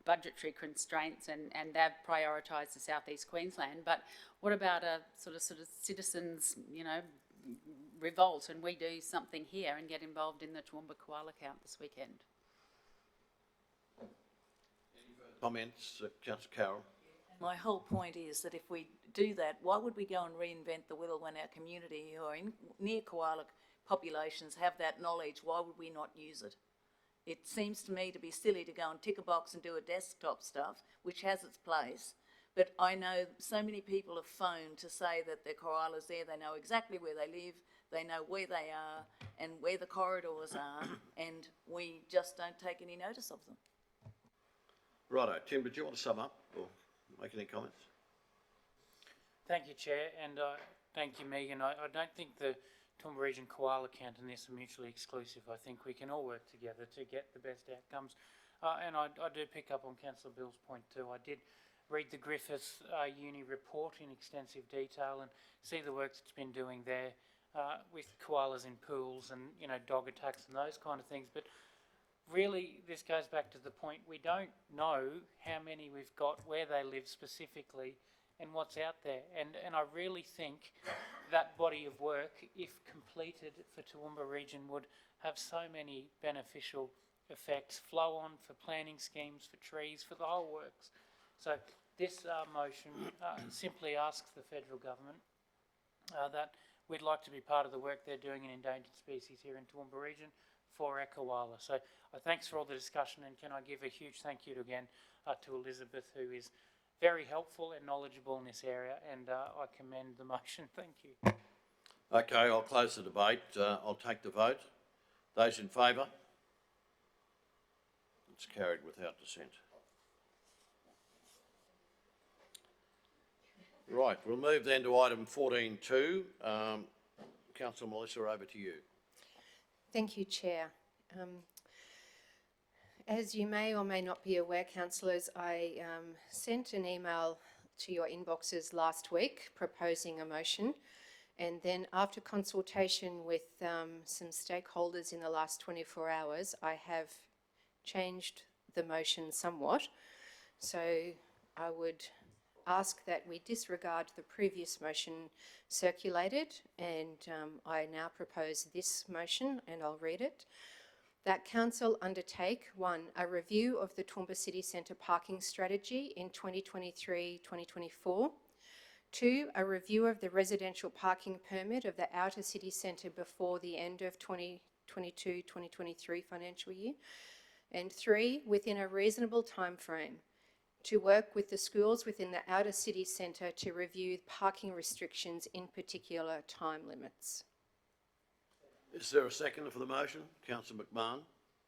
budgetary constraints, and they've prioritised the South East Queensland. But what about a sort of citizens, you know, revolt, and we do something here and get involved in the Toowoomba Koala count this weekend? Comments, Councillor Carroll? My whole point is that if we do that, why would we go and reinvent the wheel when our community who are in near koala populations have that knowledge? Why would we not use it? It seems to me to be silly to go and tick a box and do a desktop stuff, which has its place. But I know so many people have phoned to say that their koalas there, they know exactly where they live, they know where they are and where the corridors are, and we just don't take any notice of them. Righto. Tim, did you want to sum up or make any comments? Thank you, Chair, and thank you, Megan. I don't think the Toowoomba Region Koala Count and this are mutually exclusive. I think we can all work together to get the best outcomes. And I do pick up on Councillor Bill's point too. I did read the Griffith Uni report in extensive detail and see the work it's been doing there with koalas in pools and, you know, dog attacks and those kind of things. But really, this goes back to the point, we don't know how many we've got, where they live specifically, and what's out there. And I really think that body of work, if completed for Toowoomba Region, would have so many beneficial effects, flow on for planning schemes, for trees, for the whole works. So this motion simply asks the federal government that we'd like to be part of the work they're doing in endangered species here in Toowoomba Region for our koala. So thanks for all the discussion, and can I give a huge thank you again to Elizabeth, who is very helpful and knowledgeable in this area, and I commend the motion. Thank you. Okay, I'll close the debate. I'll take the vote. Those in favour? It's carried without dissent. Right, we'll move then to item 14.2. Councillor Melissa, over to you. Thank you, Chair. As you may or may not be aware, councillors, I sent an email to your inboxes last week proposing a motion, and then after consultation with some stakeholders in the last 24 hours, I have changed the motion somewhat. So I would ask that we disregard the previous motion circulated, and I now propose this motion, and I'll read it. That Council undertake, 1, a review of the Toowoomba City Centre parking strategy in 2023-2024. 2, a review of the residential parking permit of the outer city centre before the end of 2022-2023 financial year. And 3, within a reasonable time frame, to work with the schools within the outer city centre to review parking restrictions, in particular time limits. Is there a seconder for the motion? Councillor McMahon,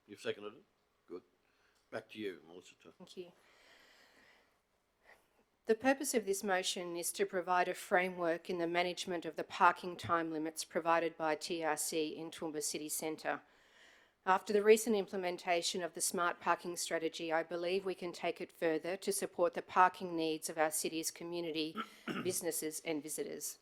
you've seconded it? Good. Back to you, Melissa. Thank you. The purpose of this motion is to provide a framework in the management of the parking time limits provided by TRC in Toowoomba City Centre. After the recent implementation of the smart parking strategy, I believe we can take it further to support the parking needs of our city's community, businesses and visitors.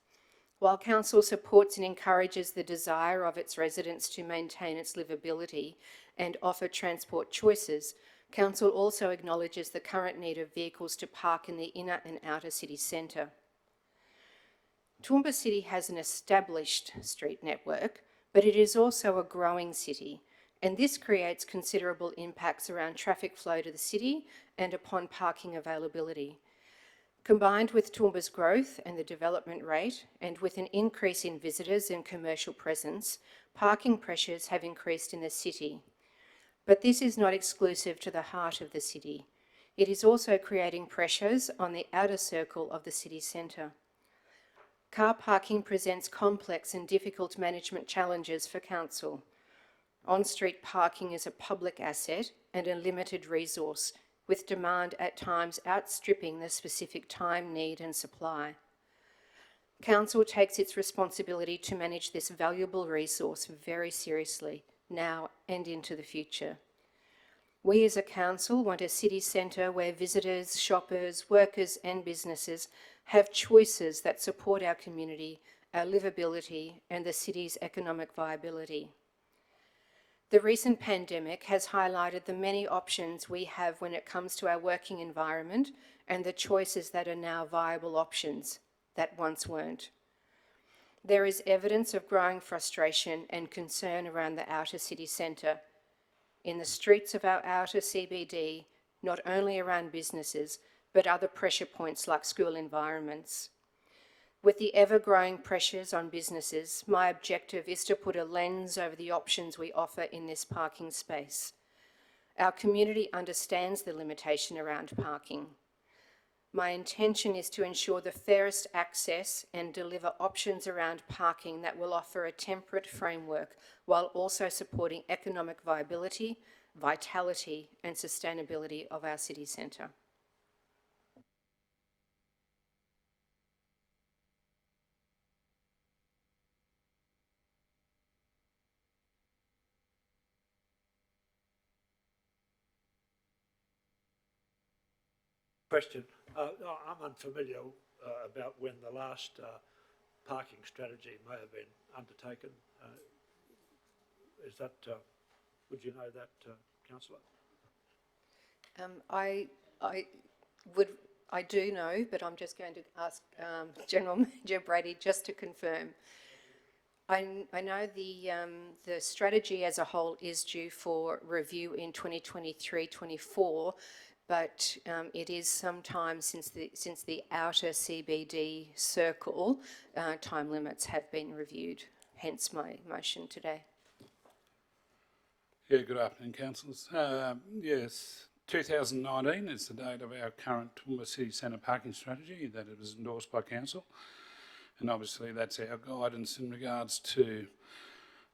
While Council supports and encourages the desire of its residents to maintain its livability and offer transport choices, Council also acknowledges the current need of vehicles to park in the inner and outer city centre. Toowoomba City has an established street network, but it is also a growing city, and this creates considerable impacts around traffic flow to the city and upon parking availability. Combined with Toowoomba's growth and the development rate, and with an increase in visitors and commercial presence, parking pressures have increased in the city. But this is not exclusive to the heart of the city. It is also creating pressures on the outer circle of the city centre. Car parking presents complex and difficult management challenges for Council. On-street parking is a public asset and a limited resource, with demand at times outstripping the specific time, need and supply. Council takes its responsibility to manage this valuable resource very seriously, now and into the future. We as a council want a city centre where visitors, shoppers, workers and businesses have choices that support our community our livability, and the city's economic viability. The recent pandemic has highlighted the many options we have when it comes to our working environment and the choices that are now viable options that once weren't. There is evidence of growing frustration and concern around the outer city centre, in the streets of our outer CBD, not only around businesses, but other pressure points like school environments. With the ever-growing pressures on businesses, my objective is to put a lens over the options we offer in this parking space. Our community understands the limitation around parking. My intention is to ensure the fairest access and deliver options around parking that will offer a temperate framework while also supporting economic viability, vitality and sustainability of our city centre. Question. I'm unfamiliar about when the last parking strategy may have been undertaken. Is that, would you know that, Councillor? I do know, but I'm just going to ask General Manager Brady just to confirm. I know the strategy as a whole is due for review in 2023-24, but it is some time since the outer CBD circle time limits have been reviewed, hence my motion today. Yeah, good afternoon, councillors. Yes, 2019 is the date of our current Toowoomba City Centre parking strategy that it was endorsed by council, and obviously that's our guidance in regards to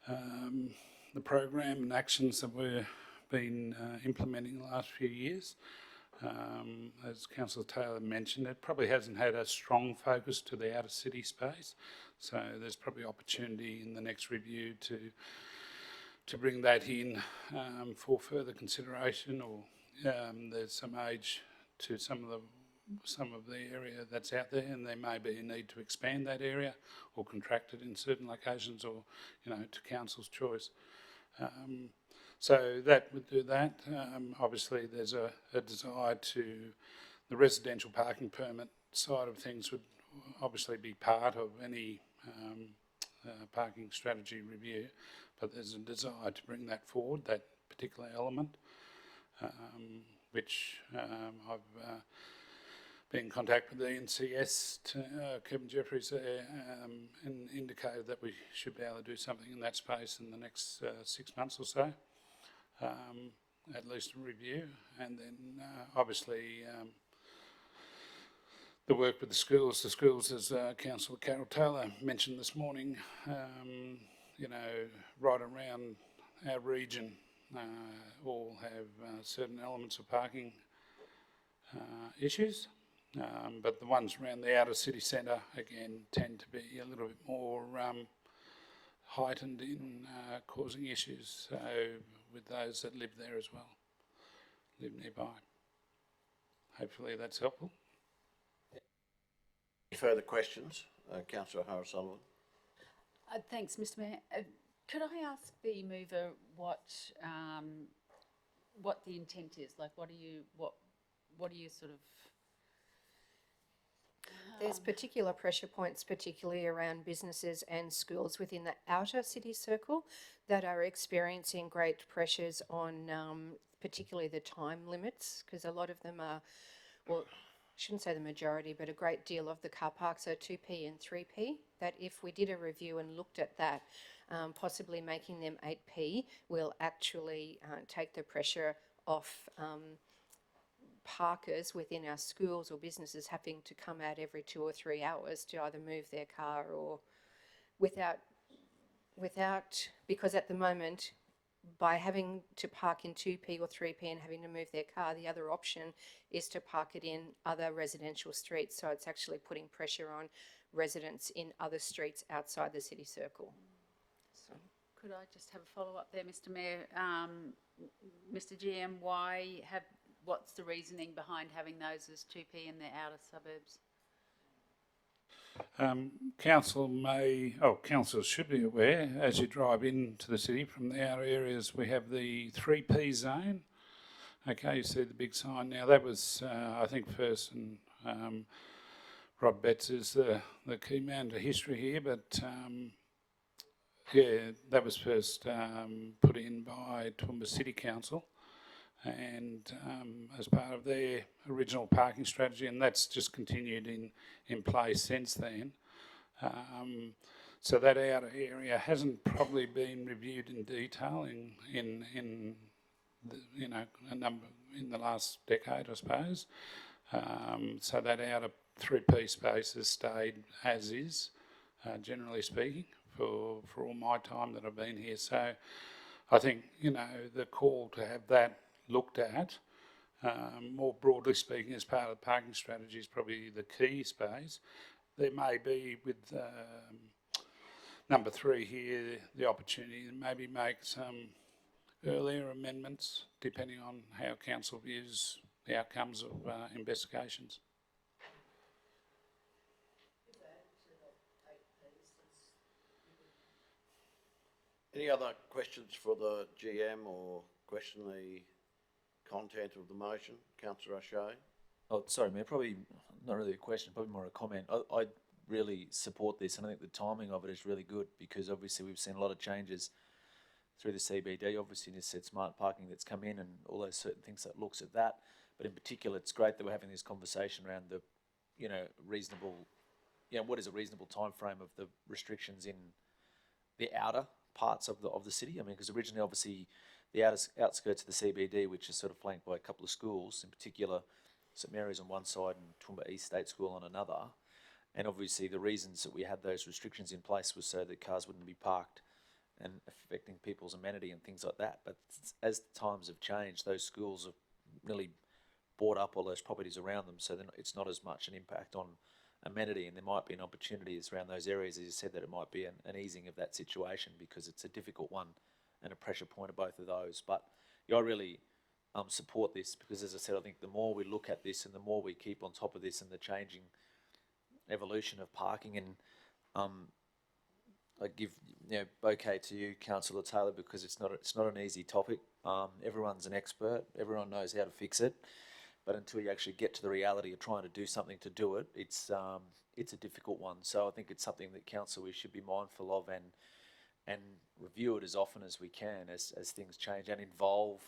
the program and actions that we've been implementing the last few years. As Councillor Taylor mentioned, it probably hasn't had a strong focus to the outer city space, so there's probably opportunity in the next review to bring that in for further consideration, or there's some age to some of the area that's out there, and there may be a need to expand that area or contract it in certain locations, or to council's choice. So that would do that. Obviously, there's a desire to the residential parking permit side of things would obviously be part of any parking strategy review, but there's a desire to bring that forward, that particular element, which I've been in contact with the NCS, Kevin Jeffries there, and indicated that we should be able to do something in that space in the next 6 months or so, at least a review, and then obviously the work with the schools, as Councillor Carol Taylor mentioned this morning, right around our region all have certain elements of parking issues, but the ones around the outer city centre, again, tend to be a little bit more heightened in causing issues, so with those that live there as well, live nearby. Hopefully that's helpful. Any further questions? Councillor O'Hara-Sullivan. Thanks, Mr. Mayor. Could I ask the mover what the intent is? Like, what do you sort of? There's particular pressure points, particularly around businesses and schools within the outer city circle, that are experiencing great pressures on particularly the time limits, because a lot of them are, well, I shouldn't say the majority, but a great deal of the car parks are 2p and 3p, that if we did a review and looked at that, possibly making them 8p will actually take the pressure off parkers within our schools or businesses having to come out every 2 or 3 hours to either move their car or without, because at the moment, by having to park in 2p or 3p and having to move their car, the other option is to park it in other residential streets. So it's actually putting pressure on residents in other streets outside the city circle. So. Could I just have a follow-up there, Mr. Mayor? Mr. GM, what's the reasoning behind having those as 2p in the outer suburbs? Councillors should be aware, as you drive into the city from the outer areas, we have the 3P zone. Okay, you see the big sign now. That was, I think, first, and Rob Betts is the key man to history here, but yeah, that was first put in by Toowoomba City Council, and as part of their original parking strategy, and that's just continued in place since then. So that outer area hasn't probably been reviewed in detail in a number in the last decade, I suppose. So that outer 3P space has stayed as is, generally speaking, for all my time that I've been here. So I think, the call to have that looked at, more broadly speaking, as part of the parking strategy is probably the key space. There may be, with number 3 here, the opportunity to maybe make some earlier amendments, depending on how council views the outcomes of investigations. Any other questions for the GM or question the content of the motion? Councillor O'Shea? Oh, sorry, Mayor, probably not really a question, probably more a comment. I really support this, and I think the timing of it is really good, because obviously we've seen a lot of changes through the CBD. Obviously, you said smart parking that's come in and all those certain things that looks at that. But in particular, it's great that we're having this conversation around the, reasonable, what is a reasonable time frame of the restrictions in the outer parts of the city. I mean, because originally, obviously, the outskirts of the CBD, which is sort of flanked by a couple of schools, in particular St Mary's on one side and Toowoomba East State School on another. And obviously the reasons that we had those restrictions in place was so that cars wouldn't be parked and affecting people's amenity and things like that. But as times have changed, those schools have really bought up all those properties around them, so then it's not as much an impact on amenity, and there might be an opportunity around those areas, as you said, that it might be an easing of that situation, because it's a difficult one and a pressure point of both of those. But I really support this, because, as I said, I think the more we look at this and the more we keep on top of this and the changing evolution of parking, and I give bouquet to you, Councillor Taylor, because it's not an easy topic. Everyone's an expert, everyone knows how to fix it, but until you actually get to the reality of trying to do something to do it, it's a difficult one. So I think it's something that council we should be mindful of and review it as often as we can as things change, and involve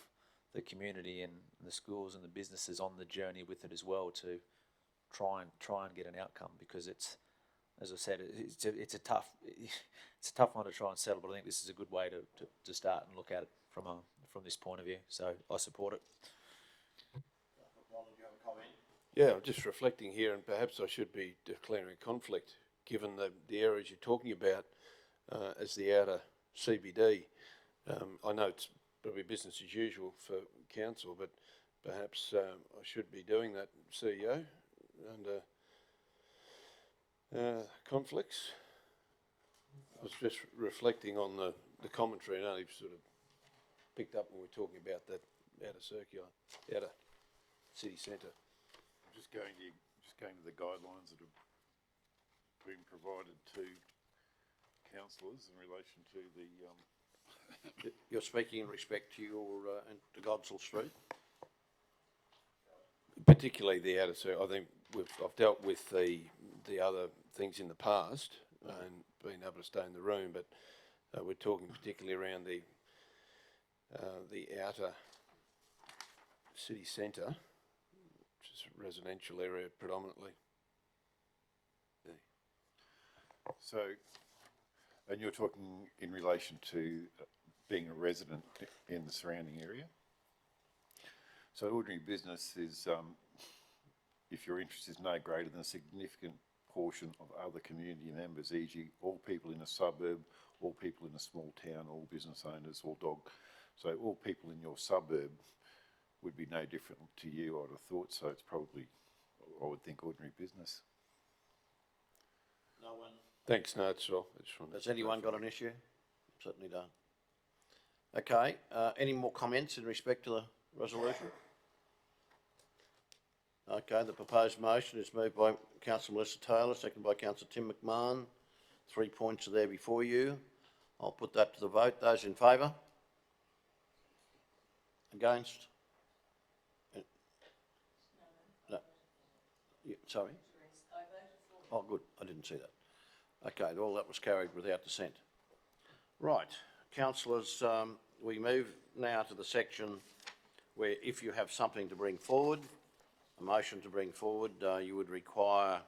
the community and the schools and the businesses on the journey with it as well, to try and get an outcome, because it's, as I said, it's a tough one to try and settle, but I think this is a good way to start and look at it from this point of view. So I support it. Ron, do you have a comment? Yeah, I'm just reflecting here, and perhaps I should be declaring conflict, given the areas you're talking about as the outer CBD. I know it's probably business as usual for council, but perhaps I should be doing that, CEO, under conflicts. I was just reflecting on the commentary, and only sort of picked up when we were talking about that outer city centre. Just going to the guidelines that have been provided to councillors in relation to the. You're speaking in respect to your to Godsall Street. Particularly the outer circle. I think I've dealt with the other things in the past and been able to stay in the room, but we're talking particularly around the outer city centre, which is a residential area predominantly. Yeah. So, and you're talking in relation to being a resident in the surrounding area? So ordinary business is, if your interest is no greater than a significant portion of other community members, e.g. all people in a suburb, all people in a small town, all business owners, all dog. So all people in your suburb would be no different to you, I'd have thought. So it's probably, I would think, ordinary business. No one. Thanks, no, it's all. Has anyone got an issue? Certainly don't. Okay, any more comments in respect to the resolution? Okay, the proposed motion is moved by councillor Melissa Taylor, seconded by councillor Tim McMahon. 3 points are there before you. I'll put that to the vote. Those in favour? Against? No. Yeah, sorry? Oh, good. I didn't see that. Okay, all that was carried without dissent. Right, councillors, we move now to the section where if you have something to bring forward, a motion to bring forward, you would require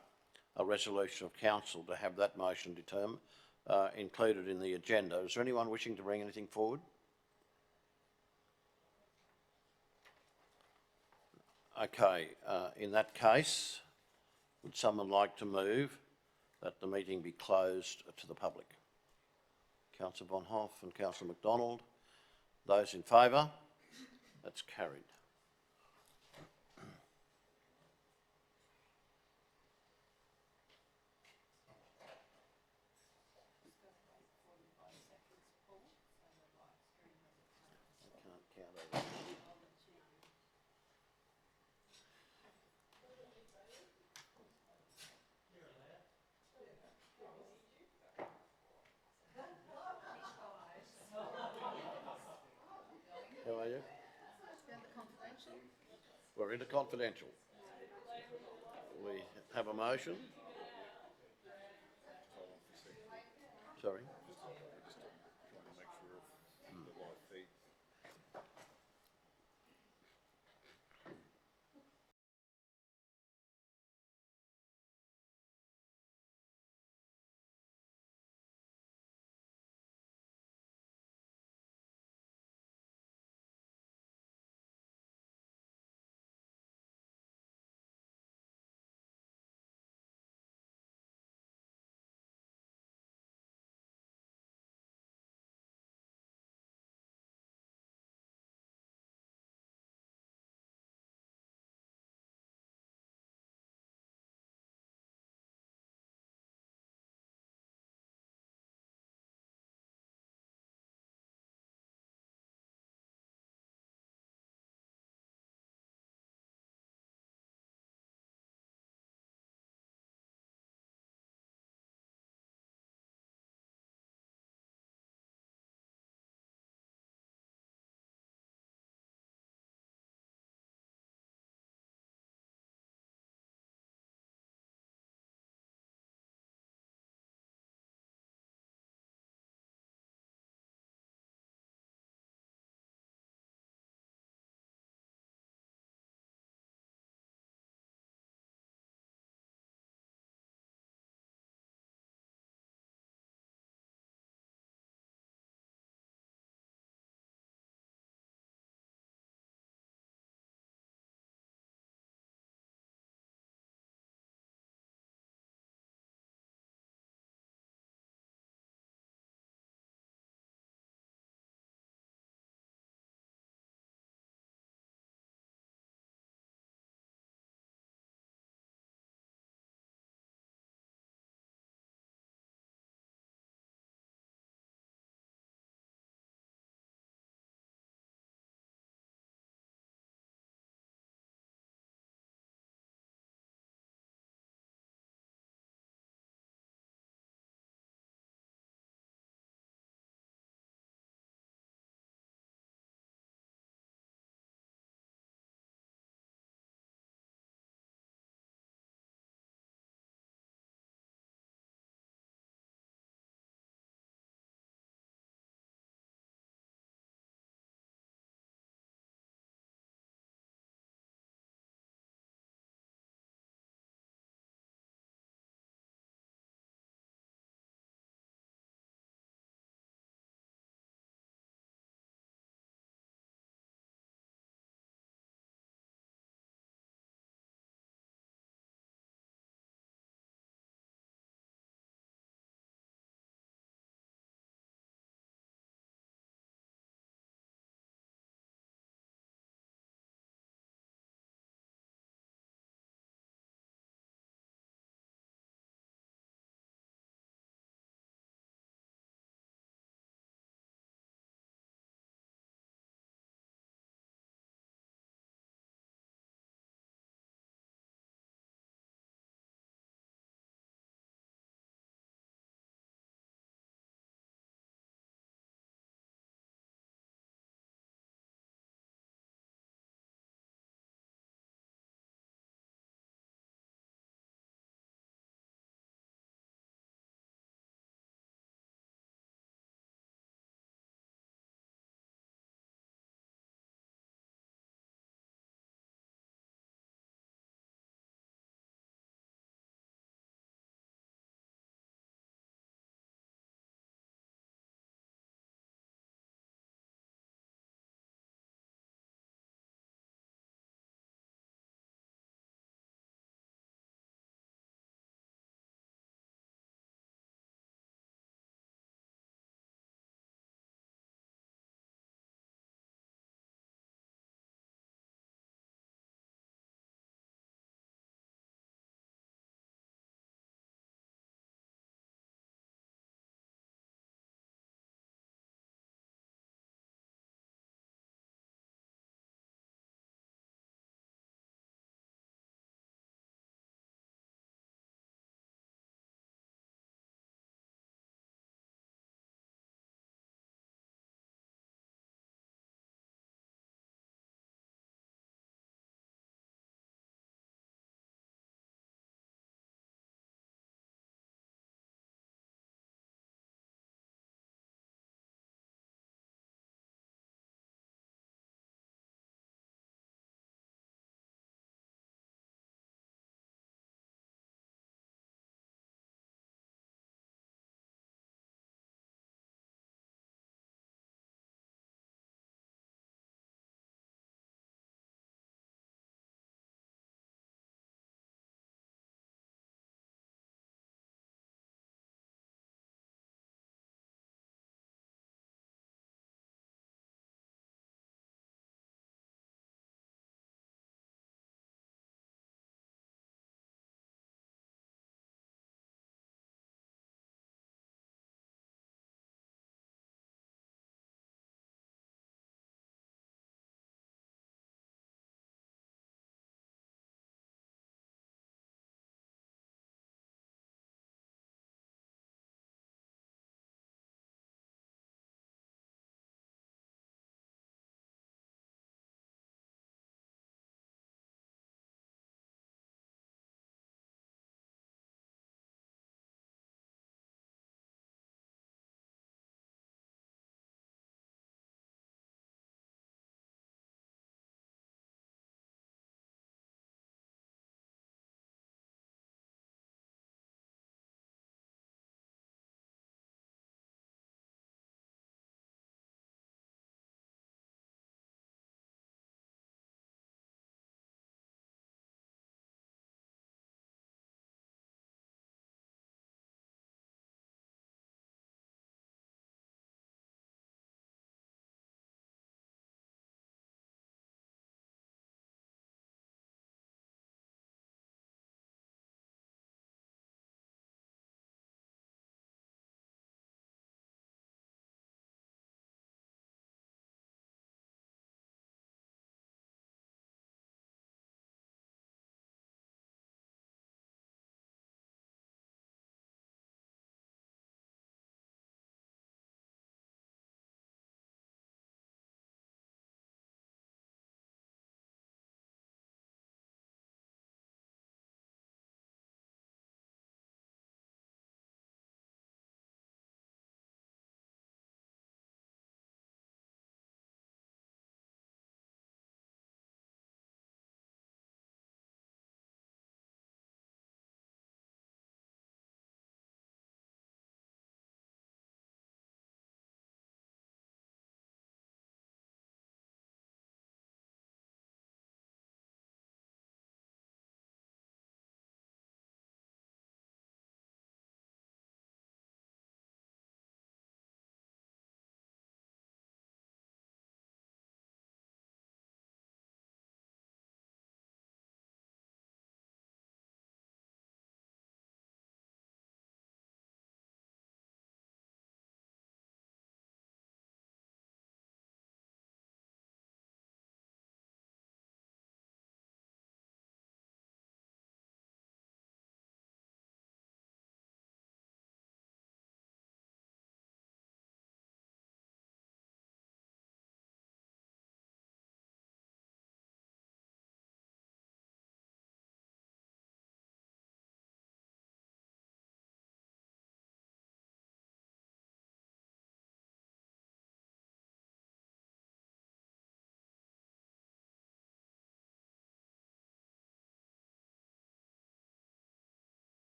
a resolution of council to have that motion determined, included in the agenda. Is there anyone wishing to bring anything forward? Okay, in that case, would someone like to move that the meeting be closed to the public? Councillor Von Hoff and Councillor McDonald. Those in favour? That's carried. How are you? We're into confidential. We have a motion. Sorry?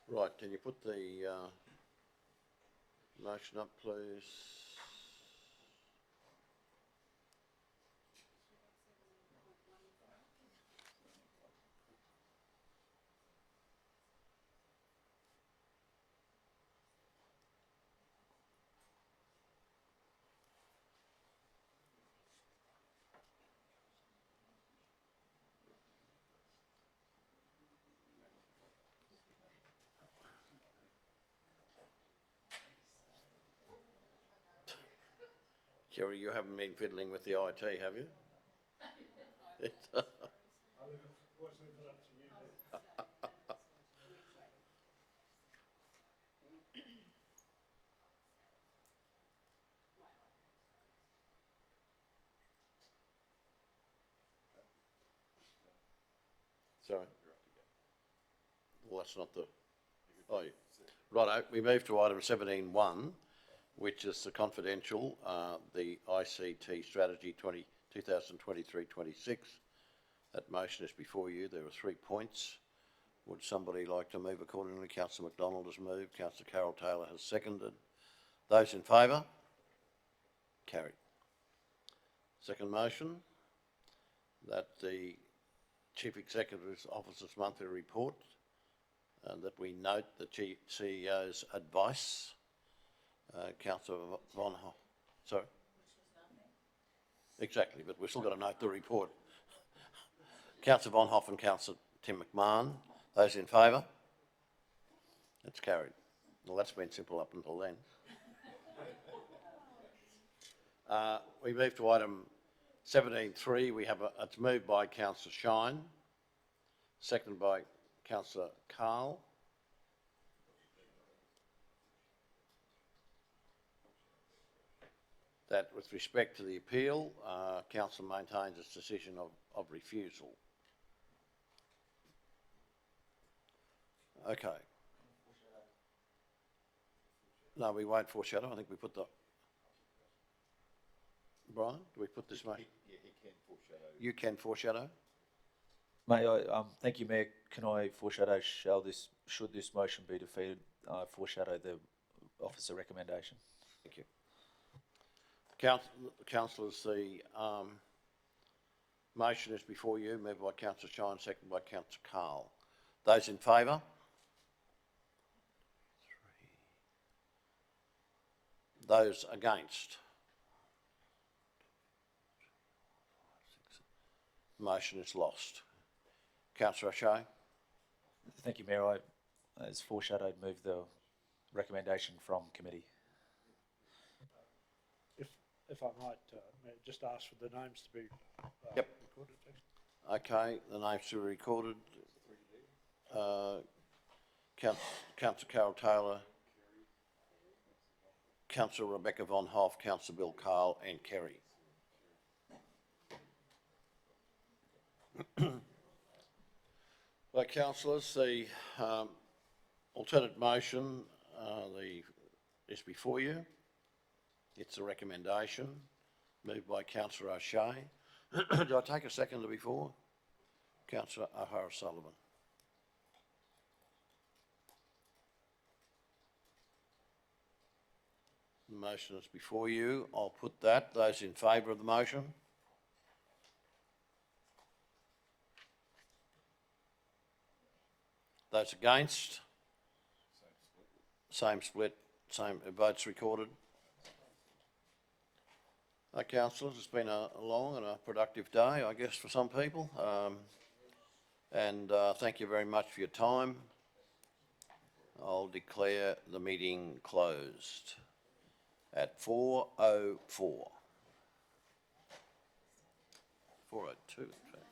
Right, can you put the motion up, please? Kerry, you haven't been fiddling with the IT, have you? Sorry. Well, that's not the, oh, righto, we move to item 17.1, which is the confidential, the ICT strategy 2023-26. That motion is before you. There are 3 points. Would somebody like to move accordingly? Councillor McDonald has moved. Councillor Carol Taylor has seconded. Those in favour? Carried. Second motion, that the Chief Executive's Officer's monthly report, that we note the CEO's advice. Councillor Von Hoff, sorry? Exactly, but we've still got to note the report. Councillor Von Hoff and Councillor Tim McMahon, those in favour? It's carried. Well, that's been simple up until then. We move to item 17.3. We have it's moved by Councillor Shine, seconded by Councillor Carl. That with respect to the appeal, council maintains its decision of refusal. Okay. No, we won't foreshadow. I think we put the... Brian, do we put this motion? Yeah, he can foreshadow. You can foreshadow? May I, thank you, Mayor. Can I foreshadow, should this motion be defeated, foreshadow the officer recommendation? Thank you. Councillors, the motion is before you, moved by Councillor Shine, seconded by Councillor Carl. Those in favour? 3. Those against? Motion is lost. Councillor O'Shea? Thank you, Mayor. I, as foreshadowed, move the recommendation from committee. If I might, just ask for the names to be Yep. recorded, please. Okay, the names to be recorded. Councillor Carol Taylor, Councillor Rebecca Von Hoff, Councillor Bill Carl and Kerry. Well, councillors, the alternate motion is before you. It's a recommendation moved by Councillor O'Shea. Did I take a second before? Councillor O'Hara-Sullivan. The motion is before you. I'll put that. Those in favour of the motion? Those against? Same split, same votes recorded. Councillors, it's been a long and a productive day, I guess, for some people. Thank you very much for your time. I'll declare the meeting closed at 4:04. 4:02, in fact.